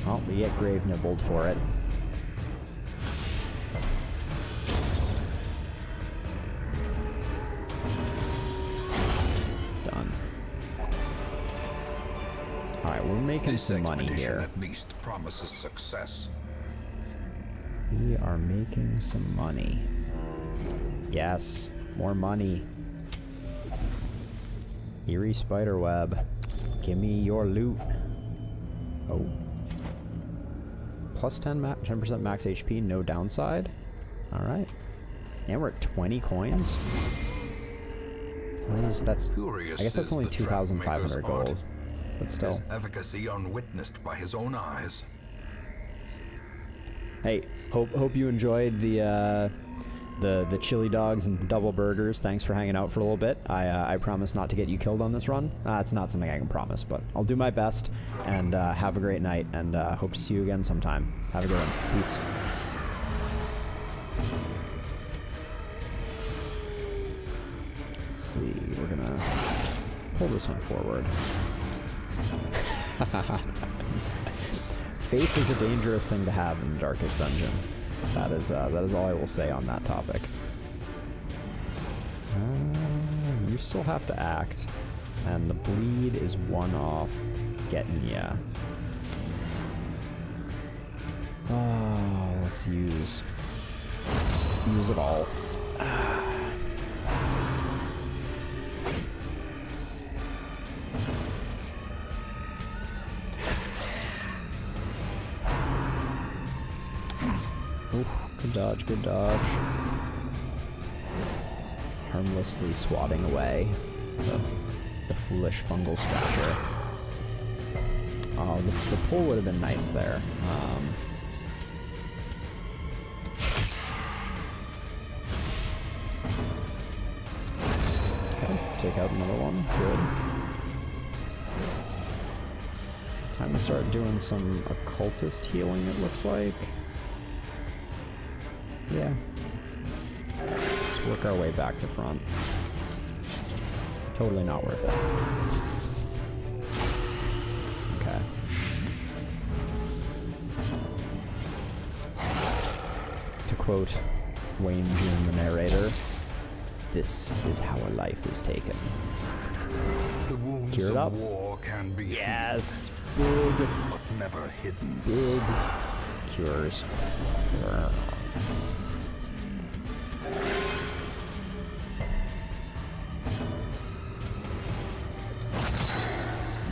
Well, we get grave nibbled for it. We're making some money here. At least promises success. We are making some money. Yes, more money. Eerie spiderweb. Give me your loot. Oh. Plus 10% max HP, no downside. Alright. And we're at 20 coins. What is that's Curious I guess that's is only the 2,500 trapmaker's art. gold. But still. His efficacy unwitnessed by his own eyes. Hey, hope you enjoyed the chili dogs and double burgers. Thanks for hanging out for a little bit. I promise not to get you killed on this run. It's not something I can promise, but I'll do my best. And have a great night, and hope to see you again sometime. Have a good one. Peace. Let's see, we're gonna pull this one forward. Faith is a dangerous thing to have in the Darkest Dungeon. That is all I will say on that topic. You still have to act, and the bleed is one off getting ya. Let's use it all. Ooh, good dodge, good dodge. Harmlessly swatting away the foolish fungal scratcher. Oh, the pull would have been nice there. Okay, take out another one. Good. Time to start doing some occultist healing, it looks like. Yeah. Let's work our way back to front. Totally not worth it. Okay. To quote Wayne June, the narrator, this is how a life is taken. The wounds Cure it up. of war can be Yes! Big, healed, but never hidden. big cures.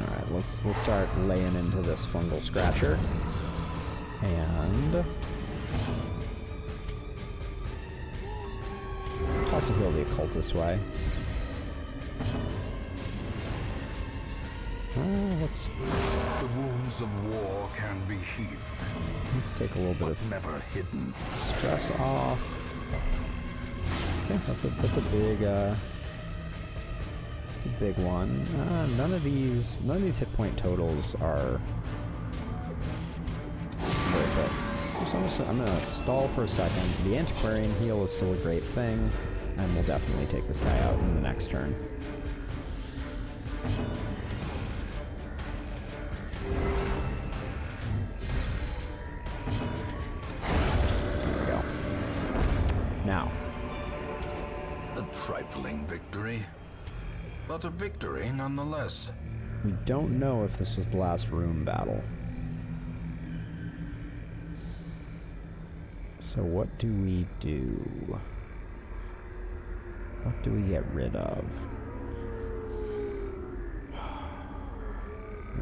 Alright, let's start laying into this fungal scratcher. And also heal the occultist way. Let's The wounds of war can be healed, take a little bit but of never hidden. stress off. Okay, that's a big it's a big one. None of these hit point totals are worth it. I'm gonna stall for a second. The Antiquarian heal is still a great thing, and we'll definitely take this guy out in the next turn. There we go. Now, A trifling victory, but a victory nonetheless. we don't know if this was the last room battle. So what do we do? What do we get rid of?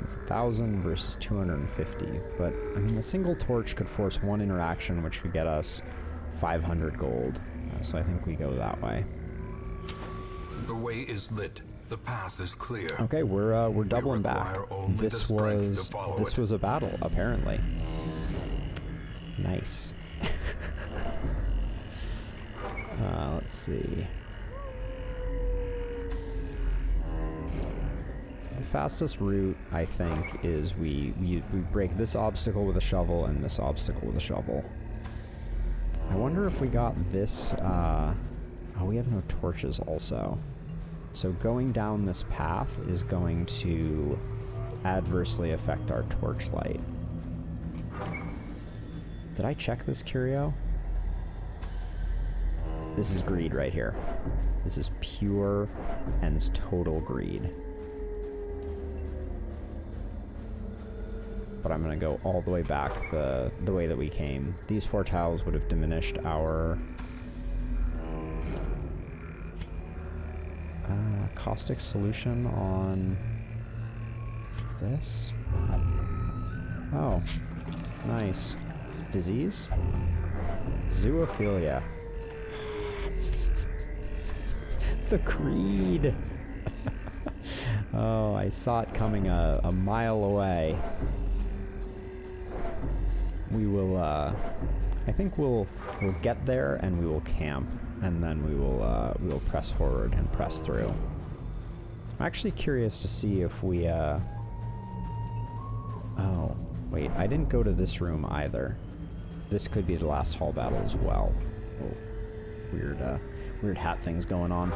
It's 1,000 versus 250, but I mean, a single torch could force one interaction, which could get us 500 gold. So I think we go that way. The way is lit. The path is clear. Okay, we're doubling back. require only the This strength to follow it. was a battle, apparently. Nice. Let's see. The fastest route, I think, is we break this obstacle with a shovel and this obstacle with a shovel. I wonder if we got this, oh, we have no torches also. So going down this path is going to adversely affect our torchlight. Did I check this curio? This is greed right here. This is pure and total greed. But I'm gonna go all the way back the way that we came. These 4 tiles would have diminished our caustic solution on this. Oh, nice. Disease? Zoophilia. The greed. Oh, I saw it coming a mile away. We will, I think we'll get there and we will camp, and then we will press forward and press through. I'm actually curious to see if we, oh, wait, I didn't go to this room either. This could be the last hall battle as well. Oh, weird hat things going on.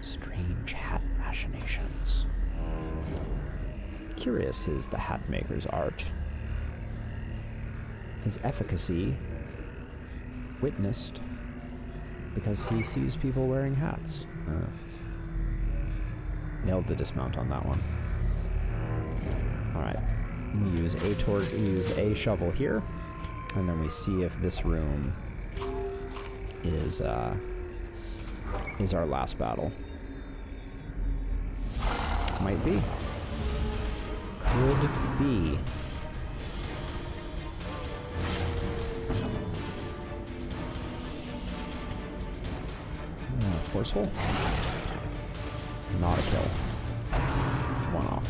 Strange hat machinations. Curious is the hat maker's art. His efficacy witnessed because he sees people wearing hats. Nailed the dismount on that one. Alright. We use a shovel here, and then we see if this room is our last battle. Might be. Could be. Forceful? Not a kill. One off.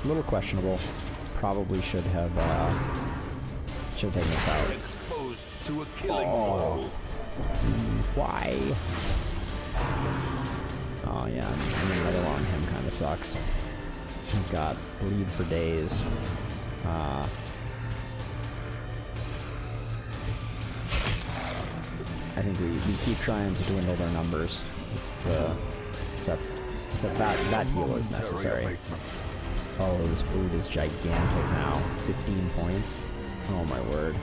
A little questionable. Probably should have taken this out. Exposed to a killing blow. Why? Oh yeah, I mean, right along him kind of sucks. He's got bleed for days. I think we keep trying to dwindle their numbers. Except that heal is necessary. Abatement. Oh, this bleed is gigantic now. 15 points. Oh my word.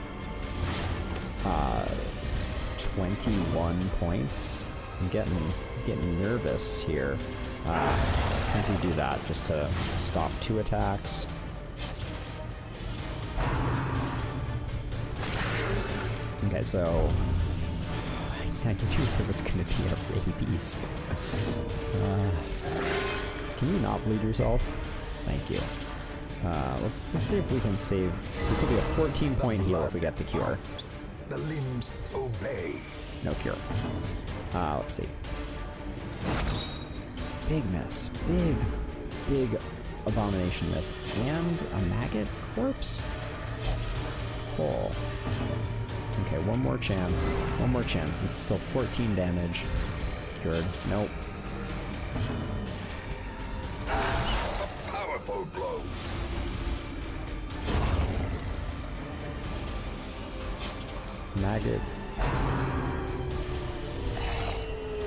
21 points. I'm getting nervous here. I think we do that just to stop 2 attacks. Okay, so I knew there was gonna be a rabies. Can you not bleed yourself? Thank you. Let's see if we can save. This will be a 14-point heal if we get the cure. The limbs obey. No cure. Let's see. Big miss. Big abomination miss. And a maggot corpse? Cool. Okay, one more chance. One more chance. This is still 14 damage. Cured. Nope. A powerful blow. Maggot.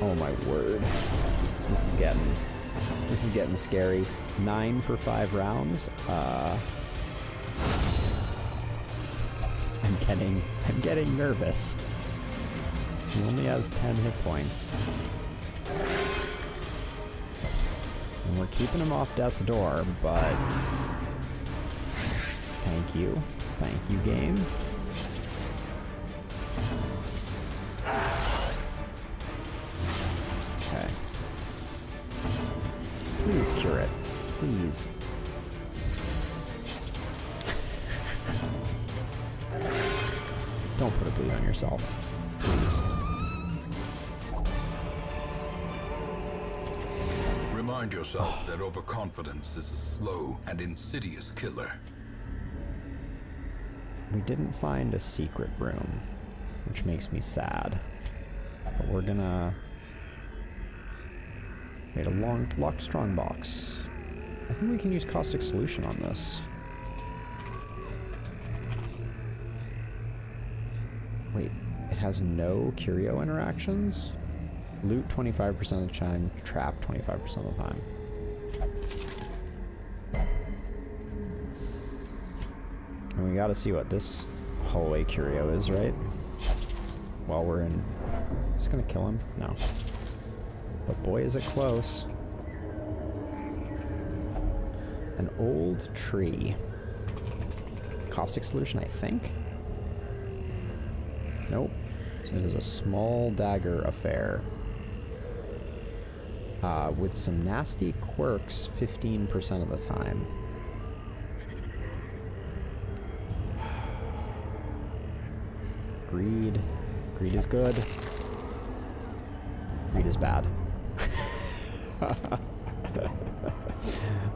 Oh my word. This is getting scary. 9 for 5 rounds. I'm getting nervous. He only has 10 hit points. And we're keeping him off death's door, but thank you. Thank you, game. Okay. Please cure it. Please. Don't put a bleed on yourself. Please. Remind yourself that overconfidence is a slow and insidious killer. We didn't find a secret room, which makes me sad. But we're gonna... Wait, a locked strong box. I think we can use caustic solution on this. Wait, it has no curio interactions? Loot 25% of the time, trap 25% of the time. And we gotta see what this hallway curio is, right? While we're in... Just gonna kill him? No. But boy is it close. An old tree. Caustic solution, I think? Nope. So it is a small dagger affair. With some nasty quirks 15% of the time. Greed. Greed is good. Greed is bad.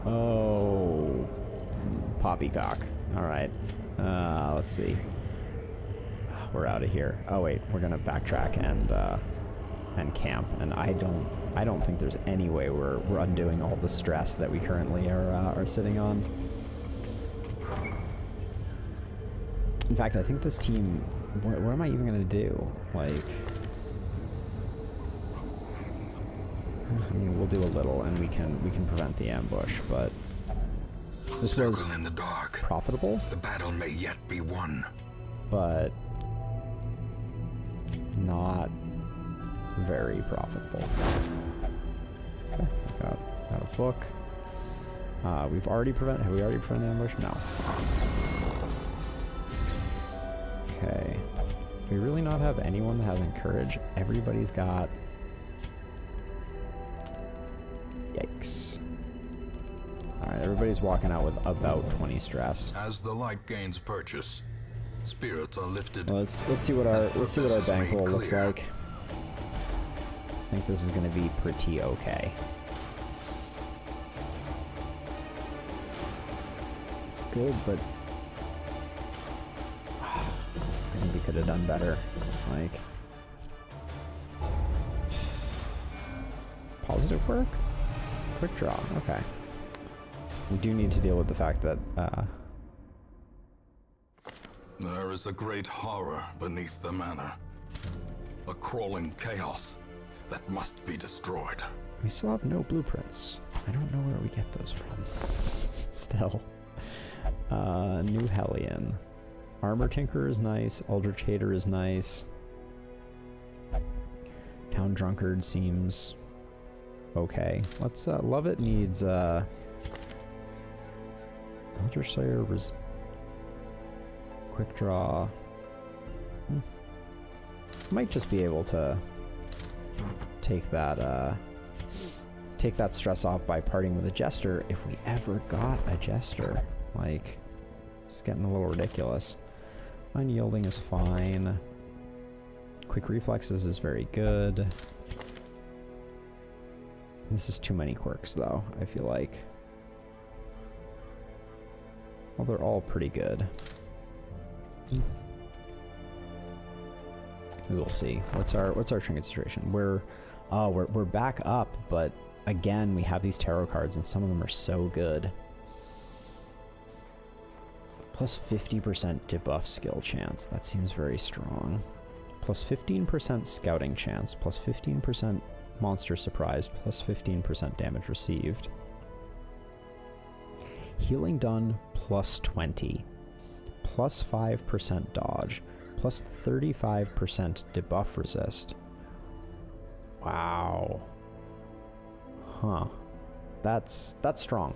Oh. Poppycock. Alright. Let's see. We're out of here. Oh wait, we're gonna backtrack and camp. And I don't think there's any way we're undoing all the stress that we currently are sitting on. In fact, I think this team. What am I even gonna do? Like, I mean, we'll do a little, and we can prevent the ambush, but this was Circle in the dark. profitable, The battle may yet be won. but not very profitable. Okay, got a book. Have we already prevented the ambush? No. Okay. Do we really not have anyone that has encourage? Everybody's got... Yikes. Alright, everybody's walking out with about 20 stress. As the light gains purchase, spirits are lifted. Let's see what our bankroll looks like. I think this is going to be pretty okay. It's good, but I think we could have done better. Like, positive work? Quick draw. Okay. We do need to deal with the fact that There is a great horror beneath the manor. A crawling chaos that must be destroyed. we still have no blueprints. I don't know where we get those from. Still. New Hellion. Armor Tinker is nice. Eldritch Hater is nice. Town Drunkard seems okay. Let's, Lovett needs, Eldritch Slayer quick draw. Might just be able to take that stress off by parting with a Jester if we ever got a Jester. Like, it's getting a little ridiculous. Unyielding is fine. Quick reflexes is very good. This is too many quirks, though, I feel like. Well, they're all pretty good. We'll see. What's our trinket situation? We're back up, but again, we have these tarot cards, and some of them are so good. Plus 50% debuff skill chance. That seems very strong. Plus 15% scouting chance. Plus 15% monster surprised. Plus 15% damage received. Healing done plus 20. Plus 5% dodge. Plus 35% debuff resist. Wow. Huh. That's strong.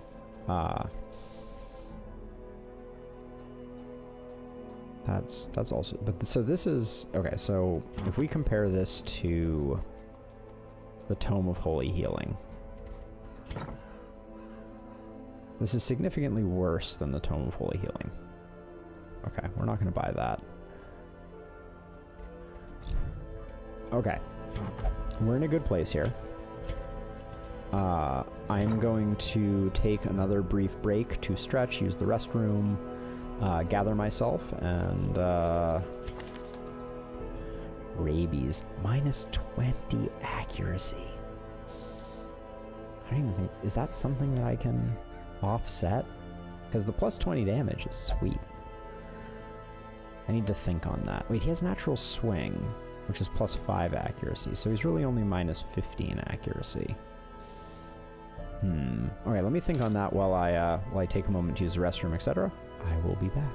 That's also, but so this is, okay, so if we compare this to the Tome of Holy Healing, this is significantly worse than the Tome of Holy Healing. Okay, we're not going to buy that. Okay, we're in a good place here. I'm going to take another brief break to stretch, use the restroom, gather myself, and rabies. Minus 20 accuracy. I don't even think, is that something that I can offset? Because the plus 20 damage is sweet. I need to think on that. Wait, he has natural swing, which is plus 5 accuracy, so he's really only minus 15 accuracy. Okay, let me think on that while I take a moment to use the restroom, etc. I will be back.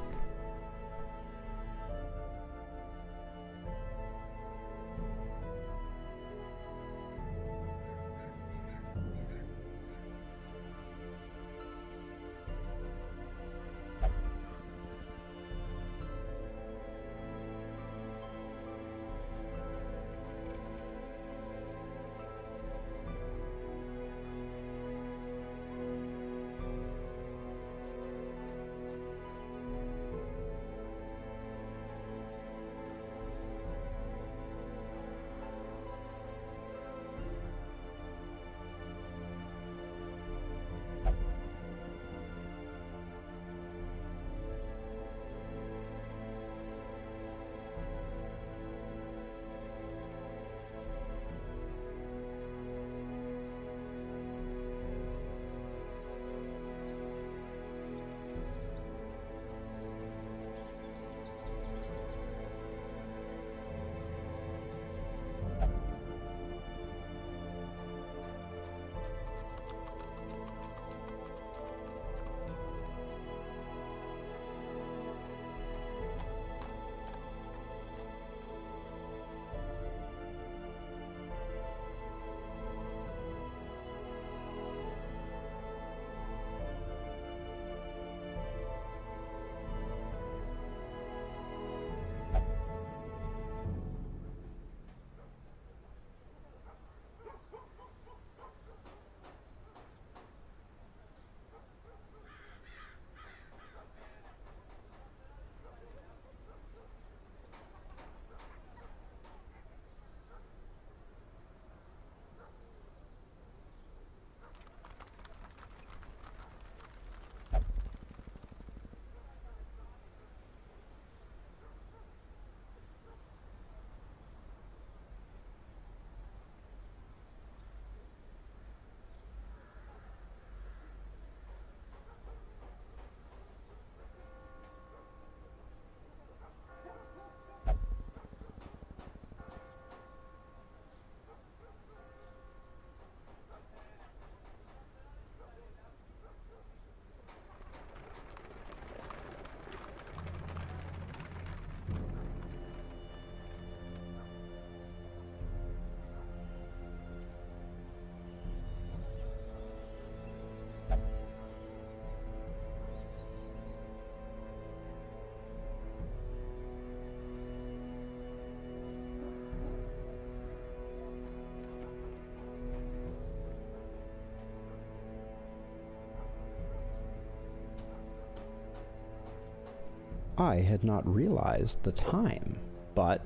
I had not realized the time, but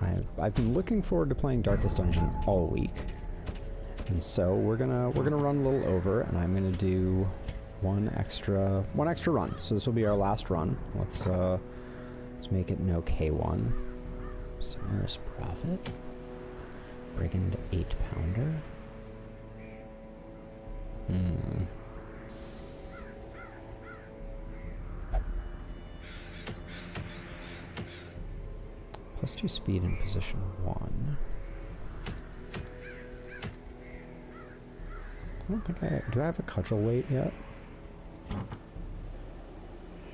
I've been looking forward to playing Darkest Dungeon all week. And so we're gonna run a little over, and I'm gonna do one extra run. So this will be our last run. Let's make it no K1. Summer's Prophet. Brigand 8-pounder. +2 speed in position 1. I don't think do I have a cudgel weight yet?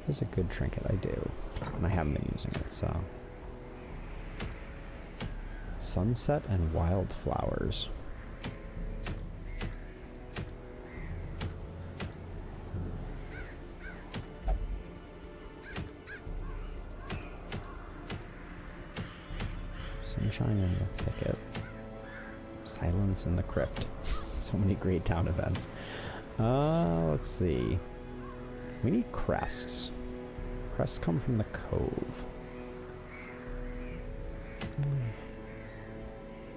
That's a good trinket, I do. And I haven't been using it, so. Sunset and Wildflowers. Sunshine in the Thicket. Silence in the Crypt. So many great town events. Let's see. We need crests. Crests come from the Cove.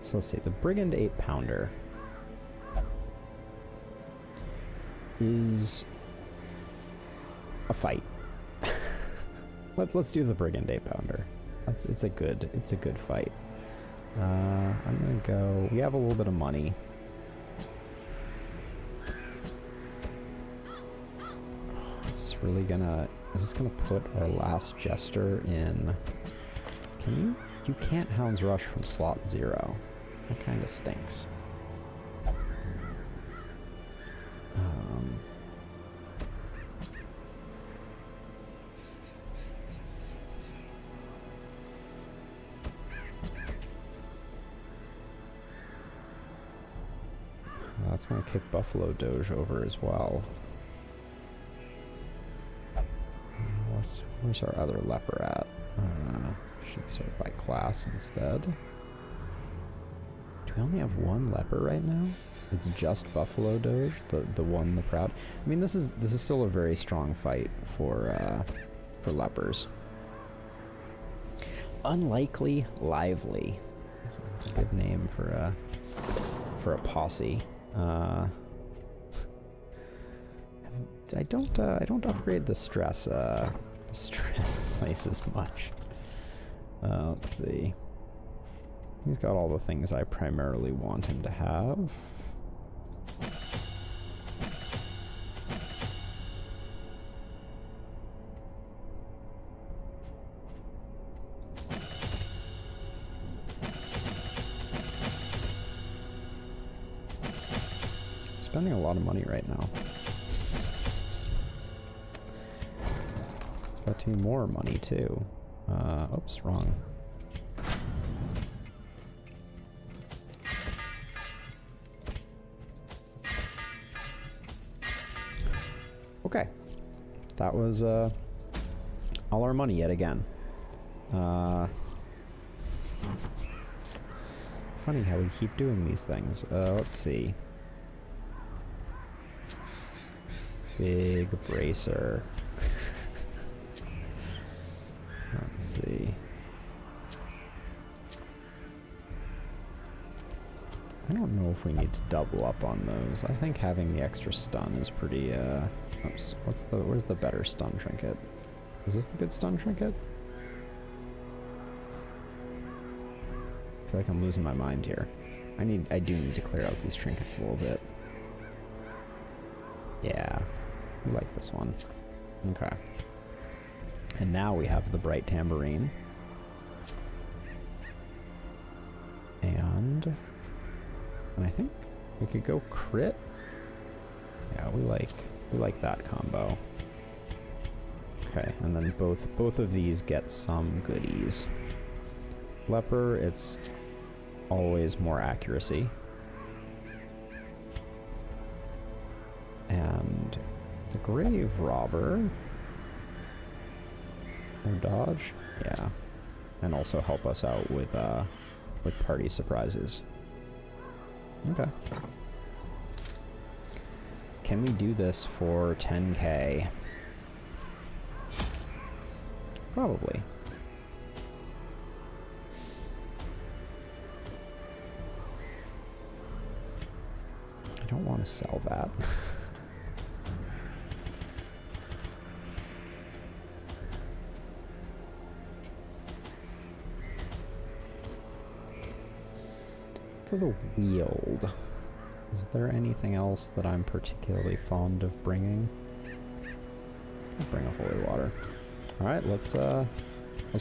So let's see. The Brigand 8-pounder is a fight. Let's do the Brigand 8-pounder. It's a good fight. I'm gonna go. We have a little bit of money. Is this gonna put our last jester in? Can you can't Hound's Rush from slot 0. That kind of stinks. That's gonna kick Buffalo Doge over as well. Where's our other leper at? Should sort by class instead. Do we only have one leper right now? It's just Buffalo Doge, the one, the Proud. I mean, this is still a very strong fight for lepers. Unlikely Lively. That's a good name for a posse. I don't upgrade the stress place as much. Let's see. He's got all the things I primarily want him to have. Spending a lot of money right now. It's about to be more money too. Oops, wrong. Okay. That was all our money yet again. Funny how we keep doing these things. Let's see. Big bracer. Let's see. I don't know if we need to double up on those. I think having the extra stun is pretty, oops. Where's the better stun trinket? Is this the good stun trinket? I feel like I'm losing my mind here. I do need to clear out these trinkets a little bit. Yeah. We like this one. Okay. And now we have the Bright Tambourine. And I think we could go crit. Yeah, we like that combo. Okay, and then both of these get some goodies. Leper, it's always more accuracy. And the Grave Robber, or dodge, yeah, and also help us out with party surprises. Okay. Can we do this for 10k? Probably. I don't want to sell that. For the Weald, is there anything else that I'm particularly fond of bringing? I'll bring a holy water. All right, let's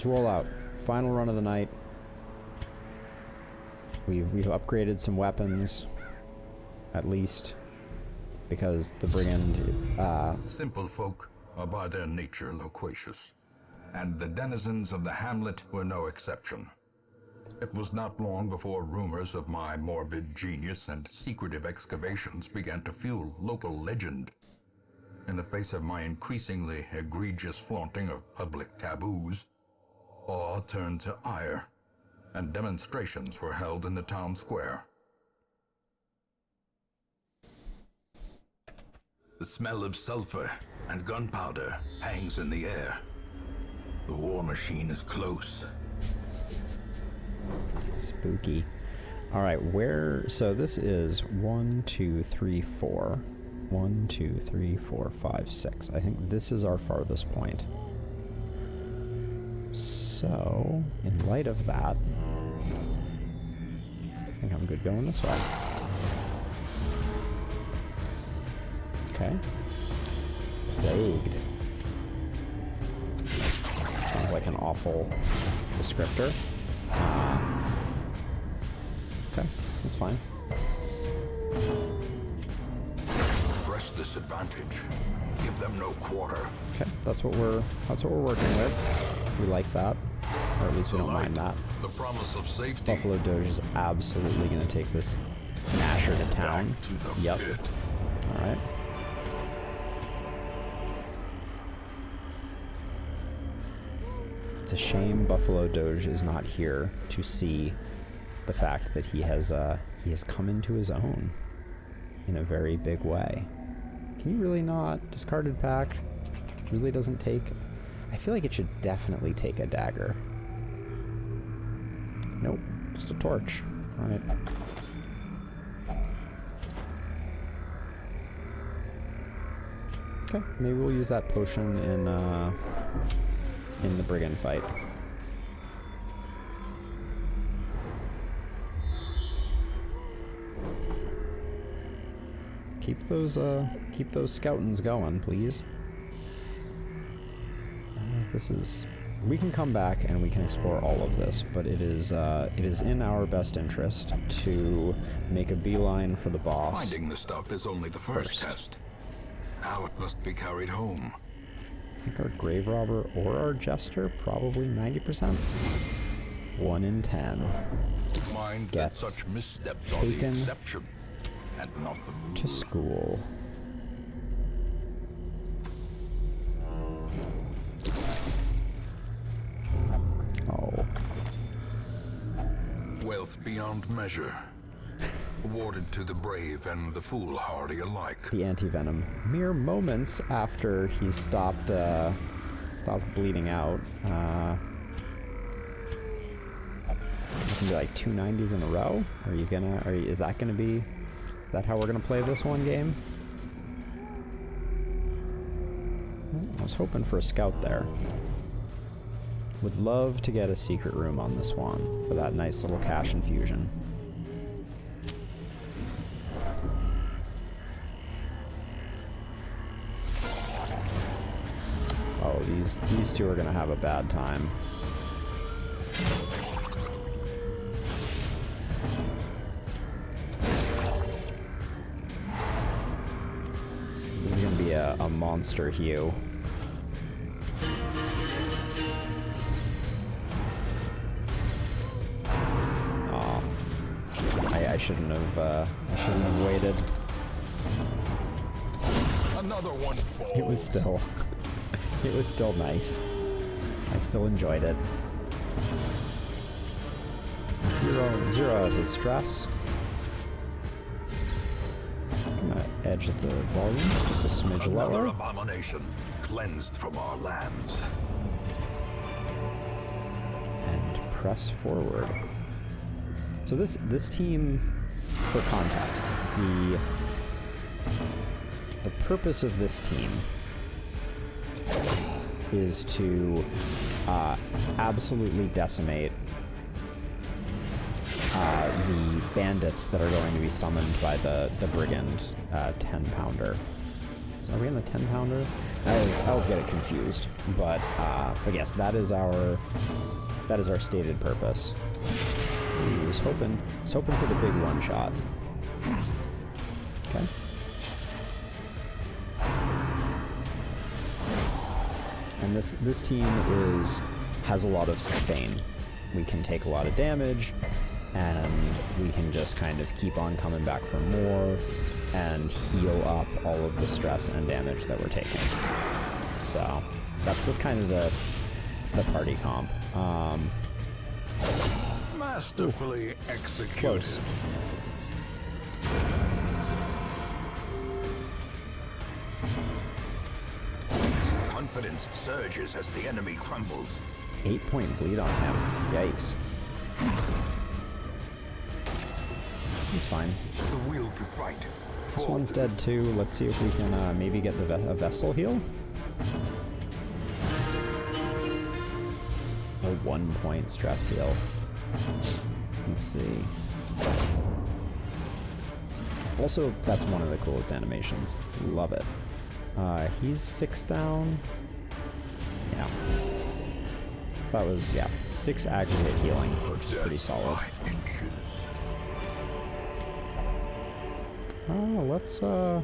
roll out. Final run of the night. We've upgraded some weapons, at least, because the brigand. Simple folk are by their nature loquacious, and the denizens of the hamlet were no exception. It was not long before rumors of my morbid genius and secretive excavations began to fuel local legend. In the face of my increasingly egregious flaunting of public taboos, awe turned to ire, and demonstrations were held in the town square. The smell of sulfur and gunpowder hangs in the air. The war machine is close. Spooky. All right, so this is 1, 2, 3, 4. 1, 2, 3, 4, 5, 6. I think this is our farthest point. So, in light of that, I think I'm good going this way. Okay. Plagued. Sounds like an awful descriptor. Okay, that's fine. Press this advantage. Give them no quarter. Okay, that's what we're working with. We like that, or at least we don't mind that. The promise of safety. Buffalo Doge is absolutely going to take this Nasher to town. Back to the Yep. pit. All right. It's a shame Buffalo Doge is not here to see the fact that he has come into his own in a very big way. Can you really not? Discarded pack really doesn't take. I feel like it should definitely take a dagger. Nope, just a torch. All right. Okay, maybe we'll use that potion in the brigand fight. Keep those scoutins going, please. We can come back and we can explore all of this, but it is in our best interest to make a beeline for the boss. Finding the stuff is only the first test. Now it must be carried home. I think our grave robber or our jester, probably 90%. 1 in 10 Mind that gets such missteps are the taken exception and not the rule. to school. Oh. Wealth beyond measure, awarded to the brave and the foolhardy alike. The anti-venom. Mere moments after he's stopped bleeding out. It's gonna be like 2 90s in a row? Is that how we're gonna play this one game? I was hoping for a scout there. Would love to get a secret room on this one for that nice little cash infusion. Oh, these two are gonna have a bad time. This is gonna be a monster hue. Oh, I shouldn't have waited. Another one falls. It was still nice. I still enjoyed it. Zero out his stress. I'm gonna edge the volume just a smidge Another lower. abomination cleansed from our lands. press forward. So this team, for context, the purpose of this team is to absolutely decimate the bandits that are going to be summoned by the brigand 10-pounder. So are we in the 10-pounder? I always get it confused, but yes, that is our stated purpose. I was hoping for the big one shot. Okay. And this team has a lot of sustain. We can take a lot of damage, and we can just kind of keep on coming back for more and heal up all of the stress and damage that we're taking. So that's kind of the party comp. Masterfully executed. Close. Confidence surges as the enemy crumbles. 8-point bleed on him. Yikes. He's fine. The will to fight. This one's dead too. Let's see if we can maybe get a Vestal heal. A 1-point stress heal. Let's see. Also, that's one of the coolest animations. Love it. He's 6 down. Yeah. So that was, 6 aggregate healing, which is pretty solid. Let's, we're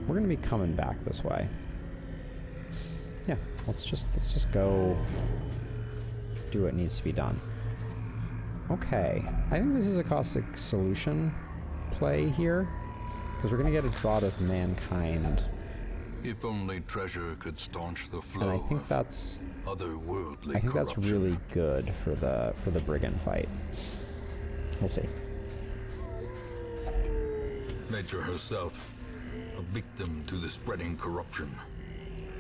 gonna be coming back this way. Yeah, let's just go do what needs to be done. Okay, I think this is a caustic solution play here, because we're gonna get a Draught of Mankind. If only treasure could staunch the flow. And I think that's otherworldly that's corruption. really good for the brigand fight. We'll see. Nature herself, a victim to the spreading corruption.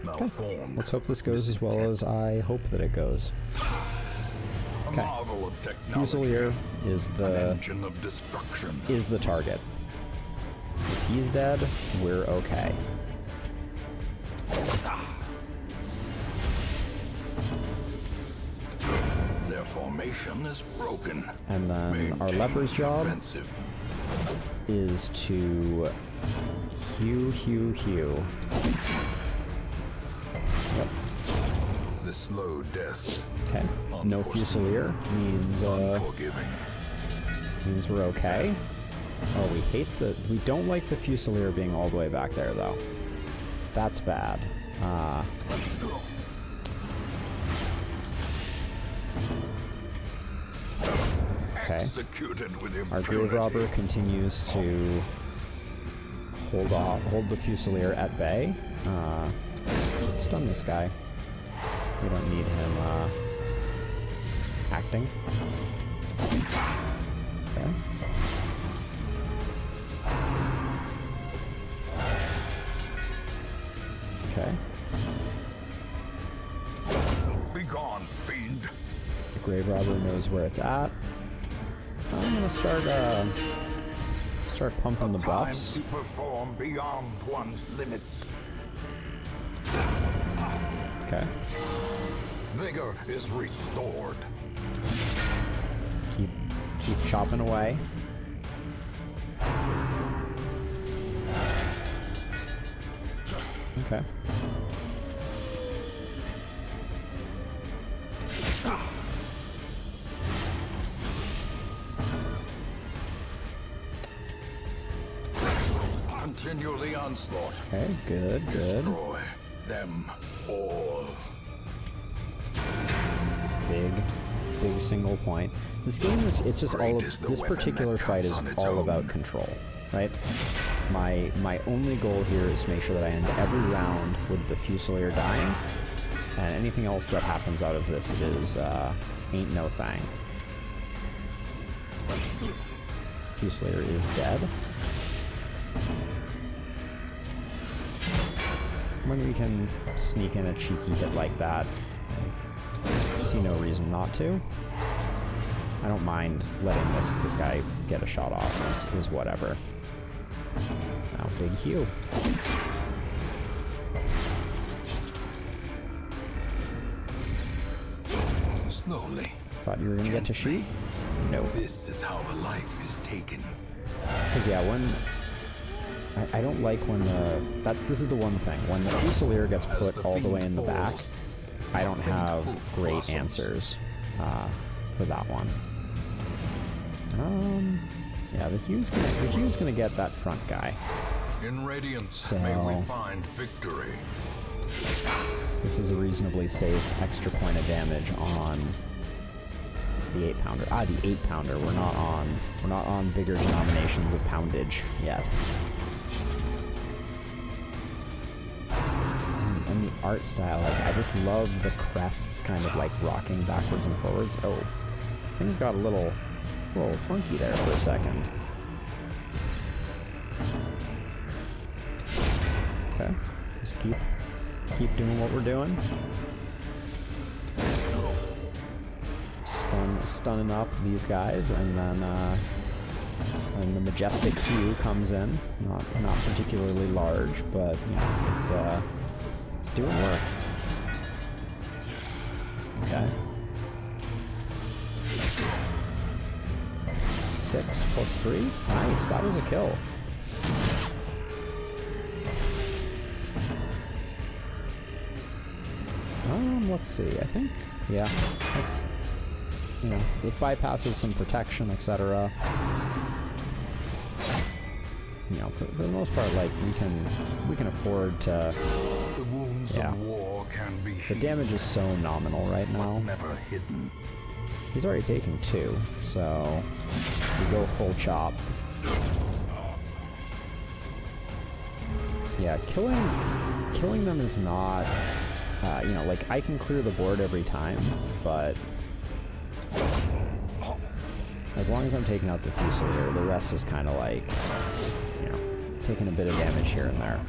Malformed. Let's hope this goes as well as I hope that it goes. A Okay. marvel of technology. Fusilier is An the engine of destruction. target. If he's dead, we're okay. Their formation is broken. And then our Maintain leper's job defensive. is to hew. Yep. The slow death. Okay. No Fusilier means Unforgiving. we're okay. Oh, we don't like the Fusilier being all the way back there though. That's bad. Okay. Executed with Our impunity. Grave Robber continues to hold the Fusilier at bay. Stun this guy. We don't need him acting. Okay. Okay. Begone, fiend. The Grave Robber knows where it's at. I'm gonna start pumping the buffs. Time to perform beyond one's limits. Okay. Vigor is restored. Keep chopping away. Okay. Continue the onslaught. Okay, good. Destroy them all. Big single point. This game is, it's just all Great of, is the this weapon particular that fight cuts is on its all own. about control, right? My only goal here is to make sure that I end every round with the Fusilier dying, and anything else that happens out of this is, ain't no thing. Fusilier is dead. When we can sneak in a cheeky hit like that, See no reason not to. I don't mind letting this guy get a shot off, is whatever. Now, big Hugh. Slowly. Thought you were gonna get to shoot? No. This is how a life is taken. Because yeah, when I don't like when this is the one thing, when the Fusilier gets put all the way in the back, I don't have great answers for that one. Yeah, the Hugh's gonna get that front guy. In Radiance, So- may we find victory. This is a reasonably safe extra point of damage on the 8-pounder. The 8-pounder. We're not on bigger denominations of poundage yet. And the art style, I just love the crests kind of like rocking backwards and forwards. Oh, things got a little funky there for a second. Okay, just keep doing what we're doing. Stunning up these guys, and then and the majestic Hugh comes in. Not particularly large, but you know, it's doing work. Okay. 6 + 3. Nice, that was a kill. Let's see. I think, yeah, that's, you know, it bypasses some protection, etc. You know, for the most part, like we can afford to. The wounds Yeah. of war can be The healed, damage is so nominal right now. Never hidden. He's already taking 2, so we go full chop. Yeah, killing them is not, you know, like I can clear the board every time, but as long as I'm taking out the Fusilier, the rest is kind of like, you know, taking a bit of damage here and there.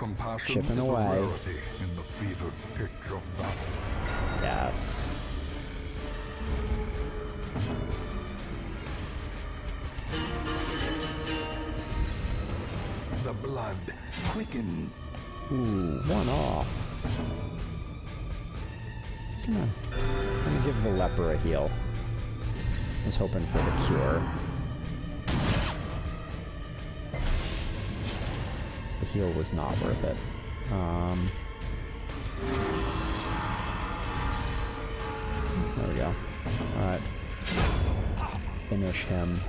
compassion Chipping is away. a rarity in the fevered pitch of battle. Yes. The blood quickens. Ooh, 1 off. Come on. I'm gonna give the leper a heal. I was hoping for the cure. The heal was not worth it. There we go. Alright. Finish him.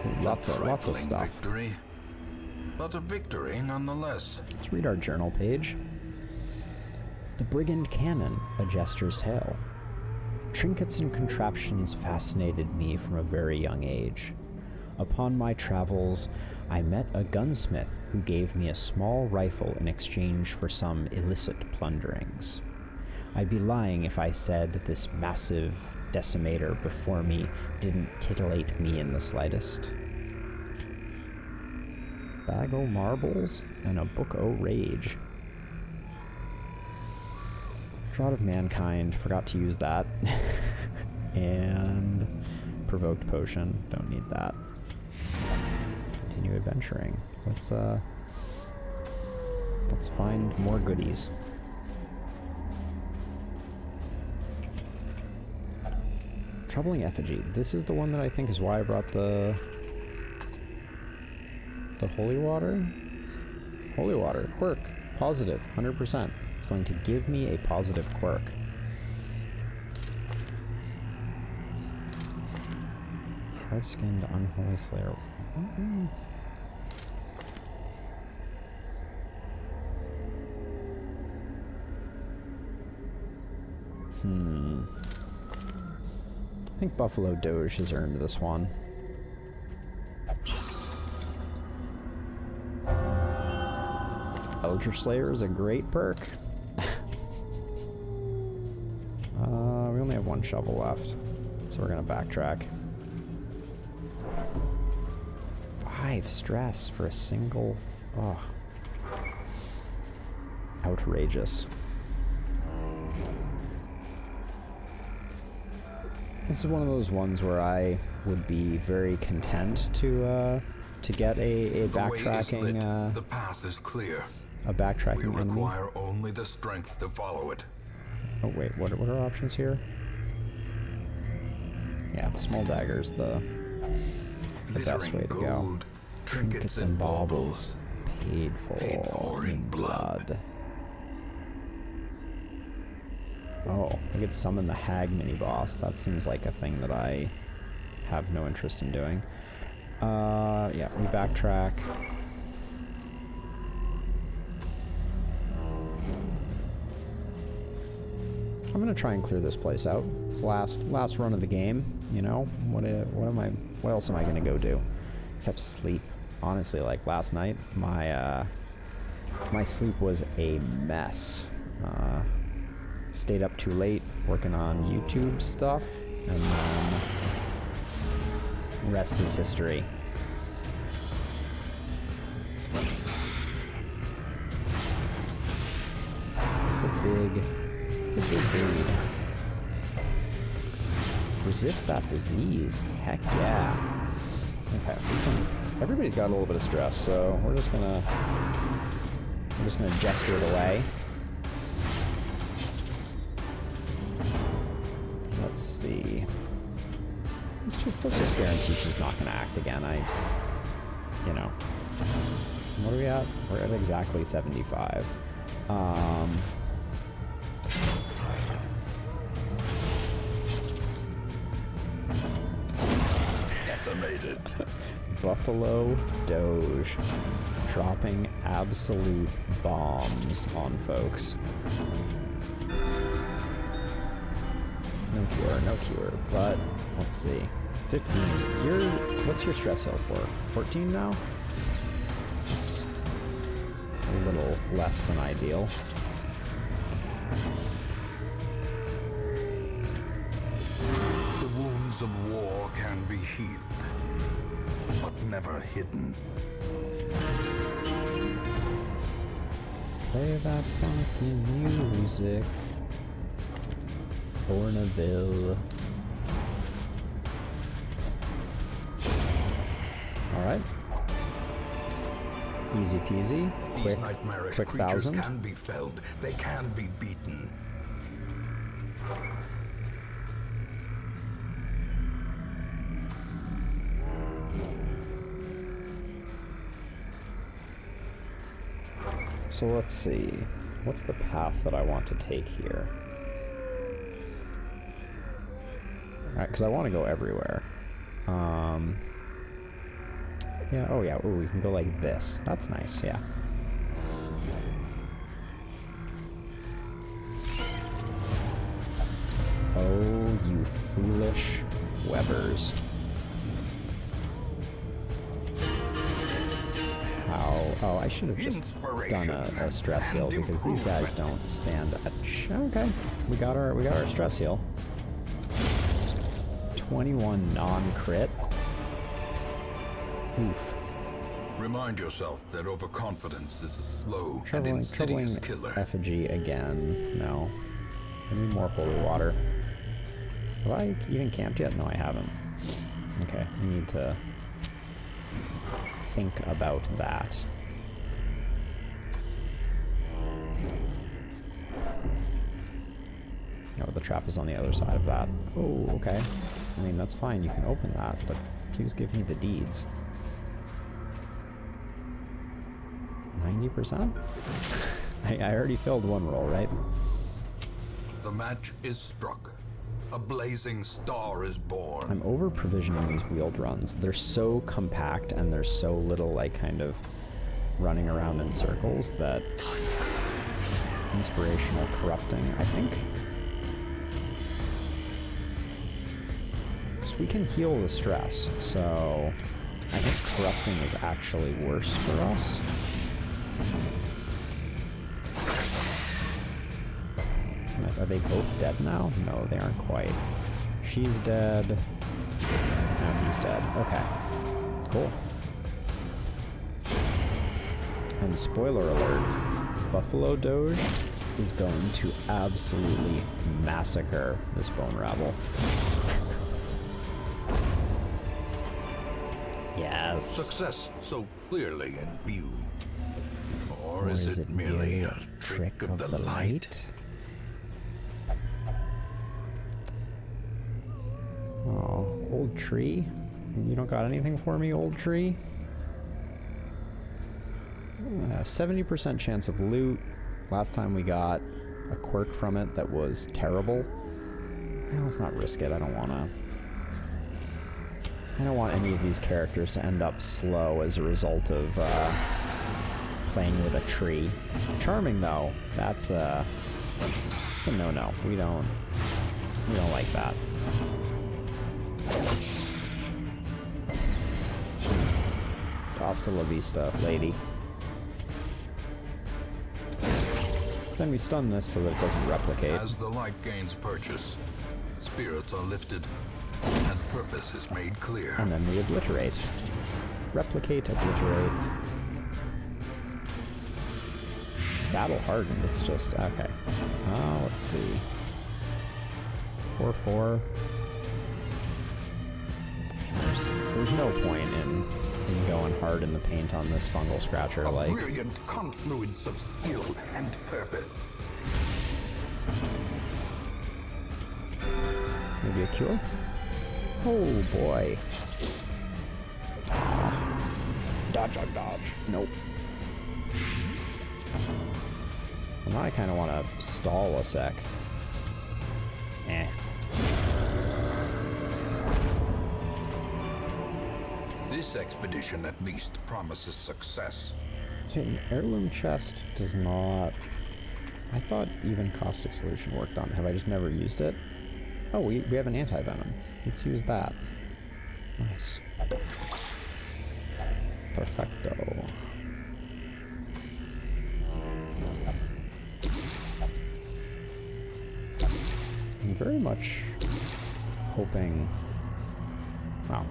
Ooh, lots of Trifling stuff. Victory, but a victory nonetheless. Let's read our journal page. The Brigand Cannon, A Jester's Tale. Trinkets and contraptions fascinated me from a very young age. Upon my travels, I met a gunsmith who gave me a small rifle in exchange for some illicit plunderings. I'd be lying if I said this massive decimator before me didn't titillate me in the slightest. Bag o' marbles and a book o' rage. Shroud of Mankind, forgot to use that. And Provoked Potion, don't need that. Continue adventuring. Let's find more goodies. Troubling Effigy. This is the one that I think is why I brought the holy water. Holy water quirk, positive, 100%. It's going to give me a positive quirk. Hard-skinned unholy slayer. I think Buffalo Doge has earned this one. Eldritch Slayer is a great perk. have 1 shovel left. So we're gonna backtrack. 5 stress for a single... Oh. Outrageous. This is one of those ones where I would be very content to get a backtracking the path is clear. a backtracking We enemy. require only the strength to follow it. Oh wait, what are our options here? Yeah, small daggers, the best way to go. Gold, trinkets and baubles. Paid for in blood. Oh, we could summon the hag mini boss. That seems like a thing that I have no interest in doing. Yeah, we backtrack. I'm gonna try and clear this place out. It's last run of the game. You know, what else am I gonna go do? Except sleep. Honestly, like last night, my sleep was a mess. Stayed up too late working on YouTube stuff, and then rest is history. It's a big breed. Resist that disease. Heck yeah. Okay, everybody's got a little bit of stress, so we're just gonna gesture it away. Let's see. Let's just guarantee she's not gonna act again. You know. What are we at? We're at exactly 75. Decimated. Buffalo Doge. Dropping absolute bombs on folks. No cure, but let's see. 15. What's your stress health for? 14 now? That's a little less than ideal. The wounds of war can be healed, but never hidden. Play that funky music. Bourneville. Alright. Easy peasy. These nightmarish quick creatures 1,000. can be felled. They can be beaten. So let's see. What's the path that I want to take here? Alright, because I want to go everywhere. Yeah, oh yeah, we can go like this. That's nice, yeah. Oh, you foolish webbers. How? Oh, I should have just done a stress heal because these guys don't stand a okay. We got our stress heal. 21 non-crit. Oof. Remind yourself that overconfidence is a slow and Troubling insidious killer. effigy again. No. I need more holy water. Have I even camped yet? No, I haven't. Okay, I need to think about that. No, the trap is on the other side of that. Oh, okay. I mean, that's fine. You can open that, but please give me the deeds. 90%? I already filled one roll, right? The match is struck. A blazing star is born. I'm over provisioning these wheeled runs. They're so compact and there's so little like kind of running around in circles that inspirational corrupting, I think. Because we can heal the stress, so I think corrupting is actually worse for us. Are they both dead now? No, they aren't quite. She's dead. No, he's dead. Okay. Cool. And spoiler alert, Buffalo Doge is going to absolutely massacre this bone rabble. Yes. Success so clearly in view. Or Or is it merely a trick of the light? Oh, old tree? You don't got anything for me, old tree? 70% chance of loot. Last time we got a quirk from it that was terrible. Let's not risk it. I don't want any of these characters to end up slow as a result of playing with a tree. Charming though, that's a no-no. We don't like that. Hasta la vista, lady. Then we stun this so that it doesn't replicate. As the light gains purchase, spirits are lifted, and purpose is made clear. And then we obliterate. Replicate, obliterate. Battle hardened, it's just, okay. Let's see. 4/4. There's no point in going hard in the paint on this fungal scratcher, like. Brilliant confluence of skill and purpose. Maybe a cure? Oh boy. Dodge. Nope. Well, now I kind of want to stall a sec. This expedition at least promises success. So an heirloom chest does not... I thought even caustic solution worked on it. Have I just never used it? Oh, we have an anti-venom. Let's use that. Nice. Perfecto. I'm very much hoping... Wow.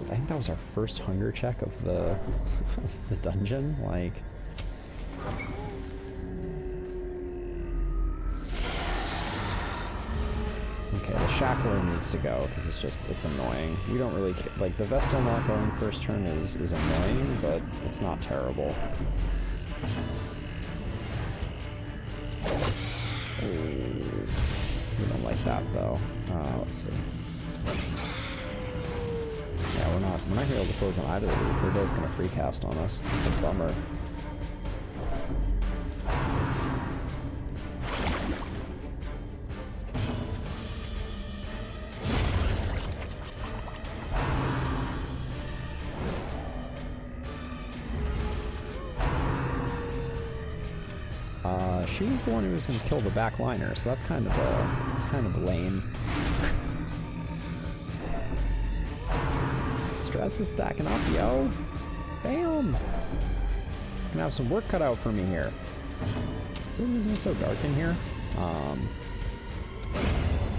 I think that was our first hunger check of the of the dungeon. Like, okay, the shackler needs to go because it's annoying. We don't really like the Vestal not going first turn is annoying, but it's not terrible. Oh, we don't like that though. Let's see. Yeah, we're not gonna be able to close on either of these. They're both gonna free cast on us. It's a bummer. She was the one who was gonna kill the back liner, so that's kind of lame. Stress is stacking up, yo. Bam! Gonna have some work cut out for me here. Is it so dark in here?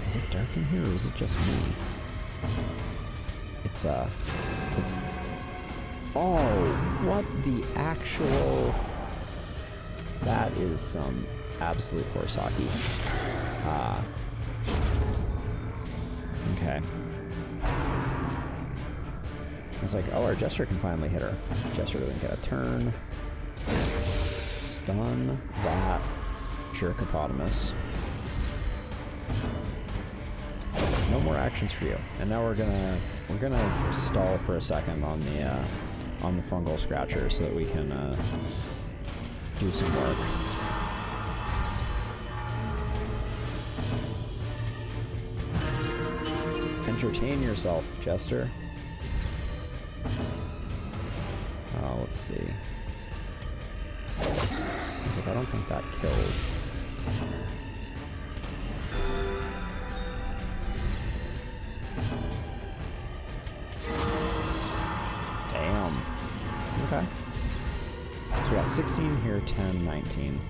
Is it dark in here or is it just me? It's oh, what the actual... That is some absolute horse hockey. Okay. I was like, oh, our Jester can finally hit her. Jester doesn't get a turn. Stun that Jerkopotamus. No more actions for you. And now we're gonna stall for a second on the fungal scratcher so that we can do some work. Entertain yourself, Jester. Let's see. I don't think that kills. Damn. Okay. So we got 16 here, 10, 19.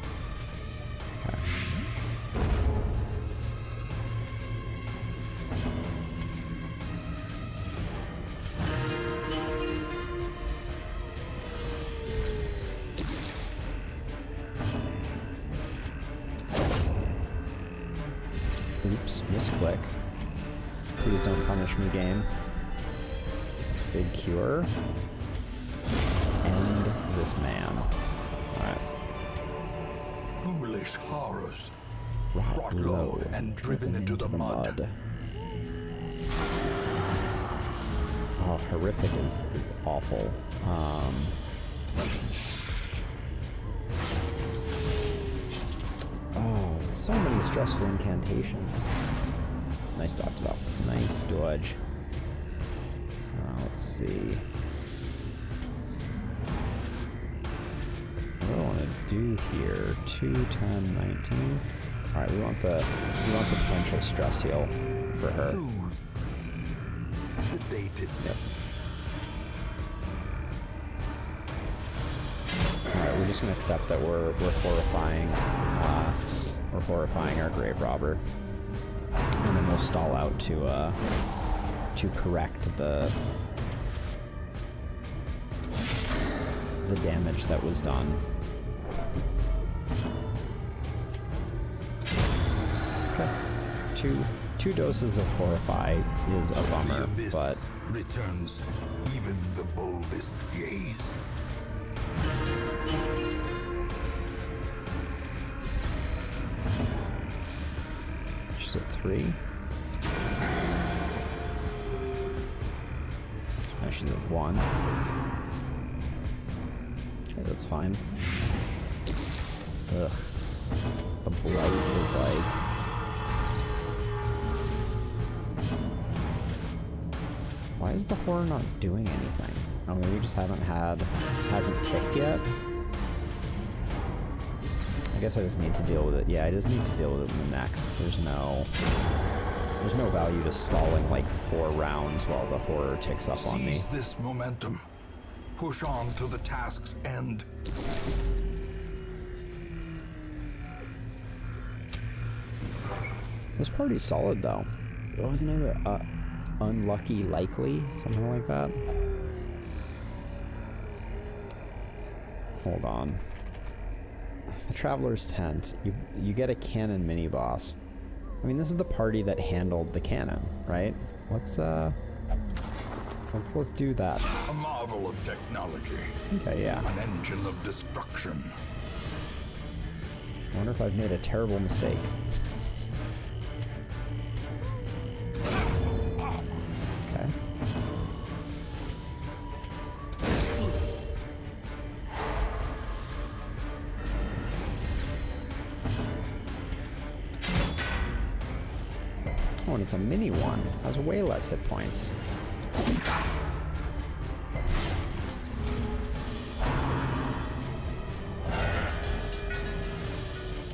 Okay. Oops, misclick. Please don't punish me, game. Big cure. End this man. Alright. Foolish horrors. Rot Brought low low and driven into the mud. Oh, horrific is awful. Oh, so many stressful incantations. Nice dodge though. Nice dodge. Let's see. What do I want to do here? 2, 10, 19. All right, we want the potential stress heal for her. Sedated. Yep. All right, we're just gonna accept that we're horrifying our grave robber, and then we'll stall out to correct the damage that was done. Okay, two doses of horrify is a bummer, but returns even the boldest gaze. she's at 3. Now she's at 1. Okay, that's fine. Ugh. The blight is like... Why is the horror not doing anything? Oh, maybe we just hasn't ticked yet? I guess I just need to deal with it. Yeah, I just need to deal with it in the next. There's no value to stalling like 4 rounds while the horror ticks up on me. Seize this momentum. Push on to the task's end. This party's solid though. What was the name of it? Unlucky Likely? Something like that? Hold on. The Traveler's Tent. You get a cannon mini boss. I mean, this is the party that handled the cannon, right? Let's do that. A marvel of technology. Okay, yeah. An engine of destruction. I wonder if I've made a terrible mistake. Okay. Oh, and it's a mini one. Has way less hit points.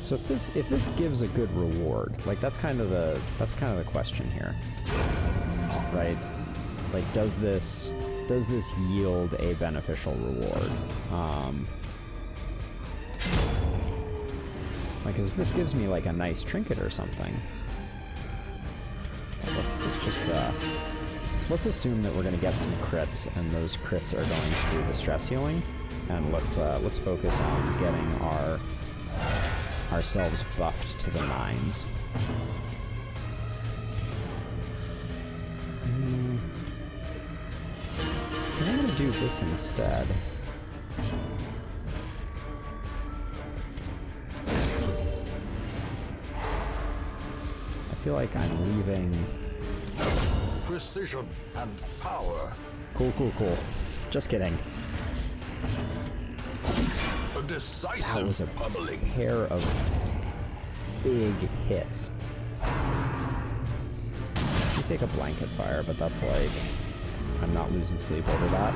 So if this gives a good reward, like that's kind of the question here, right? Like, does this yield a beneficial reward? Like, 'cause if this gives me like a nice trinket or something, let's assume that we're gonna get some crits, and those crits are going to do the stress healing, and let's focus on getting ourselves buffed to the 9s. I'm gonna do this instead. I feel like I'm leaving. Precision and power. Cool. Just kidding. A decisive That was a pummeling. pair of big hits. You take a blanket fire, but that's like, I'm not losing sleep over that.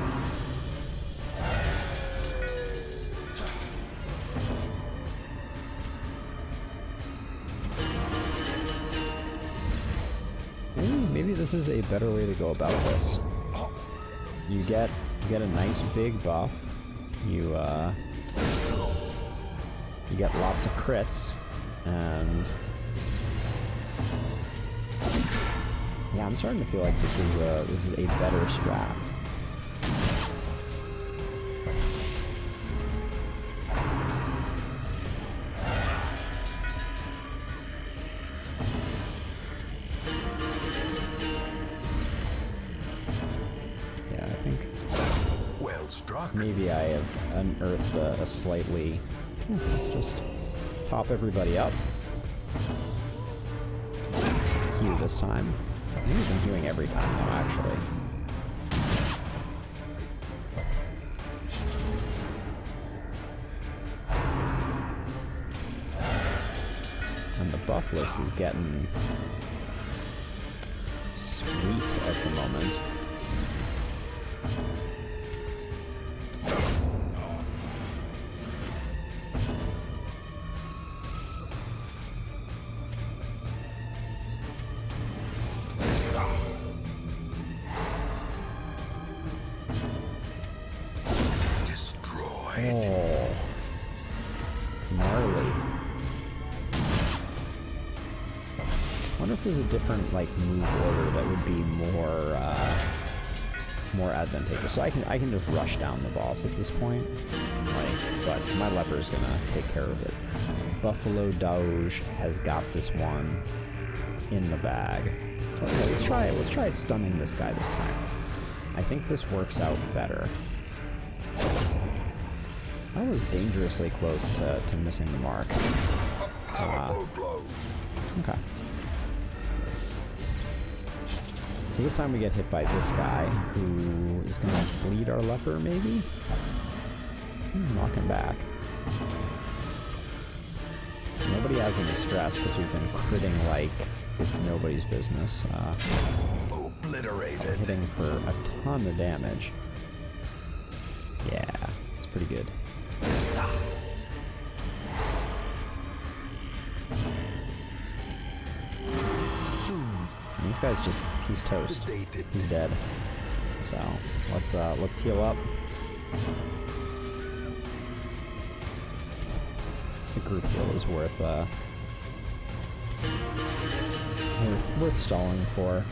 Maybe this is a better way to go about this. You get a nice big buff. You get lots of crits, and yeah, I'm starting to feel like this is a better strat. Yeah, I think Well struck. maybe I have unearthed a slightly. Let's just top everybody up. Hew this time. I think we've been hewing every time now, actually. And the buff list is getting sweet at the moment. Destroyed. Oh, gnarly. Wonder if there's a different like move order that would be more advantageous. So I can just rush down the boss at this point, like, but my leper is gonna take care of it. Buffalo Doge has got this one in the bag. Okay, let's try stunning this guy this time. I think this works out better. I was dangerously close to missing the mark. Powerful blow. Okay. So this time we get hit by this guy, who is going to bleed our leper, maybe? Knock him back. Nobody has any stress because we've been critting like it's nobody's business. Obliterated. Hitting for a ton of damage. Yeah, it's pretty good. And this guy's just, he's toast. Sedated. He's dead. So, let's heal up. The group heal is worth stalling for.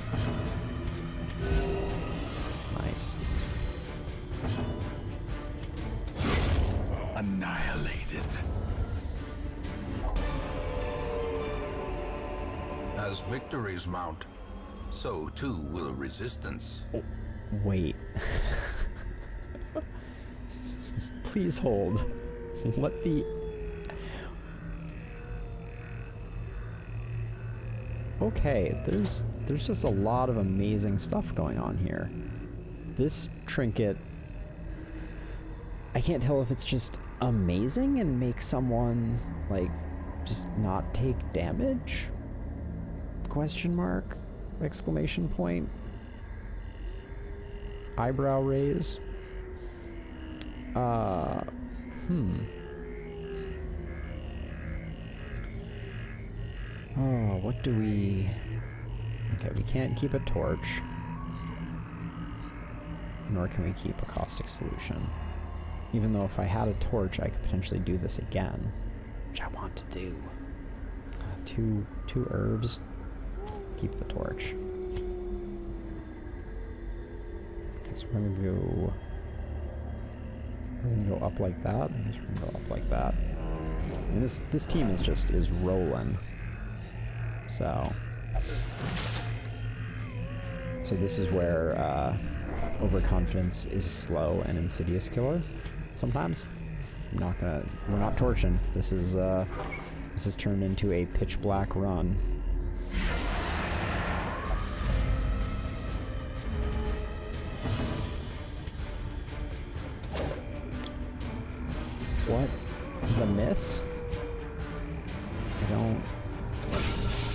Nice. Annihilated. As victories mount, so too will resistance. Wait. Please hold. What the... Okay, there's just a lot of amazing stuff going on here. This trinket... I can't tell if it's just amazing and makes someone, like, just not take damage? Question mark? Exclamation point? Eyebrow raise? Oh, what do we... Okay, we can't keep a torch. Nor can we keep a caustic solution. Even though if I had a torch, I could potentially do this again. Which I want to do. Two herbs. Keep the torch. Okay, so we're gonna go up like that. I guess we're gonna go up like that. And this team is rolling. So this is where overconfidence is a slow and insidious killer. Sometimes we're not torching. This is turned into a pitch black run. What? The miss? I don't...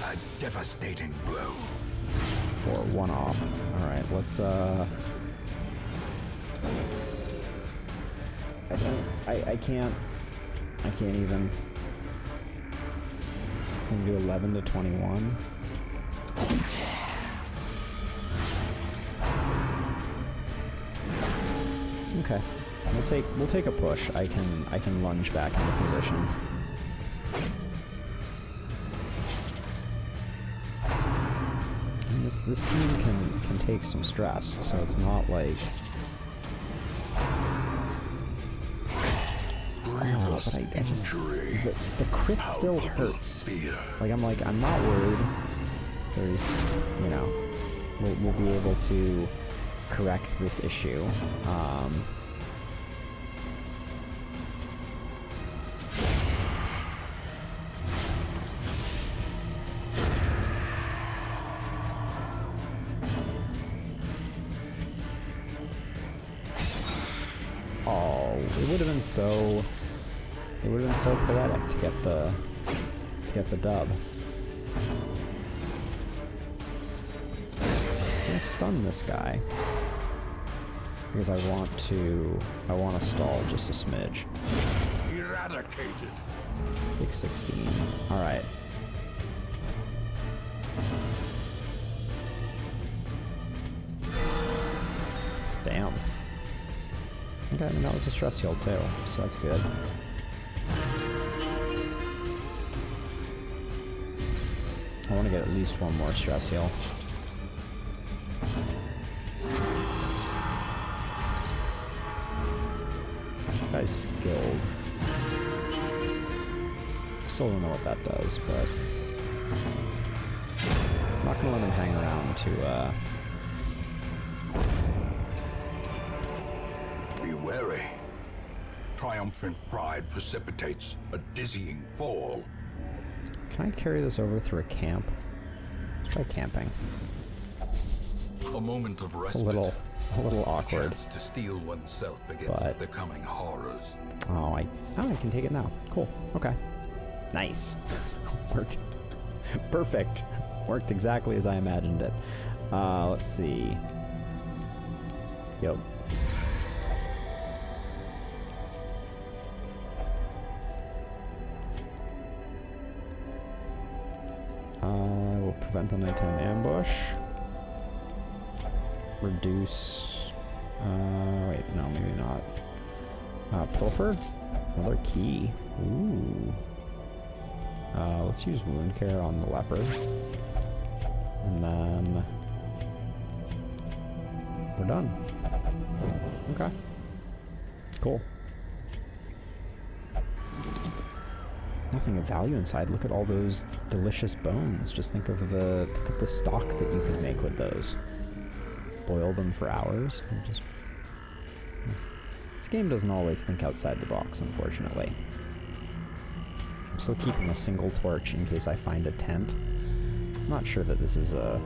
A devastating blow. For one off. Alright, let's I can't even. It's gonna do 11 to 21. Okay. We'll take a push. I can lunge back into position. this team can take some stress, so it's not like. Oh, but I just the crit still hurts. Like I'm not worried. There's, you know, we'll be able to correct this issue. Oh, it would have been so poetic to get the dub. I'm gonna stun this guy because I want to stall just a smidge. Eradicated. Big 16. All right. Damn. Okay, I mean, that was a stress heal too, so that's good. I want to get at least one more stress heal. This guy's skilled. Still don't know what that does, but I'm not gonna let him hang around to Be wary. Triumphant pride precipitates a dizzying fall. Can I carry this over through a camp? Let's try camping. A moment of It's a respite. little awkward. Chance to steel oneself against But- the coming horrors. Oh, I can take it now. Cool. Okay. Nice. Worked. Perfect. Worked exactly as I imagined it. Let's see. Yo. Will prevent the nighttime ambush. Reduce. Wait, no, maybe not. Pilfer? Another key. Ooh. Let's use wound care on the leopard. And then we're done. Okay. Cool. Nothing of value inside. Look at all those delicious bones. Just think of the stock that you could make with those. Boil them for hours. This game doesn't always think outside the box, unfortunately. I'm still keeping a single torch in case I find a tent. I'm not sure that this is a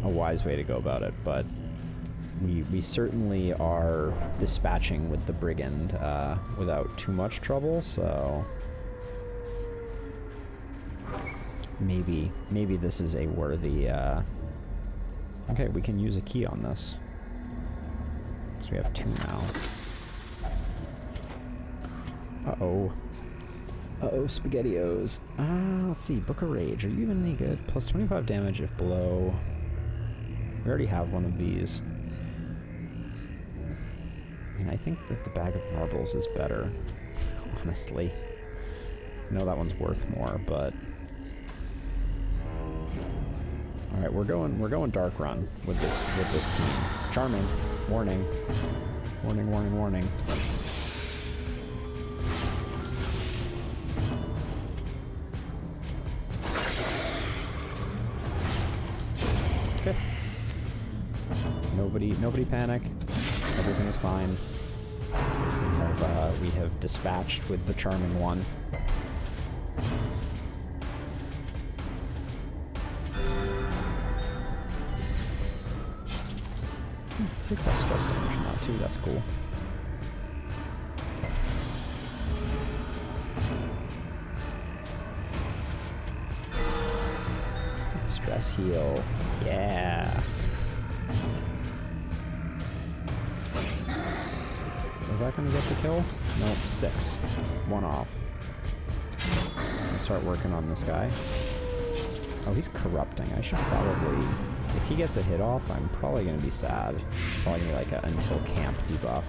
wise way to go about it, but we certainly are dispatching with the brigand without too much trouble, so maybe this is a worthy okay, we can use a key on this. So we have 2 now. Uh-oh. Uh-oh, SpaghettiOs. Let's see, Book of Rage. Are you even any good? Plus 25 damage if below. We already have one of these. I mean, I think that the Bag of Marbles is better, honestly. I know that one's worth more, but all right, we're going Dark Run with this team. Charming. Warning. Warning, warning, warning. Okay. Nobody panic. Everything is fine. We have dispatched with the charming one. Take that stress damage now too, that's cool. Stress heal. Yeah. Is that gonna get the kill? Nope, 6. 1 off. I'll start working on this guy. Oh, he's corrupting. I should probably... If he gets a hit off, I'm probably going to be sad. It's probably going to be like a until camp debuff.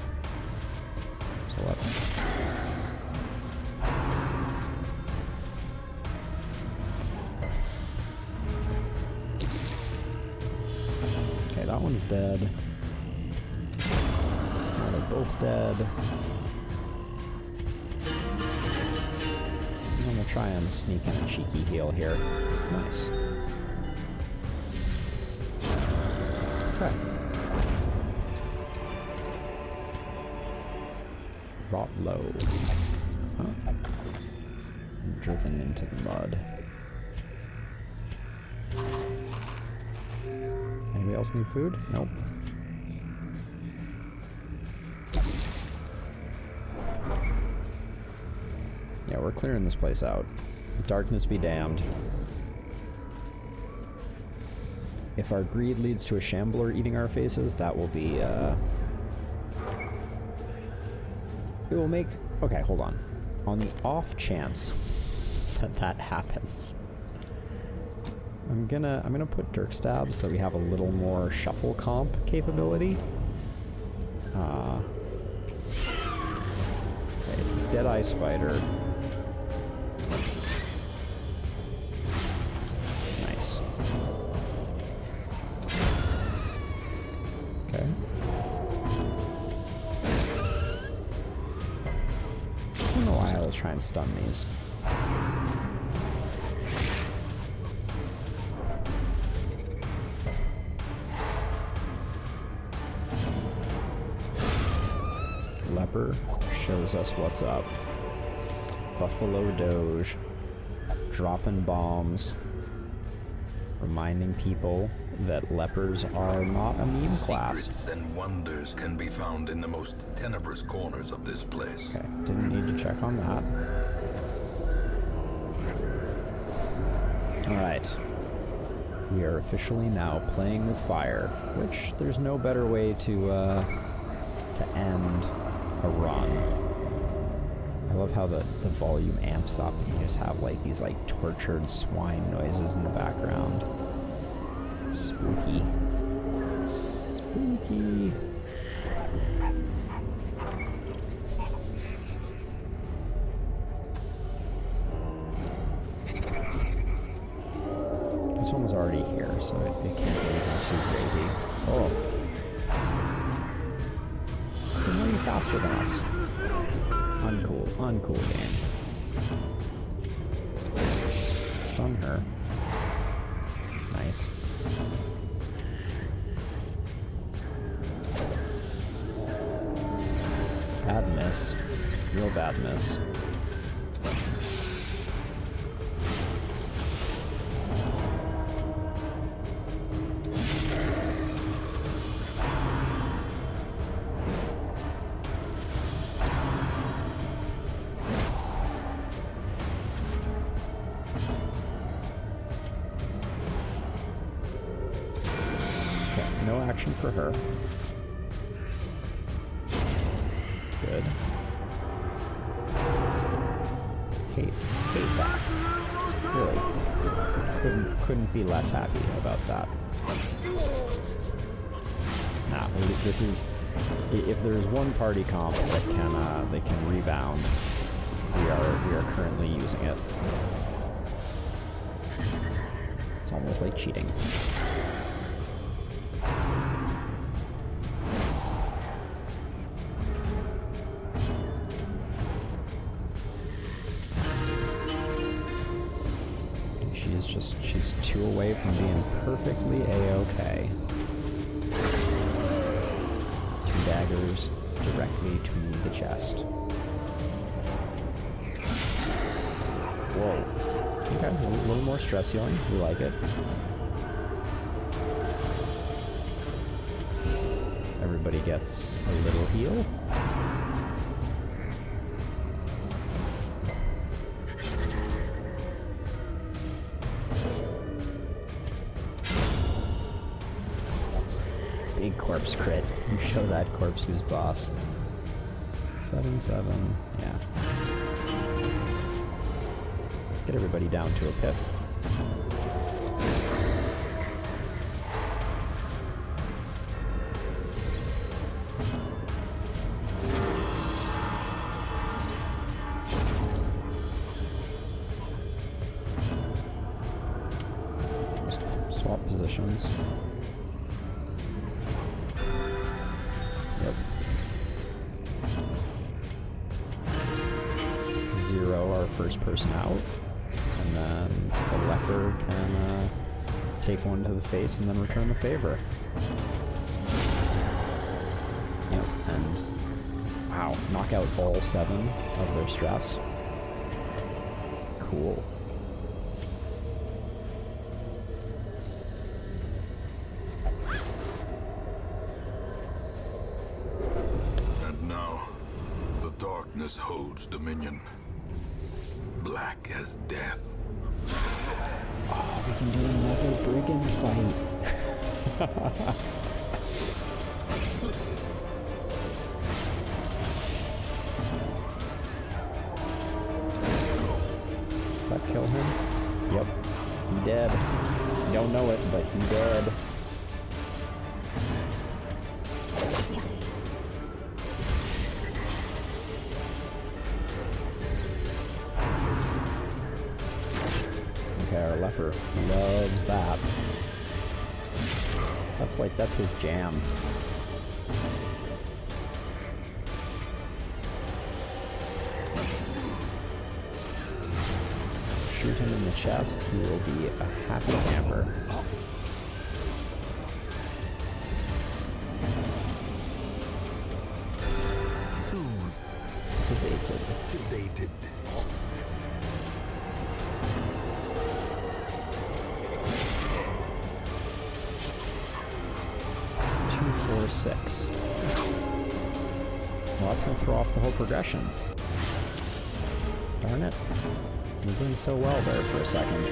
So let's... one's dead. Now they're both dead. I'm gonna try and sneak in a cheeky heal here. Nice. Okay. Rot low. Huh. Driven into the mud. Anybody else need food? Nope. Yeah, we're clearing this place out. Darkness be damned. If our greed leads to a shambler eating our faces, that will be, it will make... Okay, hold on. On the off chance that that happens, I'm gonna put Dirk Stabs so we have a little more shuffle comp capability. Okay, Deadeye Spider. Nice. Okay. I don't know why I was trying to stun these. Leper shows us what's up. Buffalo Doge. Dropping bombs. Reminding people that lepers are not a meme class. Secrets and wonders can be found in the most tenebrous corners of this place. Okay, didn't need to check on that. Alright. We are officially now playing with fire, which there's no better way to end a run. I love how the volume amps up and you just have like these like tortured swine noises in the background. Spooky. Spooky. This one was already here, so it can't really be too crazy. Oh. It's way faster than us. Uncool. Uncool game. Stun her. Nice. Bad miss. Real bad miss. No action for her. Good. Hate that. Really. Couldn't be less happy about that. Nah, this is... If there's one party comp that can rebound, we are currently using it. It's almost like cheating. She's two away from being perfectly a-okay. Two daggers directly to the chest. Whoa. Okay, a little more stress healing. We like it. Everybody gets a little heal. Big corpse crit. You show that corpse who's boss. 7-7. Yeah. Get everybody down to a pip. Swap positions. zero our first person out. And then the leper can take one to the face and then return the favor. Yep, and wow, knock out all 7 of their stress. Cool. And now, the darkness holds dominion. Black as death. Oh, we can do another brigand fight. Does that kill him? Yep. He dead. You don't know it, but he dead. Okay, our leper loves that. That's his jam. Shoot him in the chest, he will be a happy camper. Sedated. Sedated. Two, 4, 6. Well, that's gonna throw off the whole progression. Darn it. You're doing so well there for a second.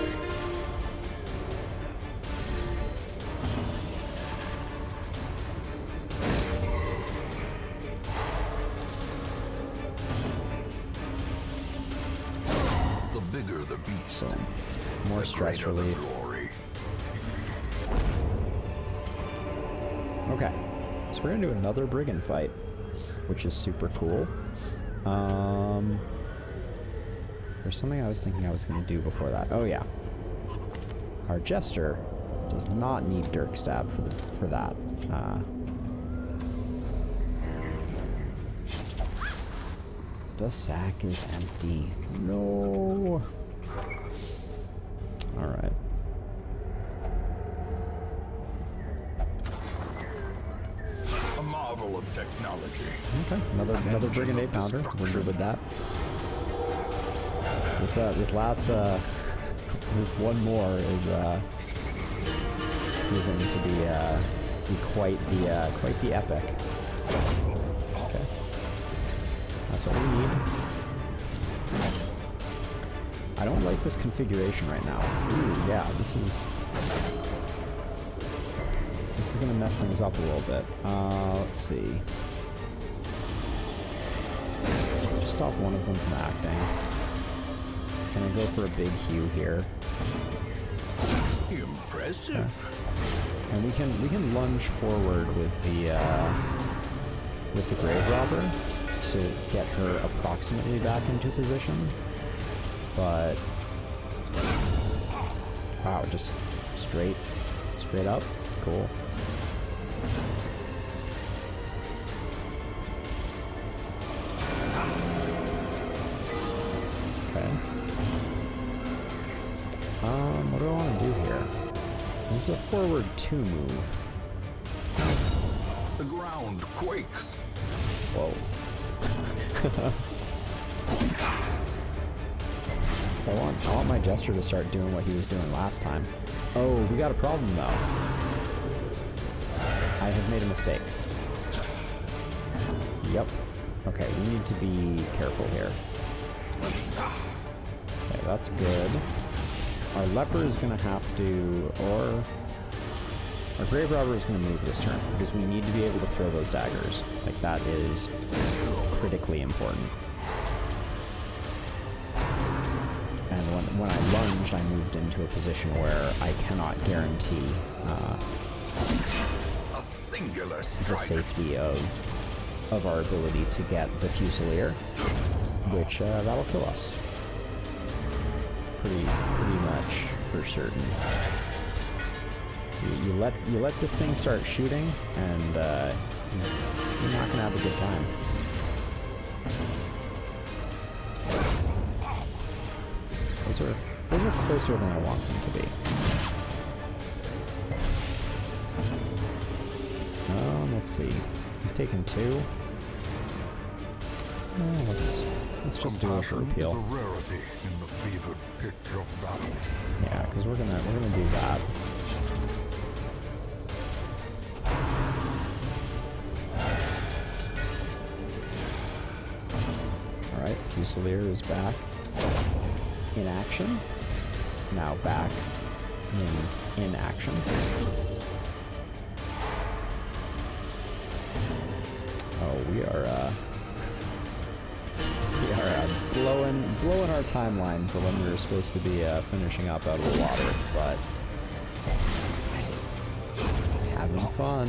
The bigger the beast, Boom. More the stress greater the relief. glory. Okay, so we're gonna do another brigand fight, which is super cool. There's something I was thinking I was gonna do before that. Oh yeah, our jester does not need Dirk Stab for that. The sack is empty. No. All right. A marvel of technology. Okay, another brigand 8-pounder. We're good with that. This last this one more is proven to be quite the epic. Okay, that's what we need. I don't like this configuration right now. Ooh, yeah, this is gonna mess things up a little bit. Let's see. Just stop one of them from acting. Gonna go for a big hew here. Impressive. Okay. And we can lunge forward with the grave robber to get her approximately back into position. But wow, just straight up. Cool. Okay. What do I want to do here? This is a forward 2 move. The ground quakes. Whoa. So I want my jester to start doing what he was doing last time. Oh, we got a problem though. I have made a mistake. Yep. Okay, we need to be careful here. Okay, that's good. Our leper is gonna have to, or our grave robber is gonna move this turn because we need to be able to throw those daggers. Like that is critically important. And when I lunged, I moved into a position where I cannot guarantee A singular the strike. safety of our ability to get the Fusilier, which that'll kill us. Pretty much for certain. You let this thing start shooting, and you're not gonna have a good time. those are closer than I want them to be. Let's see. He's taken 2. Let's just do it for Compassion appeal. is a rarity in the fevered pitch of battle. Yeah, because we're gonna do that. Alright, Fusilier is back in action. Now back in action. Oh, we are blowing our timeline for when we were supposed to be finishing up out of the water, but having fun.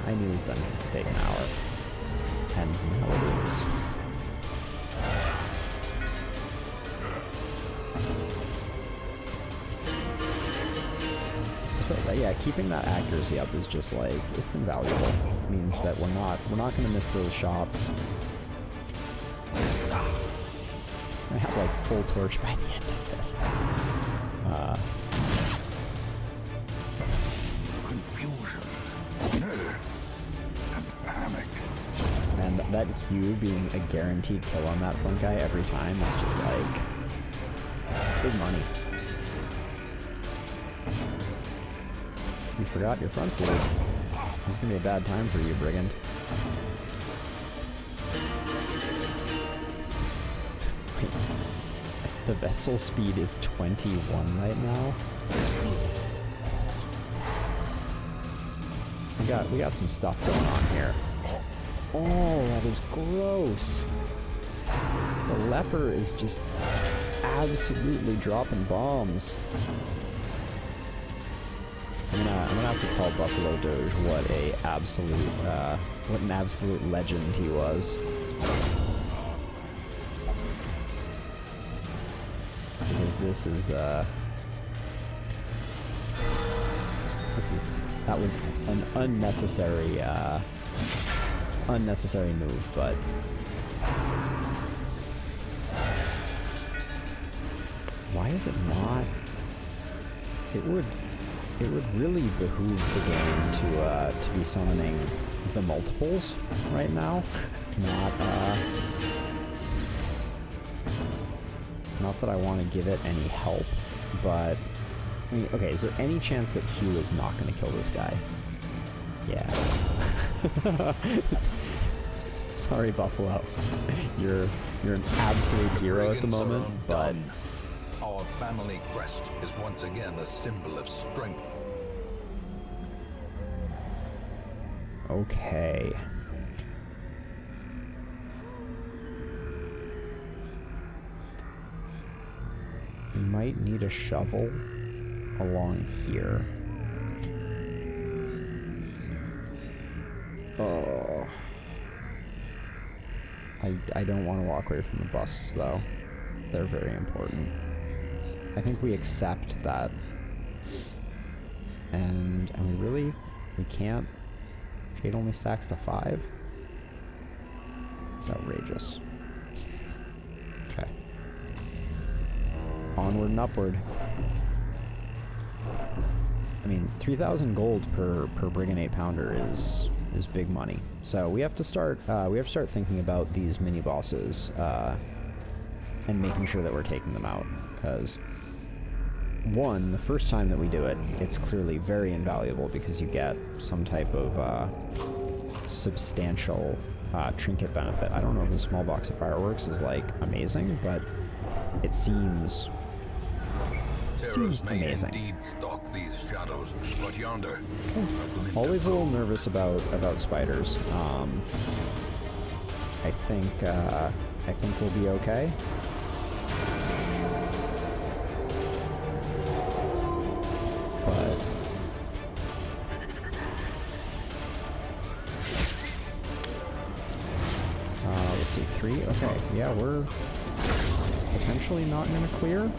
I knew this dungeon could take an hour, and now it is. So yeah, keeping that accuracy up is just like, it's invaluable. It means that we're not gonna miss those shots. I have like full torch by the end of this. Confusion, nerves, and panic. And that Hugh being a guaranteed kill on that front guy every time is just like big money. You forgot your front dude. This is gonna be a bad time for you, Brigand. Wait. The vessel speed is 21 right now. We got some stuff going on here. Oh, that is gross. The leper is just absolutely dropping bombs. I'm gonna have to tell Buffalo Doge what an absolute legend he was. Because that was an unnecessary move, but why is it not? It would really behoove the game to be summoning the multiples right now, not that I want to give it any help, but I mean, okay, is there any chance that Hugh is not going to kill this guy? Yeah. Sorry, Buffalo. You're an absolute hero at the Brigands are moment, but undone. Our family crest is once again a symbol of strength. okay. We might need a shovel along here. Oh. I don't want to walk away from the busts, though. They're very important. I think we accept that. And we can't. Jade only stacks to 5. It's outrageous. Okay. Onward and upward. I mean, 3,000 gold per Brigand 8-pounder is big money. So we have to start thinking about these mini bosses and making sure that we're taking them out, because one, the first time that we do it, it's clearly very invaluable because you get some type of substantial trinket benefit. I don't know if the small box of fireworks is like amazing, but it seems Terrors may amazing. indeed stalk these shadows, but yonder, a glint Always a of little hope. nervous about spiders. I think we'll be okay. But let's see, 3. Okay, yeah, we're potentially not gonna clear.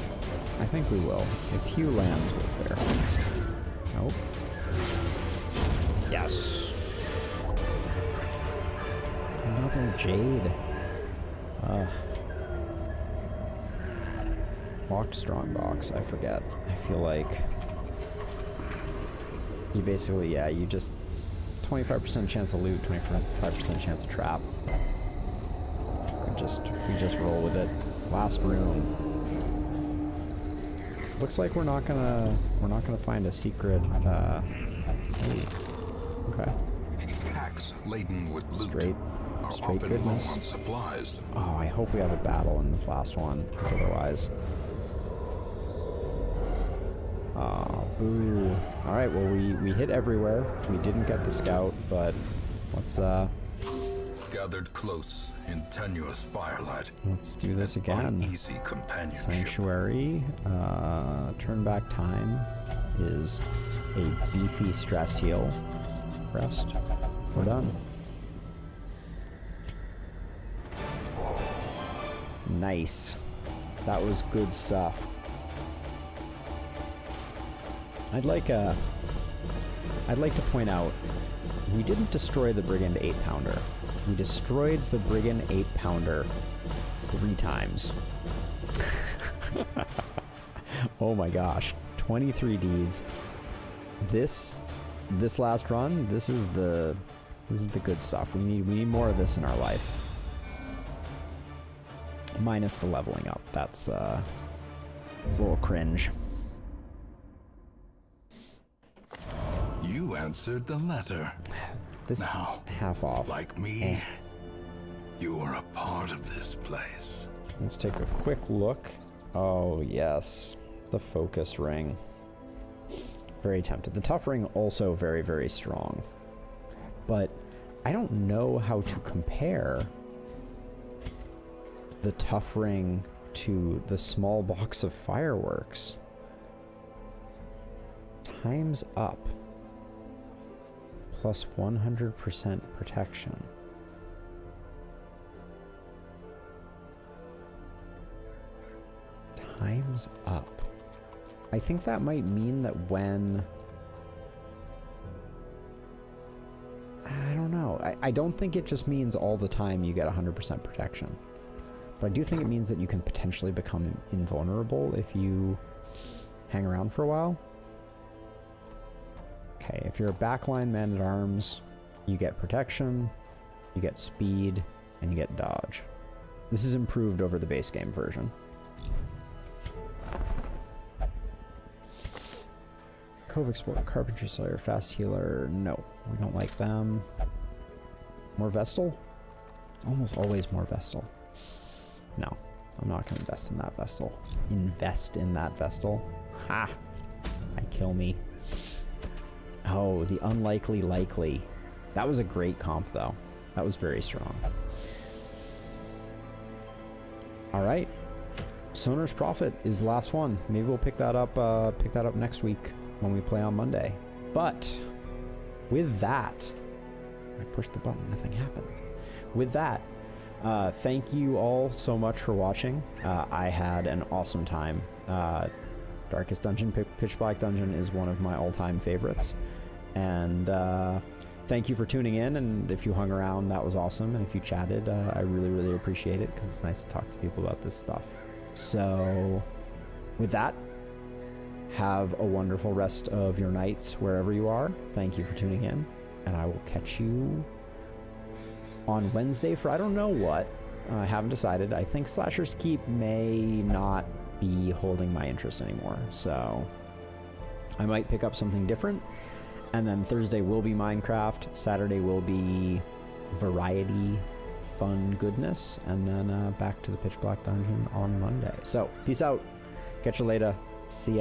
I think we will. If Hugh lands, we'll clear. Nope. Yes. Another Jade. Locked strongbox, I forget. I feel like you basically, yeah, you just 25% chance of loot, 25% chance of trap. We just roll with it. Last room. Looks like we're not gonna find a secret. Okay. Packs laden with loot Straight are straight often goodness. low on supplies. Oh, I hope we have a battle in this last one, because otherwise. Oh, boo. Alright, well we hit everywhere. We didn't get the scout, but let's Gathered close in tenuous firelight. do this again. Uneasy companionship. Sanctuary. Turn back time is a beefy stress heal. Rest. We're done. Nice. That was good stuff. I'd like to point out, we didn't destroy the Brigand 8-pounder. We destroyed the Brigand 8-pounder 3 times. Oh my gosh. 23 deeds. This last run, this is the good stuff. We need more of this in our life. Minus the leveling up. It's a little cringe. You answered the letter. This Now, half off. like me, you are a part of this place. Let's take a quick look. Oh yes, the focus ring. Very tempted. The tough ring also very, very strong. But I don't know how to compare the tough ring to the small box of fireworks. Time's up. Plus 100% protection. Time's up. I think that might mean that when... I don't know. I don't think it just means all the time you get 100% protection. But I do think it means that you can potentially become invulnerable if you hang around for a while. Okay, if you're a backline man-at-arms, you get protection, you get speed, and you get dodge. This is improved over the base game version. Cove Explorer, Carpentry Slayer, Fast Healer, no, we don't like them. More Vestal? Almost always more Vestal. No, I'm not going to invest in that Vestal. Invest in that Vestal? Ha! I kill me. Oh, the unlikely likely. That was a great comp, though. That was very strong. All right. Sonar's Prophet is the last one. Maybe we'll pick that up next week when we play on Monday. But with that, I pushed the button. Nothing happened. With that, thank you all so much for watching. I had an awesome time. Darkest Dungeon, Pitch Black Dungeon is one of my all-time favorites. And thank you for tuning in, and if you hung around, that was awesome. And if you chatted, I really, really appreciate it, because it's nice to talk to people about this stuff. So with that, have a wonderful rest of your nights wherever you are. Thank you for tuning in, and I will catch you on Wednesday for I don't know what. I haven't decided. I think Slasher's Keep may not be holding my interest anymore, so I might pick up something different. And then Thursday will be Minecraft, Saturday will be variety, fun goodness, and then back to the Pitch Black Dungeon on Monday. So, peace out. Catch you later. See ya.